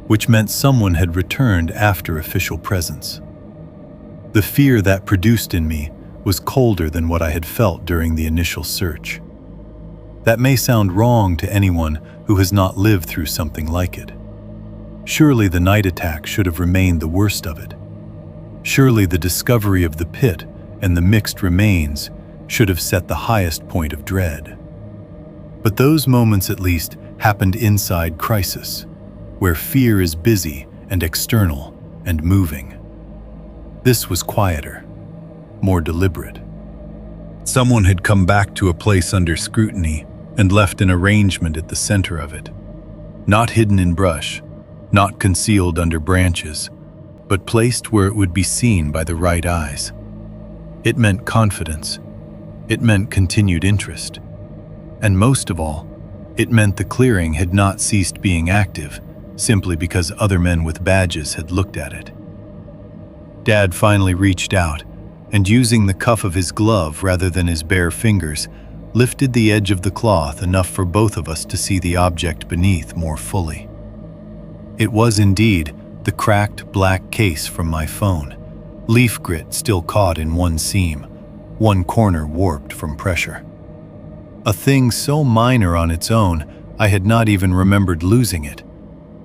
which meant someone had returned after official presence. The fear that produced in me was colder than what I had felt during the initial search. That may sound wrong to anyone who has not lived through something like it. Surely the night attack should have remained the worst of it. Surely the discovery of the pit and the mixed remains should have set the highest point of dread. But those moments at least happened inside crisis, where fear is busy and external and moving. This was quieter, more deliberate. Someone had come back to a place under scrutiny and left an arrangement at the center of it. Not hidden in brush, not concealed under branches, but placed where it would be seen by the right eyes. It meant confidence. It meant continued interest. And most of all, it meant the clearing had not ceased being active simply because other men with badges had looked at it. Dad finally reached out and, using the cuff of his glove rather than his bare fingers, lifted the edge of the cloth enough for both of us to see the object beneath more fully. It was indeed the cracked black case from my phone, leaf grit still caught in one seam, one corner warped from pressure. A thing so minor on its own, I had not even remembered losing it,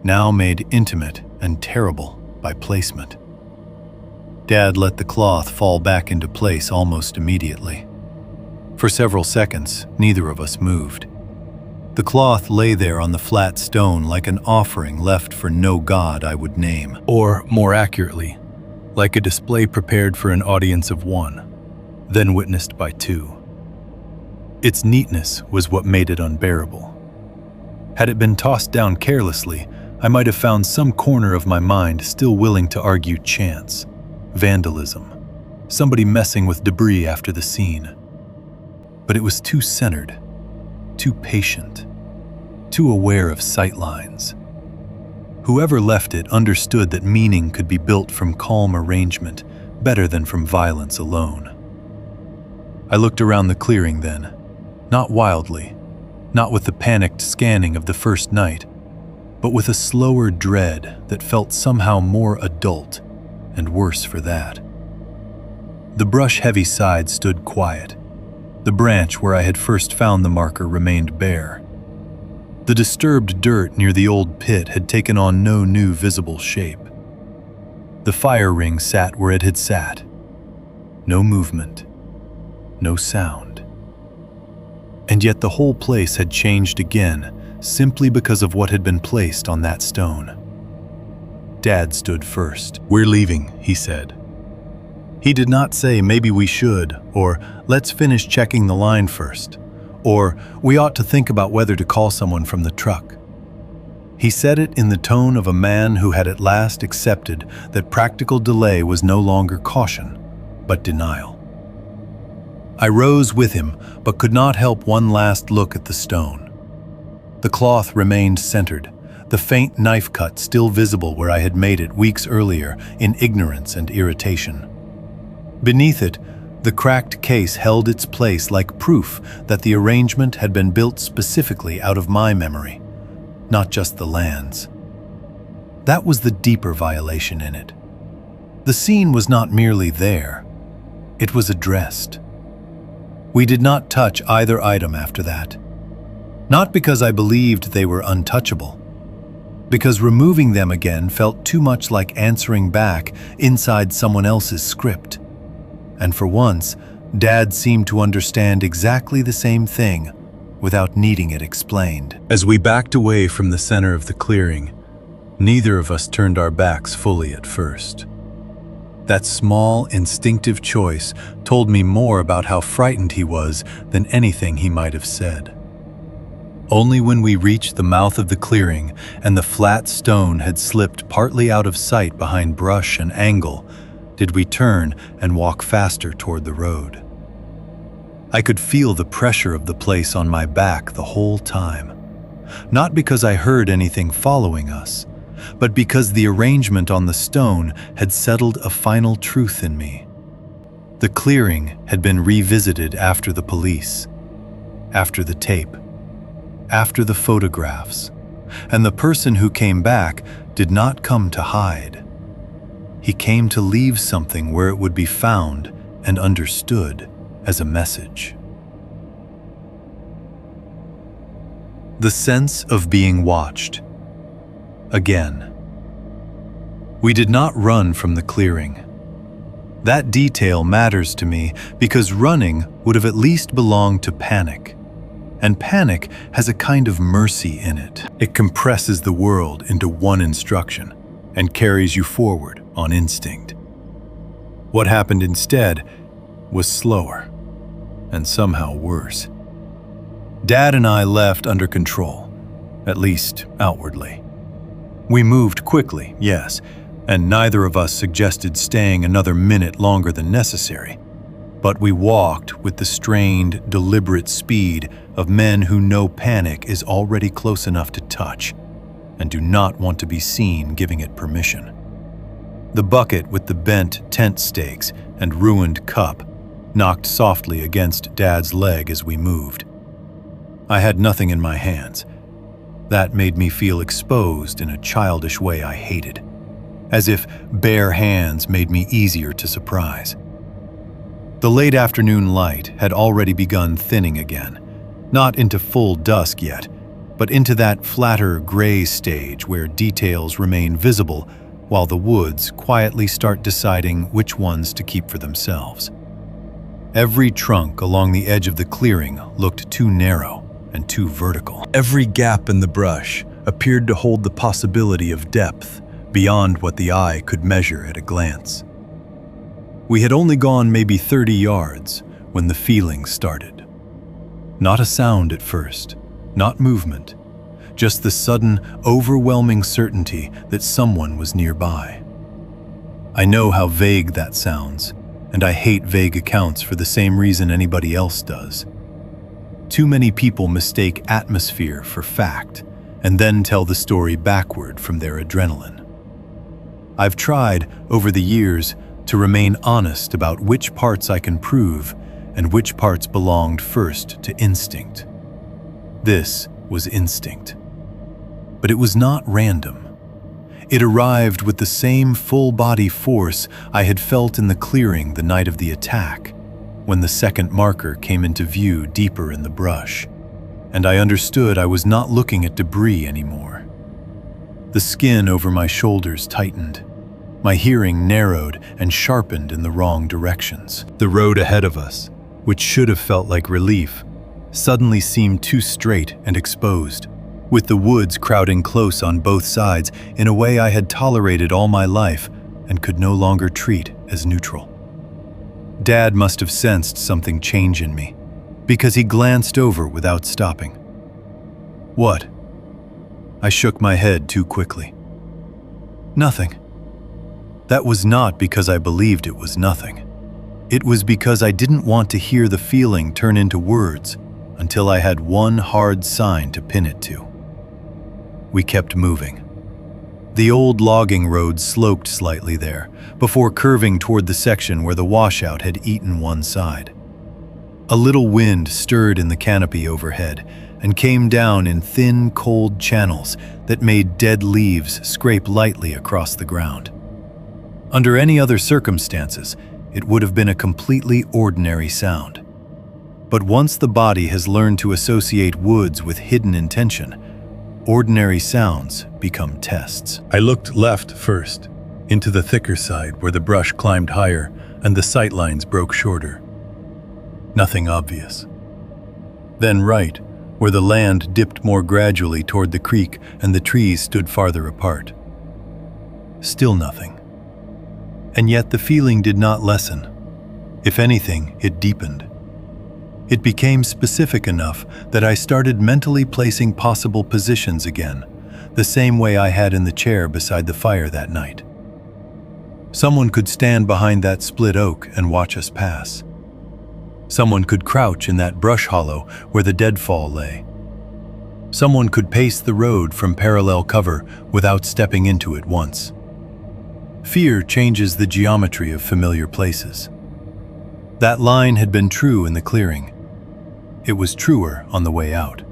now made intimate and terrible by placement. Dad let the cloth fall back into place almost immediately. For several seconds, neither of us moved. The cloth lay there on the flat stone like an offering left for no god I would name. Or, more accurately, like a display prepared for an audience of one, then witnessed by two. Its neatness was what made it unbearable. Had it been tossed down carelessly, I might have found some corner of my mind still willing to argue chance, vandalism, somebody messing with debris after the scene. But it was too centered, too patient, too aware of sight lines. Whoever left it understood that meaning could be built from calm arrangement better than from violence alone. I looked around the clearing then, not wildly, not with the panicked scanning of the first night, but with a slower dread that felt somehow more adult, and worse for that. The brush-heavy side stood quiet. The branch where I had first found the marker remained bare. The disturbed dirt near the old pit had taken on no new visible shape. The fire ring sat where it had sat. No movement, no sound. And yet the whole place had changed again simply because of what had been placed on that stone. Dad stood first. "We're leaving," he said. He did not say, "Maybe we should," or "Let's finish checking the line first," or "We ought to think about whether to call someone from the truck." He said it in the tone of a man who had at last accepted that practical delay was no longer caution, but denial. I rose with him, but could not help one last look at the stone. The cloth remained centered, the faint knife cut still visible where I had made it weeks earlier in ignorance and irritation. Beneath it, the cracked case held its place like proof that the arrangement had been built specifically out of my memory, not just the land's. That was the deeper violation in it. The scene was not merely there, it was addressed. We did not touch either item after that. Not because I believed they were untouchable, because removing them again felt too much like answering back inside someone else's script. And for once, Dad seemed to understand exactly the same thing without needing it explained. As we backed away from the center of the clearing, neither of us turned our backs fully at first. That small, instinctive choice told me more about how frightened he was than anything he might have said. Only when we reached the mouth of the clearing and the flat stone had slipped partly out of sight behind brush and angle did we turn and walk faster toward the road. I could feel the pressure of the place on my back the whole time, not because I heard anything following us, but because the arrangement on the stone had settled a final truth in me. The clearing had been revisited after the police, after the tape, after the photographs, and the person who came back did not come to hide. He came to leave something where it would be found and understood as a message. The sense of being watched. Again. We did not run from the clearing. That detail matters to me because running would have at least belonged to panic. And panic has a kind of mercy in it. It compresses the world into one instruction and carries you forward on instinct. What happened instead was slower and somehow worse. Dad and I left under control, at least outwardly. We moved quickly, yes, and neither of us suggested staying another minute longer than necessary. But we walked with the strained, deliberate speed of men who know panic is already close enough to touch and do not want to be seen giving it permission. The bucket with the bent tent stakes and ruined cup knocked softly against Dad's leg as we moved. I had nothing in my hands. That made me feel exposed in a childish way I hated, as if bare hands made me easier to surprise. The late afternoon light had already begun thinning again, not into full dusk yet, but into that flatter gray stage where details remain visible while the woods quietly start deciding which ones to keep for themselves. Every trunk along the edge of the clearing looked too narrow and too vertical. Every gap in the brush appeared to hold the possibility of depth beyond what the eye could measure at a glance. We had only gone maybe 30 yards when the feeling started. Not a sound at first, not movement, just the sudden, overwhelming certainty that someone was nearby. I know how vague that sounds, and I hate vague accounts for the same reason anybody else does. Too many people mistake atmosphere for fact, and then tell the story backward from their adrenaline. I've tried, over the years, to remain honest about which parts I can prove and which parts belonged first to instinct. This was instinct. But it was not random. It arrived with the same full-body force I had felt in the clearing the night of the attack, when the second marker came into view deeper in the brush, and I understood I was not looking at debris anymore. The skin over my shoulders tightened. My hearing narrowed and sharpened in the wrong directions. The road ahead of us, which should have felt like relief, suddenly seemed too straight and exposed, with the woods crowding close on both sides in a way I had tolerated all my life and could no longer treat as neutral. Dad must have sensed something change in me, because he glanced over without stopping. "What?" I shook my head too quickly. "Nothing." That was not because I believed it was nothing. It was because I didn't want to hear the feeling turn into words until I had one hard sign to pin it to. We kept moving. The old logging road sloped slightly there, before curving toward the section where the washout had eaten one side. A little wind stirred in the canopy overhead and came down in thin, cold channels that made dead leaves scrape lightly across the ground. Under any other circumstances, it would have been a completely ordinary sound. But once the body has learned to associate woods with hidden intention, ordinary sounds become tests. I looked left first, into the thicker side where the brush climbed higher and the sightlines broke shorter. Nothing obvious. Then right, where the land dipped more gradually toward the creek and the trees stood farther apart. Still nothing. And yet the feeling did not lessen. If anything, it deepened. It became specific enough that I started mentally placing possible positions again, the same way I had in the chair beside the fire that night. Someone could stand behind that split oak and watch us pass. Someone could crouch in that brush hollow where the deadfall lay. Someone could pace the road from parallel cover without stepping into it once. Fear changes the geometry of familiar places. That line had been true in the clearing. It was truer on the way out.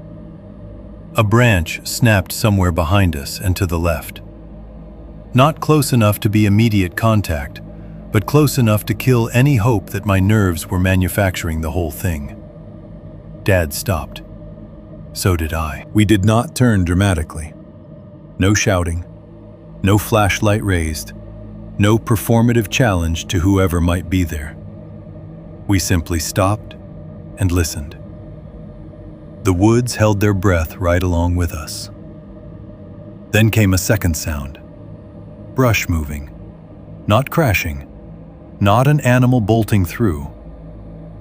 A branch snapped somewhere behind us and to the left. Not close enough to be immediate contact, but close enough to kill any hope that my nerves were manufacturing the whole thing. Dad stopped. So did I. We did not turn dramatically. No shouting, no flashlight raised, no performative challenge to whoever might be there. We simply stopped and listened. The woods held their breath right along with us. Then came a second sound. Brush moving. Not crashing. Not an animal bolting through.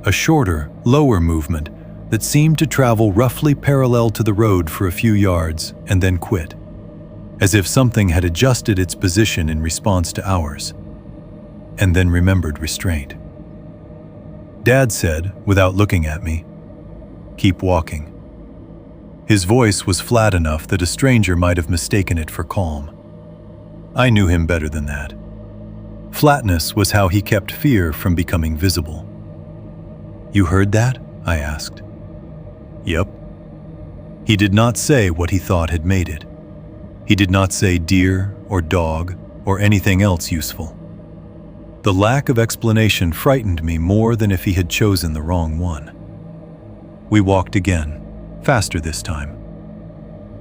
A shorter, lower movement that seemed to travel roughly parallel to the road for a few yards and then quit, as if something had adjusted its position in response to ours, and then remembered restraint. Dad said, without looking at me, "Keep walking." His voice was flat enough that a stranger might have mistaken it for calm. I knew him better than that. Flatness was how he kept fear from becoming visible. "You heard that?" I asked. "Yep." He did not say what he thought had made it. He did not say deer or dog or anything else useful. The lack of explanation frightened me more than if he had chosen the wrong one. We walked again, faster this time.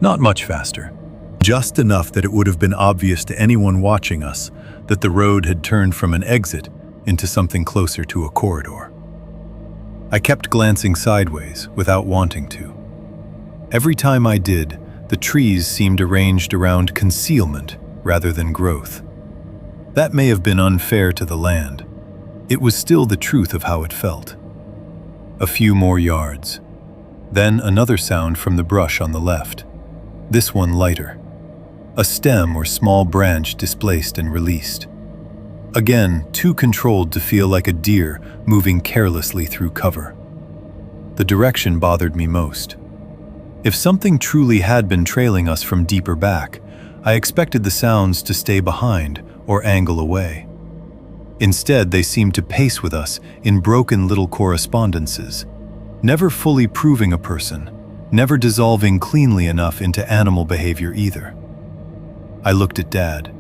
Not much faster, just enough that it would have been obvious to anyone watching us that the road had turned from an exit into something closer to a corridor. I kept glancing sideways without wanting to. Every time I did, the trees seemed arranged around concealment rather than growth. That may have been unfair to the land. It was still the truth of how it felt. A few more yards. Then another sound from the brush on the left. This one lighter. A stem or small branch displaced and released. Again, too controlled to feel like a deer moving carelessly through cover. The direction bothered me most. If something truly had been trailing us from deeper back, I expected the sounds to stay behind or angle away. Instead, they seemed to pace with us in broken little correspondences, never fully proving a person, never dissolving cleanly enough into animal behavior either. I looked at Dad.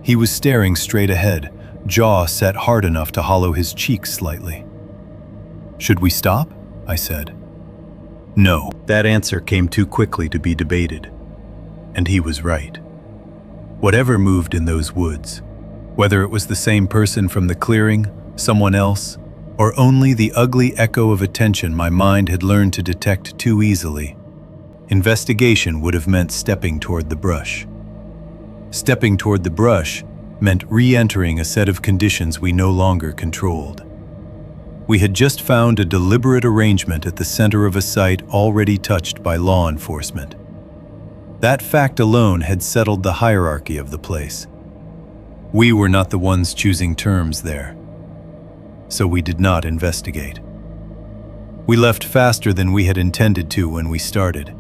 He was staring straight ahead, jaw set hard enough to hollow his cheeks slightly. "Should we stop?" I said. No. That answer came too quickly to be debated. And he was right. Whatever moved in those woods, whether it was the same person from the clearing, someone else, or only the ugly echo of attention my mind had learned to detect too easily, Investigation would have meant stepping toward the brush. Stepping toward the brush meant re-entering a set of conditions we no longer controlled. We had just found a deliberate arrangement at the center of a site already touched by law enforcement. That fact alone had settled the hierarchy of the place. We were not the ones choosing terms there, so we did not investigate. We left faster than we had intended to when we started.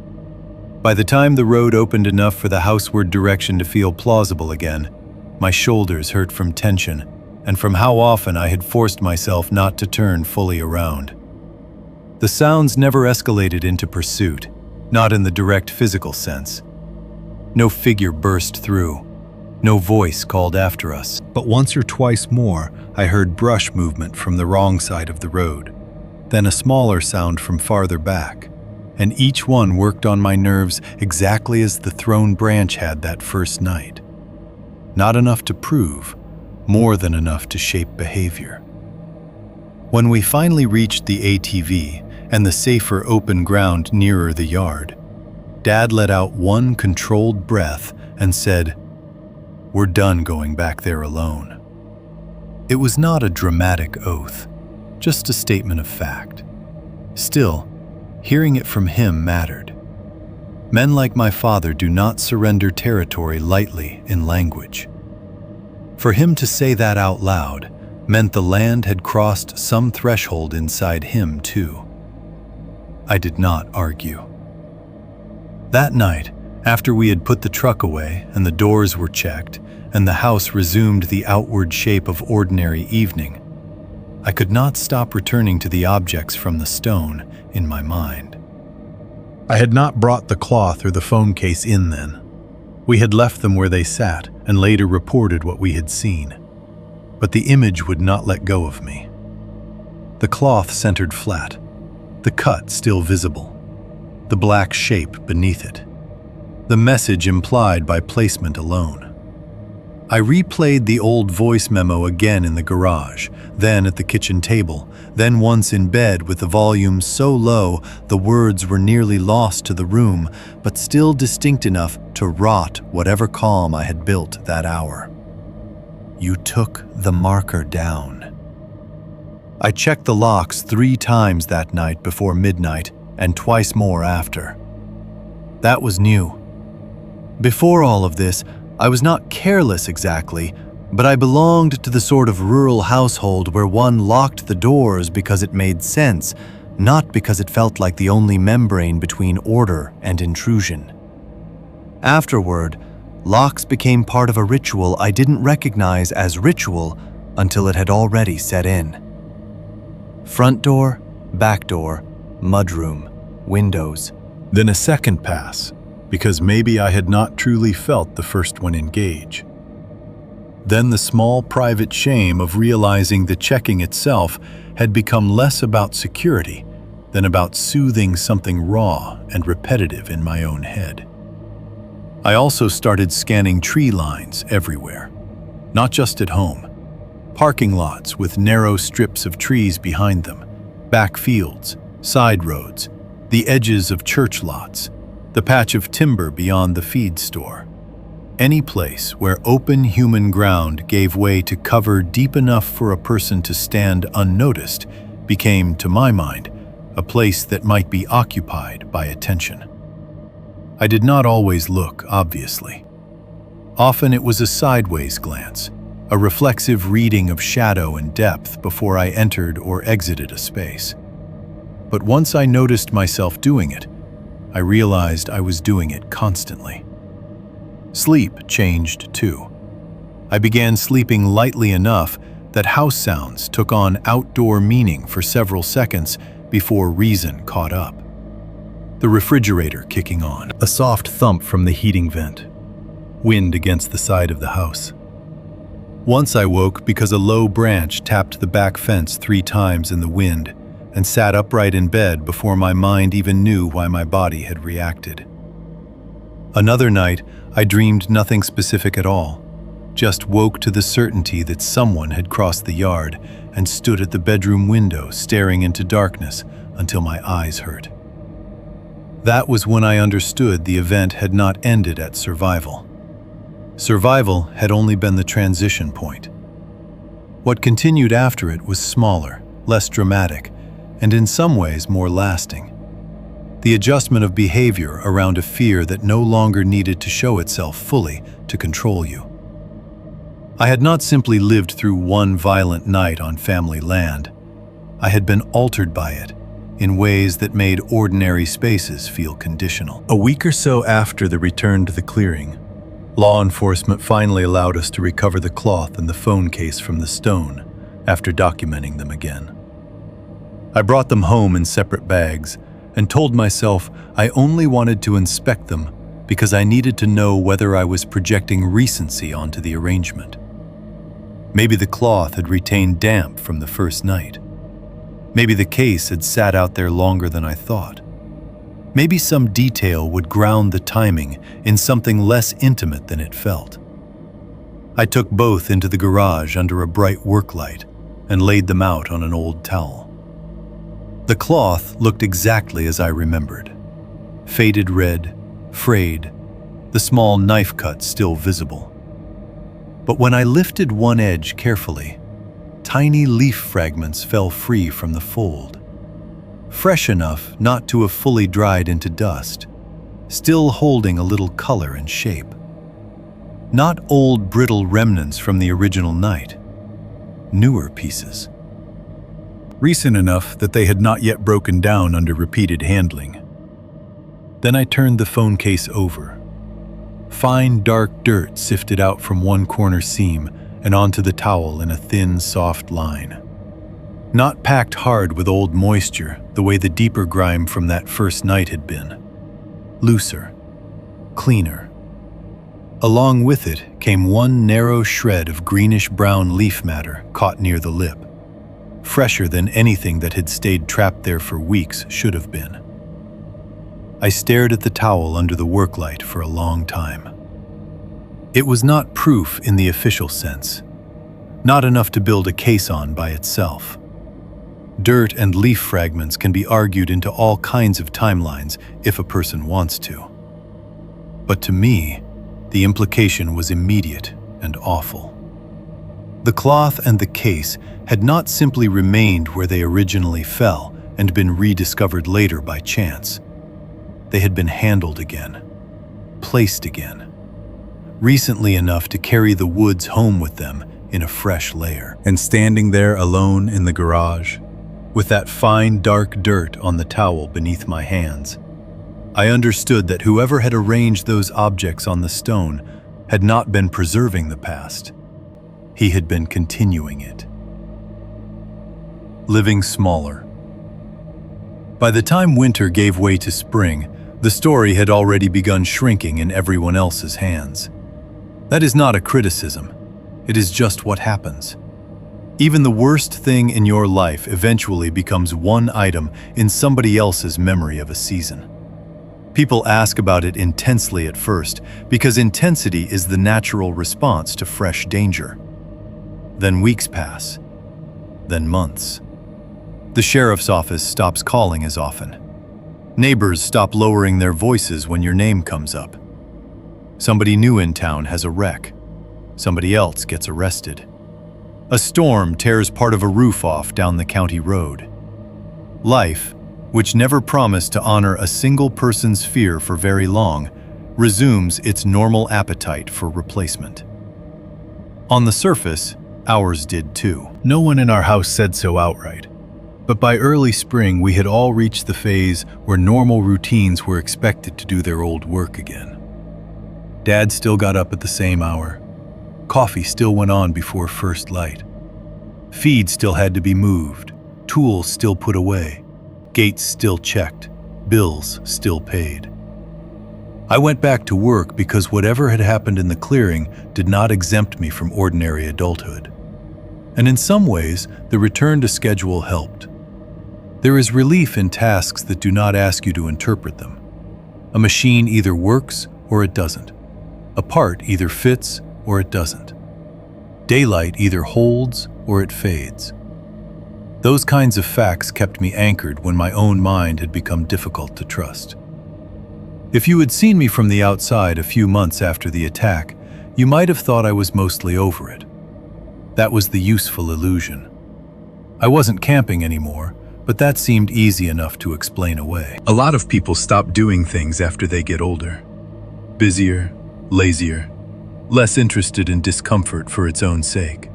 By the time the road opened enough for the houseward direction to feel plausible again, my shoulders hurt from tension and from how often I had forced myself not to turn fully around. The sounds never escalated into pursuit, not in the direct physical sense. No figure burst through. No voice called after us. But once or twice more, I heard brush movement from the wrong side of the road, then a smaller sound from farther back, and each one worked on my nerves exactly as the thrown branch had that first night. Not enough to prove, more than enough to shape behavior. When we finally reached the ATV and the safer open ground nearer the yard, Dad let out one controlled breath and said, "We're done going back there alone." It was not a dramatic oath, just a statement of fact. Still, hearing it from him mattered. Men like my father do not surrender territory lightly in language. For him to say that out loud meant the land had crossed some threshold inside him too. I did not argue. That night, after we had put the truck away and the doors were checked and the house resumed the outward shape of ordinary evening, I could not stop returning to the objects from the stone in my mind. I had not brought the cloth or the phone case in then. We had left them where they sat and later reported what we had seen. But the image would not let go of me. The cloth centered flat, the cut still visible, the black shape beneath it, the message implied by placement alone. I replayed the old voice memo again in the garage, then at the kitchen table, then once in bed with the volume so low the words were nearly lost to the room, but still distinct enough to rot whatever calm I had built that hour. You took the marker down. I checked the locks 3 times that night before midnight and twice more after. That was new. Before all of this, I was not careless exactly, but I belonged to the sort of rural household where one locked the doors because it made sense, not because it felt like the only membrane between order and intrusion. Afterward, locks became part of a ritual I didn't recognize as ritual until it had already set in. Front door, back door, mudroom, windows. Then a second pass, because maybe I had not truly felt the first one engage. Then the small private shame of realizing the checking itself had become less about security than about soothing something raw and repetitive in my own head. I also started scanning tree lines everywhere, not just at home. Parking lots with narrow strips of trees behind them, back fields, side roads, the edges of church lots, the patch of timber beyond the feed store. Any place where open human ground gave way to cover deep enough for a person to stand unnoticed became, to my mind, a place that might be occupied by attention. I did not always look, obviously. Often it was a sideways glance, a reflexive reading of shadow and depth before I entered or exited a space. But once I noticed myself doing it, I realized I was doing it constantly. Sleep changed too. I began sleeping lightly enough that house sounds took on outdoor meaning for several seconds before reason caught up. The refrigerator kicking on, a soft thump from the heating vent, wind against the side of the house. Once I woke because a low branch tapped the back fence 3 times in the wind and sat upright in bed before my mind even knew why my body had reacted. Another night, I dreamed nothing specific at all, just woke to the certainty that someone had crossed the yard and stood at the bedroom window staring into darkness until my eyes hurt. That was when I understood the event had not ended at survival. Survival had only been the transition point. What continued after it was smaller, less dramatic, and in some ways more lasting. The adjustment of behavior around a fear that no longer needed to show itself fully to control you. I had not simply lived through one violent night on family land. I had been altered by it in ways that made ordinary spaces feel conditional. A week or so after the return to the clearing, law enforcement finally allowed us to recover the cloth and the phone case from the stone after documenting them again. I brought them home in separate bags and told myself I only wanted to inspect them because I needed to know whether I was projecting recency onto the arrangement. Maybe the cloth had retained damp from the first night. Maybe the case had sat out there longer than I thought. Maybe some detail would ground the timing in something less intimate than it felt. I took both into the garage under a bright work light and laid them out on an old towel. The cloth looked exactly as I remembered. Faded red, frayed, the small knife cut still visible. But when I lifted one edge carefully, tiny leaf fragments fell free from the fold. Fresh enough not to have fully dried into dust, still holding a little color and shape. Not old brittle remnants from the original night, newer pieces. Recent enough that they had not yet broken down under repeated handling. Then I turned the phone case over. Fine dark dirt sifted out from one corner seam and onto the towel in a thin, soft line. Not packed hard with old moisture the way the deeper grime from that first night had been. Looser, cleaner. Along with it came one narrow shred of greenish-brown leaf matter caught near the lip, fresher than anything that had stayed trapped there for weeks should have been. I stared at the towel under the work light for a long time. It was not proof in the official sense, not enough to build a case on by itself. Dirt and leaf fragments can be argued into all kinds of timelines if a person wants to. But to me, the implication was immediate and awful. The cloth and the case had not simply remained where they originally fell and been rediscovered later by chance. They had been handled again, placed again, recently enough to carry the woods home with them in a fresh layer. And standing there alone in the garage, with that fine dark dirt on the towel beneath my hands, I understood that whoever had arranged those objects on the stone had not been preserving the past. He had been continuing it. Living smaller. By the time winter gave way to spring, the story had already begun shrinking in everyone else's hands. That is not a criticism. It is just what happens. Even the worst thing in your life eventually becomes one item in somebody else's memory of a season. People ask about it intensely at first because intensity is the natural response to fresh danger. Then weeks pass, then months. The sheriff's office stops calling as often. Neighbors stop lowering their voices when your name comes up. Somebody new in town has a wreck. Somebody else gets arrested. A storm tears part of a roof off down the county road. Life, which never promised to honor a single person's fear for very long, resumes its normal appetite for replacement. On the surface, ours did too. No one in our house said so outright. But by early spring, we had all reached the phase where normal routines were expected to do their old work again. Dad still got up at the same hour. Coffee still went on before first light. Feed still had to be moved, tools still put away, gates still checked, bills still paid. I went back to work because whatever had happened in the clearing did not exempt me from ordinary adulthood. And in some ways, the return to schedule helped. There is relief in tasks that do not ask you to interpret them. A machine either works or it doesn't. A part either fits or it doesn't. Daylight either holds or it fades. Those kinds of facts kept me anchored when my own mind had become difficult to trust. If you had seen me from the outside a few months after the attack, you might have thought I was mostly over it. That was the useful illusion. I wasn't camping anymore, but that seemed easy enough to explain away. A lot of people stop doing things after they get older. Busier, lazier, less interested in discomfort for its own sake.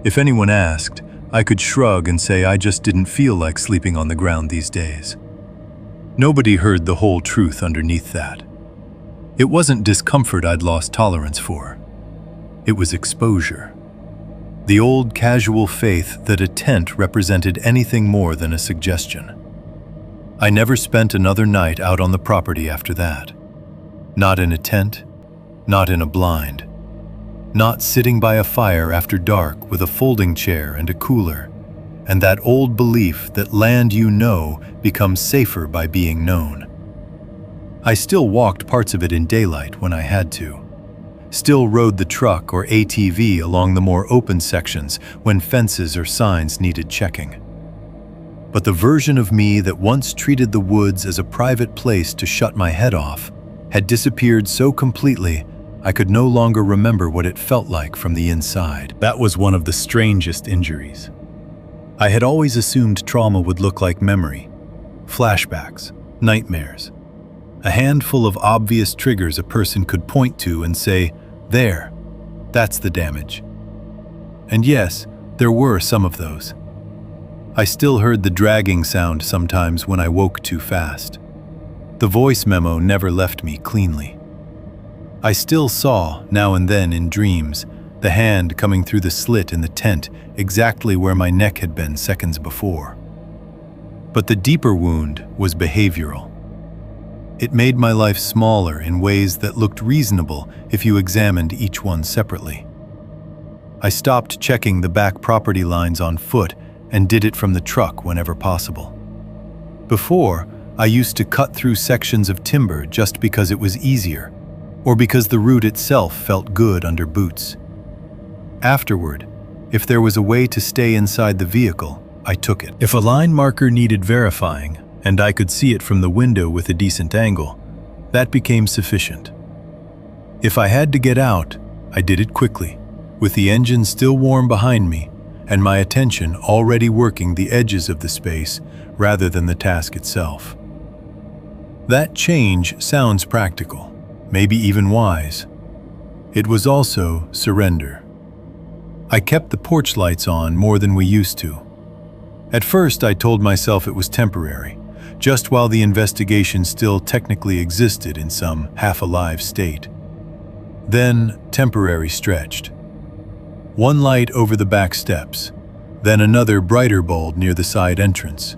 If anyone asked, I could shrug and say I just didn't feel like sleeping on the ground these days. Nobody heard the whole truth underneath that. It wasn't discomfort I'd lost tolerance for. It was exposure. The old casual faith that a tent represented anything more than a suggestion. I never spent another night out on the property after that. Not in a tent, not in a blind. Not sitting by a fire after dark with a folding chair and a cooler, and that old belief that land you know becomes safer by being known. I still walked parts of it in daylight when I had to. Still rode the truck or ATV along the more open sections when fences or signs needed checking. But the version of me that once treated the woods as a private place to shut my head off had disappeared so completely I could no longer remember what it felt like from the inside. That was one of the strangest injuries. I had always assumed trauma would look like memory, flashbacks, nightmares. A handful of obvious triggers a person could point to and say, "There, that's the damage." And yes, there were some of those. I still heard the dragging sound sometimes when I woke too fast. The voice memo never left me cleanly. I still saw, now and then in dreams, the hand coming through the slit in the tent exactly where my neck had been seconds before. But the deeper wound was behavioral. It made my life smaller in ways that looked reasonable if you examined each one separately. I stopped checking the back property lines on foot and did it from the truck whenever possible. Before, I used to cut through sections of timber just because it was easier, or because the route itself felt good under boots. Afterward, if there was a way to stay inside the vehicle, I took it. If a line marker needed verifying, and I could see it from the window with a decent angle, that became sufficient. If I had to get out, I did it quickly, with the engine still warm behind me, and my attention already working the edges of the space rather than the task itself. That change sounds practical, maybe even wise. It was also surrender. I kept the porch lights on more than we used to. At first, I told myself it was temporary, just while the investigation still technically existed in some half-alive state. Then, temporary stretched. One light over the back steps, then another brighter bulb near the side entrance.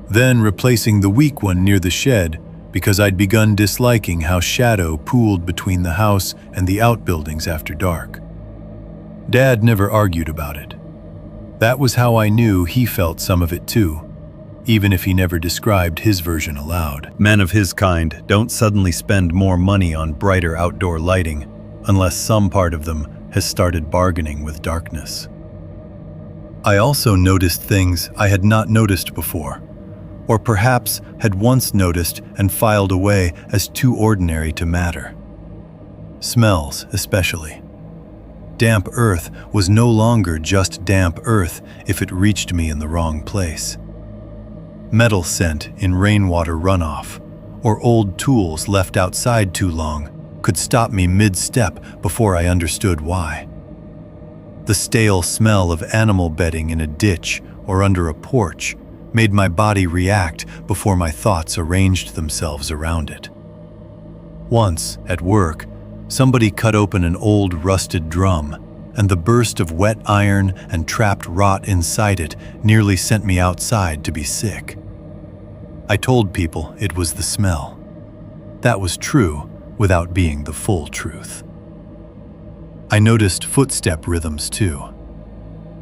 Then replacing the weak one near the shed because I'd begun disliking how shadow pooled between the house and the outbuildings after dark. Dad never argued about it. That was how I knew he felt some of it too, even if he never described his version aloud. Men of his kind don't suddenly spend more money on brighter outdoor lighting unless some part of them has started bargaining with darkness. I also noticed things I had not noticed before, or perhaps had once noticed and filed away as too ordinary to matter. Smells, especially. Damp earth was no longer just damp earth if it reached me in the wrong place. Metal scent in rainwater runoff, or old tools left outside too long, could stop me mid-step before I understood why. The stale smell of animal bedding in a ditch or under a porch made my body react before my thoughts arranged themselves around it. Once, at work, somebody cut open an old rusted drum, and the burst of wet iron and trapped rot inside it nearly sent me outside to be sick. I told people it was the smell. That was true without being the full truth. I noticed footstep rhythms too.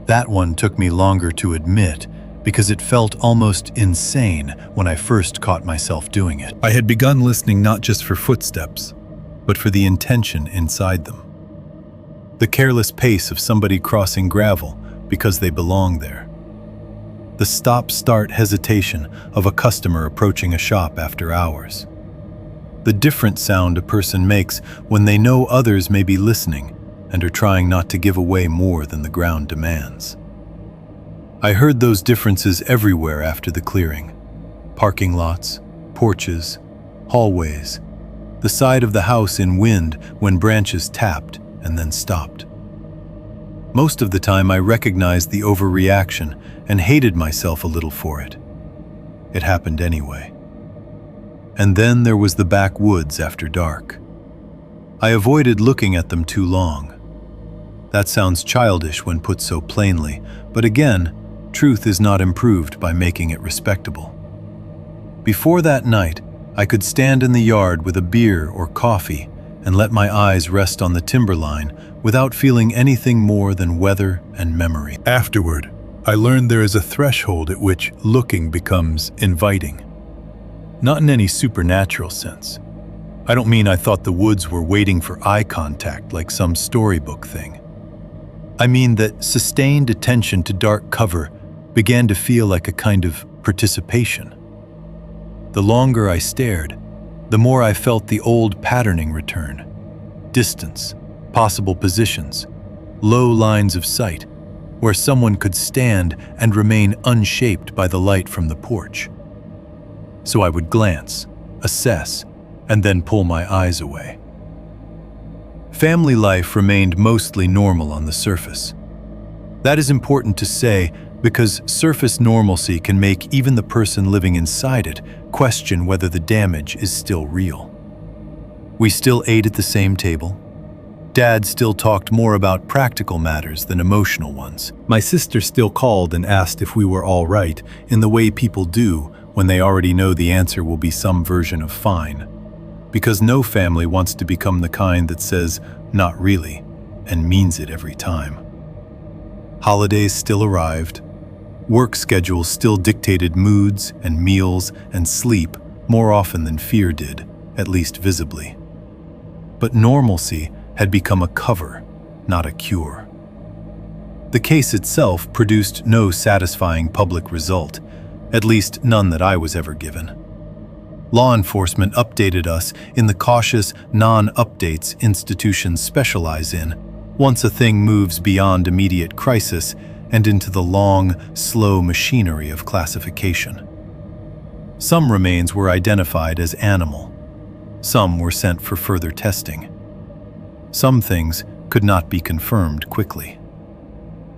That one took me longer to admit because it felt almost insane when I first caught myself doing it. I had begun listening not just for footsteps, but for the intention inside them. The careless pace of somebody crossing gravel because they belong there. The stop-start hesitation of a customer approaching a shop after hours. the different sound a person makes when they know others may be listening and are trying not to give away more than the ground demands. I heard those differences everywhere after the clearing. Parking lots, porches, hallways, the side of the house in wind when branches tapped and then stopped. Most of the time I recognized the overreaction and hated myself a little for it. It happened anyway. And then there was the backwoods after dark. I avoided looking at them too long. That sounds childish when put so plainly, but again, truth is not improved by making it respectable. Before that night, I could stand in the yard with a beer or coffee and let my eyes rest on the timberline without feeling anything more than weather and memory. Afterward, I learned there is a threshold at which looking becomes inviting. Not in any supernatural sense. I don't mean I thought the woods were waiting for eye contact like some storybook thing. I mean that sustained attention to dark cover began to feel like a kind of participation. The longer I stared, the more I felt the old patterning return. Distance, possible positions, low lines of sight, where someone could stand and remain unshaped by the light from the porch. So I would glance, assess, and then pull my eyes away. Family life remained mostly normal on the surface. That is important to say because surface normalcy can make even the person living inside it question whether the damage is still real. We still ate at the same table. Dad still talked more about practical matters than emotional ones. My sister still called and asked if we were all right, in the way people do when they already know the answer will be some version of fine. Because no family wants to become the kind that says, "not really," and means it every time. Holidays still arrived. Work schedules still dictated moods and meals and sleep more often than fear did, at least visibly. But normalcy had become a cover, not a cure. The case itself produced no satisfying public result, at least none that I was ever given. Law enforcement updated us in the cautious non-updates institutions specialize in, once a thing moves beyond immediate crisis and into the long, slow machinery of classification. Some remains were identified as animal. Some were sent for further testing. Some things could not be confirmed quickly.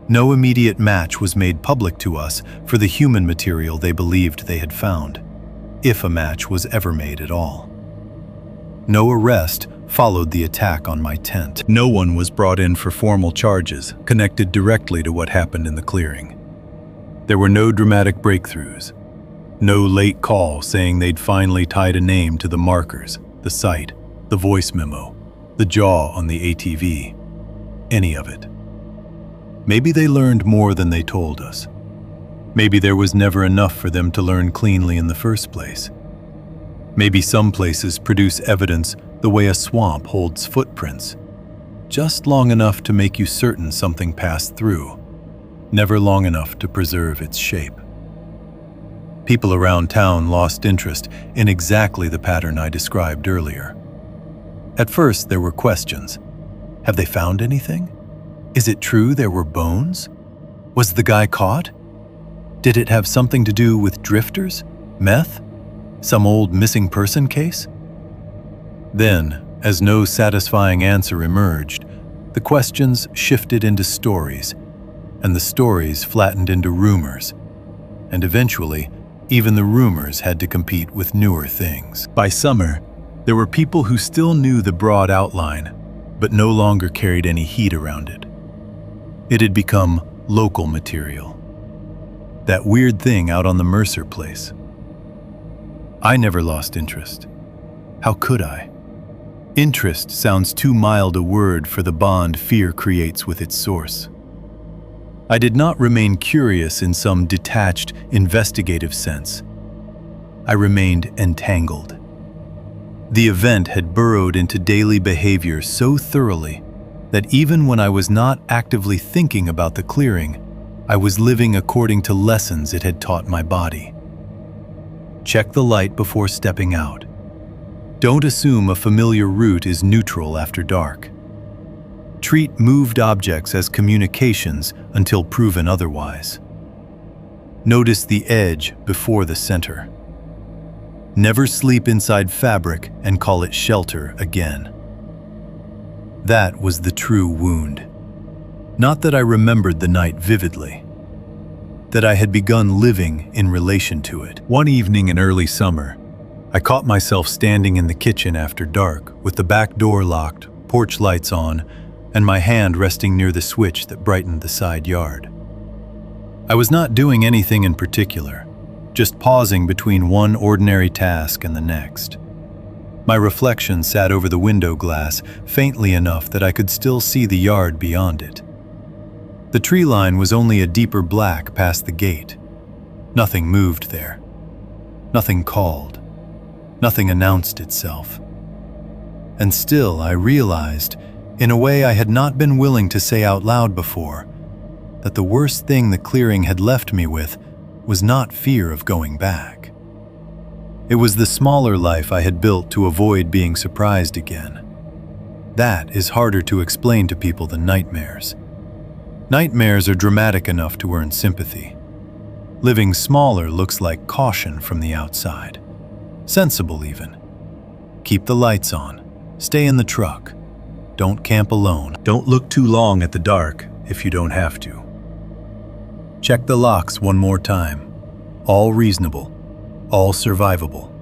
No immediate match was made public to us for the human material they believed they had found, if a match was ever made at all. No arrest followed the attack on my tent. No one was brought in for formal charges connected directly to what happened in the clearing. There were no dramatic breakthroughs. No late call saying they'd finally tied a name to the markers, the site, the voice memo, the jaw on the ATV. Any of it. Maybe they learned more than they told us. Maybe there was never enough for them to learn cleanly in the first place. Maybe some places produce evidence the way a swamp holds footprints, just long enough to make you certain something passed through, never long enough to preserve its shape. People around town lost interest in exactly the pattern I described earlier. At first, there were questions. Have they found anything? Is it true there were bones? Was the guy caught? Did it have something to do with drifters? Meth? Some old missing person case? Then, as no satisfying answer emerged, the questions shifted into stories, and the stories flattened into rumors, and eventually, even the rumors had to compete with newer things. By summer, there were people who still knew the broad outline, but no longer carried any heat around it. It had become local material. That weird thing out on the Mercer place. I never lost interest. How could I? Interest sounds too mild a word for the bond fear creates with its source. I did not remain curious in some detached, investigative sense. I remained entangled. The event had burrowed into daily behavior so thoroughly that even when I was not actively thinking about the clearing, I was living according to lessons it had taught my body. Check the light before stepping out. Don't assume a familiar route is neutral after dark. Treat moved objects as communications until proven otherwise. Notice the edge before the center. Never sleep inside fabric and call it shelter again. That was the true wound. Not that I remembered the night vividly, that I had begun living in relation to it. One evening in early summer, I caught myself standing in the kitchen after dark with the back door locked, porch lights on, and my hand resting near the switch that brightened the side yard. I was not doing anything in particular, just pausing between one ordinary task and the next. My reflection sat over the window glass faintly enough that I could still see the yard beyond it. The tree line was only a deeper black past the gate. Nothing moved there. Nothing called. Nothing announced itself. And still I realized, in a way I had not been willing to say out loud before, that the worst thing the clearing had left me with was not fear of going back. It was the smaller life I had built to avoid being surprised again. That is harder to explain to people than nightmares. Nightmares are dramatic enough to earn sympathy. Living smaller looks like caution from the outside. Sensible even. Keep the lights on. Stay in the truck. Don't camp alone. Don't look too long at the dark if you don't have to. Check the locks one more time. All reasonable. All survivable.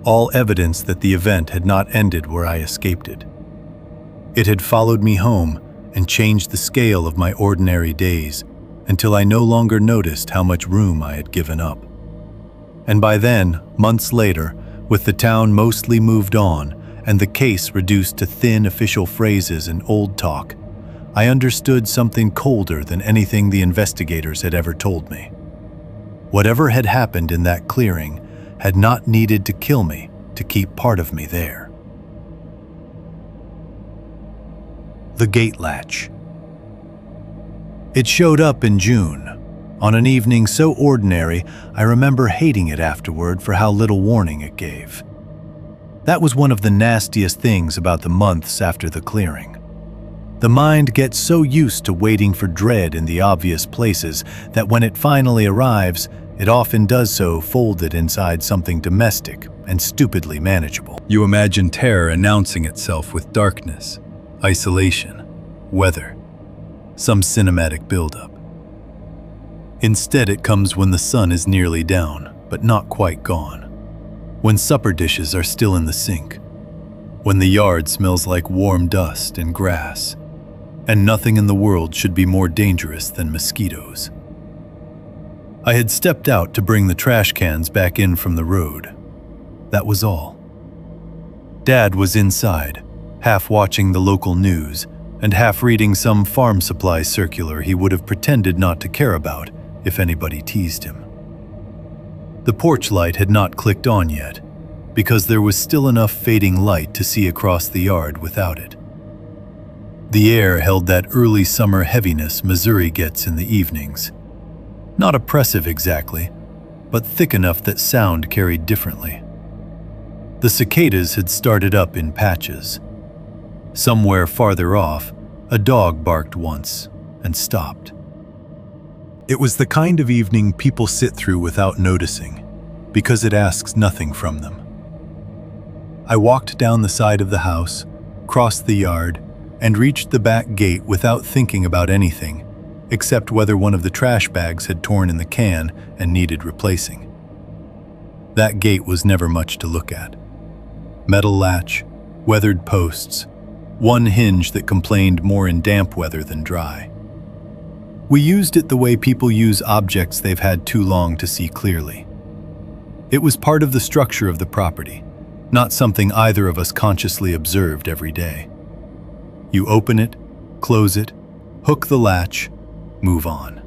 All evidence that the event had not ended where I escaped it. It had followed me home and changed the scale of my ordinary days until I no longer noticed how much room I had given up. And by then, months later, with the town mostly moved on and the case reduced to thin official phrases and old talk, I understood something colder than anything the investigators had ever told me. Whatever had happened in that clearing had not needed to kill me to keep part of me there. The gate latch. It showed up in June, on an evening so ordinary I remember hating it afterward for how little warning it gave. That was one of the nastiest things about the months after the clearing. The mind gets so used to waiting for dread in the obvious places that when it finally arrives, it often does so folded inside something domestic and stupidly manageable. You imagine terror announcing itself with darkness, isolation, weather, some cinematic buildup. Instead, it comes when the sun is nearly down, but not quite gone. When supper dishes are still in the sink. When the yard smells like warm dust and grass. And nothing in the world should be more dangerous than mosquitoes. I had stepped out to bring the trash cans back in from the road. That was all. Dad was inside, half watching the local news and half reading some farm supply circular he would have pretended not to care about if anybody teased him. The porch light had not clicked on yet, because there was still enough fading light to see across the yard without it. The air held that early summer heaviness Missouri gets in the evenings. Not oppressive exactly, but thick enough that sound carried differently. The cicadas had started up in patches. Somewhere farther off, a dog barked once and stopped. It was the kind of evening people sit through without noticing, because it asks nothing from them. I walked down the side of the house, crossed the yard, and reached the back gate without thinking about anything, except whether one of the trash bags had torn in the can and needed replacing. That gate was never much to look at. Metal latch, weathered posts, one hinge that complained more in damp weather than dry. We used it the way people use objects they've had too long to see clearly. It was part of the structure of the property, not something either of us consciously observed every day. You open it, close it, hook the latch, move on.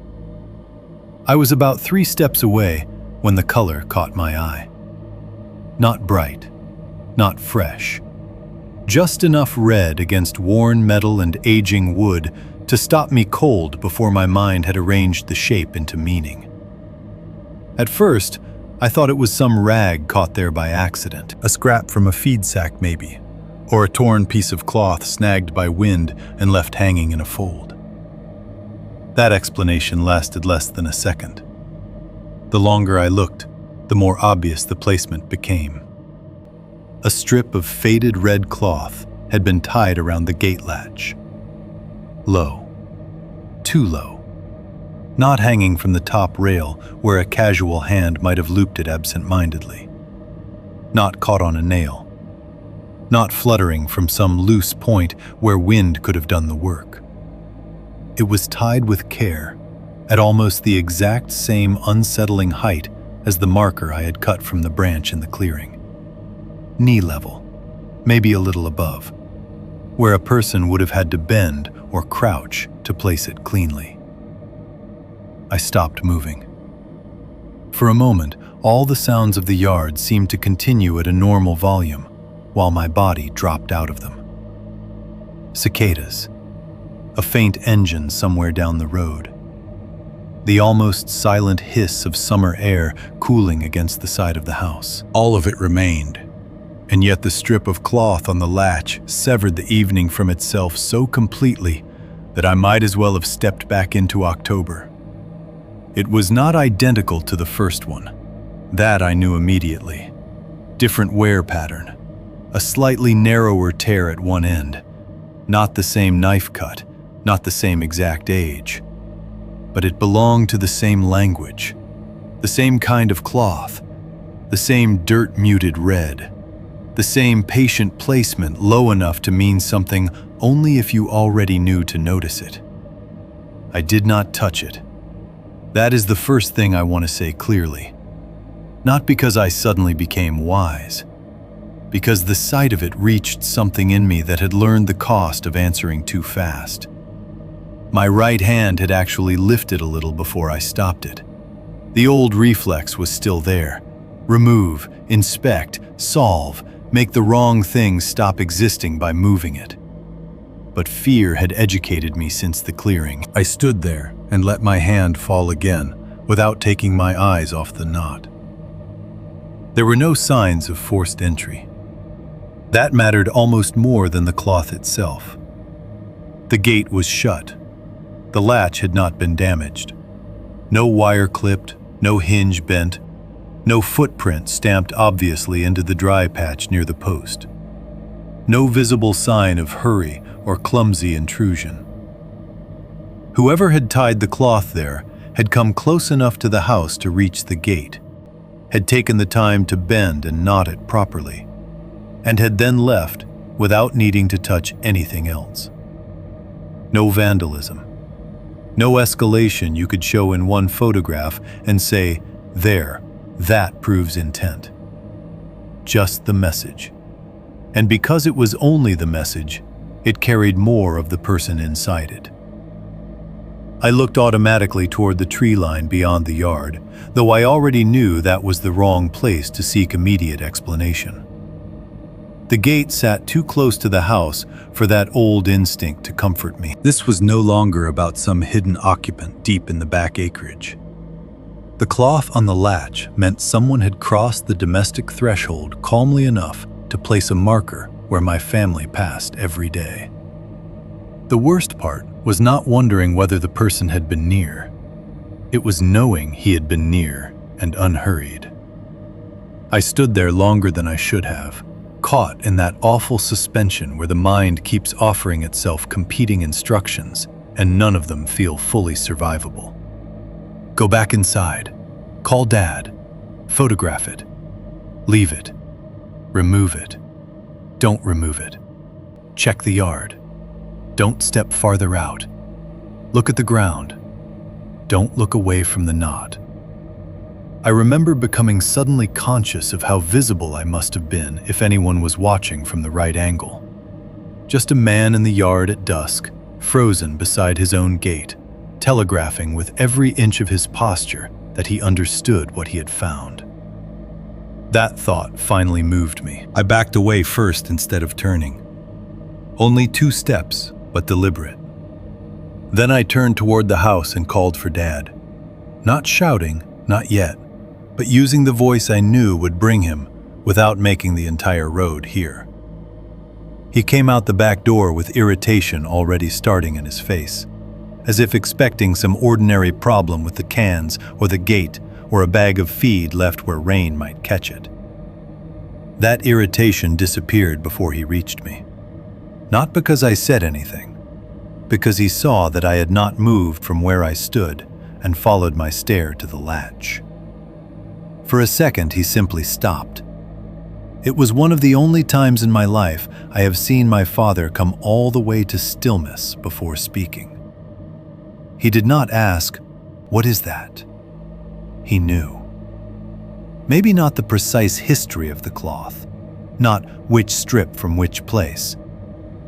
I was about 3 steps away when the color caught my eye. Not bright, not fresh. Just enough red against worn metal and aging wood to stop me cold before my mind had arranged the shape into meaning. At first, I thought it was some rag caught there by accident, a scrap from a feed sack maybe, or a torn piece of cloth snagged by wind and left hanging in a fold. That explanation lasted less than a second. The longer I looked, the more obvious the placement became. A strip of faded red cloth had been tied around the gate latch. Low. Too low. Not hanging from the top rail where a casual hand might have looped it absent-mindedly. Not caught on a nail. Not fluttering from some loose point where wind could have done the work. It was tied with care, at almost the exact same unsettling height as the marker I had cut from the branch in the clearing. Knee level, maybe a little above, where a person would have had to bend or crouch to place it cleanly. I stopped moving. For a moment, all the sounds of the yard seemed to continue at a normal volume, while my body dropped out of them. Cicadas, a faint engine somewhere down the road, the almost silent hiss of summer air cooling against the side of the house. All of it remained, and yet the strip of cloth on the latch severed the evening from itself so completely that I might as well have stepped back into October. It was not identical to the first one. That I knew immediately. Different wear pattern. A slightly narrower tear at one end. Not the same knife cut, not the same exact age. But it belonged to the same language. The same kind of cloth. The same dirt-muted red. The same patient placement low enough to mean something only if you already knew to notice it. I did not touch it. That is the first thing I want to say clearly. Not because I suddenly became wise, because the sight of it reached something in me that had learned the cost of answering too fast. My right hand had actually lifted a little before I stopped it. The old reflex was still there. Remove, inspect, solve, make the wrong thing stop existing by moving it. But fear had educated me since the clearing. I stood there and let my hand fall again, without taking my eyes off the knot. There were no signs of forced entry. That mattered almost more than the cloth itself. The gate was shut. The latch had not been damaged. No wire clipped, no hinge bent, no footprint stamped obviously into the dry patch near the post. No visible sign of hurry or clumsy intrusion. Whoever had tied the cloth there had come close enough to the house to reach the gate, had taken the time to bend and knot it properly, and had then left without needing to touch anything else. No vandalism. No escalation you could show in one photograph and say, there, that proves intent. Just the message. And because it was only the message, it carried more of the person inside it. I looked automatically toward the tree line beyond the yard, though I already knew that was the wrong place to seek immediate explanation. The gate sat too close to the house for that old instinct to comfort me. This was no longer about some hidden occupant deep in the back acreage. The cloth on the latch meant someone had crossed the domestic threshold calmly enough to place a marker where my family passed every day. The worst part was not wondering whether the person had been near. It was knowing he had been near and unhurried. I stood there longer than I should have, caught in that awful suspension where the mind keeps offering itself competing instructions and none of them feel fully survivable. Go back inside. Call Dad. Photograph it. Leave it. Remove it. Don't remove it. Check the yard. Don't step farther out. Look at the ground. Don't look away from the knot. I remember becoming suddenly conscious of how visible I must have been if anyone was watching from the right angle. Just a man in the yard at dusk, frozen beside his own gate, telegraphing with every inch of his posture that he understood what he had found. That thought finally moved me. I backed away first instead of turning. Only 2 steps, but deliberate. Then I turned toward the house and called for Dad. Not shouting, not yet, but using the voice I knew would bring him without making the entire road here. He came out the back door with irritation already starting in his face, as if expecting some ordinary problem with the cans or the gate or a bag of feed left where rain might catch it. That irritation disappeared before he reached me. Not because I said anything, because he saw that I had not moved from where I stood and followed my stare to the latch. For a second, he simply stopped. It was one of the only times in my life I have seen my father come all the way to stillness before speaking. He did not ask, "What is that?" He knew. Maybe not the precise history of the cloth, not which strip from which place,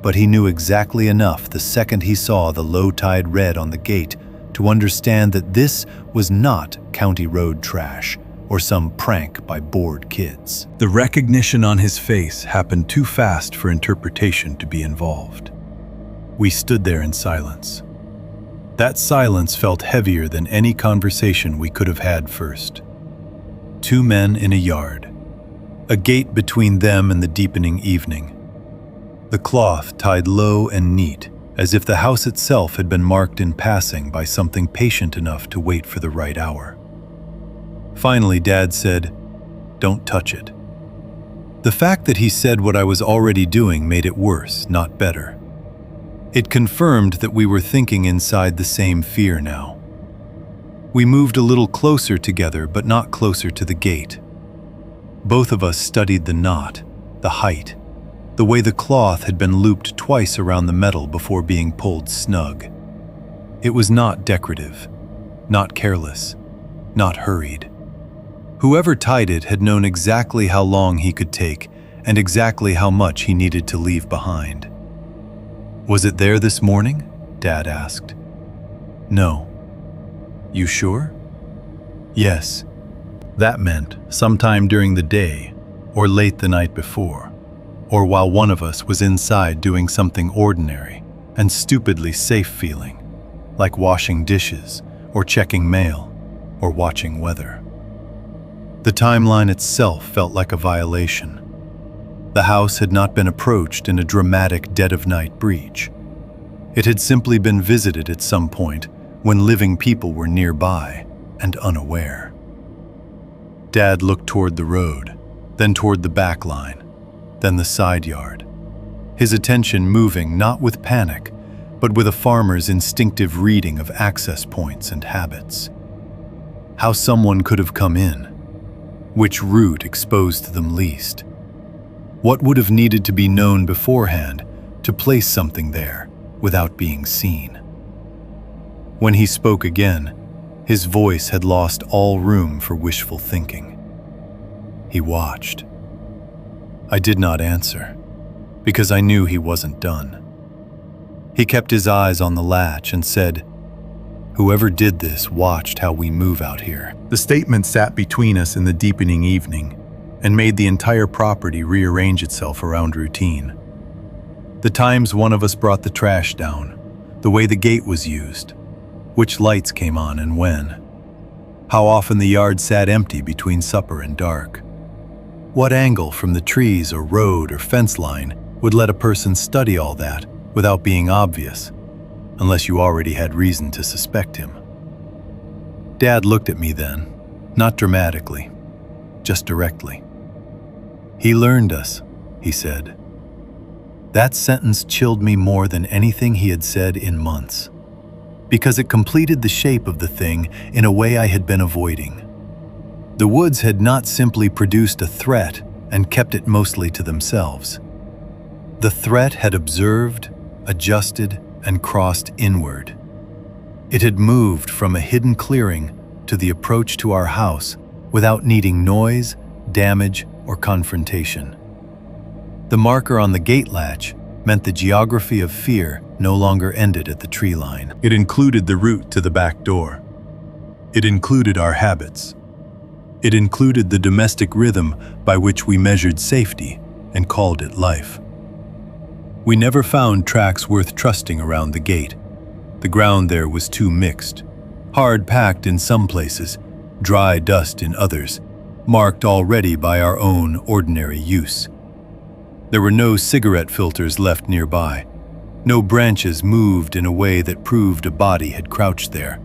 but he knew exactly enough the second he saw the low-tide red on the gate to understand that this was not county road trash or some prank by bored kids. The recognition on his face happened too fast for interpretation to be involved. We stood there in silence. That silence felt heavier than any conversation we could have had first. Two men in a yard, a gate between them and the deepening evening. The cloth tied low and neat, as if the house itself had been marked in passing by something patient enough to wait for the right hour. Finally, Dad said, "Don't touch it." The fact that he said what I was already doing made it worse, not better. It confirmed that we were thinking inside the same fear now. We moved a little closer together, but not closer to the gate. Both of us studied the knot, the height, the way the cloth had been looped twice around the metal before being pulled snug. It was not decorative, not careless, not hurried. Whoever tied it had known exactly how long he could take and exactly how much he needed to leave behind. "Was it there this morning?" Dad asked. "No." "You sure?" "Yes." That meant sometime during the day, or late the night before, or while one of us was inside doing something ordinary and stupidly safe feeling, like washing dishes, or checking mail, or watching weather. The timeline itself felt like a violation. The house had not been approached in a dramatic dead-of-night breach. It had simply been visited at some point when living people were nearby and unaware. Dad looked toward the road, then toward the back line, then the side yard, his attention moving not with panic, but with a farmer's instinctive reading of access points and habits. How someone could have come in, which route exposed them least. What would have needed to be known beforehand to place something there without being seen? When he spoke again, his voice had lost all room for wishful thinking. He watched. I did not answer, because I knew he wasn't done. He kept his eyes on the latch and said, "Whoever did this watched how we move out here." The statement sat between us in the deepening evening and made the entire property rearrange itself around routine. The times one of us brought the trash down, the way the gate was used, which lights came on and when, how often the yard sat empty between supper and dark. What angle from the trees or road or fence line would let a person study all that without being obvious, unless you already had reason to suspect him? Dad looked at me then, not dramatically, just directly. "He learned us," he said. That sentence chilled me more than anything he had said in months, because it completed the shape of the thing in a way I had been avoiding. The woods had not simply produced a threat and kept it mostly to themselves. The threat had observed, adjusted, and crossed inward. It had moved from a hidden clearing to the approach to our house without needing noise, damage, or confrontation. The marker on the gate latch meant the geography of fear no longer ended at the tree line. It included the route to the back door. It included our habits. It included the domestic rhythm by which we measured safety and called it life. We never found tracks worth trusting around the gate. The ground there was too mixed, hard-packed in some places, dry dust in others, marked already by our own ordinary use. There were no cigarette filters left nearby. No branches moved in a way that proved a body had crouched there.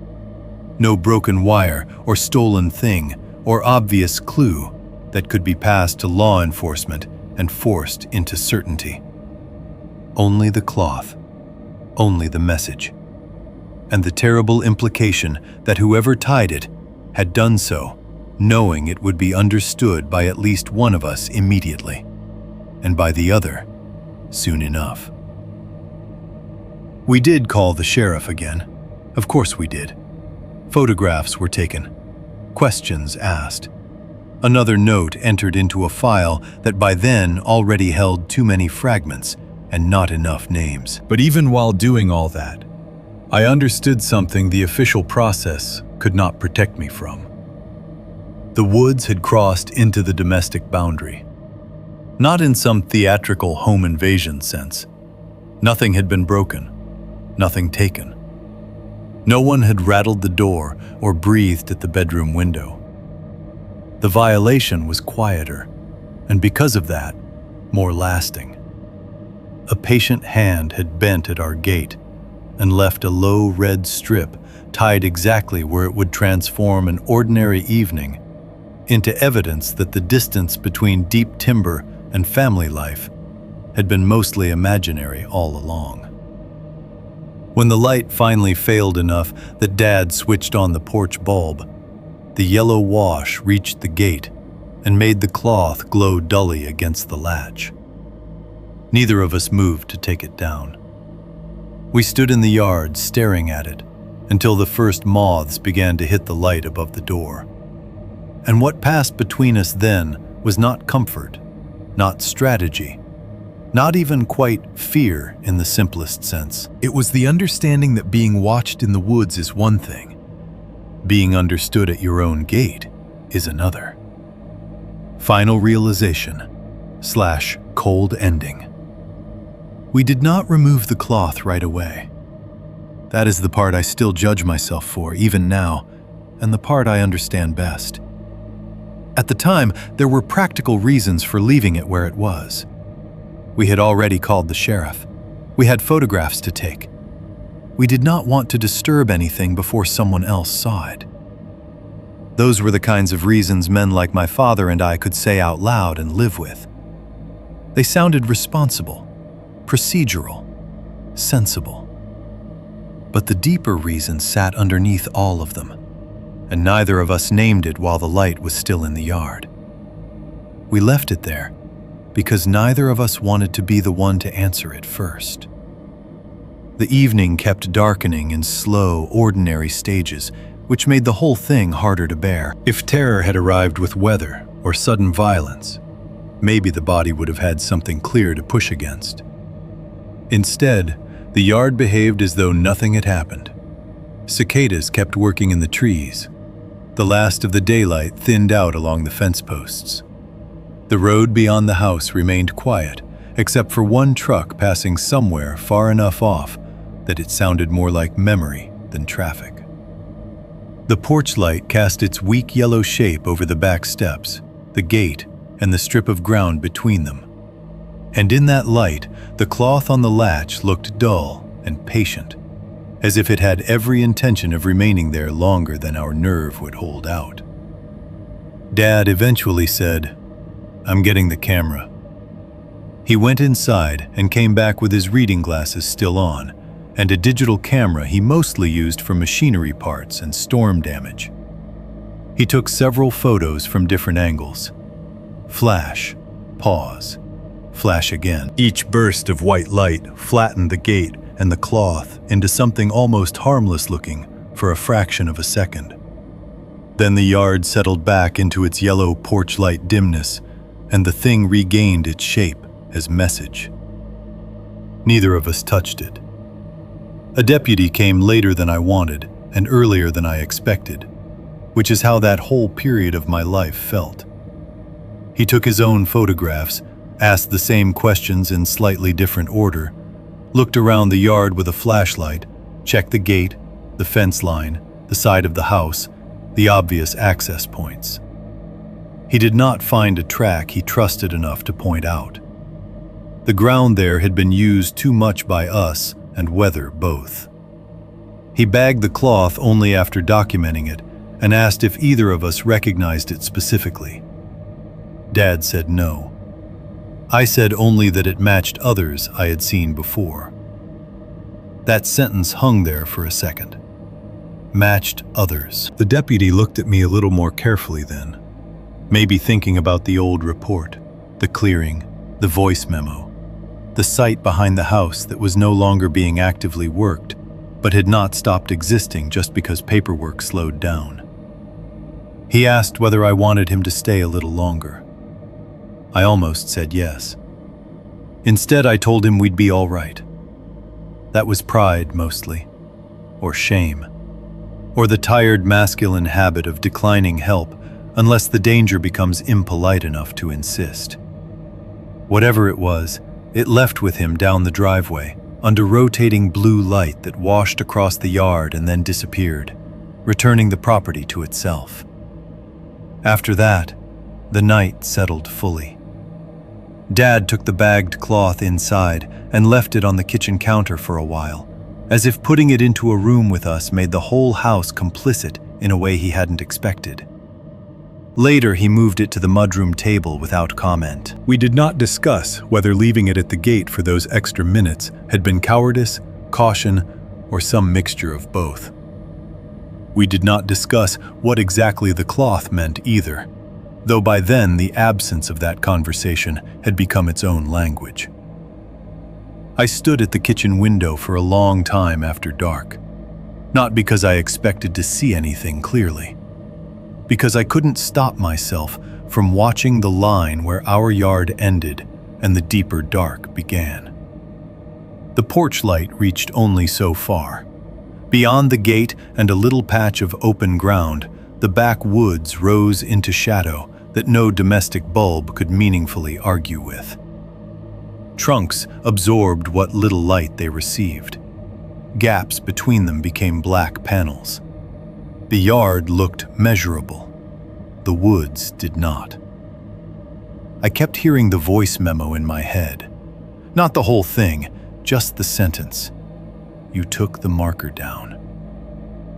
No broken wire or stolen thing or obvious clue that could be passed to law enforcement and forced into certainty. Only the cloth, only the message, and the terrible implication that whoever tied it had done so knowing it would be understood by at least one of us immediately, and by the other soon enough. We did call the sheriff again. Of course we did. Photographs were taken. Questions asked. Another note entered into a file that by then already held too many fragments and not enough names. But even while doing all that, I understood something the official process could not protect me from. The woods had crossed into the domestic boundary. Not in some theatrical home invasion sense. Nothing had been broken, nothing taken. No one had rattled the door or breathed at the bedroom window. The violation was quieter, and because of that, more lasting. A patient hand had bent at our gate and left a low red strip tied exactly where it would transform an ordinary evening into evidence that the distance between deep timber and family life had been mostly imaginary all along. When the light finally failed enough that Dad switched on the porch bulb, the yellow wash reached the gate and made the cloth glow dully against the latch. Neither of us moved to take it down. We stood in the yard staring at it until the first moths began to hit the light above the door. And what passed between us then was not comfort, not strategy, not even quite fear in the simplest sense. It was the understanding that being watched in the woods is one thing. Being understood at your own gate is another. Final realization / cold ending. We did not remove the cloth right away. That is the part I still judge myself for, even now, and the part I understand best. At the time, there were practical reasons for leaving it where it was. We had already called the sheriff. We had photographs to take. We did not want to disturb anything before someone else saw it. Those were the kinds of reasons men like my father and I could say out loud and live with. They sounded responsible, procedural, sensible. But the deeper reason sat underneath all of them, and neither of us named it while the light was still in the yard. We left it there because neither of us wanted to be the one to answer it first. The evening kept darkening in slow, ordinary stages, which made the whole thing harder to bear. If terror had arrived with weather or sudden violence, maybe the body would have had something clear to push against. Instead, the yard behaved as though nothing had happened. Cicadas kept working in the trees. The last of the daylight thinned out along the fence posts. The road beyond the house remained quiet, except for one truck passing somewhere far enough off that it sounded more like memory than traffic. The porch light cast its weak yellow shape over the back steps, the gate, and the strip of ground between them. And in that light, the cloth on the latch looked dull and patient, as if it had every intention of remaining there longer than our nerve would hold out. Dad eventually said, "I'm getting the camera." He went inside and came back with his reading glasses still on, and a digital camera he mostly used for machinery parts and storm damage. He took several photos from different angles. Flash, pause, flash again. Each burst of white light flattened the gate and the cloth into something almost harmless looking for a fraction of a second. Then the yard settled back into its yellow porch light dimness, and the thing regained its shape as message. Neither of us touched it. A deputy came later than I wanted and earlier than I expected, which is how that whole period of my life felt. He took his own photographs, asked the same questions in slightly different order, looked around the yard with a flashlight, checked the gate, the fence line, the side of the house, the obvious access points. He did not find a track he trusted enough to point out. The ground there had been used too much by us and weather both. He bagged the cloth only after documenting it and asked if either of us recognized it specifically. Dad said no. I said only that it matched others I had seen before. That sentence hung there for a second. Matched others. The deputy looked at me a little more carefully then, maybe thinking about the old report, the clearing, the voice memo, the site behind the house that was no longer being actively worked, but had not stopped existing just because paperwork slowed down. He asked whether I wanted him to stay a little longer. I almost said yes. Instead, I told him we'd be all right. That was pride, mostly, or shame, or the tired masculine habit of declining help unless the danger becomes impolite enough to insist. Whatever it was, it left with him down the driveway, under rotating blue light that washed across the yard and then disappeared, returning the property to itself. After that, the night settled fully. Dad took the bagged cloth inside and left it on the kitchen counter for a while, as if putting it into a room with us made the whole house complicit in a way he hadn't expected. Later, he moved it to the mudroom table without comment. We did not discuss whether leaving it at the gate for those extra minutes had been cowardice, caution, or some mixture of both. We did not discuss what exactly the cloth meant either, though by then the absence of that conversation had become its own language. I stood at the kitchen window for a long time after dark, not because I expected to see anything clearly, because I couldn't stop myself from watching the line where our yard ended and the deeper dark began. The porch light reached only so far. Beyond the gate and a little patch of open ground, the backwoods rose into shadow that no domestic bulb could meaningfully argue with. Trunks absorbed what little light they received. Gaps between them became black panels. The yard looked measurable. The woods did not. I kept hearing the voice memo in my head. Not the whole thing, just the sentence. You took the marker down.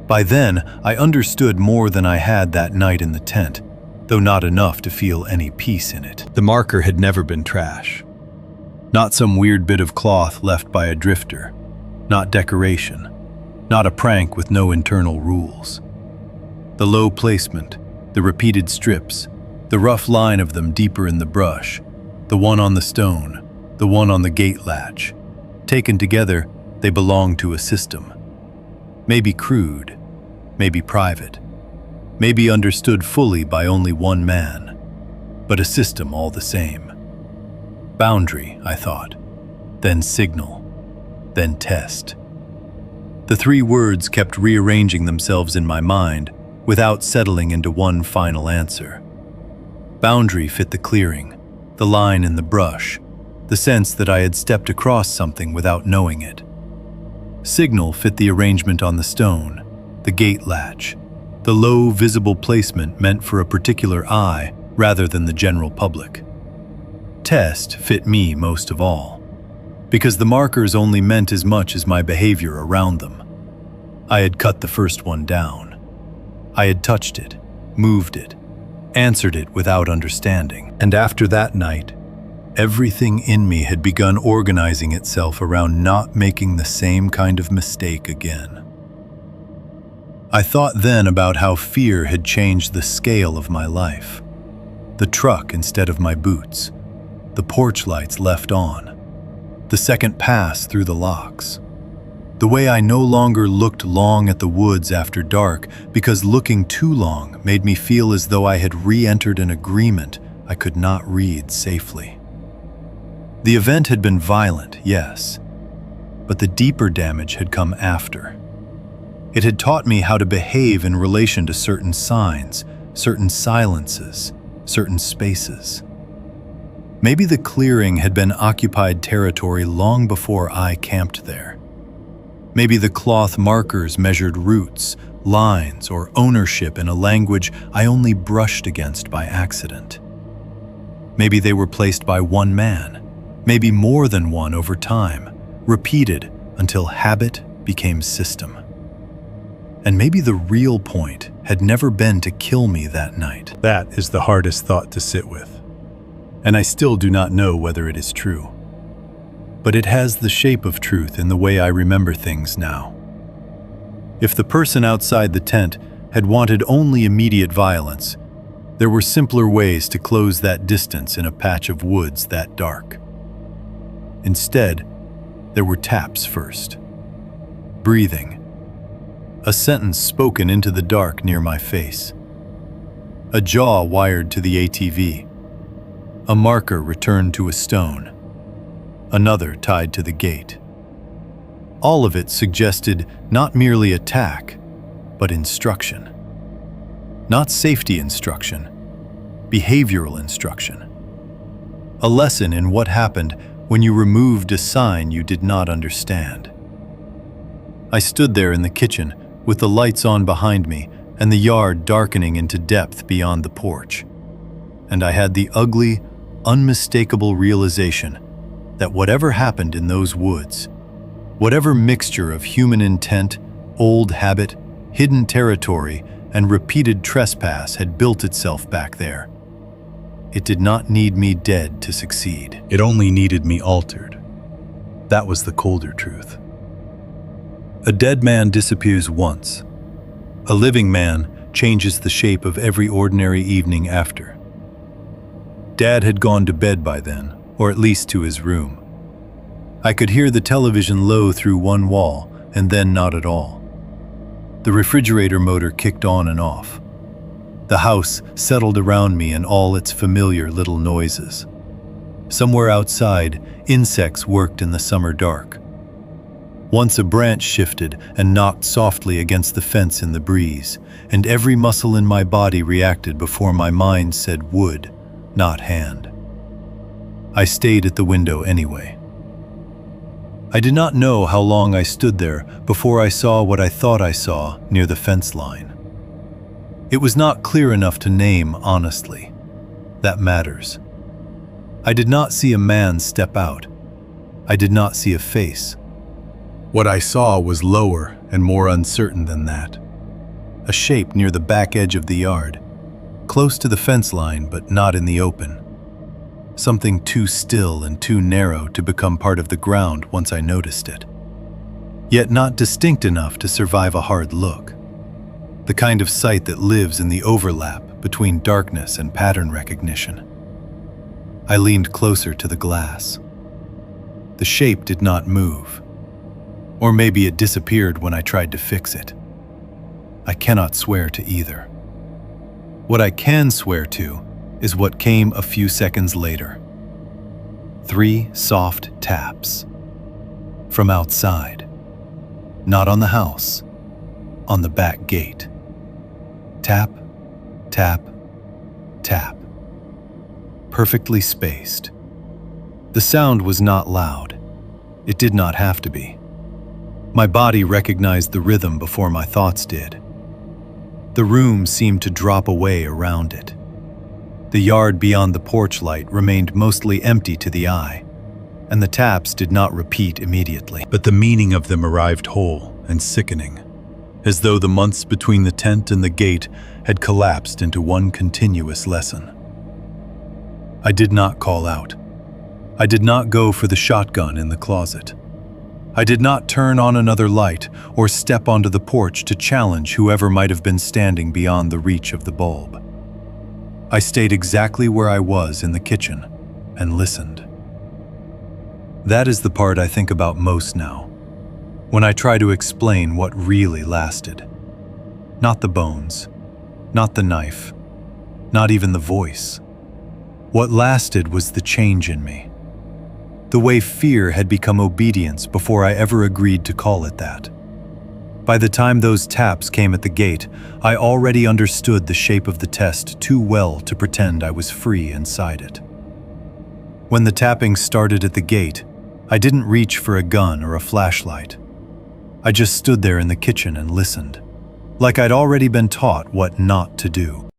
By then, I understood more than I had that night in the tent, though not enough to feel any peace in it. The marker had never been trash. Not some weird bit of cloth left by a drifter. Not decoration. Not a prank with no internal rules. The low placement, the repeated strips, the rough line of them deeper in the brush, the one on the stone, the one on the gate latch. Taken together, they belong to a system. Maybe crude, maybe private, maybe understood fully by only one man, but a system all the same. Boundary, I thought, then signal, then test. The three words kept rearranging themselves in my mind without settling into one final answer. Boundary fit the clearing, the line in the brush, the sense that I had stepped across something without knowing it. Signal fit the arrangement on the stone, the gate latch, the low visible placement meant for a particular eye rather than the general public. Test fit me most of all, because the markers only meant as much as my behavior around them. I had cut the first one down. I had touched it, moved it, answered it without understanding. And after that night, everything in me had begun organizing itself around not making the same kind of mistake again. I thought then about how fear had changed the scale of my life. The truck instead of my boots, the porch lights left on, the second pass through the locks. The way I no longer looked long at the woods after dark because looking too long made me feel as though I had re-entered an agreement I could not read safely. The event had been violent, yes, but the deeper damage had come after. It had taught me how to behave in relation to certain signs, certain silences, certain spaces. Maybe the clearing had been occupied territory long before I camped there. Maybe the cloth markers measured routes, lines, or ownership in a language I only brushed against by accident. Maybe they were placed by one man, maybe more than one over time, repeated until habit became system. And maybe the real point had never been to kill me that night. That is the hardest thought to sit with. And I still do not know whether it is true. But it has the shape of truth in the way I remember things now. If the person outside the tent had wanted only immediate violence, there were simpler ways to close that distance in a patch of woods that dark. Instead, there were taps first. Breathing. A sentence spoken into the dark near my face. A jaw wired to the ATV. A marker returned to a stone. Another tied to the gate. All of it suggested not merely attack, but instruction. Not safety instruction, behavioral instruction. A lesson in what happened when you removed a sign you did not understand. I stood there in the kitchen with the lights on behind me and the yard darkening into depth beyond the porch. And I had the ugly, unmistakable realization that whatever happened in those woods, whatever mixture of human intent, old habit, hidden territory, and repeated trespass had built itself back there, it did not need me dead to succeed. It only needed me altered. That was the colder truth. A dead man disappears once. A living man changes the shape of every ordinary evening after. Dad had gone to bed by then, or at least to his room. I could hear the television low through one wall, and then not at all. The refrigerator motor kicked on and off. The house settled around me in all its familiar little noises. Somewhere outside, insects worked in the summer dark. Once a branch shifted and knocked softly against the fence in the breeze, and every muscle in my body reacted before my mind said wood, not hand. I stayed at the window anyway. I did not know how long I stood there before I saw what I thought I saw near the fence line. It was not clear enough to name honestly. That matters. I did not see a man step out. I did not see a face. What I saw was lower and more uncertain than that. A shape near the back edge of the yard, close to the fence line but not in the open. Something too still and too narrow to become part of the ground once I noticed it. Yet not distinct enough to survive a hard look. The kind of sight that lives in the overlap between darkness and pattern recognition. I leaned closer to the glass. The shape did not move. Or maybe it disappeared when I tried to fix it. I cannot swear to either. What I can swear to is what came a few seconds later. 3 soft taps. From outside. Not on the house, on the back gate. Tap, tap, tap. Perfectly spaced. The sound was not loud. It did not have to be. My body recognized the rhythm before my thoughts did. The room seemed to drop away around it. The yard beyond the porch light remained mostly empty to the eye, and the taps did not repeat immediately. But the meaning of them arrived whole and sickening, as though the months between the tent and the gate had collapsed into one continuous lesson. I did not call out. I did not go for the shotgun in the closet. I did not turn on another light or step onto the porch to challenge whoever might have been standing beyond the reach of the bulb. I stayed exactly where I was in the kitchen and listened. That is the part I think about most now, when I try to explain what really lasted. Not the bones, not the knife, not even the voice. What lasted was the change in me. The way fear had become obedience before I ever agreed to call it that. By the time those taps came at the gate, I already understood the shape of the test too well to pretend I was free inside it. When the tapping started at the gate, I didn't reach for a gun or a flashlight. I just stood there in the kitchen and listened like I'd already been taught what not to do.